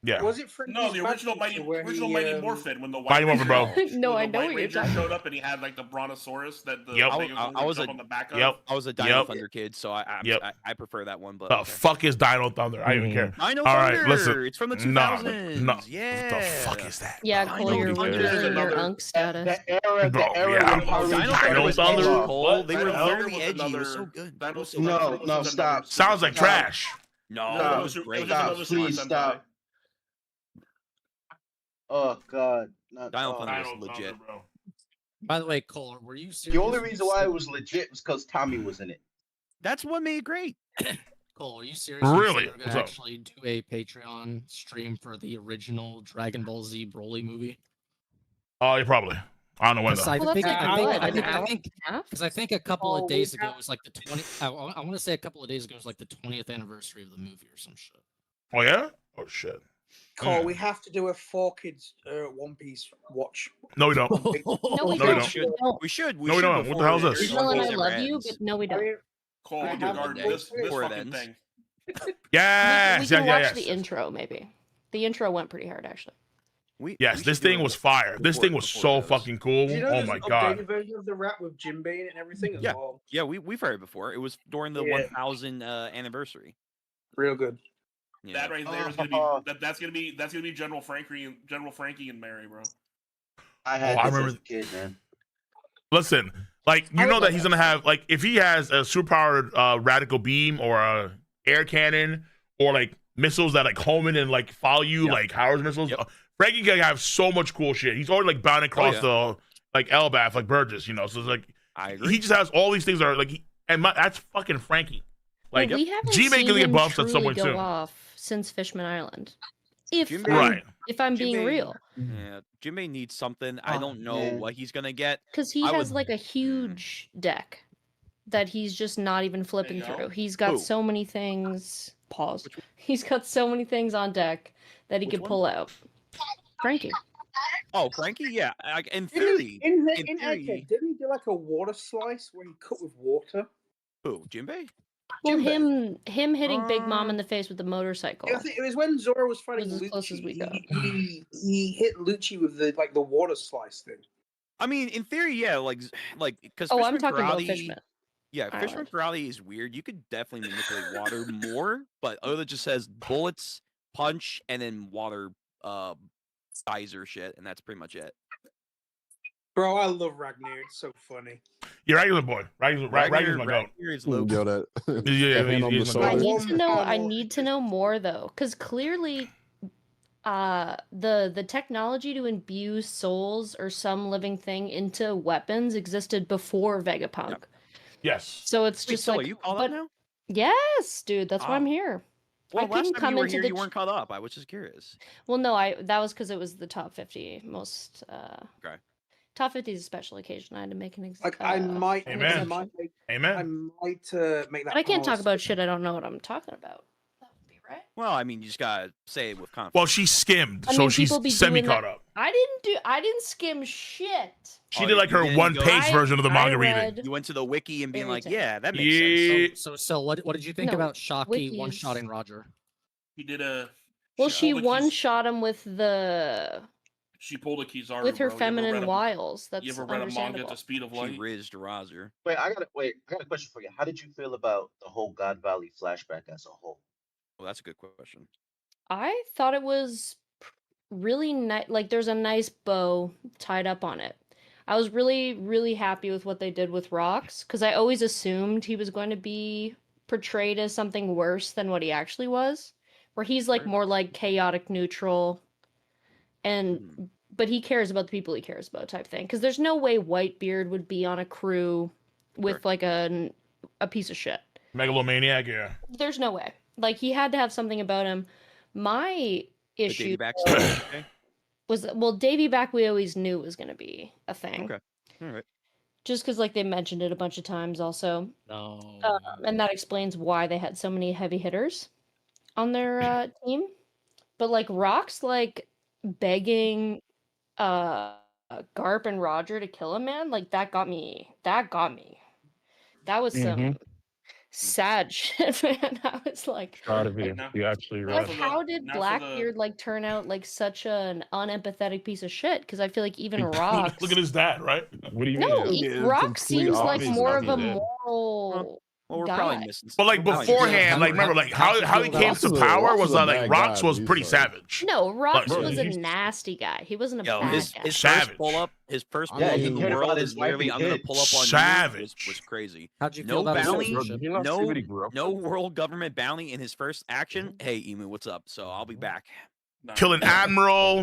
yeah. Was it Frankie's No, the bad original picture Mighty where original he, Mighty Morphin when the White Mighty Morphin, bro. Ranger, No, when I the know White what you're Ranger talking showed up and he had like the Brontosaurus that the Yep. Megazord I was would jump a- on the back of. Yep. I was a Dino Yep. Thunder kid, so Yep. I prefer that one. But The okay. fuck is Dino Thunder? I don't even care. Dino All right, Thunder. listen. It's from the Nah, 2000s. no. Yeah. What the fuck is that? Yeah, Dino Cole, you're Thunder. revealing your Another- unk status. The era Bro, when yeah. Power Dino Rangers Thunder Dino was Thunder? edgy, Cole. They were Dino Thunder very was edgy. It was another- so good. Dino It was so Thunder good. No, was stop. another- Sounds like Stop. trash. No, No, it it was was great. another Stop, Super please Sentai. stop. Oh God, not Dino oh. Thunder was Dino legit. Thunder, bro. By the way, Cole, were you serious? The only reason why it was legit was because Tommy was in it. That's what made it great. Cole, are you serious? when you said Really? you were What's gonna up? actually do a Patreon stream for the original Dragon Ball Z Broly movie? Oh, yeah, probably. I don't know when Because though. I Well, think that's like what, an hour because and a half? I think a couple Oh, of days we ago have- it was like the 20. I want to say a couple of days ago it was like the 20th anniversary of the movie or some shit. Oh yeah? Oh shit. Cole, Mm. we have to do a 4 Kids One Piece watch. No, we don't. No, we No, we don't. don't. We don't. We should. No, we don't. What the hell is this? Dylan, I love you, but no, we don't. Cole, I in have regard the to this before it fucking ends. thing. We Yes, can yeah, watch yes. the intro, maybe. The intro went pretty hard, actually. Yes, this thing was fire. This thing was so fucking cool. Did you know Oh there's my an god. updated version of the rap with Jinbei in it and everything as Yeah, well? yeah, we've heard it before. It was during the Yeah. 1000 anniversary. Real good. Yeah. That right there is gonna be that's gonna be General Frankie and Mary, bro. I had I this remember- as a kid, man. Listen, like you know that he's gonna have like if he has a superpowered radical beam or a air cannon or like missiles that like home in and like follow you like Howard's missiles. Frankie can have so much cool shit. He's already like bound across the like Elbaf, like Burgess, you know. So it's like I agree. he just has all these things that are like that's fucking Frankie. Like we haven't G-Man seen gonna get him buffs at some truly point go soon. off since Fishman Island. If Right. I'm being Jinbei- real, Yeah, Jinbei needs something. I don't know man. what he's gonna get. because he I has would- like a huge deck that he's just not even flipping There you go. through. He's got Who? so many things. Pause. He's got so many things on deck that he Which could one? pull out. Frankie. Oh, Frankie, yeah. In Didn't theory, he, in in theory- Egghead, didn't he do like a water slice where he cut with water? who? Jinbei? Well, Jinbei. him hitting Big Mom in the face with the motorcycle. Yeah, I think it was when Zoro was fighting Was as Lucci. close as we got. He hit Lucci with the water slice thing. I mean, in theory, yeah. Like because Oh, I'm talking about karate, Fishman. Yeah, Fishman karate is weird. You could definitely manipulate water more, but Oda just says bullets, punch, and then water geyser shit, and that's pretty much it. Bro, I love Ragnar. It's so funny. Yeah, Ragnar's boy. Ragnar's my goat. Ragnar is low. Yo, that Yeah, that hand on the he's my I goat. shoulder. need to know. I need to know more though, because clearly the technology to imbue souls or some living thing into weapons existed before Vegapunk. Yes. So it's Wait, just so like, are you caught up but now? yes, dude, that's why I'm Oh. here. Well, I last couldn't time come you were into here, the you weren't caught up. I was just curious. Well, no, that was because it was the top 50 most. Okay. Top 50 is a special occasion. I had to make an Like I might, an I exception. might, I Amen. might make that. But I can't talk policy. about shit I don't know what I'm talking about. Well, I mean, you just gotta say it with confidence. Well, she skimmed, I so mean, she's people be semi doing that. caught up. I didn't skim shit. She did like her one-page version of the manga reading. You went to the wiki and being like, everything. yeah, that makes sense. So what did you think No, about Shocky wikis. one-shotting Roger? He did a. Well, she pulled a one Kiz- shot him with the She pulled a Kizaru with her bro. feminine wiles. That's You ever read a manga at understandable. the speed of light? She rizzed Roger. Wait, I got a question for you. How did you feel about the whole God Valley flashback as a whole? Well, that's a good question. I thought it was really nice. Like, there's a nice bow tied up on it. I was really, really happy with what they did with Rox, because I always assumed he was going to be portrayed as something worse than what he actually was, where he's like more like chaotic neutral, and but he cares about the people he cares about type thing. Because there's no way Whitebeard would be on a crew with like a piece of shit. Megalomaniac, yeah. There's no way. Like, he had to have something about him. My issue was, well, Davy Back we always knew was going to be a thing. Okay. All right. Just because, like, they mentioned it a bunch of times also. No. And that explains why they had so many heavy hitters on their team. But, like, Rock's, like, begging Garp and Roger to kill him, man. Like, that got me. That was some sad shit, man. I was like, Proud of you. You actually like, read. how did Blackbeard like turn out like such an unempathetic piece of shit? Because I feel like even Rock. Look at his dad, right? What do you No, mean? Rock seems like more of a moral we're guy. probably missing. But like beforehand, like remember, like how he came to power was like Rox was pretty savage. No, Rock Like, was a nasty guy. He wasn't a bad guy. His Savage. first pull up, his first pull Yeah, up he in the cared about world his is wife literally and I'm gonna kids. pull up on Savage. you was crazy. How'd you No feel about his bounty, relationship? no world government bounty in his first action. Hey, Emu, what's up? So I'll be back. Kill an admiral.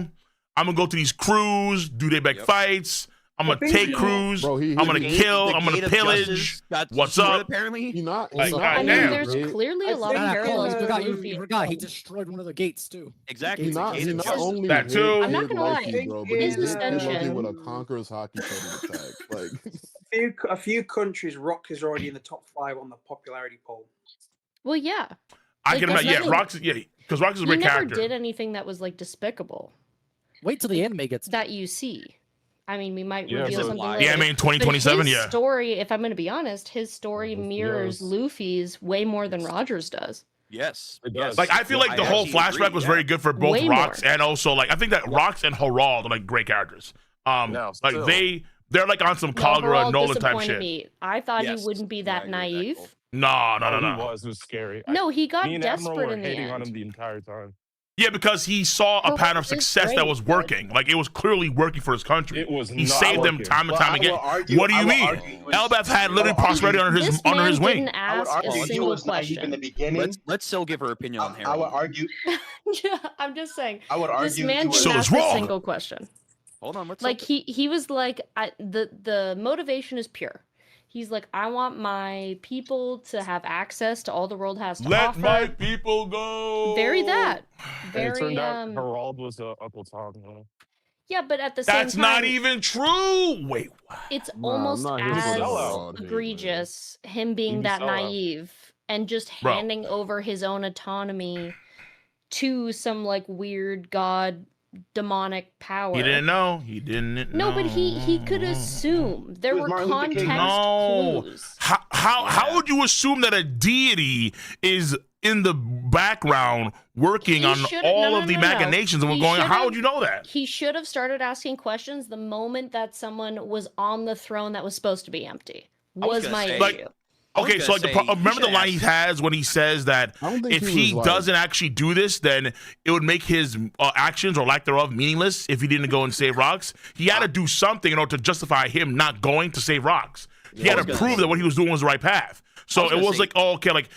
I'm gonna go to these crews, do they back fights. I'm gonna take crews. Bro, I'm gonna kill. I'm gonna pillage. What's up? Apparently, He not. Like, I mean, goddamn. there's clearly a lot of You parallels. forgot he destroyed one of the gates too. Exactly. He not only That hit too. I'm not Kid gonna lie. Loki, bro, but he His hit Kid Loki ascension. with a Conqueror's hockey cutting attack. Like, A few countries, Rock is already in the top 5 on the popularity poll. Well, yeah. I Like, can there's imagine. Yeah, nothing- Rox. Yeah, because Rox is a He great never character. did anything that was like despicable Wait till the anime gets that you see. I mean, we might Yeah, reveal but- something Yeah, later. I mean, 2027, But his yeah. story, if I'm going to be honest, his story mirrors Luffy's way more than Rogers does. Yes. Like I feel like the whole flashback was very good for both Way Rox and also like I think that Rox and Harald are like great characters. Like still. they're like on some No, Kagura Harald Nolan type disappointed shit. me. I thought Yes. he wouldn't be that naive. No. He was scary. No, he got Me and Admiral desperate were in the hating on end. him the entire time. Yeah, because he saw a Harald pattern of is success that great, was but- working. Like it was clearly working for his country. It was He not saved them working. time and Well, time I again. will argue- What do you I will mean? argue it was- Elbaf had literally I will prosperity argue- under his This man wing. didn't I would ask a argue he single was naive in question. the beginning. Let's still give her opinion on I Harold. would argue. Yeah, I'm just saying. I would This argue man he was- didn't So ask it's a wrong. single question. Hold on, let's Like he was like, the motivation is pure. He's like, I want my people to have access to all the world has to Let offer. my people go. Very that. And it Very turned out Harald was Uncle Tom. yeah, but at the same That's time, not even true. Wait, what? it's Nah, almost I'm not here for as the Harald hate, man. egregious him being He's that a sellout. naive and just Bro. handing over his own autonomy to some like weird god demonic power. He didn't know. He didn't know. No, but he could assume there It was were Martin Luther King. context No. clues. How would you assume that a deity is in the background working He on should've- all no, of the no, no, no. machinations and what's He going on? How should've- would you know that? He should have started asking questions the moment that someone was on the throne that was supposed to be empty. Was gonna my say- issue. Like, okay, so like remember the line he has when he says that I don't think if he he was, like- doesn't actually do this, then it would make his actions or lack thereof meaningless if he didn't go and save Rocks. He had to do something in order to justify him not going to save Rocks. He had to prove that what he was doing was the right path. So it was like, oh, okay, like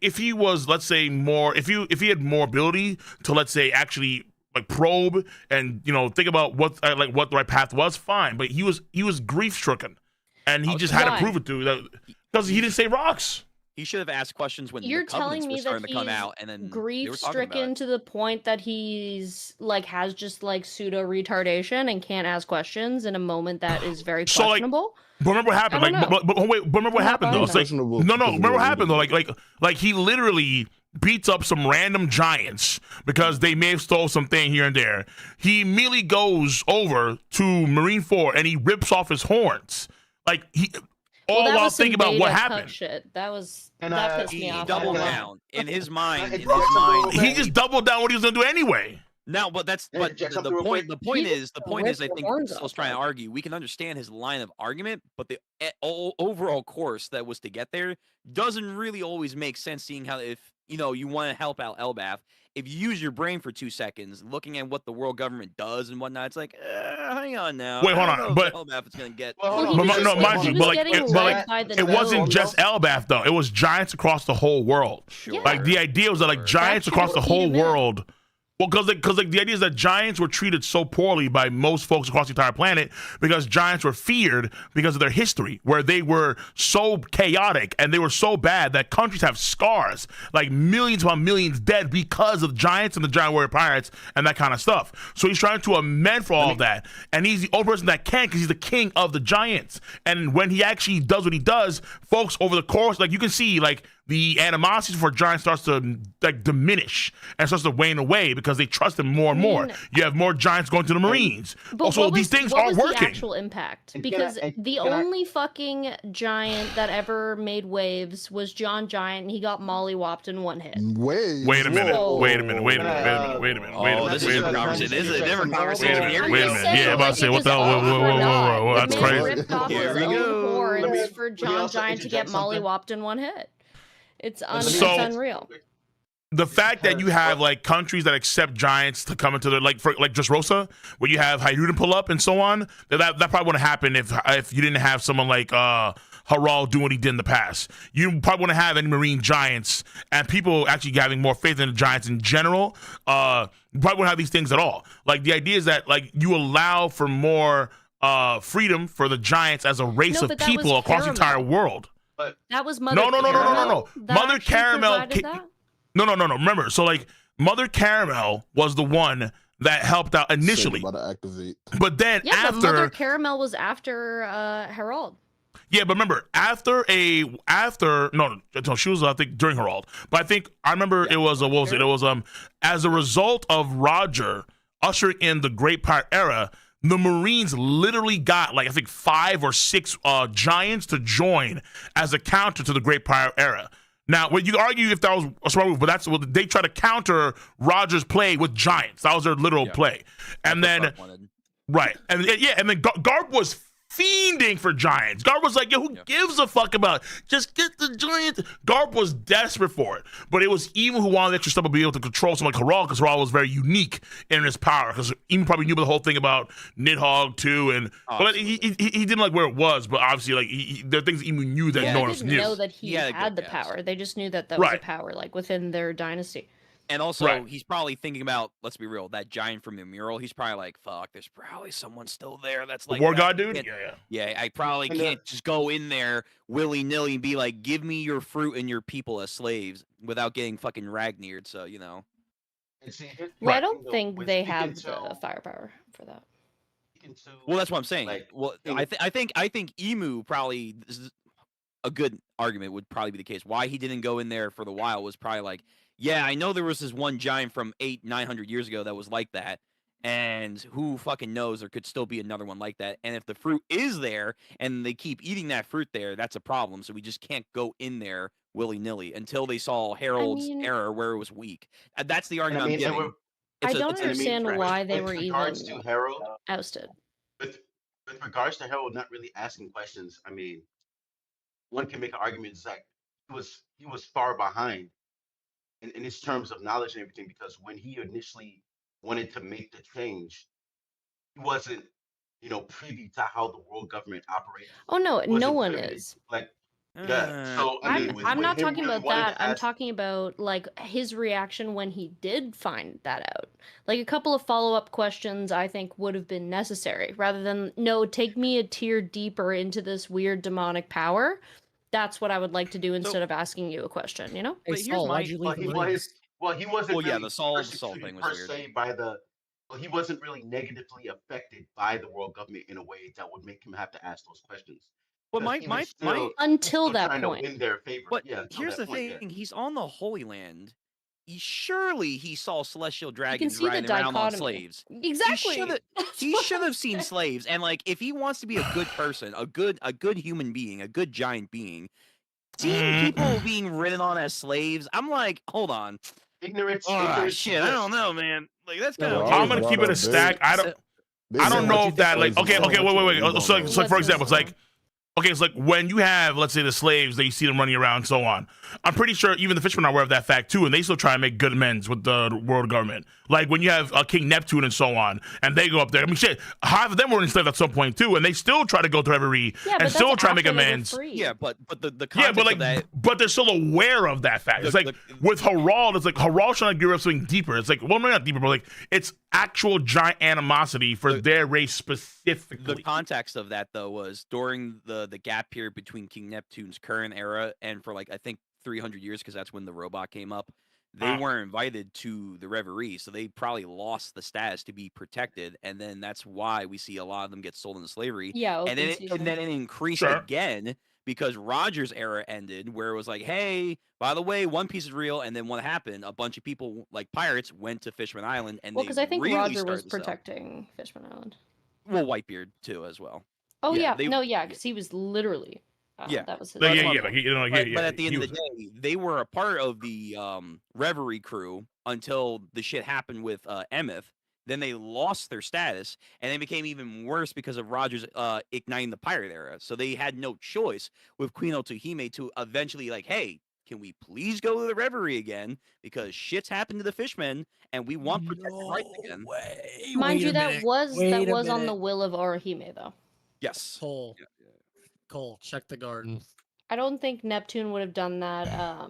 if he was, let's say, more, if he had more ability to, let's say, actually like probe and think about what the right path was. Fine, but he was grief stricken, and he just had to prove it to because he didn't say rocks. He should have asked questions when You're the covenants telling me were that starting to he's come out, and then they were grief talking about stricken it. to the point that he's like has just like pseudo retardation and can't ask questions in a moment that is very So, like, questionable. But remember what happened? I don't But remember what happened though? It's like remember what happened though? Like he literally beats up some random giants because they may have stole something here and there. He immediately goes over to Marineford and he rips off his horns. Like all that while was some thinking about what beta cuck happened. shit. That was And, that pissed He me off. doubled I don't know. down in his mind. He just doubled down what he was gonna do anyway. No, but that's but the point. The point is, I think Still's trying to argue. We can understand his line of argument, but the overall course that was to get there doesn't really always make sense. Seeing how if you want to help out Elbaf, if you use your brain for 2 seconds, looking at what the world government does and whatnot, it's like, hang on now. Wait, hold I on, don't know but if Elbaf is gonna get. no, mind you, but it wasn't just Elbaf though. It was giants across the whole world. Sure. Like the idea was that like giants across the whole world. Well, because the idea is that giants were treated so poorly by most folks across the entire planet because giants were feared because of their history, where they were so chaotic and they were so bad that countries have scars, like millions upon millions dead because of giants and the giant warrior pirates and that kind of stuff. So he's trying to amend for all of that, and he's the only person that can because he's the king of the giants. And when he actually does what he does, folks, over the course, like you can see, like the animosity for giants starts to like diminish and starts to wane away because they trust him more and more. You have more giants going to the Marines. Also, these things are working. The actual impact? Because the only fucking giant that ever made waves was John Giant, and he got mollywopped in one hit. Wait a minute. Oh, this is a different conversation. This is a different conversation. Wait a minute. Yeah, I'm about to say, what the hell? Whoa. That's crazy. Here we go. Horns for John Giant to get mollywopped in one hit. It's unreal. The fact that you have like countries that accept giants to come into their like Dressrosa, where you have Hyrule pull up and so on, that probably wouldn't happen if you didn't have someone like Harald doing what he did in the past. You probably wouldn't have any marine giants and people actually having more faith in the giants in general. You probably wouldn't have these things at all. Like the idea is that like you allow for more freedom for the giants as a race of people across the entire world. But that was Mother No. Mother Caramel. No. Remember, so like Mother Caramel was the one that helped out initially. But then after Mother Caramel was after Harald. Yeah, but remember, after she was I think during Harald. But I remember it was what was it? It was as a result of Roger ushering in the Great Pirate Era. The Marines literally got like I think 5 or 6 giants to join as a counter to the Great Pirate Era. Now, you can argue if that was a smart move, but that's what they try to counter Roger's play with giants. That was their literal play, and then right, and then Garp was fiending for giants. Garp was like, yo, who gives a fuck about it? Just get the giants. Garp was desperate for it. But it was Emu who wanted extra stuff to be able to control someone like Harald, because Harald was very unique in his power. Because Emu probably knew about the whole thing about Nidhogg too. And but he didn't like where it was, but obviously like there are things Emu knew that no one else knew. They didn't know that he had the power. They just knew that was a power like within their dynasty. And also, he's probably thinking about, let's be real, that giant from the mural. He's probably like, fuck, there's probably someone still there that's like... War God dude? Yeah, I probably can't just go in there willy-nilly and be like, give me your fruit and your people as slaves without getting fucking Ragnared, so, you know. Well, I don't think they have the firepower for that. Well, that's what I'm saying. Well, I think Emu probably... A good argument would probably be the case. Why he didn't go in there for the while was probably like, yeah, I know there was this one giant from 800-900 years ago that was like that, and who fucking knows, there could still be another one like that. And if the fruit is there and they keep eating that fruit there, that's a problem. So we just can't go in there willy-nilly until they saw Harold's error where it was weak. That's the argument I'm getting. I don't understand why they were even to Harold, ousted. With regards to Harold not really asking questions, I mean, one can make an argument that he was far behind in his terms of knowledge and everything, because when he initially wanted to make the change, he wasn't, privy to how the world government operates. Oh no, no one is. Like Yeah. So I mean, I'm with not him talking really about wanting that. to I'm ask, talking about like his reaction when he did find that out. Like a couple of follow-up questions I think would have been necessary rather than no, take me a tier deeper into this weird demonic power. That's what I would like to do instead of asking you a question, you know? But here's my he wasn't yeah, really the Saul persecuted thing was per weird. se by the. Well, he wasn't really negatively affected by the world government in a way that would make him have to ask those questions. But Because he was still until that trying point. to win their favor. But Yeah, until here's that the point, thing: he's on the Holy Land. Surely he saw celestial You can dragons see the riding around on dichotomy. slaves. Exactly. He should have seen slaves. And like, if he wants to be a good person, a good human being, a good giant being, seeing people being ridden on as slaves, I'm like, hold on, ignorance. Shit, I don't know, man. Like that's kind of. I'm gonna keep it a stack. I don't know if that like okay, wait. So like for example, it's like okay, it's like when you have, let's say, the slaves that you see them running around and so on. I'm pretty sure even the fishermen are aware of that fact too, and they still try and make good amends with the world government. Like when you have King Neptune and so on, and they go up there. I mean, shit, half of them were enslaved at some point too, and they still try to go through every and still try to make amends. Yeah, but the Yeah, but context of that, like, but they're still aware of that fact. It's like with Harald, it's like Harald's trying to give us something deeper. It's like, well, not deeper, but like it's actual giant animosity for their race specifically. the context of that though was during the gap period between King Neptune's current era and for like I think 300 years, because that's when the robot came up. They weren't invited to the Reverie, so they probably lost the status to be protected, and then that's why we see a lot of them get sold into slavery. Yeah, and then it increased again because Roger's era ended, where it was like, hey, by the way, One Piece is real, and then what happened? A bunch of people, like pirates, went to Fishman Island, and Well, because they I think really Roger started was to sell. protecting Fishman Island. Well, Whitebeard too, as well. Oh yeah, they- because he was literally. Yeah, that was his. but, plot. at the end of the day, they were a part of the Reverie crew until the shit happened with Emeth. Then they lost their status, and they became even worse because of Roger's igniting the pirate era. So they had no choice with Queen Otohime to eventually like, hey, can we please go to the Reverie again? Because shit's happened to the fishmen, and we want protected rights again. Mind you, that was on the will of Orihime though. Yes. Cole, check the garden. I don't think Neptune would have done that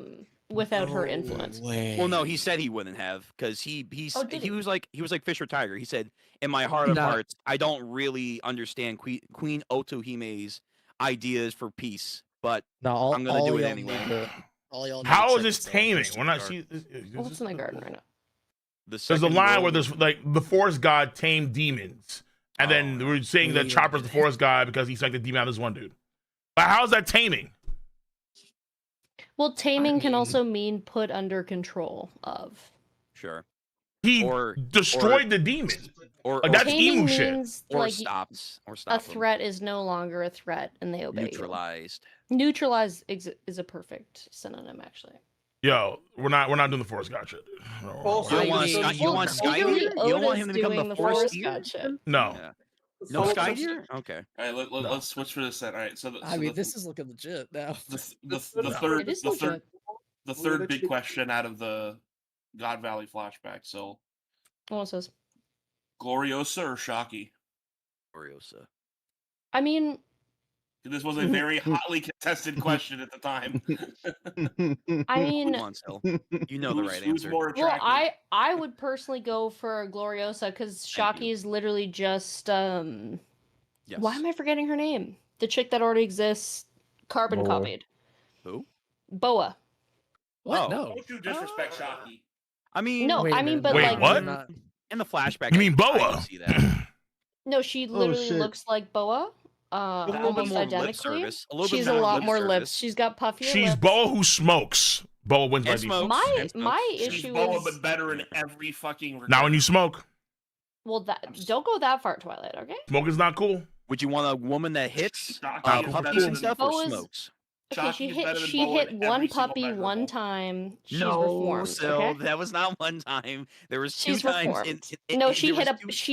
without her influence. Well, no, he said he wouldn't have because he was like Fisher Tiger. He said, in my heart of No. hearts, I don't really understand Queen Otohime's ideas for peace, but I'm gonna do it anyway. How is this taming? We're not seeing. What's in the garden right now? There's a line where there's like the forest god tamed demons, and then we're saying that Chopper's the forest god because he's like the demon out of this one dude. But how's that taming? Well, taming can also mean put under control of. Sure. He destroyed the demon. Or like, that's taming emu shit. means, Or like, stops. A threat is no longer a threat, and they obey. Neutralized. Neutralize is a perfect synonym, actually. Yo, we're not doing the forest god shit. Dude. Also, you want Skydeer? You don't want him to become the forest god shit. No. Yeah. No Skydeer? Okay. All right, let's switch for this set. All right, so This is looking legit now. The third big question out of the God Valley flashback. So, What says? Gloriosa or Shocky? Gloriosa. I mean, this was a very hotly contested question at the time. I mean, Come on, Sil. You know the right answer. More well, attractive? I would personally go for Gloriosa because Shocky is literally just Why am I forgetting her name? The chick that already exists, carbon Boa. copied. Who? Boa. What? Oh. No. Don't you disrespect Shocky? I mean, No, Wait a I mean, minute. but Wait, like, what? In the flashback, You mean I Boa? can see that. no, she literally shit. looks like Boa. little bit Almost more lip identically. service, a little bit She's a more lot lip more service. lips. She's got puffier She's lips. Boa who smokes. Boa wins by And default. smokes. My She's issue Boa, is but better in every fucking regard. Not when you smoke. well, don't go that far, Twilight. Okay. Smoke is not cool. Would you want a woman that hits Shocky is puppies better and than- stuff or Boa's- smokes? Okay, Shocky she is hit better than she Boa hit in one every single puppy one measurable. time. She's No, reformed. Sil, Okay? that was not one time. There was two She's times. reformed. No, she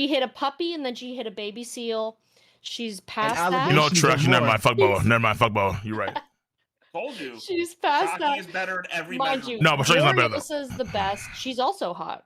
hit a puppy and then she hit a baby seal. She's past that. You know, She's Truck, a never whore. mind. Fuck Boa. Never mind. Fuck Boa. You're right. Told you. She's past Shocky that. is better in every Mind measure. you, No, but Shocky's not better, though. Gloriosa's the best. She's also hot.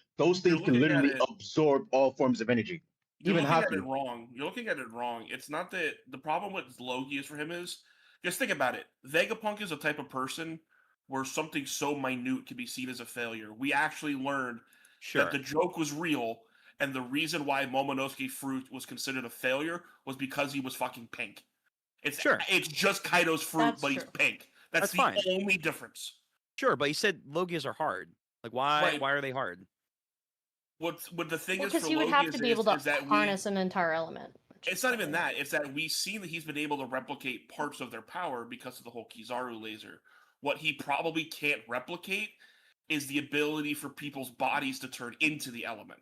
Those things can looking at literally it- absorb all forms of energy. You're Even looking at Haku. it wrong. You're looking at it wrong. It's not that the problem with Loki is for him is just think about it. Vegapunk is a type of person where something so minute can be seen as a failure. We actually learned that the joke was real, and the reason why Momonosuke fruit was considered a failure was because he was fucking pink. It's just Kaido's fruit, That's but he's true. pink. That's the fine. only difference. Sure, but he said Logias are hard. Like why? Right. Why are they hard? What the thing is Because for he would have to Logias be able to is that harness an entire element. it's not even that. It's that we've seen that he's been able to replicate parts of their power because of the whole Kizaru laser. What he probably can't replicate is the ability for people's bodies to turn into the element.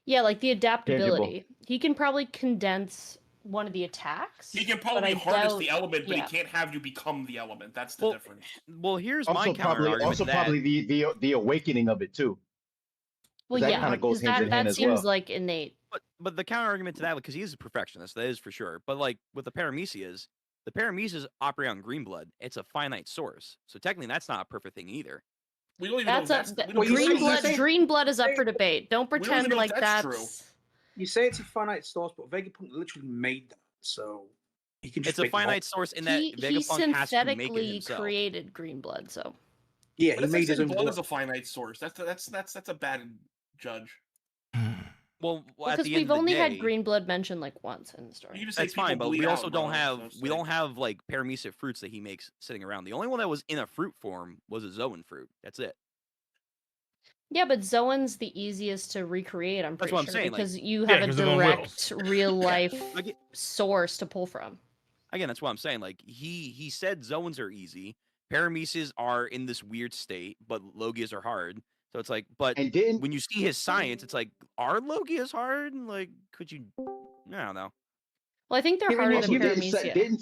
Yeah, like the adaptability. He can probably condense one of the attacks. He can but probably I harness doubt- the element, but yeah. he can't have you become the element. That's the difference. Well, here's Also, my counter probably, argument to that. probably the awakening of it too. Well, that yeah, kind of goes because hand in hand that as seems well. like innate. But the counter argument to that, because he is a perfectionist, that is for sure. But like with the Paramecias operate on green blood. It's a finite source, so technically that's not a perfect thing either. We don't even That's know up. if that's Green blood is up for debate. Don't We don't pretend even know like if that's that's. true. You say it's a finite source, but Vegapunk literally made that, so he can just. It's a finite source in that He Vegapunk has to make it synthetically himself. created green blood, so. Yeah, But he if made it's his in own blood blood. as a finite source. That's a bad judge. Well, at Because the end we've of the only day, had green blood mentioned like once in the story. You just say that's fine, people but we bleed also out, don't bro, have so it's we like- don't have like Paramecic fruits that he makes sitting around. The only one that was in a fruit form was a Zoan fruit. That's it. Yeah, but Zoan's the easiest to recreate, I'm That's pretty what I'm sure, saying, like- because you Yeah, have a 'cause they're on direct, wheels. real life Like source to pull from. Again, that's what I'm saying. Like he said Zoans are easy. Parameces are in this weird state, but Logias are hard. So it's like, but when you see his science, it's like, are Logias hard? Like, could you? I don't know. Well, I think they're harder than Paramecia. Didn't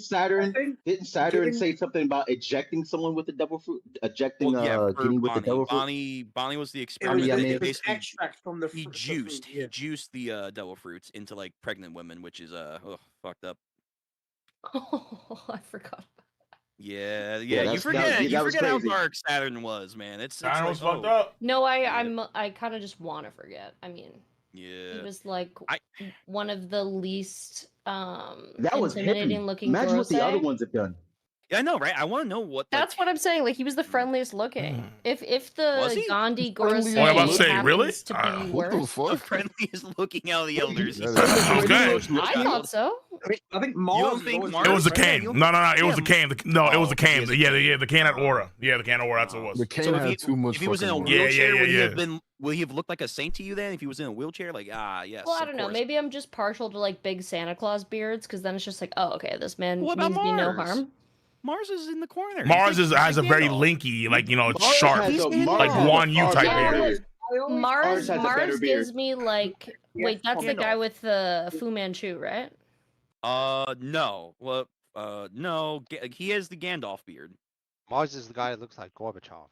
Saturn say something about ejecting someone with the devil fruit? Ejecting Guinea with the devil fruit? Bonnie was the experiment. I that mean- he It was basically extract from the he fruit, juiced yeah. he juiced the devil fruits into like pregnant women, which is fucked up. Oh, I forgot. Yeah, you that's- forget that you was forget how crazy. dark Saturn was, man. It's Saturn like, was fucked oh, up. No, I kind of just want to forget. I mean, Yeah. he was like one of the least That was intimidating him. looking Imagine what the other Gorosei. ones have done. Yeah, I know, right? I want to know what. That's what I'm saying. Like he was the friendliest looking. If Was the he? Gandhi friendliest Gorosei Oh, I'm about to say, really? happens to be What the worse, the fuck? friendliest looking out of the elders. Okay. I thought so. I think You Mars. don't is think always Mars- It was the Yeah, cane. you- No, it was the yeah. cane. No, it was the Oh, cane. yes. Yeah, the cane at Aura. Yeah, the cane at Aura. That's what it was. The cane So had too much if he was in a fucking Yeah, wheelchair, would he have yeah. been? Will he have looked like a saint to you then? If he was in a wheelchair, like yes. Well, I of don't know. course. Maybe I'm just partial to like big Santa Claus beards, because then it's just like, oh, okay, this man What about means me no Mars? harm. Mars is in the corner. Mars He's like- has a he's very Gandalf. linky, like it's Mars sharp, has a- He's Mars like has a Guan Yu far type better hair. beard. Mars has a better beard. gives me like Yeah, wait, that's the guy Gandalf. with the Fu Manchu, right? No. Well, no. He has the Gandalf beard. Mars is the guy that looks like Gorbachev.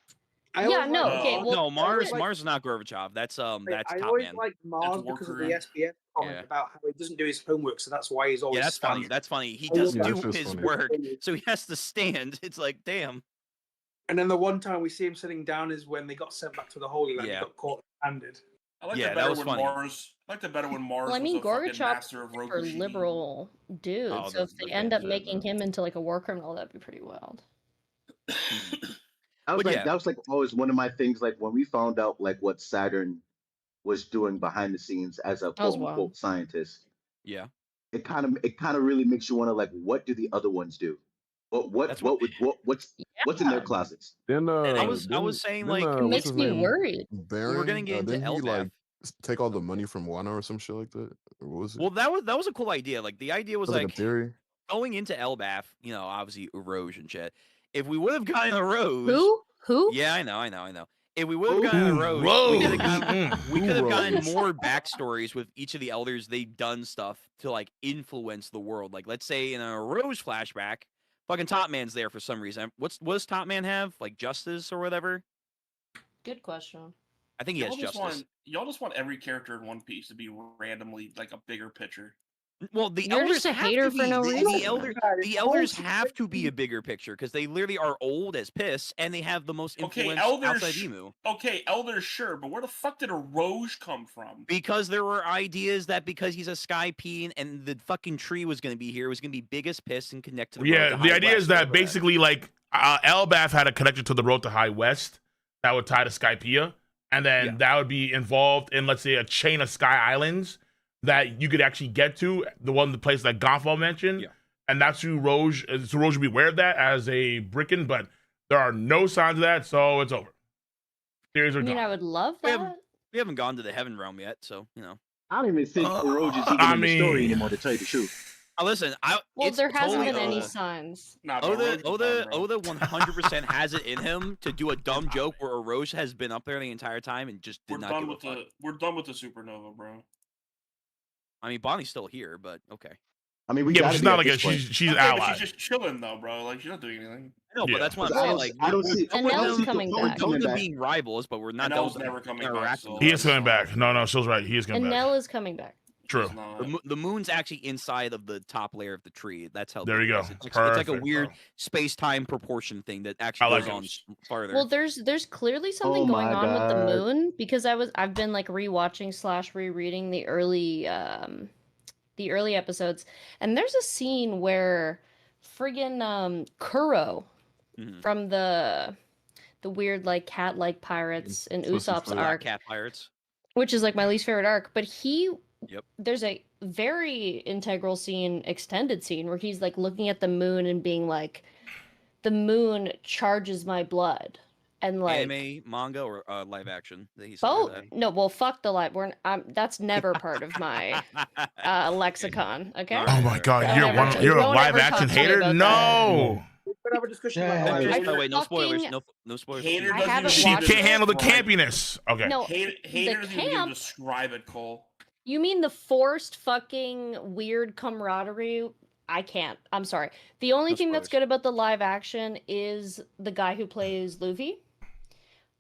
Yeah, no, okay, well, no, Mars. like- Mars is not Gorbachev. That's that's I Top always Man. like Mars That's because of Warcraft. the SBS comment Yeah. about how he doesn't do his homework, so that's why he's always Yeah, that's funny. standing. That's funny. He I doesn't love do that. That's his just funny. work, so he has to stand. It's like, damn. And then the one time we see him sitting down is when they got sent back to the Holy Land. Yeah. He got caught handed. I like Yeah, it that better was when funny. Mars. I like it better when Mars Well, I mean, was a fucking Gorbachev master of for Rokushi. liberal dude, Oh, so if the they end up Gandalf, making him into like a war criminal, that'd be pretty wild. That was But like yeah. that was like always one of my things. Like when we found out like what Saturn was doing behind the scenes as a was quote wild. unquote scientist, Yeah. it kind of really makes you want to like, what do the other ones do? What's in their closets? Then I was saying like It makes me worried. Baron, we're gonna get into didn't he Elbaf. like take all the money from Wano or some shit like that? Or what was it? Well, that was a cool idea. Like the idea was That was like like a theory. going into Elbaf. You know, obviously Eroge and shit. If we would have gotten Eroge, Who? Yeah, I know. If we would have gotten Eroge, we could have gotten Rose. more backstories with each of the elders. They've done stuff to like influence the world. Like, let's say in a Eroge flashback, fucking Top Man's there for some reason. What does Top Man have? Like justice or whatever? Good question. I think he has justice. Y'all just want every character in One Piece to be randomly like a bigger picture. Well, the You're elders just a have hater to for be. no The reason. elders have to be a bigger picture because they literally are old as piss, and they have the most Okay, influence elders. outside Emu. Okay, elders, sure, but where the fuck did a Roge come from? Because there were ideas that because he's a Sky Pea and the fucking tree was going to be here, it was going to be big as piss and connect to the road Yeah, to the High idea West, is that whatever basically like Elbaf had a connection to the road to High West that would tie to Skypiea, and then that would be involved in, let's say, a chain of Sky Islands that you could actually get to, the place that Gonfal mentioned, and that's who Roge would be aware of that as a Bricken, but there are no signs of that, so it's over. Theories are I mean, done. I would love that. We haven't gone to the Heaven Realm yet, so you know. I don't even think Orochi is even in the story anymore, to tell you the truth. Listen, Well, it's there hasn't totally, been any signs. Oda 100% has it in him to do a dumb joke where Orochi has been up there the entire time and just did We're not done give with a fuck. we're done with the supernova, bro. I mean, Bonnie's still here, but okay. I mean, we Yeah, but gotta she's be not at like this she's point. she's Okay, allied. but she's just chilling though, bro. Like she's not doing anything. No, but that's what I'm I saying. don't- Like, I don't see- we're I don't see coming Capone back. coming done back. being rivals, but we're not done Nell's with never coming back, interacting. so- He is coming back. No, she's right. He is coming And back. Nell is coming back. True. The moon's actually inside of the top layer of the tree. That's how. There big you it go. is. It's like a Perfect, weird bro. space-time proportion thing that I actually like goes it. on farther. Well, there's clearly something Oh going my on with the God. moon because I've been like rewatching / rereading the early episodes, and there's a scene where friggin' Kuro from the weird like cat-like pirates in Usopp's Black arc, cat pirates. which is like my least favorite arc, but Yep. there's a very integral scene, extended scene, where he's like looking at the moon and being like, the moon charges my blood. And like Anime, manga, or live action that he said both. that. No, well, fuck the live. That's never part of my lexicon. Okay. Oh my God, Don't you're ever- you're a don't live ever action talk to me hater? about No. We could have a discussion Yeah. about By live the way, no spoilers. fucking- No spoilers. Hater I doesn't haven't even She need to can't handle the describe- campiness. Okay. No, Hater the doesn't even need to camp. describe it, Cole. You mean the forced fucking weird camaraderie? I can't. I'm sorry. The only No thing that's spoilers. good about the live action is the guy who plays Luffy.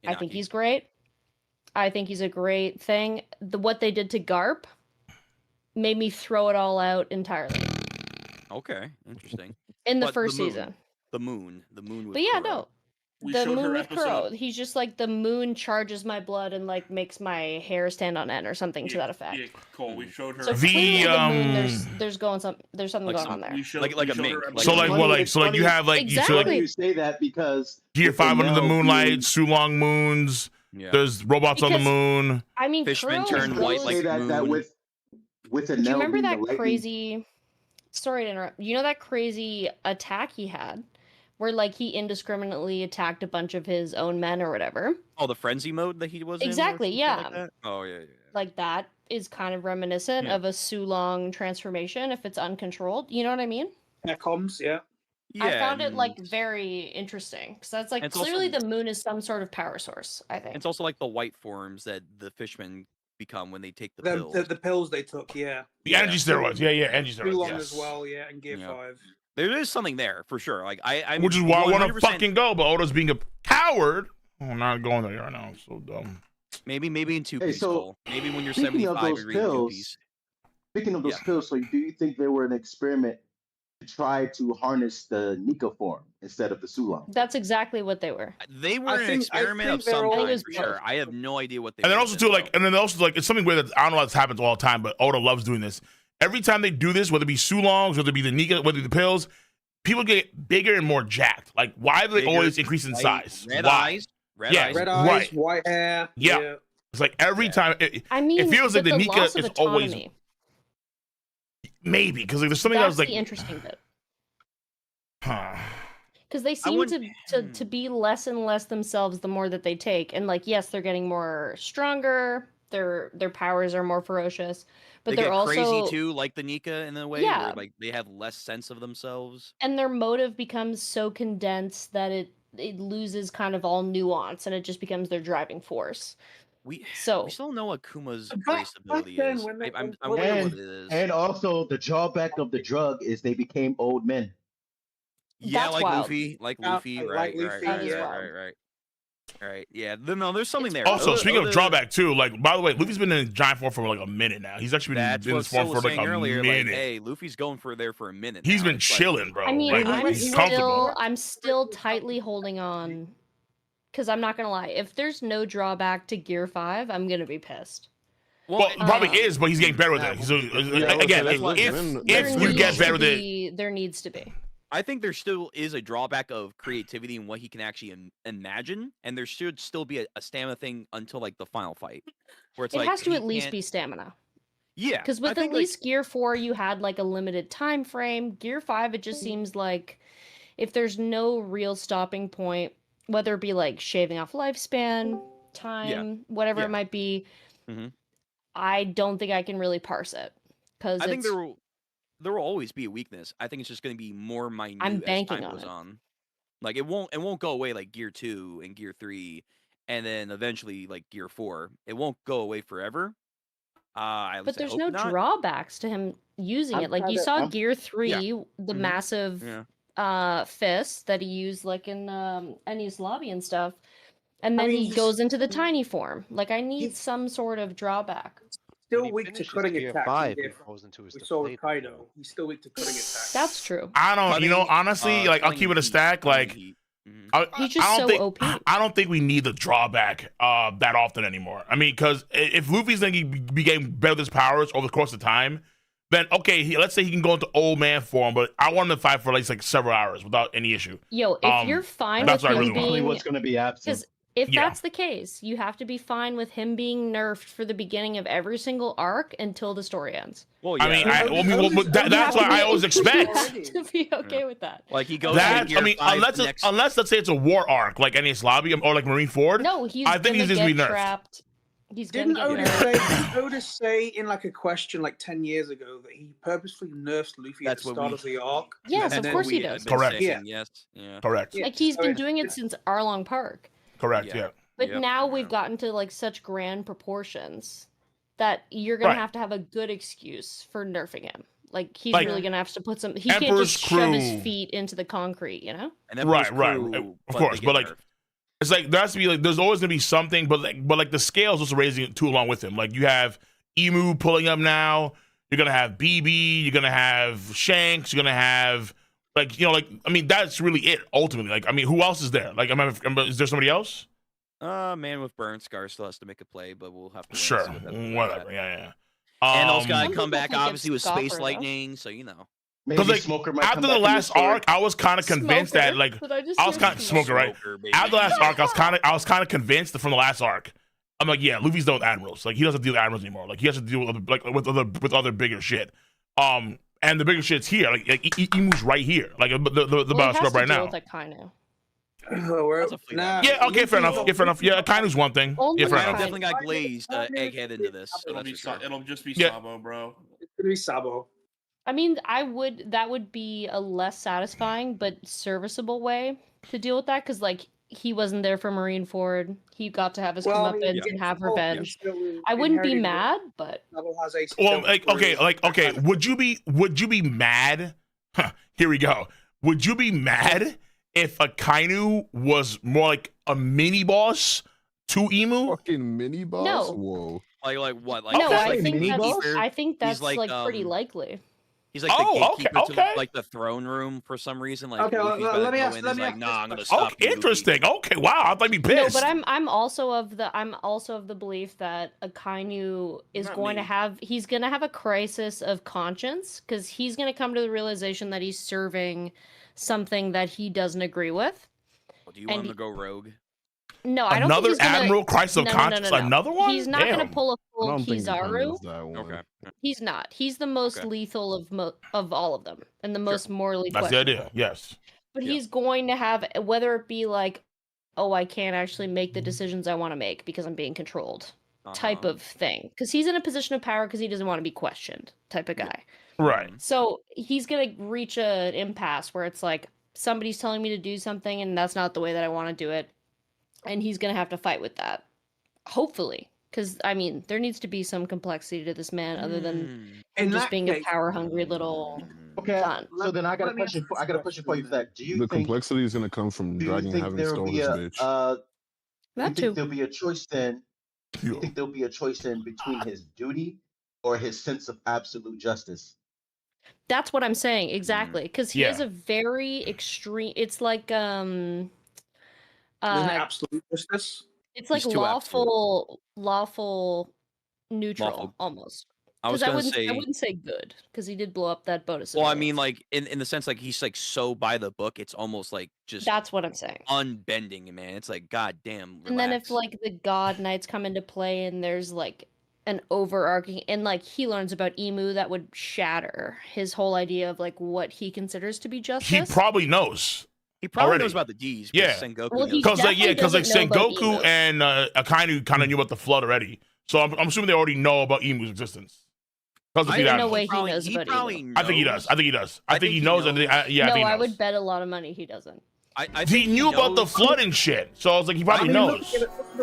I think Inaki. he's great. I think he's a great thing. What they did to Garp made me throw it all out entirely Okay, interesting. in the But first moon, season. The moon. Was But yeah, Kuro. no. We The showed moon her with Kuro. episode. He's just like the moon charges my blood and like makes my hair stand on end or something to that effect. Yeah, Cole, we showed her. So The, clearly the moon, there's something Like going some- on there. We showed, like we a showed mink. her Like episode. So like funny- what? Like it's so like you funny- have like Exactly. so like You say that because Gear with 5 under the Nell moonlight, being- Sulong moons. Yeah. There's robots on the Because- moon. I mean, Fishmen Kuro turn is white really- like say that moon. with a Do you Nell remember being that the lightning- crazy? Sorry to interrupt. You know that crazy attack he had, where like he indiscriminately attacked a bunch of his own men or whatever. Oh, the frenzy mode that he was in? or Exactly, something yeah. Like that? Oh, yeah. Like that is kind of reminiscent Yeah. of a Sulong transformation if it's uncontrolled. You know what I mean? comms, yeah. Yeah, I found it and like very interesting because that's like It's also- clearly the moon is some sort of power source. I think. It's also like the white forms that the fishmen become when they take the The, pills. the pills they took, yeah. The energy steroids. Yeah, energy Too steroids. long Yes. as well, yeah, and Gear Yeah. 5. There is something there for sure. Like I Which is why I want to 100% fucking go, but Oda's being a coward. Oh, I'm not going there right now. I'm so dumb. Maybe in two Hey, piece. so, Cole. Maybe when you're speaking of 75 those and reading two pills, piece. Speaking of those pills, so do you think they were an experiment to try to harness the Nika form instead of the Sulong? That's exactly what they were. They were I an think- I experiment of think they're some all- kind for sure. I have no idea what they. And then were also doing, too, like, and then also like it's something weird that I don't know if this happens all the time, but Oda loves doing this. Every time they do this, whether it be Sulongs, whether it be the Nika, whether it be the pills, people get bigger and more jacked. Like, why do they Bigger, always increase in white, size? red Why? eyes, red eyes. Red eyes, right. white hair. Yeah. It's like every time. I mean, it feels like with the the Nika loss of is always autonomy. maybe because like there's something That's else like the interesting bit. huh. Because they seem to be less and less themselves the more that they take, and like yes, they're getting more stronger. Their powers are more ferocious, but They they're get also crazy too, like the Nika in a way, Yeah. where like they have less sense of themselves. and their motive becomes so condensed that it loses kind of all nuance, and it just becomes their driving force. We So still don't know what Kuma's Back- grace ability back then is. when they- I'm when- wondering what And, it is. and also the drawback of the drug is they became old men. Yeah, That's like wild. Luffy, like Yeah, Luffy, like right, Luffy, right, That right, is right, wild. right, right. All right. Yeah. No, there's something there. Also, Oda- speaking of Oda- drawback too, like by the way, Luffy's been in giant form for like a minute now. He's actually been That's in what this form Phil for was like saying a earlier. minute. Like, hey, Luffy's going for there for a minute. He's now. been It's like- chilling, bro. I mean, like, I'm he's comfortable. still tightly holding on, because I'm not gonna lie. If there's no drawback to Gear 5, I'm gonna be pissed. Well, he probably is, but he's getting better with it. So, again, if you get better with it, there needs to be. I think there still is a drawback of creativity and what he can actually imagine, and there should still be a stamina thing until like the final fight, where it's It like has to he at least can't- be stamina. Yeah, Because I with at think, like- least Gear 4, you had like a limited time frame. Gear 5, it just seems like if there's no real stopping point, whether it be like shaving off lifespan, time, whatever Yeah. it might be, Mhm. I don't think I can really parse it. Because I think there will always be a weakness. I think it's just going to be more minute I'm as banking time on goes it. on. Like it won't go away like Gear 2 and Gear 3, and then eventually like Gear 4. It won't go away forever. At But least I there's hope no not. drawbacks to him using it. Like you saw Gear 3, the Mhm. massive fist that he used like in Enies Lobby and stuff. And I then mean, he goes into the tiny form. Like I need some sort of drawback. Still weak to finishes cutting Gear attacks. 5, in he Gear goes into his we saw with deflator Kaido. He's still weak to cutting attacks. That's true. I don't, you know, honestly, like I'll keep it a stack. Like, He's just I so don't OP. think I don't think we need the drawback that often anymore. I mean, because if Luffy's going to be getting better with his powers over the course of time, then okay, let's say he can go into old man form, but I want him to fight for at least like several hours without any issue. Yo, if you're fine that's with what I him really want. being, what's going to be absent. because if Yeah. that's the case, you have to be fine with him being nerfed for the beginning of every single arc until the story ends. Well, I mean, that's what I always expect. To be okay with that. Like he goes. That, into I mean, Gear 5 unless next. unless let's say it's a war arc like Enies Lobby or like Marine Ford. No, he's I think gonna he's just be get nerfed. trapped. He's Didn't gonna get Oda nerfed. say, Oda say in like a question like 10 years ago that he purposely nerfed Luffy That's at the what start we- of the arc? Yes, And of then course he we had does. been Correct. saying Yes. Yeah. Correct. Like he's So been it's- doing it since Arlong Park. Correct. Yeah. Yeah. But Yep. now we've gotten to like such grand proportions that you're gonna Right. have a good excuse for nerfing him. Like he's Like, really gonna have to put some. He can't Emperor's just shove his Crew. feet into the concrete, you know. And Right. Emperor's Right. Crew, Of they course, get but like. nerfed. It's like there has to be like there's always gonna be something, but like the scale's also raising it too along with him. Like you have Emu pulling up now. You're gonna have BB. You're gonna have Shanks. You're gonna have like I mean that's really it ultimately. Like I mean who else is there? Like is there somebody else? Man with burn scar still has to make a play, but we'll have to wait and Sure, see what that's about. whatever. Yeah. And also got Some to come people back think it's obviously with Scopper, space though. lightning, so you know. Because like after the last arc, I was kind of convinced that like Did I just I was hear kind of smoker, right? Smoker, baby. After the last arc, I was kind of convinced that from the last arc. I'm like, yeah, Luffy's done with admirals. Like he doesn't deal with admirals anymore. Like he has to deal with other bigger shit. And the bigger shit's here. Like Emu's right here. Like the Well, he battle has scrub to right deal now. with Akainu. Yeah, okay, fair enough. Yeah, fair enough. Yeah, Akainu's one thing. Only Yeah, fair I enough. definitely got glazed egghead into this. So It'll that's be for sure. it'll just be Yeah. Sabo, bro. It's gonna be Sabo. I mean, that would be a less satisfying but serviceable way to deal with that because like he wasn't there for Marineford. He got to have his comeuppance and have revenge. I wouldn't be mad, but Sabo has a Well, like okay. Would you be mad? Huh, here we go. Would you be mad if Akainu was more like a mini boss to Emu? Fucking mini boss? No. Whoa. Like what? Like no, he's I like think the that's gatekeeper? I think that's He's like pretty um, likely. He's like the Oh, gatekeeper okay. to like the throne room for some reason. Like Okay, Luffy's let about to me go ask- in, let he's me like, ask nah, this I'm gonna question. stop Okay, you, Luffy. interesting. Okay, wow. I'd like to be No, pissed. but I'm also of the belief that Akainu is Not going me. to have a crisis of conscience because he's going to come to the realization that he's serving something that he doesn't agree with. Do you want And him to go rogue? No, I don't Another think he's gonna, Admiral Crisis of no, Conscience? Another one? He's not going Damn. to pull a I full don't think Kizaru. Akainu's that one. Okay. He's not. He's the most Okay. lethal of all of them and the most morally That's the questionable. idea. Yes. But he's going to have, whether it be like, oh, I can't actually make the decisions I want to make because I'm being controlled type of thing. Because he's in a position of power because he doesn't want to be questioned type of guy. Right. So he's going to reach an impasse where it's like, somebody's telling me to do something and that's not the way that I want to do it. And he's going to have to fight with that. Hopefully. Because, I mean, there needs to be some complexity to this man other than In him just that being case- a power-hungry little Okay, cunt. so then I got a Let me question. ask I got a question for you for that. Do you The think? complexity is gonna come from Do you Dragon think having there will stolen be his a? bitch. Do you That think too. there'll be a choice then? Do you think there'll be a choice then between his duty or his sense of absolute justice? That's what I'm saying exactly, because he has Yeah. a very extreme. It's like Isn't it absolute justice? it's like He's too absolute. lawful neutral Lawful. almost. I was Because I gonna say. wouldn't say good, because he did blow up that boat of Well, I civilians. mean, like in the sense like he's like so by the book, it's almost like just That's what I'm saying. unbending, man. It's like goddamn. And then if Relax. like the God Knights come into play and there's like an overarching and like he learns about Emu, that would shatter his whole idea of like what he considers to be He justice. probably knows. He probably already. knows about the D's. Yeah. Sengoku Well, he knows. Because like doesn't know about Sengoku Emu. and Akainu kind of knew about the flood already. So I'm assuming they already know about Emu's existence. Because I don't know way he knows about Emu. I think he does. I think he does. I think he knows. Yeah, I think No, he I knows. would bet a lot of money he doesn't. I He think knew about the knows- flood and shit. So I was like, he probably knows.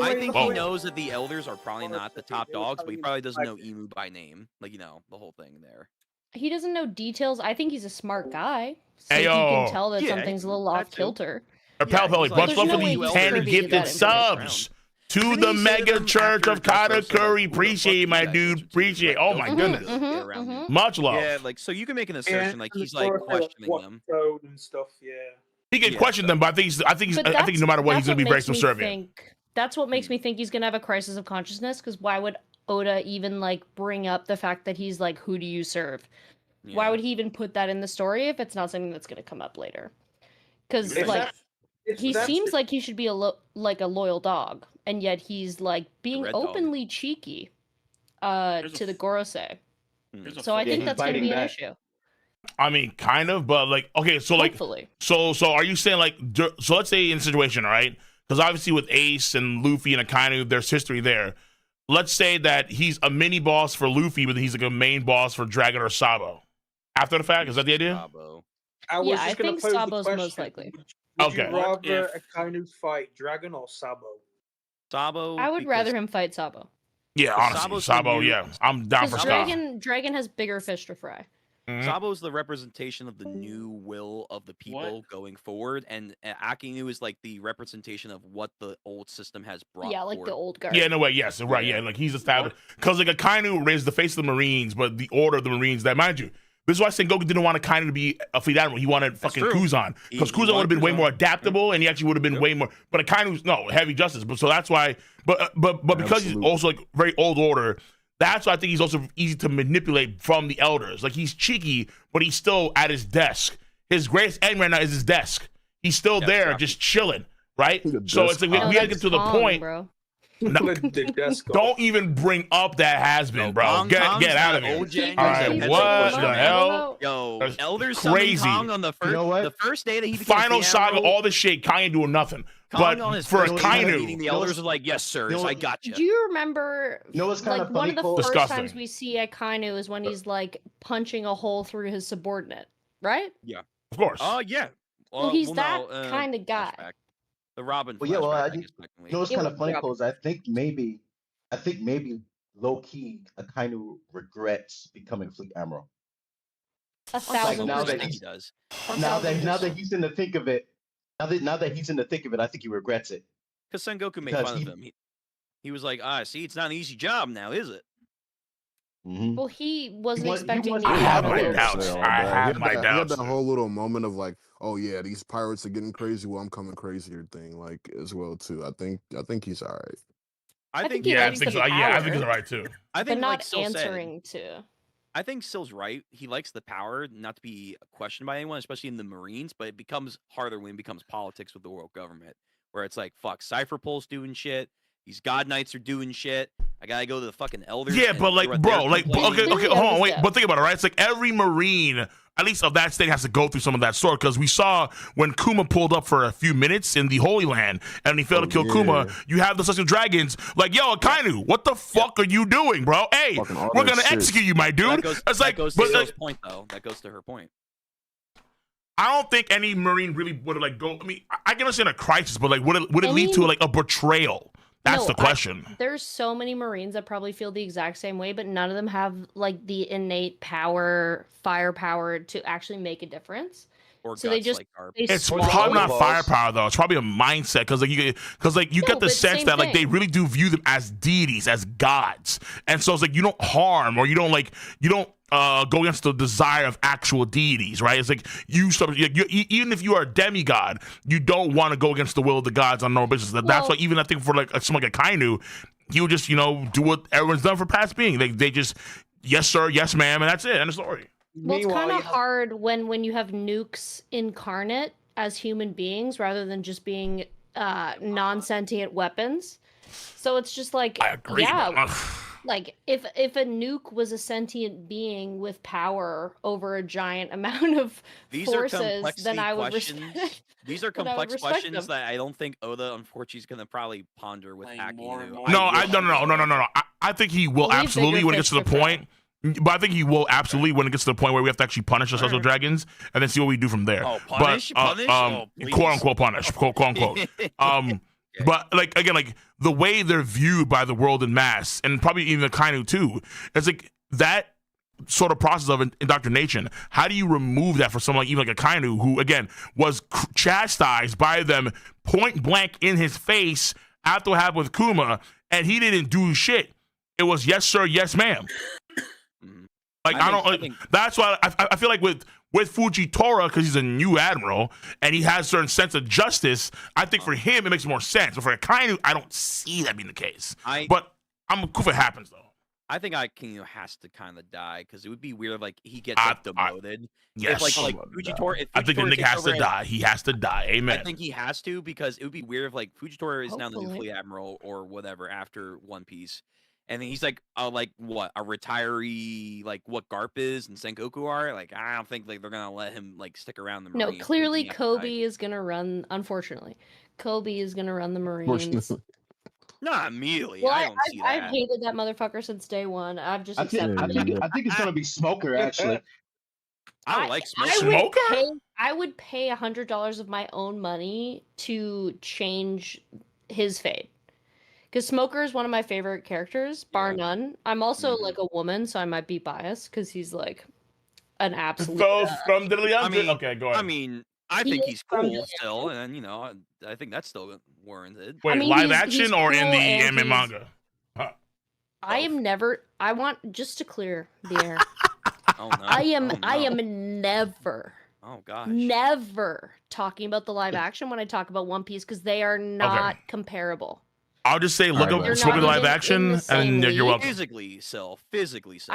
I think Oh. he knows that the elders are probably not the top dogs, but he probably doesn't know Emu by name. Like, you know, the whole thing there. He doesn't know details. I think he's a smart guy. So Hey, he yo. can tell that Yeah, something's a little off kilter. Pal, like, much There's love no for way the he's 10 privy to gifted that subs to Didn't the he say to mega them church after of he got dressed up, Katakuri. like, who the fuck Appreciate you my guys dude. Appreciate. Oh my goodness. Around him. Much love. Yeah, like so you can make an assertion like he's like questioning them. Code and stuff, yeah. He can question them, but I think I think no matter what, he's gonna be very subservient. That's what makes me think he's gonna have a crisis of consciousness. Because why would Oda even like bring up the fact that he's like, who do you serve? Why would he even put that in the story if it's not something that's gonna come up later? Because like he seems like he should be like a loyal dog, and yet he's like being red dog. openly cheeky to the Gorosei. So I Yeah, think he's that's gonna biting be an back. issue. I mean, kind of, but like, okay, so like, Hopefully. so are you saying like, so let's say in a situation, all right? Because obviously with Ace and Luffy and Akainu, there's history there. Let's say that he's a mini boss for Luffy, but he's like a main boss for Dragon or Sabo. After the fact, is that the idea? I was Yeah, just I gonna think pose the Sabo's question, most likely. Would Okay. you rather a kind of fight Dragon or Sabo? Sabo. I would rather him fight Sabo. Yeah, honestly, Sabo's Sabo. the new- Yeah, I'm down for Because Sabo. Dragon has bigger fish to fry. Sabo's the representation of the new will of the people going forward, and Akinu is like the representation of what the old system has brought. Yeah, like the forward. old guard. Yeah, no way. Yes, right. Yeah, like he's established because like Akainu raised the face of the Marines, but the order of the Marines. That mind you, this is why Sengoku didn't want Akainu to be a fleet admiral. He wanted fucking true. Kuzan because He Kuzan would have wanted been way Kuzan. more adaptable, and he actually would have been way more. But Akainu's no heavy justice. But so that's why. But because he's Absolutely. also like very old order. That's why I think he's also easy to manipulate from the elders. Like he's cheeky, but he's still at his desk. His greatest enemy right now is his desk. He's still there, just chilling, right? So it's like we gotta get to the point. Bro. No, don't even bring up that has been, bro. Kong Get Kong's out of the here. old January All right, Pencil what Push, the man. hell? Yo, That's Elders crazy. summoned Kong on the first, know what? the first day that he became Final the saga, Admiral. all this shit, Kanye ain't doing nothing. Kong But on his for first day Akainu, meeting, the elders was like, "Yes, sir, I got you." Do you remember? You know what's kinda like one funny, of the Cole? first Disgusting. times we see Akainu is when he's like punching a hole through his subordinate, right? Yeah. of course. Oh yeah. Well, he's no, that kind of guy. flashback. The Robin. Well, yeah, well, flashback, I I think guess, technically. you know what's It kind was of funny, Robin. Cole, is I think maybe low key Akainu regrets becoming fleet admiral. 1,000%. now that I think he's- he does. Now that he's in the thick of it, now that he's in the thick of it, I think he regrets it. Because Sengoku made Because fun of him. He was like, see, it's not an easy job now, is it? Mm-hmm. Well, he wasn't He expecting was- me I to have know my this. doubts. Say all I that. have my He had doubts. that whole little moment of like, oh yeah, these pirates are getting crazy. Well, I'm coming crazier thing, like as well too. I think he's all right. I think he Yeah, I likes think the so. Yeah, I think power, he's right too. I but think not like Sil said, answering to. I think Sil's right. He likes the power, not to be questioned by anyone, especially in the Marines. But it becomes harder when it becomes politics with the world government, where it's like, fuck, Cypher Pole's doing shit. These God Knights are doing shit. I gotta go to the fucking elders. Yeah, and but hear like, what bro, they're like, complaining. okay, hold on, wait, but think about it, right? It's like every Marine, at least of that state, has to go through some of that story because we saw when Kuma pulled up for a few minutes in the Holy Land and he failed to kill Kuma. You have the Celestial Dragons, like, yo, Akainu, what the fuck are you doing, bro? Hey, Fucking all we're that gonna shit. execute you, my dude. It's like, that goes to but Sil's like, point, though. That goes to her point. I don't think any Marine really would have like go. I mean, I can understand a crisis, but like, would it lead to like a betrayal? That's No, the question. There's so many Marines that probably feel the exact same way, but none of them have like the innate power, firepower to actually make a difference. Or So they guts just like Garp. they It's swallow probably not it? firepower though. It's probably a mindset because you No, get the but sense same that like they thing. really do view them as deities, as gods, and so it's like you don't harm or you don't go against the desire of actual deities, right? It's like even if you are a demigod, you don't want to go against the will of the gods on normal business. That's why even I think for like someone like a Kainu, he would just do what everyone's done for past being. They just yes sir, yes ma'am, and that's it. End of story. Well, it's kind of hard when you have nukes incarnate as human beings rather than just being non-sentient weapons. So it's just like, I agree. yeah, like if a nuke was a sentient being with power over a giant amount of These forces, are complexity then I would questions. respect. These are then I would complex respect questions them. that I don't think Oda, unfortunately, is going to probably ponder with Akinu. No. I think he will Well, we have absolutely bigger when it gets to the fish to fry. point. But I think he will absolutely when it gets to the point where we have to actually punish the Celestial Dragons and then see what we do from there. Oh, punish? Punish? Oh, please. Quote unquote punish. Quote unquote. But like again, like the way they're viewed by the world in mass, and probably even the Kainu too, it's like that sort of process of indoctrination. How do you remove that for someone like even like a Kainu who again was chastised by them point blank in his face after what happened with Kuma, and he didn't do shit. It was yes sir, yes ma'am. Like I think that's why I feel like with Fujitora, because he's a new admiral and he has a certain sense of justice, I think for him it makes more sense. But for a Kainu, I don't see that being the case. But I'm cool if it happens though. I think Akinu has to kind of die because it would be weird like he gets like demoted. Yes. If, like Fujitora. If I think the Fujitora nigga takes has to over die. He has to die. Amen. I think he has to because it would be weird if like Fujitora is now the new Hopefully. fleet admiral or whatever after One Piece, and then he's like what a retiree like what Garp is and Sengoku are. Like I don't think like they're gonna let him like stick around the No, Marines. clearly Kobe is gonna run. Unfortunately, Kobe is gonna run the Marines. Not immediately. Well, I don't see I've that. hated that motherfucker since day one. I've just I think accepted it. I think it's gonna be Smoker actually. I like Smoker. I would pay $100 of my own money to change his fate. Because Smoker is one of my favorite characters, bar none. I'm also like a woman, so I might be biased because he's like an absolute. From Diddley I mean, okay, go ahead. I mean, I He think is he's from cool the still, and you know, I think that's still warranted. Wait, I mean, live he's action or in cool the and anime he's- manga? Huh. I am never. I want just to clear the air. Oh no. I am. Oh, no. I am never. Oh gosh. Never talking about the live action when I talk about One Piece because they are not comparable. I'll just say look You're up Smoker not live even in action, the same and you're league. welcome. Physically self. I Yeah,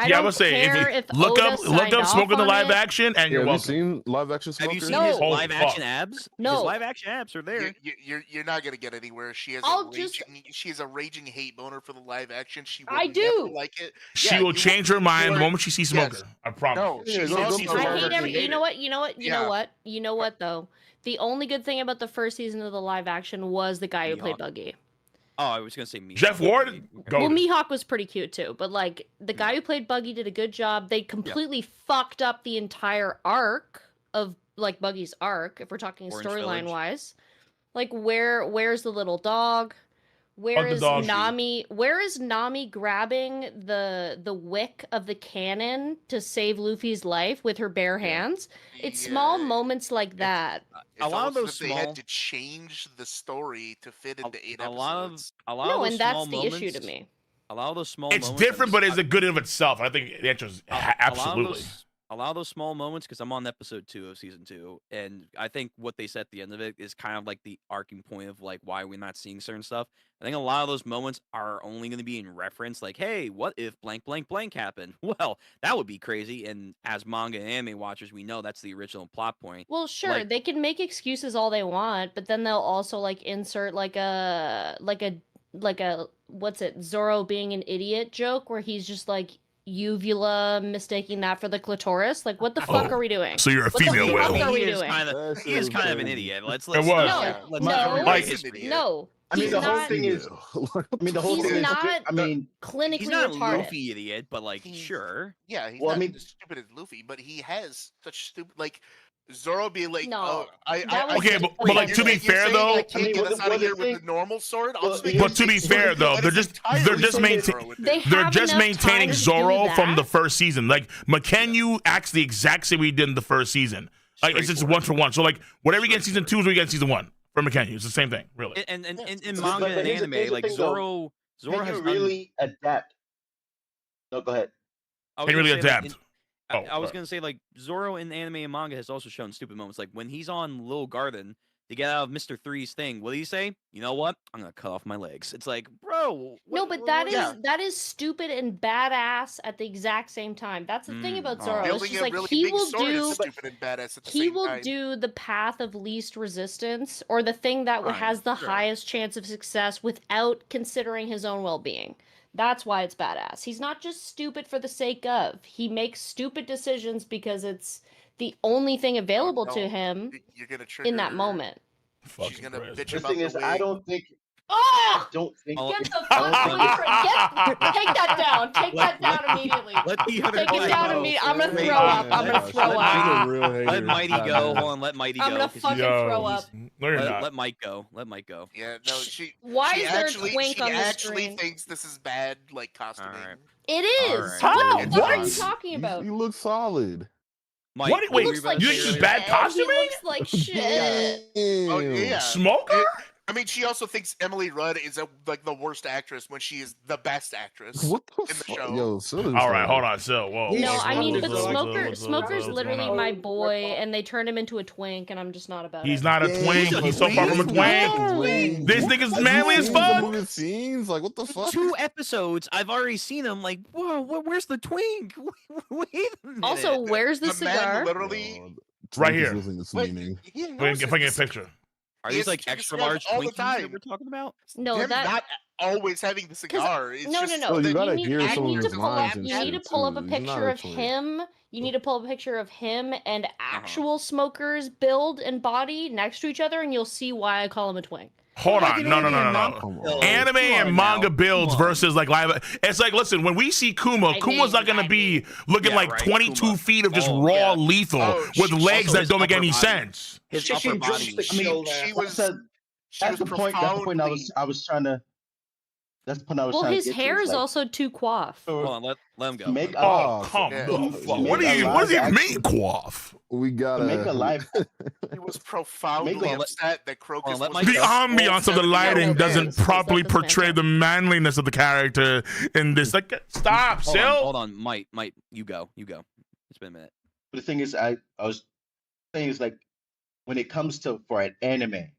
I don't would say care if if you look Oda up signed off Smoker the on live it. action, and Yeah, you're have you welcome. seen live action Have Smoker? you seen No. his Holy live action fuck. abs? No. His live action abs are there. You're not gonna get anywhere. She has I'll a just- raging, she has a raging hate boner for the live action. She will I never do. like it. She Yeah, will you change her mind the are- moment she sees Smoker. Yes. I promise. No, Yeah, she go- sees go Smoker. for it. I hate every. She You know what? Yeah. You know what though? The only good thing about the first season of the live action was the guy who played Mihawk. Buggy. Oh, I was gonna say me. Jeff Ward, go. Well, Mihawk was pretty cute too, but like the guy who played Buggy did a good job. They completely fucked up the entire arc of like Buggy's arc. If we're talking Orange storyline Village. wise, like where's the little dog? Where Fuck the is dog. Nami? Where is Nami grabbing the wick of the cannon to save Luffy's life with her bare hands? It's small moments like that. It's A lot of almost as those if they small- had to change the story to fit into 8 a lot episodes. of No, those and that's small the moments, issue to me. A lot of those small It's moments. different, but is it good in of itself? I think the answer is absolutely. A lot of those small moments, because I'm on episode 2 of season 2, and I think what they said at the end of it is kind of like the arcing point of like why we're not seeing certain stuff. I think a lot of those moments are only going to be in reference, like, hey, what if blank blank blank happened? Well, that would be crazy. And as manga and anime watchers, we know that's the original plot point. Well, sure, Like- they can make excuses all they want, but then they'll also like insert like a what's it, Zoro being an idiot joke where he's just like uvula mistaking that for the clitoris. Like, what the fuck are we doing? So you're a What the female fuck whale. are we He is doing? he is kind of an idiot. Let's was. No, let's no, not Like- history. no. I mean, He's the whole not thing is. I mean, the whole He's thing is. not I mean, clinically He's not a retarded. Luffy idiot, but like, sure. Yeah, he's Well, I not mean- as stupid as Luffy, but he has such stupid like Zoro being like, No, oh, that was Okay, just but like to be you're fair saying though, I can't get us out of here with the normal sword. I'll just make but to be fair though, they're just maintaining. They They're have just enough maintaining time to do Zoro from that. the first season. Like McKenyu acts the exact same way he did in the first season. Like it's just one for one. So like whatever you get in season 2 is what you get in season 1 from McKenny. It's the same thing, really. And in But manga and here's anime, like thing, though. Zoro Can has you done. really adapt? No, go ahead. I was Can gonna really say, like, adapt. I was gonna say like Zoro in anime and manga has also shown stupid moments. Like when he's on Little Garden to get out of Mr. Three's thing, what do you say? You know what? I'm gonna cut off my legs. It's like, bro. No, but that is stupid and badass at the exact same time. That's the thing about Zoro. It's Building just a like really he big will sword is do stupid and badass at the he same will time. do the path of least resistance or the thing that Right, has the sure. highest chance of success without considering his own well-being. That's why it's badass. He's not just stupid for the sake of. He makes stupid decisions because it's the only thing available to him You're gonna in that trigger- moment. She's gonna bitch The about thing the is, wig. I don't think. Oh! Don't think. Get the fuck away from take that down. Take that down immediately. Let the other Take it guy down go. immediately. I'm gonna Wait, throw up. I'm gonna throw up. Let Mighty go. Hold on, let Mighty go. I'm gonna 'cause fucking he's- throw up. No, you're let, not. let Mike go. Let Mike go. Yeah, no, she. Why she is there a actually, twink she on the actually screen? thinks this is bad, like costuming. It is. Alright. What the fuck are you What? talking about? You look solid. Mike, What? Wait, looks like you think this is bad shit. costuming? He looks like shit. Oh yeah, Smoker? I mean, she also thinks Emily Rudd is like the worst actress when she is the best actress What the in the fuck? show. Yo, so does All right, that. hold on, so whoa. No, I mean, but what's up, what's up, Smoker's what's literally going on? my boy, and they turned him into a twink, and I'm just not about He's it. not a twink. He's so far from a twink. This nigga's manly as fuck. Scenes like what the fuck? 2 episodes. I've already seen him. Like, whoa, where's the twink? Wait a minute. Also, where's the cigar? Literally, Right here. Losing its meaning. If I get a picture. Are these like extra large all the Twinkies time. that we're talking about? No, him that not always having the cigar. It's no, just no, Oh, no. you gotta need, hear you some of need his to pull up. lines and You need to shit, pull up a too. He's not picture a of twink. him. You need to pull up a picture of him and Uh-huh. actual Smoker's build and body next to each other, and you'll see why I call him a twink. Hold on, no. Anime and manga builds versus like live. It's like, listen, when we see Kuma's not gonna be looking Yeah, like right, 22 Kuma. feet of just Oh, raw yeah. lethal Oh, with she- legs also that his don't make upper any body. sense. His She upper can body. just the kill there. She was. That's the point. That's the point. I was trying to. That's the point I was Well, trying his to get hair to. is also too coiffed. Hold on, let him go. Make Oh, come Yeah. the Make fuck. What do a you live mean action- quaff? We gotta make a live. He was profoundly Make a- upset that Crocus let was Mike The go. ambiance of the lighting no, doesn't please, please properly let this man portray talk. the manliness of the character in this. Like, stop, Hold Sil. on, hold on, Mike, you go. It's been a minute. But the thing is, I was saying is like when it comes to for an anime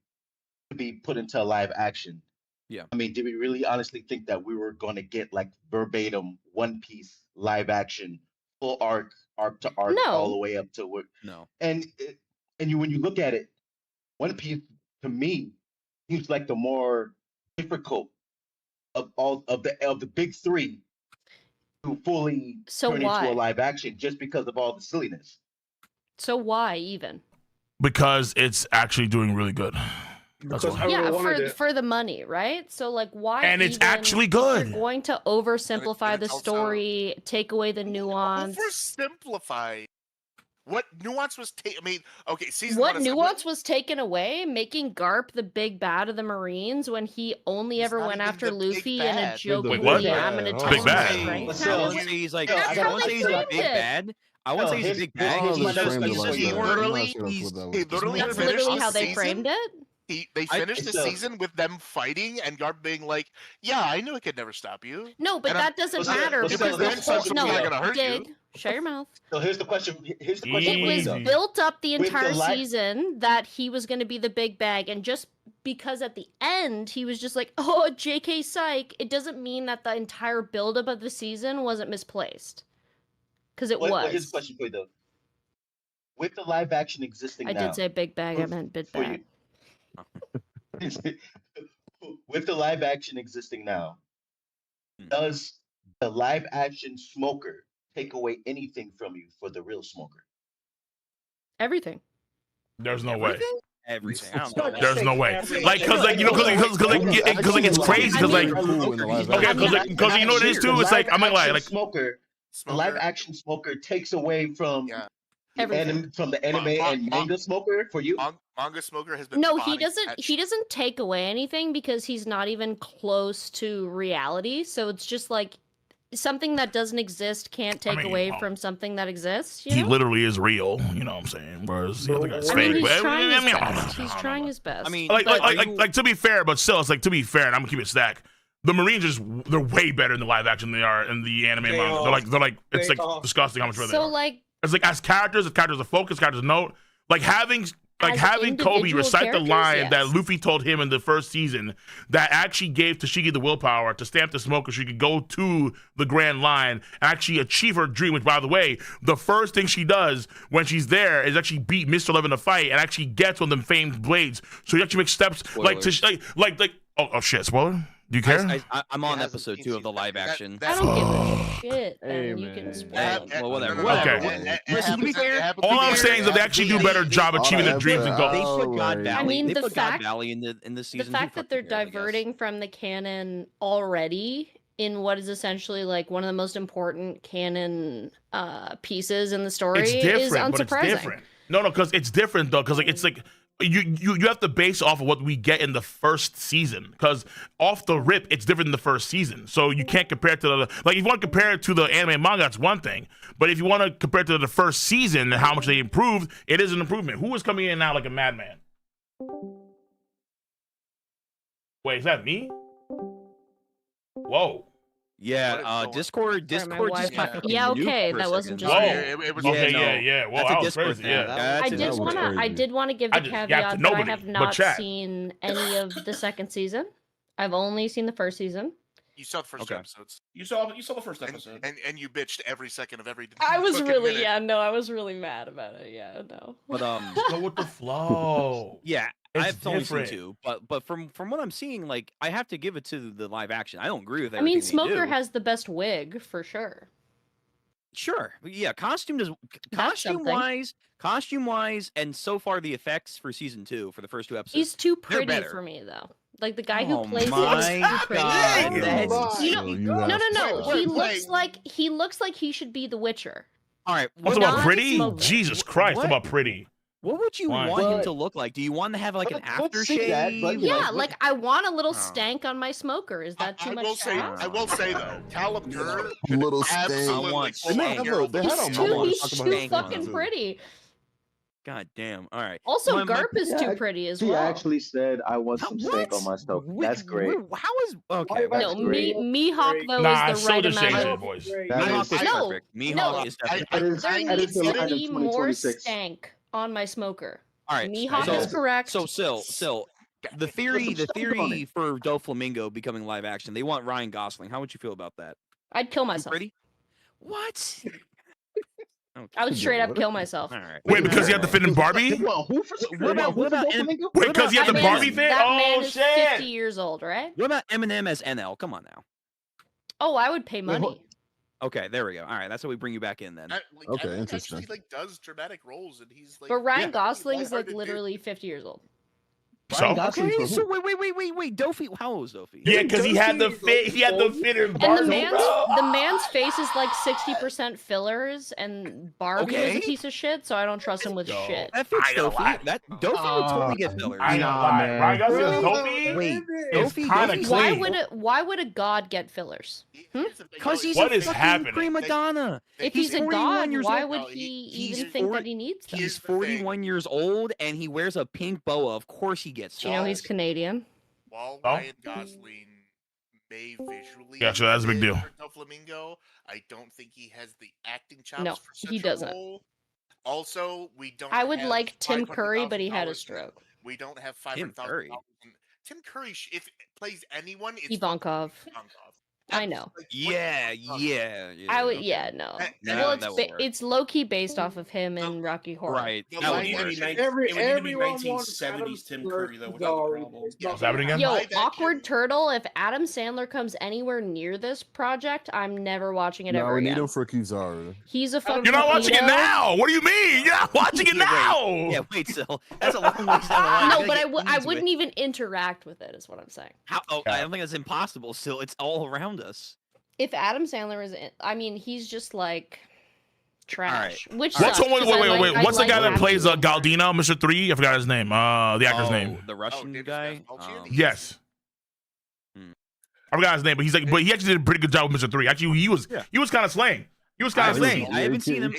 to be put into a live action. Yeah. I mean, did we really honestly think that we were going to get like verbatim One Piece live action, full arc to arc, No. all the way up to what? No. And when you look at it, One Piece to me seems like the more difficult of all of the big three to fully So turn why? into a live action, just because of all the silliness. So why even? Because it's actually doing really good. That's Because why. I Yeah, wanted it. for the money, right? So like, why? And it's even actually if good. You're going to oversimplify But the it's also- story, take away the nuance. Oversimplify. What nuance was taken? I mean, okay, season What one. nuance was taken away, making Garp the big bad of the Marines when he only ever not went even after the big Luffy in a bad. jokingly, Wait, what? I'm gonna Big test bad. my strength Let's I test. wouldn't say he's like. Yo, I I wouldn't gotta say he's a framed big it. bad. I wouldn't say he's a big I bad. don't know He's if they just framed it he's like just that. I'm more. not literally- sure that's He's what that he was. literally That's finished literally the how they season. framed it. They finished the it's a- season with them fighting and Garp being like, "Yeah, I knew I could never stop you." No, but And I'm- that doesn't listen, matter listen, because listen, the listen, whole listen, no, not gonna hurt you. Dig, shut your mouth. So here's the question. Here's the It question. for you, was though. built up the With the entire live- season that he was going to be the big bag, and just because at the end he was just like, "Oh, J.K. Psych," it doesn't mean that the entire buildup of the season wasn't misplaced. Because it Well, here's the was. question for you, though. With the live action existing I now, did say big bag. I for- meant big for bag. with the live action existing now, does the live action Smoker take away anything from you for the real Smoker? Everything. There's no way. Everything. I don't know. There's no way. Like, cause like you know, cause like it's crazy. Cause like, okay, cause you know what it is too. It's like I'm not lying. Like Smoker, the live action Smoker takes away from Everything. from the anime and manga Smoker for you. Manga Smoker has been. No, he body doesn't. attached. He doesn't take away anything because he's not even close to reality. So it's just like something that doesn't exist can't take mean, away from something that exists. You He know? literally is real. You know what I'm saying? Whereas the other guy's I mean, fake. he's but- trying his I mean, best. He's trying his best. I mean, like to be fair, but still, it's like to be fair, and I'm gonna keep it stacked. The Marines they're way better in the live action than they are in the anime They manga. are. They're like it's They like are. disgusting how much better they So are. like, It's like as characters of focus, characters of note, like having As Kobe individual recite the characters, line that yes. Luffy told him in the first season that actually gave Tashigi the willpower to stamp the smoke so she could go to the Grand Line and actually achieve her dream, which, by the way, the first thing she does when she's there is actually beat Mr. Love in a fight and actually gets one of them famed blades. So you actually make steps like oh shit, spoiler? Do you care? I'm on episode 2 of the live action. I don't give a shit. Hey, And you man. can spoil Hey, it. well, whatever. Okay. Listen, to be fair, All I'm saying is that they actually do a better job achieving their dreams and They goals. put God Valley. I mean, they the put fact- God Valley in the The season. fact that they're diverting from the canon already in what is essentially like one of the most important canon pieces in the story It's is different, but unsurprising. it's different. No, because it's different though, because like it's like you have to base off of what we get in the first season. Because off the rip, it's different than the first season. So you can't compare it to the like if you want to compare it to the anime and manga, that's one thing. But if you want to compare it to the first season and how much they improved, it is an improvement. Who is coming in now like a madman? Wait, is that me? Whoa. Yeah, Discord just Wi-Fi. got fucking Yeah, nuked okay, for a that wasn't second. just me. Yeah. Whoa, That's that a was Discord crazy. thing. Yeah. That's a Discord thing. I did want to give the Yeah, caveat to that I nobody, have but not chat. seen any of the second season. I've only seen the first season. You saw the first two episodes. You saw the first episode. And you bitched every second of every. I was fucking really minute. I was really mad about it. Yeah, no. But go with the flow. Yeah, It's I've only seen different. 2, but from what I'm seeing, like I have to give it to the live action. I don't agree with I everything mean, they Smoker do. has the best wig for sure. Sure, yeah, costume something. wise, and so far the effects for season 2 for the first 2 episodes. He's too they're pretty better. for me though. Like the guy Oh who plays him is my too pretty. God, that's You know, no. Wait, He looks like he should be the Witcher. All right, What's what about not pretty? Smoker. Jesus Christ, What? what about pretty? What would you Why? want him But- to look like? Do you want to have like an Let's say that, aftershave? but, you Yeah, know, like I want a little Oh. stank on my Smoker. Is that too I much? will say, to ask? I will say though, Callum Turner Little stank. absolutely I want pull They a had hero a- they from had the a He's show. moment. too, he's talk about too stank on fucking him. pretty. God damn! All right. Also, My- Garp is too Yeah, pretty as He well. actually said, "I want some steak on my stove." That's great. How is okay? That's No, great. Mihawk though Nah, is the so right does amount Asian of. voice. That Mihawk is is No, perfect. no. Mihawk is definitely. that is There that needs is the to line of be more 2026. stank on my Smoker. All right. Mihawk so, is correct. So, the theory for Doflamingo becoming live action, they want Ryan Gosling. How would you feel about that? I'd kill Too myself. pretty? What? Okay. I would straight up kill myself. All right. Wait, because he had to fit in Barbie? Well, who for What about Wait, because he had the That Barbie man- fit? That Oh man is 50 shit! years old, right? What about Eminem as NL? Come on now. Oh, I would pay money. Okay, there we go. All right, that's how we bring you back in then. Okay, Eminem interesting. Actually, like does dramatic roles, and he's like. But Ryan yeah, Gosling's like lighthearted dude. literally 50 years old. So Okay, so wait. Dofi, how old is Dofi? yeah, because he had the fit. He had the fit in And Barbie. the man's face is like 60% fillers, and Barbie is Okay. a piece of shit, so I don't trust him with shit. That fits I know Dofi. why. That Dofi would totally get fillers. I know Nah, why. man. Ryan Gosling is Dopey. Wait, It's Dofi, kinda Dofi- clean. Why would a god get fillers? Here's the thing, Because though, he's What a is fucking happening? prima donna. If He's he's a 41 god, years why old. would No, he he's even think 40 that he needs them? He's Here's the thing. 41 years old and he wears a pink boa. Of course he gets Do you know he's fillers. Canadian? While Oh. Ryan Gosling may visually Gotcha, that's a big fit deal. for Doflamingo, I don't think he has the acting chops No, for such he a doesn't. role. Also, we don't. I would have like Tim Curry, but he had a $500,000. stroke. We don't have Tim Curry? $500,000. Tim Curry, if it plays anyone, it's Ivankov. Ivankov. I know. Yeah. I would, okay. yeah, no. That- Well, that would work. it's low key based off of him and Rocky Horror. Right. It that would would need to work. be it Every- would need to be everyone wants 1970s Tim Adam Curry though, without the Sandler. problem. What's happening again? Yo, Live action- Awkward Turtle, if Adam Sandler comes anywhere near this project, I'm never watching it No, ever we need again. him for Kizaru. He's a fucking You're not watching it pedo. now. What do you mean? You're not watching it Yeah, now. Yeah, wait, Sil. That's a long ways down the line. No, You but gotta I get into wouldn't it. even interact with it, is what I'm saying. How? Oh, I don't think that's impossible. Still, it's all around us. If Adam Sandler is in, I mean, he's just like trash. Which What's sucks, wait? 'cause I like- I What's the like guy that Adam plays Sandler. Galdino, Mr. 3? I forgot his name. The actor's name. The Russian guy. Yes. I forgot his name, but he's like, but he actually did a pretty good job with Mr. 3. Actually, he was kind of slaying. He was kind of slaying. I haven't seen him.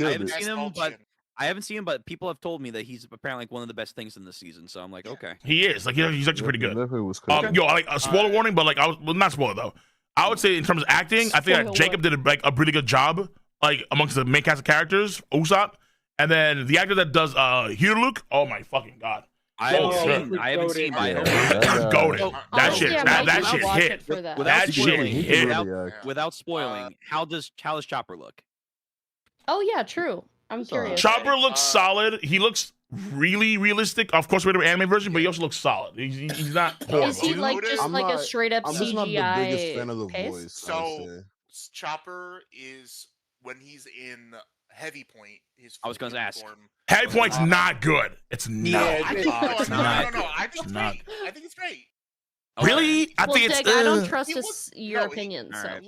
I haven't seen him, but people have told me that he's apparently like one of the best things in the season. So I'm like, okay. He is like he's actually pretty good. Definitely was Yo, like a spoiler warning, but like not spoiler though. I would say in terms of acting, I think that Jacob did a really good job, like amongst the main cast of characters, Usopp, and then the actor that does Luke. Oh my fucking god! I haven't seen. Goated. That shit hit. That shit hit. Without spoiling, how does Chopper look? Oh yeah, true. I'm curious. Chopper looks solid. He looks really realistic. Of course, we're the anime version, but he also looks solid. He's not horrible. Is he like just like a straight up CGI? I'm just not the biggest fan of the case? voice. So Chopper is when he's in Heavy Point. I was going to ask. Heavy Point's not good. It's not. No. I think it's great. Really? I think it's. I don't trust your opinion. So.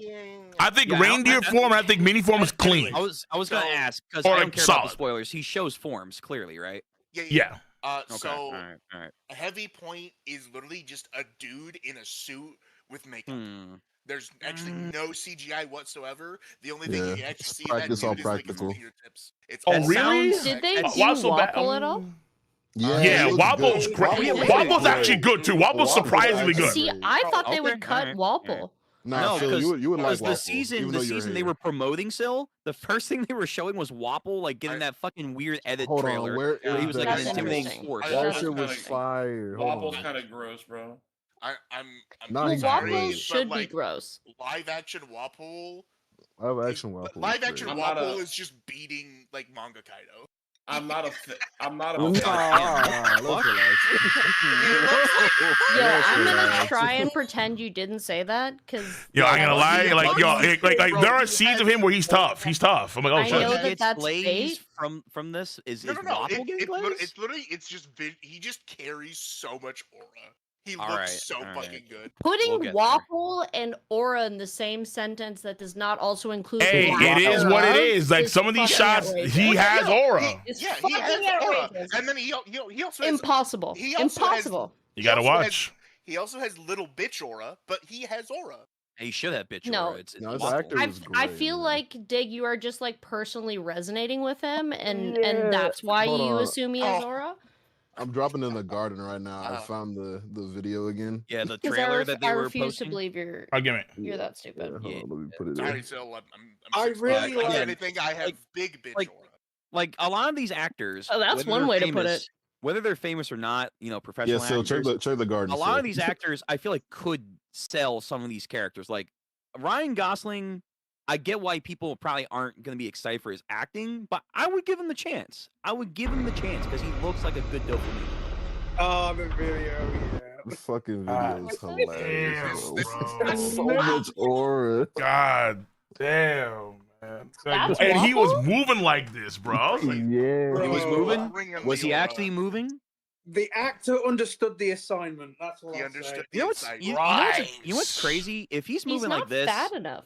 I think reindeer form and I think mini form is clean. I was going to ask because I don't care about the spoilers. He shows forms clearly, right? Yeah. So all right. a Heavy Point is literally just a dude in a suit with makeup. There's actually no CGI whatsoever. The only thing you actually see in that dude is like his fingertips. It's really? Did they do Wapple at all? Yeah, Wobble's great. Wobble's actually good too. Wobble's surprisingly good. See, I thought they would cut Wapple. No, because you would like the season they were promoting still. The first thing they were showing was Wapple like getting that fucking weird edit trailer where he was like an intimidating force. That shit was fire. Wobble's kind of gross, bro. I'm Wapple should be gross. Live action Wapple. Live action Wapple. Live action Wapple is just beating like manga Kaido. I'm not a I'm gonna try and pretend you didn't say that because. Yo, I'm gonna lie. Like there are scenes of him where he's tough. He's tough. I'm like, oh shit. I know that's bait. From this is no. It's literally just he just carries so much aura. He looks so fucking good. Putting Wapple and aura in the same sentence that does not also include. Hey, it is what it is. Like some of these shots, he has aura. He has aura, and then he also has, impossible. Impossible. You gotta watch. He also has little bitch aura, but he has aura. He should have bitch no. aura. His actor was great. I feel like Dig, you are just like personally resonating with him, and that's why you assume he has aura. I'm dropping in the garden right now. I found the video again. Yeah, the trailer that they were posting. I refuse to believe you're that stupid. Yeah, let me put it in. I really like anything. I have big bitch aura. Like a lot of these actors. Oh, that's one way to put it. Whether they're famous or not, professional actors. Check the garden. A lot of these actors, I feel like, could sell some of these characters. Like Ryan Gosling, I get why people probably aren't going to be excited for his acting, but I would give him the chance. Because he looks like a good dopamine. Oh, the video, yeah. The fucking video is hilarious, bro. Damn, So much aura. God damn, man. That's And he was Wapple? moving like this, bro. I was like, Yeah. He was moving? Was he actually moving? The actor understood the assignment. That's what he I'll understood. say. You know what's crazy? If he's moving like this, fat enough.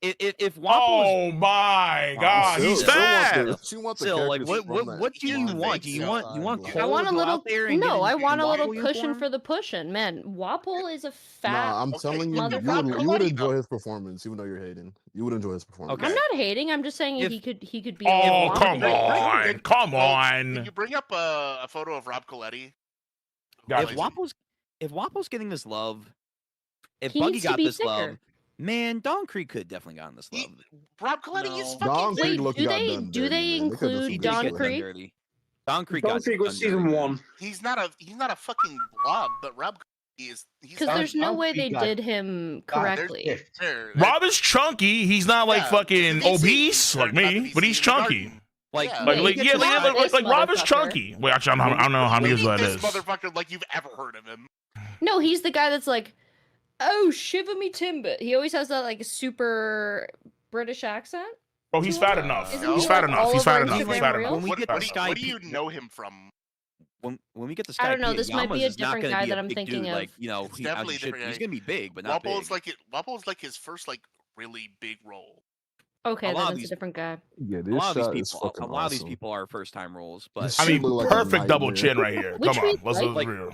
If Wapple oh my God, he's fat. Still, like, what do you want? Do you want Cole I want a to go little. out there and No, I want a little Wapple cushion uniform? for the pushing. Man, Wapple is a fat. Nah, I'm telling you, you would enjoy his performance, even though you're hating. You would enjoy his performance. I'm not hating. I'm just saying he could be. Oh, come on, come on. Can you bring up a photo of Rob Coletti? If Wapple's getting this love, if He Buggy needs to got be this love, thicker. man, Don Creek could definitely gotten this love. Rob Coletti is Don fucking. Creek do they include Don Creek? Don Creek Don got Creek was done dirty. season 1. He's not a fucking blob, but Rob Coletti is. Because there's no way they did him correctly. Rob is chunky. He's not like fucking obese like me, but he's chunky. Like Rob is chunky. Wait, actually, I don't know how many years that this is. motherfucker like you've ever heard of him. No, he's the guy that's like, oh, shiver me timber. He always has that like super British accent. Oh, he's fat enough. Isn't He's he, fat like, enough. all He's fat over enough. He's Instagram fat Reels? enough. When we get the Sky, What do you know him from? When we get the Sky, I don't know. This might be a Yama's not different gonna guy be a that I'm big thinking dude. of. Like, It's definitely different. He's gonna be big, but not Wapple's big. Wapple's like his first like really big role. Okay, A lot then of it's these- a different guy. Yeah, A this lot of these shot is people, fucking a lot of these awesome. people are first time roles, but This I shit mean, look like a perfect double nightmare. chin right here. Which Come on, we let's like. be real.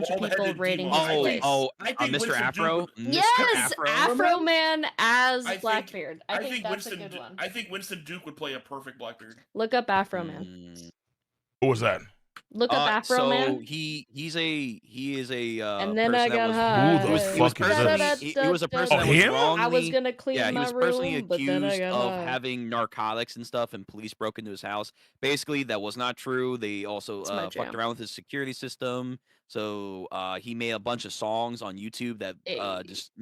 bunch of people bald-headed rating demon. his place. I think Mr. Winston Duke Afro. would- Mr. Yes, Afro. Afro Man as I think- Blackbeard. I think that's Winston, a good one. I think Winston Duke would play a perfect Blackbeard. Look up Afro Man. What was that? Look up Afro So Man. he is a And then I person that got was high. Who the fuck is this? he was a person Oh, that was him? wrongly. I was gonna clean Yeah, he my was personally room, but then I accused got of high. having narcotics and stuff, and police broke into his house. Basically, that was not true. They also It's my fucked jam. around with his security system. So he made a bunch of songs on YouTube that just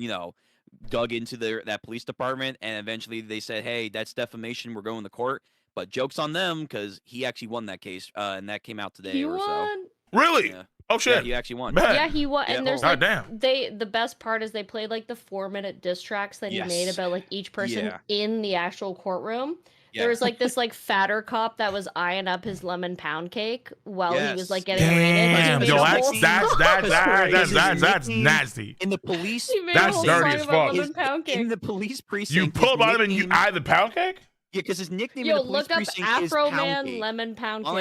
dug into that police department, and eventually they said, "Hey, that's defamation. We're going to court." But joke's on them because he actually won that case, and that came out today He or so. won. Really? Yeah. Oh Yeah, shit. he actually won. Bet. Yeah, he won. Yeah. And there's God like damn. the best part is they played like the 4-minute diss tracks that he made Yes. about like each person Yeah. in the actual courtroom. Yeah. There was like this like fatter cop that was eyeing up his lemon pound cake while he was like getting Damn, raided. yo, that's nasty. In the police, He made That's a whole dirty song as about fuck. lemon pound cake. in the police precinct. You pull his up on him and you nickname- eye the pound cake? Yeah, because his nickname Yo, in the police look up precinct is Afro Pound Man Cake. lemon pound cake.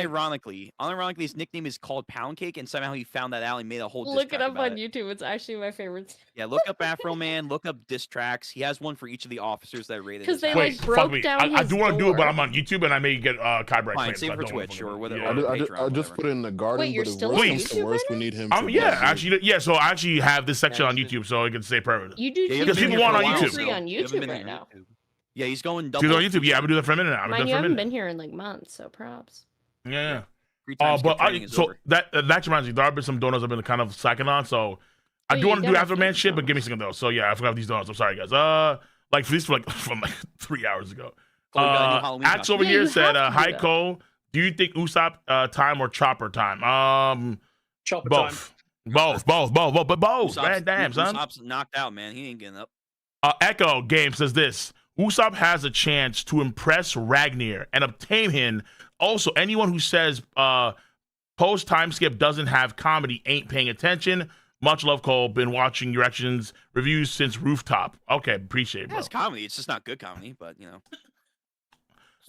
Unironically, his nickname is called Pound Cake, and somehow he found that out and made a whole diss Look it track up about on YouTube. It's actually my favorite. Yeah, look up Afro Man, look up diss tracks. He has one for each of the officers that raided 'Cause his they, house. like, Wait, broke fuck me. down I his do want to do it, but door. I'm on YouTube and I may get copyright Fine, claims. save so it for I don't Twitch wanna- or whatever. Yeah. I just put it in the garden. Wait, you're but if still worse on comes to YouTube worse, right we now? need him to. Yeah, bless it. actually, yeah. So I actually have this section on YouTube, so I can stay permanent. You do. Yeah, You you've been do here for a on while, YouTube. so free on you haven't YouTube been right here. now. Yeah, he's going She's double. on YouTube. Yeah, I've been doing that for a minute now. I've been Mind doing you, it I for a haven't minute. been here in like months, so props. Yeah. Free time skip But training is so over. that reminds me, there have been some donuts I've been kind of slacking on. So I Oh, do you want to do gotta Afterman finish shit, but those. give me a second though. So yeah, I forgot these donuts. I'm sorry, guys. Like for these from like 3 hours ago. Chloe got a new Halloween Axe costume. over Yeah, here you said, have to do "Hi that. Cole, do you think Usopp time or Chopper time? Chopper Both. Both. But both. Man, damn, son. Usopp's knocked out, man. He ain't getting up. Echo Game says this: Usopp has a chance to impress Ragnar and obtain him. Also, anyone who says post time skip doesn't have comedy ain't paying attention. Much love, Cole. Been watching your actions reviews since Rooftop. Okay, appreciate it, Yeah, bro. it's comedy. It's just not good comedy, but you know.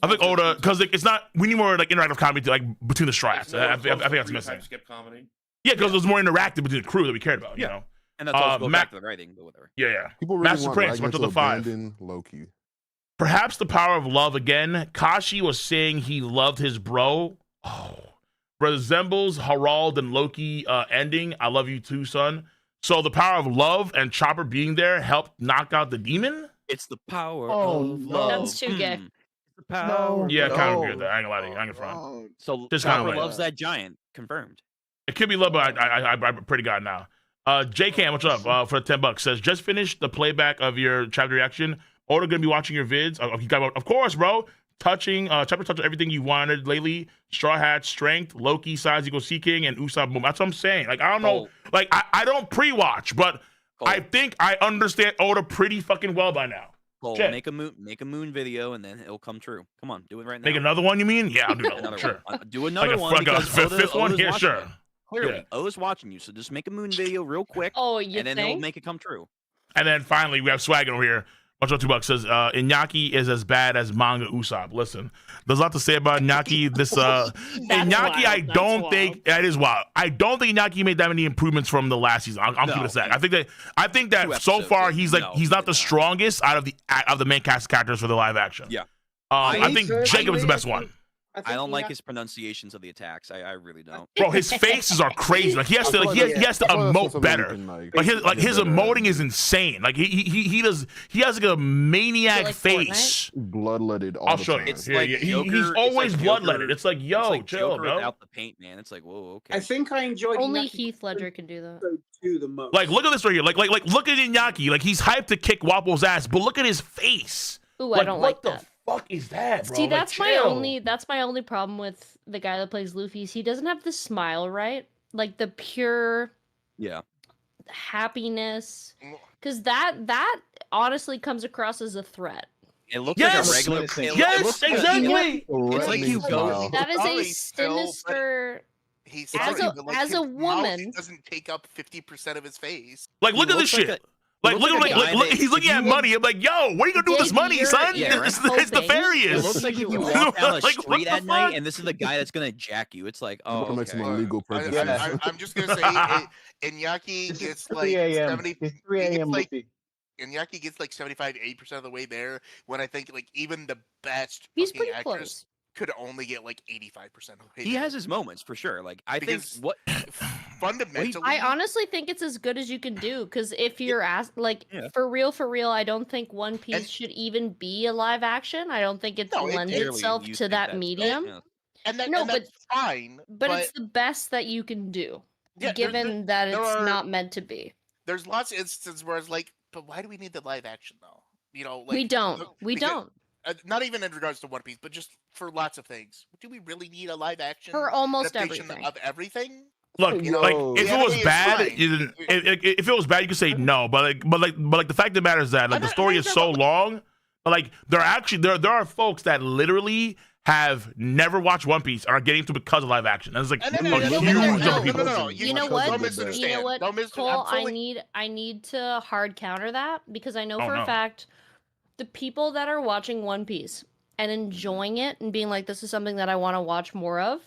I think Oda, because it's not. We need more like interactive comedy to, like between the strats. No, I think that's free missing. time skip comedy. Yeah, because there's more interactive between the crew that we cared about. You Yeah. know. And that's also goes Matt- back to the writing, but whatever. Yeah. People really Master want Prince, Ragnar went to to the 5. abandon Loki. Perhaps the power of love again. Kashi was saying he loved his bro. Oh, resembles Harald and Loki ending. I love you too, son. So the power of love and Chopper being there helped knock out the demon. It's the power Oh, of no. love. That's too gay. It's the power. Yeah, I kind of agree with No. that. I ain't gonna lie to you. I ain't gonna front. So Just kinda Chopper like- loves that giant. Confirmed. It could be love, but I'm pretty god now. J Cam, what's up? For $10 says just finished the playback of your chapter reaction. Oda gonna be watching your vids. Of course, bro. Chapter touching everything you wanted lately. Straw Hat, Strength, Loki, Size Equals Seeking, and Usopp Boom. That's what I'm saying. Like I don't know. Like I don't pre-watch, but I think I understand Oda pretty fucking well by now. Cole, Shit. make a moon video, and then it'll come true. Come on, do it right now. Make another one, you mean? Yeah, I'll do another one. Another Sure. one. Do another Like a one fucking because fifth one Oda's here, watching sure. it. Clearly, Yeah. Oda's watching you, so just make a moon video real quick. Oh, you and then it'll think? make it come true. And then finally, we have Swaggin over here. Much on $2 says Iñaki is as bad as manga Usopp. Listen, there's a lot to say about Iñaki. Iñaki, I don't think that is wild. I don't think Iñaki made that many improvements from the last season. I'll keep it a sec. I think that so far he's not the strongest out of the main cast characters for the live action. Yeah. I think Jacob is the best one. I don't like his pronunciations of the attacks. I really don't. Bro, his faces are crazy. Like he has to emote better. Like his emoting is insane. Like he has like a maniac face. Bloodletted all I'll the show time. you. He's always bloodletted. It's like, yo, it's like chill, Joker bro. without the paint, man. It's like, whoa, okay. I think I enjoyed Only Iñaki Heath Ledger can do that. episode 2 the most. Like, look at this right here. Like, look at Iñaki. Like, he's hyped to kick Wapo's ass, but look at his face. Ooh, I don't like that. What the fuck is that, bro? See, Like, that's my chill. only problem with the guy that plays Luffy. Is he doesn't have the smile, right? Like the pure Yeah. happiness. Because that honestly comes across as a threat. It looks Yes! like a regular. Yes, exactly. It's like you go. That is a Sorry, Phil, but sinister. He's As sorry, a- but, like, as his a mouth woman- doesn't take up 50% of his face. Like, look at this shit. Like, look, he's looking at money. I'm like, yo, what are you gonna do with this money, son? Yeah, right? It's nefarious. It looks like you walk down the Like, what street the at night, fuck? and this is the guy that's gonna jack you. It's like, oh, Makes him okay. a legal person. I'm just gonna say, Iñaki gets like 70. It's 3 a.m. Like, Luffy. Iñaki gets like 75 to 80% of the way there. When I think like even the best He's fucking pretty actors close. could only get like 85% of the way He there. has his moments for sure. Like I Because think what fundamentally, I honestly think it's as good as you can do because if you're asked, like Yeah. for real, I don't think One Piece should even be a live action. I don't think it No, lends Clearly, itself you to think that that's medium. yeah. and No, that's fine. but it's the best that you can do, Yeah, given that there it's are- not meant to be. there's lots of instances where it's like, but why do we need the live action though? You know, like We don't. We because- don't. Not even in regards to One Piece, but just for lots of things. Do we really need a live action For almost adaptation everything. of everything? Look, You know, like the if it anime was is bad, fine. if it was bad, you could say no. But the fact of the matter is that like the story is so long. But like there are folks that literally have never watched One Piece and are getting into it because of live action. And it's like a huge number of people. You know what? Don't misunderstand. You know what, Don't Cole? fully- I need to hard counter that because I know Oh, for no. a fact the people that are watching One Piece and enjoying it and being like, this is something that I want to watch more of.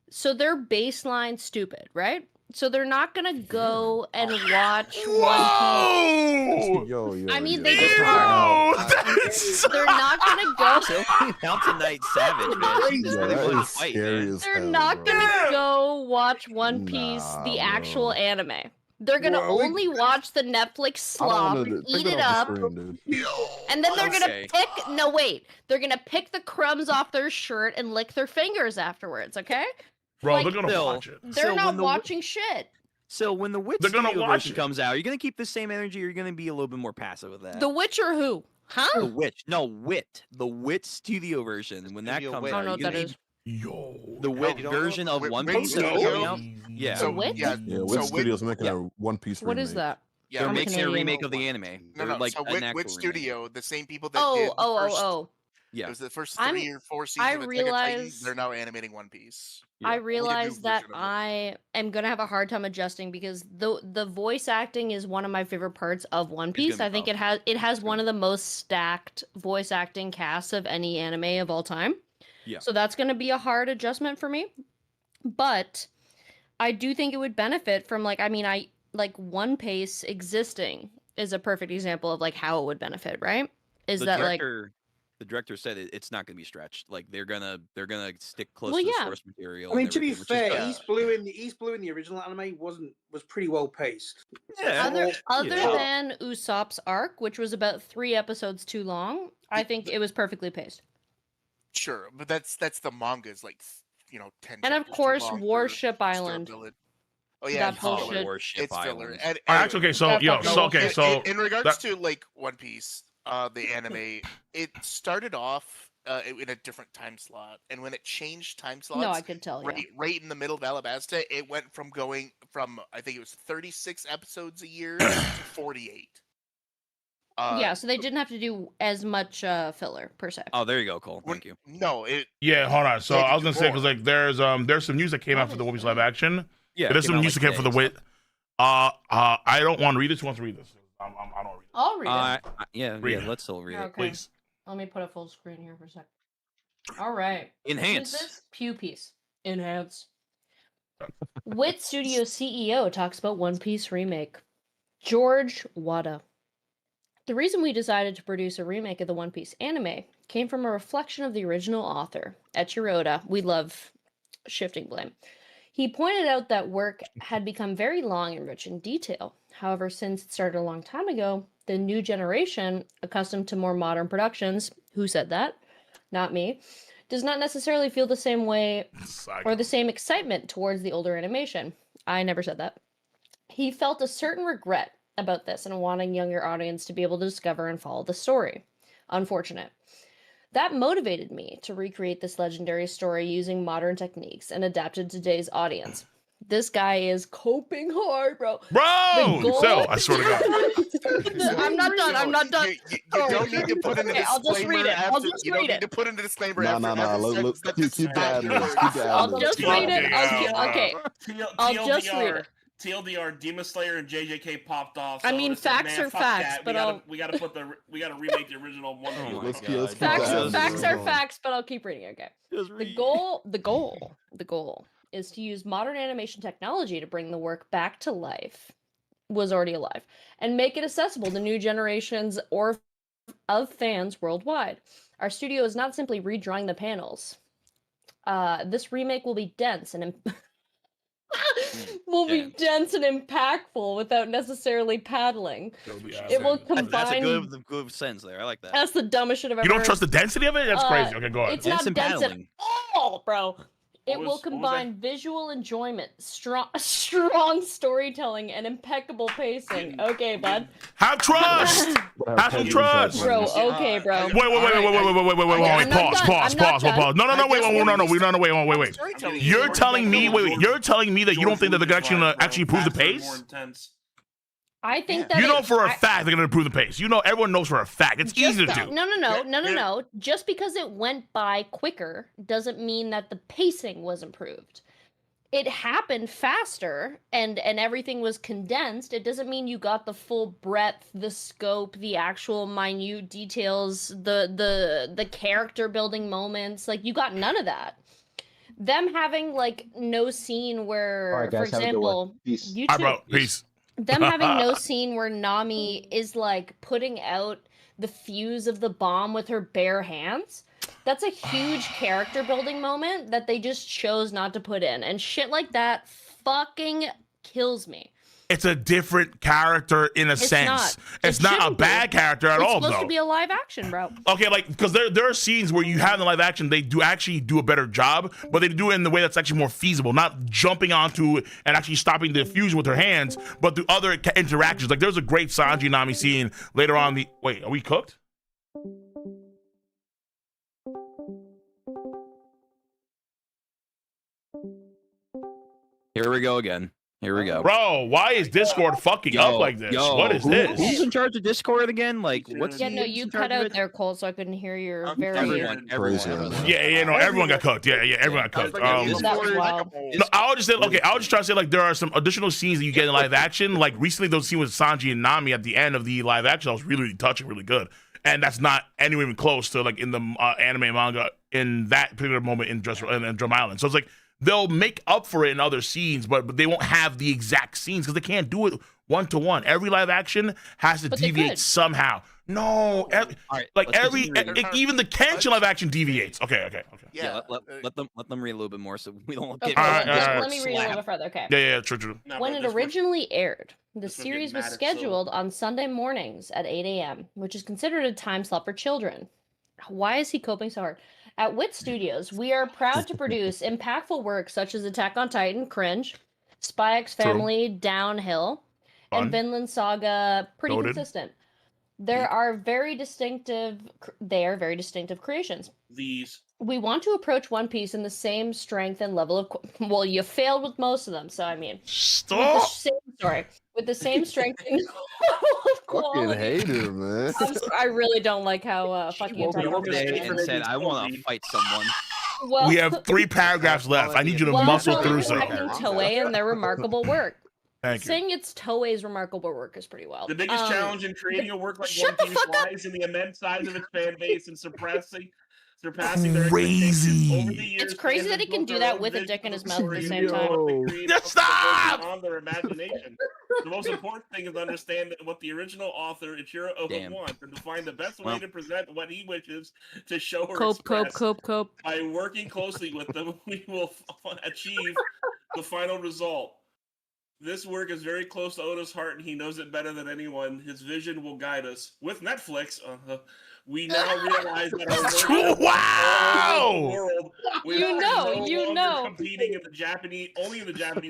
So they're baseline stupid, right? So they're not gonna go and watch One Piece. Yo, I mean, they just are. They're not gonna go. Mountain Knight Savage, man. She just Yo, really that wanted to is fight, scary man. as They're hell, not bro. gonna go watch One Piece, Nah, the bro. actual anime. They're gonna Well, we- only watch the Netflix I don't slop, want to eat take it off up, the screen, dude. and then they're Okay. gonna pick. No, wait. They're gonna pick the crumbs off their shirt and lick their fingers afterwards. Okay? Bro, Like, they're gonna Still- watch it. They're So not when the- watching shit. So when the Wit They're gonna Studio watch version it. comes out, are you gonna keep the same energy or are you gonna be a little bit more passive with that? The Witcher who? Huh? The Witch. No, Wit. The Wit Studio version. When that Studio comes Wit. out, I don't know are what you that gonna is. Yo. the Wit you don't know version of Wit- One Wit Piece that's Studio? coming out? Yeah. The Wit? Yeah, Yeah, so Wit Studios making yeah. a One Piece What remake. is that? Yeah, They're I'm making a Canadian. remake of the anime. No, They're no. like So an actual Wit remake. Studio, the same people that did the first. Oh. Yeah. It was the first I'm- 3 or 4 seasons I of Attack on Titan. realize- They're now animating One Piece. I Yeah. realize that version of it. I am gonna have a hard time adjusting because the voice acting is one of my favorite parts of One Piece. gonna I be think tough. it has one of the most stacked voice acting casts of any anime of all time. Yeah. So that's gonna be a hard adjustment for me. But I do think it would benefit from I like One Piece existing is a perfect example of like how it would benefit, right? Is The that director said it's not gonna be stretched. Like they're gonna stick close Well, to the yeah. source material. I mean, and to be everything, which is fair, good. East Blue in the original anime was pretty well paced. other Yeah. than Usopp's arc, which was about 3 episodes too long, I think it was perfectly paced. Sure, but that's the manga's like 10. And of chapters too course, long for Warship Star Island. Village. Oh yeah, That it's filler. bullshit. Warship It's filler. Island. And, Actually, okay, so That yo, fucking so okay, so in regards that- to like One Piece, the anime, it started off in a different time slot, and when it changed time slots, No, I could tell. Yeah. right in the middle of Alabasta, it went from going from I think it was 36 episodes a year to 48. Yeah, so they didn't have to do as much filler per se. Oh, there you go, Cole. Thank you. No, it. Yeah, hold on. So Yeah, I was gonna say before. because like there's some news that came out for the One Piece live action. Yeah, there's came some out, news that like, came for the today, Wit. I don't want to read this. Who wants to read this? I don't read. I'll read it. Yeah, Read yeah. it. Let's still read it. Okay. Please. Let me put a full screen here for a sec. All right. Enhance. Who's this? Pew piece. Enhance. Wit Studio CEO talks about One Piece remake. George Wada. The reason we decided to produce a remake of the One Piece anime came from a reflection of the original author, Eiichiro Oda. We love shifting blame. He pointed out that work had become very long and rich in detail. However, since it started a long time ago, the new generation, accustomed to more modern productions, who said that? Not me, does not necessarily feel the same way or the same excitement towards the older animation. I never said that. He felt a certain regret about this and wanting younger audience to be able to discover and follow the story. Unfortunate. That motivated me to recreate this legendary story using modern techniques and adapted to today's audience. This guy is coping hard, bro. Bro, so I swear to God. I'm not done. I'm not done. You don't need to put in a Okay, I'll just read disclaimer it. I'll after. just You don't read need it. to put in a disclaimer Nah, after nah, every nah. sentence that this Keep the is ad libs. yours. Keep the ad I'll libs. just Keep read the it. ad libs. Okay. I'll just read it. TLDR, Demon Slayer and JJK popped off. I so mean, Oda said, facts "Man, are fuck facts, that. but we gotta remake the original one. Let's keep Facts, the ad facts libs are going. facts, but I'll keep reading. Okay. The goal is to use modern animation technology to bring the work back to life. Was already alive and make it accessible to new generations or of fans worldwide. Our studio is not simply redrawing the panels. This remake will be dense and dense and impactful without necessarily paddling. It will combine. That's a good sense there. I like that. That's the dumbest shit I've ever You don't heard. trust the density of it? That's crazy. Okay, go ahead. It's not dense at all, bro. It will combine visual enjoyment, strong storytelling, and impeccable pacing. Okay, bud. Have trust. Have some trust, bro. Okay, bro. Wait. Pause. No. Wait. You're telling me. You're telling me that you don't think that they're gonna actually improve the pace? I think that you know for a fact they're gonna improve the pace. You know, everyone knows for a fact it's easy to do. No. Just because it went by quicker doesn't mean that the pacing was improved. It happened faster and everything was condensed. It doesn't mean you got the full breadth, the scope, the actual minute details, the character building moments. Like, you got none of that. Them having like no scene where, for example, you two, bro, peace. Them having no scene where Nami is like putting out the fuse of the bomb with her bare hands. That's a huge character building moment that they just chose not to put in. And shit like that fucking kills me. It's a different character in a sense. It's not a bad character at all, It's supposed though. to be a live action, bro. Okay, like, because there are scenes where you have in the live action, they do actually do a better job, but they do it in the way that's actually more feasible, not jumping onto it and actually stopping the fusion with her hands, but through other interactions. Like, there's a great Sanji Nami scene later on. Wait, are we cooked? Here we go again. Here we go. Bro, why is Discord fucking up like this? What is this? Who's in charge of Discord again? Like, what's Yeah, no, you cut out there, Cole, so I couldn't hear your everyone. Yeah, no, everyone got cooked. Yeah, everyone got cooked. No, I'll just say, okay, I'll just try to say, like, there are some additional scenes that you get in live action. Like, recently, those scenes with Sanji and Nami at the end of the live action, that was really, really touching, really good. And that's not anywhere even close to, like, in the anime and manga in that particular moment in Drum Island. So it's like, they'll make up for it in other scenes, but they won't have the exact scenes because they can't do it one-to-one. Every live action has to deviate somehow. No, even the Kenshin live action deviates. Okay. Yeah, let them read a little bit more so we don't get. Let me read a little bit further. Okay. Yeah, true. When it originally aired, the series was scheduled on Sunday mornings at 8 a.m., which is considered a time slot for children. Why is he coping so hard? At Wit Studios, we are proud to produce impactful work such as Attack on Titan, Cringe, Spy X Family, Downhill, and Vinland Saga, pretty consistent. They are very distinctive creations. We want to approach One Piece in the same strength and level of... Well, you failed with most of them, so I mean... Stop! With the same strength and level of quality. Fucking hater, man. I really don't like how fucking... and said, I want to fight someone. Well, we have 3 paragraphs left. I need you to muscle through something. Toei and their remarkable work. Thank you. Saying it's Toei's remarkable work is pretty wild. The biggest challenge in creating a work like One Piece lies in the immense size of its fan base and surpassing their expectations over the years. It's crazy that he can do that with a dick in his mouth at the same time. Stop! On their imagination. The most important thing is to understand what the original author Ichiro Oda wants and to find the best way to present what he wishes to show or express. Cope. By working closely with them, we will achieve the final result. This work is very close to Oda's heart, and he knows it better than anyone. His vision will guide us. With Netflix, we now realize that our world, you know, competing in the Japanese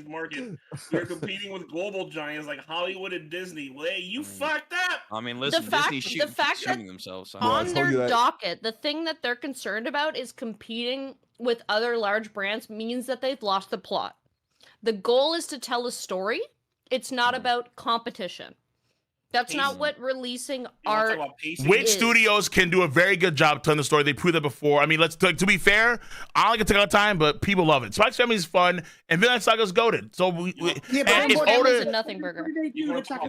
market. We're competing with global giants like Hollywood and Disney. Well, hey, you fucked up. I mean, listen, Disney's shooting themselves. On their docket, the thing that they're concerned about is competing with other large brands means that they've lost the plot. The goal is to tell a story. It's not about competition. That's not what releasing art Which studios can do a very good job telling the story. They proved that before. I mean, to be fair, I don't like to take out time, but people love it. Spy X Family is fun, and Vinland Saga is goated. So but it's a nothing burger.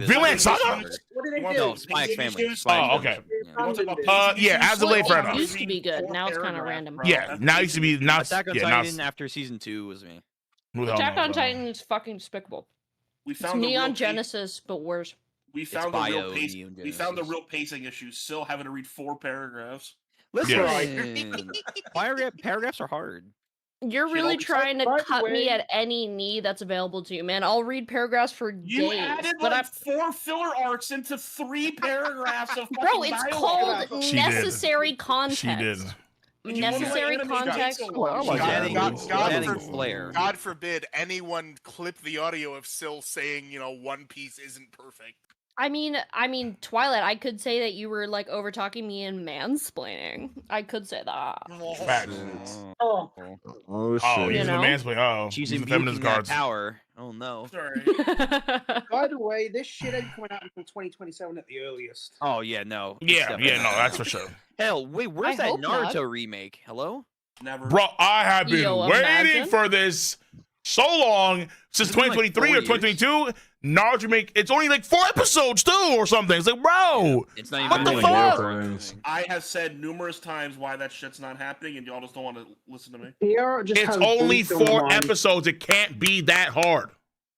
Vinland Saga? What did they do? No, Spy X Family. Oh, okay. As of late, fair enough. It used to be good. Now it's kind of random. Yeah, now it used to be. Now Attack on Titan after season 2 was me. Attack on Titan is fucking despicable. It's Neon Genesis, but worse. We found the real pacing issues. Still having to read 4 paragraphs. Listen, paragraphs are hard. You're Shit, really oh, trying to by the cut me way- at any knee that's available to you, man. I'll read paragraphs for You days, added but like 4 filler arcs into 3 paragraphs of bro, fucking it's dialogue. called necessary context. She did. Necessary context. God forbid anyone clip the audio of Syl saying, One Piece isn't perfect. I mean, Twilight, I could say that you were like over talking me and mansplaining. I could say that. Oh, shit. He's You the know? mansplaining. Oh, She's he's the invoking feminist that guards. power. Oh no. Sorry. By the way, this shit ain't coming out until 2027 at the earliest. Oh yeah, no. Yeah, no, that's for sure. Hell, wait, where's I that hope not. Naruto remake? Hello? Never. Bro, I have been Yo, waiting imagine. for this so long since It's been like 2023 or 4 2022. Naruto remake. It's only like 4 episodes too, or something. It's like, bro, It's not what even the like fuck? I have said numerous times why that shit's not happening, and y'all just don't want to listen to me. It's only 4 episodes. It can't be that hard.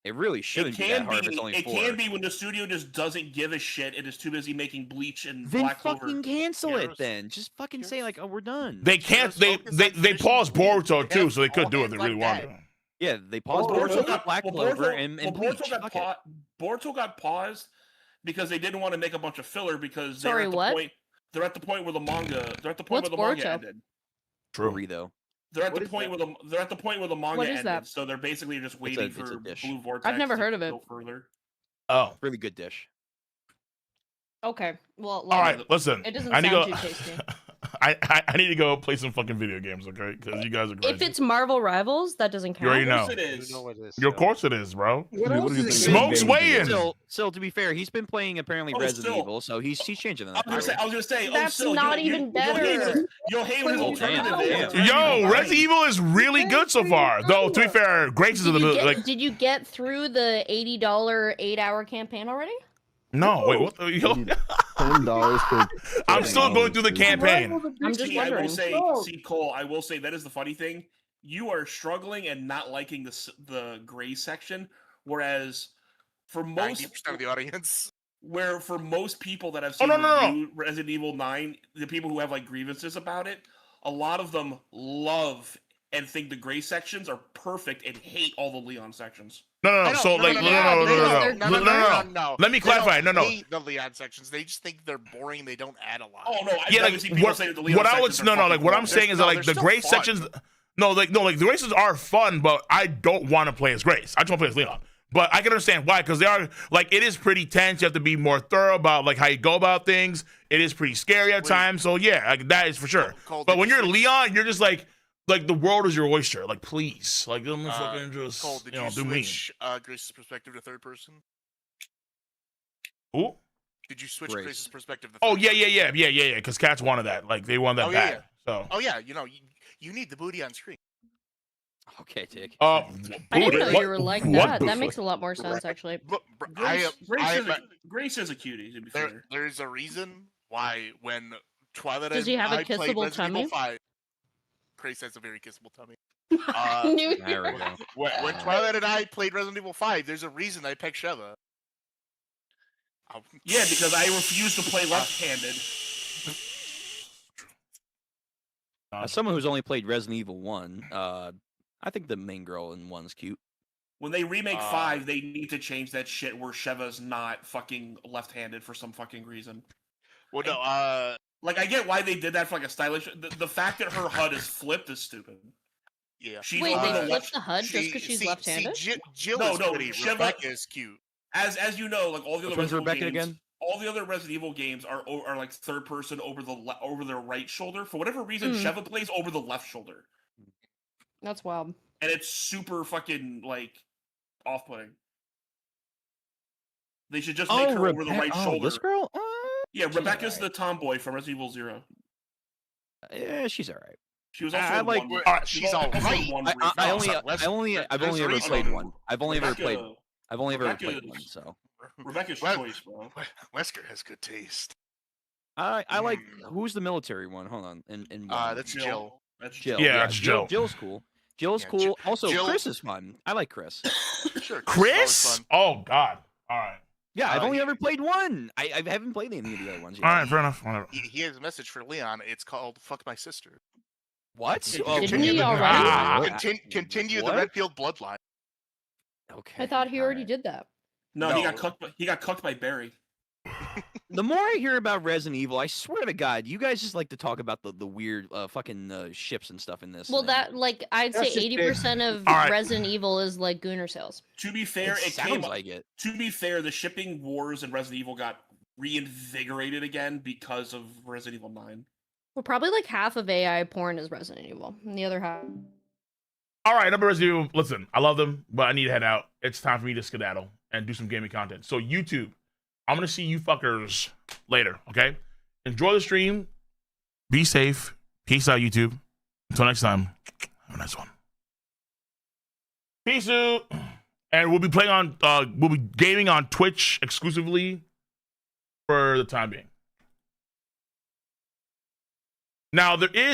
It really It shouldn't be can that hard be. if it's only It 4. can be when the studio just doesn't give a shit and is too busy making Bleach and Then Black Clover. fucking cancel it then. Just fucking say like, oh, we're done. They can't. They paused Boruto too, so they could do it if they really wanted to. Yeah, they paused Boruto for Black Clover and Bleach. Fuck it. Boruto got paused because they didn't want to make a bunch of filler because Sorry, what? They're at the point where the manga. They're at the point What's where the manga Boruto? ended. True though. They're at the point where the manga What is ended, that? so they're basically just waiting it's for a dish. Blue Vortex. I've never to heard of it. Go further. Oh, really good dish. Okay, well, all right. Listen, it doesn't I need sound to too go. tasty. I need to go play some fucking video games, okay? Because you guys are crazy. If it's Marvel Rivals, that doesn't count. You already know. Of course it is. You know what it is. Of course it is, bro. What else is it? Smoke's weighing. So to be fair, he's been playing apparently Oh, Resident still. Evil, so he's changing that. I was gonna say. That's still, not even better. You'll hate his Oh, alternative. damn. is. Yo, Resident Evil is really good so far. Though, to be fair, Grace is in the middle. Like, Did you get through the $80 8-hour campaign already? no, wait, what? Yo, $10 for. I'm still going through the campaign. I'm just See, I will wondering. say, Cole, I will say that is the funny thing. You are struggling and not liking the gray section, whereas for most 90% of the audience. where for most people that have Oh, seen no. review Resident Evil 9, the people who have like grievances about it, a lot of them love and think the gray sections are perfect and hate all the Leon sections. No. So, like, no. Let me clarify. They don't No. hate the Leon sections. They just think they're boring. They don't add a lot. Oh no! Yeah, like, I've seen people say that the Leon sections are fucking what I'm boring. saying is that, like, the they're Grace still fun. sections. No, the Graces are fun, but I don't want to play as Grace. I just want to play as Leon. But I can understand why, because they are, like, it is pretty tense. You have to be more thorough about, like, how you go about things. It is pretty scary at times. So, yeah, like, that is for sure. Cole, But did when you you're switch- Leon, you're just like the world is your oyster. Like, please. Like, let me fucking just, Cole, did you know, you do me. switch Grace's perspective to third person? Who? Did you switch Grace. Grace's perspective to Oh, third yeah. Because Cats wanted that. Like, they wanted that Oh, bad. yeah. So. Oh yeah, you need the booty on screen. Okay, Dick. I didn't know What- you were like what that. That booty? makes a lot more sense, actually. Grace is a cutie, to be fair. There's a reason why when Twilight Does he have a I played kissable Resident Evil tummy? 5, Grace has a very kissable tummy. Knew There we go. When Twilight and I played Resident Evil 5, there's a reason I picked Sheva. Yeah, because I refuse to play left-handed. As someone who's only played Resident Evil 1, I think the main girl in 1's cute. When they remake 5, they need to change that shit where Sheva's not fucking left-handed for some fucking reason. Well, no, like, I get why they did that for like a stylish. The fact that her HUD is flipped is stupid. Yeah. She's Wait, over they the flipped left. the HUD just because she's left-handed? Jill is pretty. Rebecca is cute. As you know, like all the Which other one's Resident Evil Rebecca games, again? all the other Resident Evil games are like third person over their right shoulder. For whatever reason, Hmm. Sheva plays over the left shoulder, That's wild. and it's super fucking like off-putting. They should just make her over the right shoulder. This girl? Yeah, she's Rebecca's alright. the tomboy from Resident Evil 0. Yeah, she's alright. She was also I in like. one. She's all also right. in one I've recent. only There's a ever reason. played one. I've only ever Rebecca- played one. Rebecca's- So Rebecca's Well- choice, bro. Wesker has good taste. I like. Who's the military one? Hold on. In one. That's Jill. That's Jill. Yeah, it's Jill. Jill's cool. Jill's Yeah, cool. Jill- Also, Jill- Chris is fun. I like Chris. Sure. Chris? Oh, God. All right. Yeah, I've only ever played one. I haven't played any of the other ones yet. All right, fair enough. Whatever. He has a message for Leon. It's called "Fuck My Sister." What? Didn't he already? Continue the What? Redfield bloodline. Okay. I thought he already did that. No, he got cooked. He got cooked by Barry. The more I hear about Resident Evil, I swear to God, you guys just like to talk about the weird fucking ships and stuff in this. Well, thing. that like I'd say That's just 80% of All right. Resident Evil is like Gooner sales. To be fair, It it sounds came. like it. To be fair, the shipping wars in Resident Evil got reinvigorated again because of Resident Evil 9. Well, probably like half of AI porn is Resident Evil, and the other half. All right, number Resident Evil. Listen, I love them, but I need to head out. It's time for me to skedaddle and do some gaming content. So YouTube, I'm gonna see you fuckers later. Okay, enjoy the stream. Be safe. Peace out, YouTube. Until next time, have a nice one. Peace out. And we'll be playing on. We'll be gaming on Twitch exclusively for the time being. Now there is.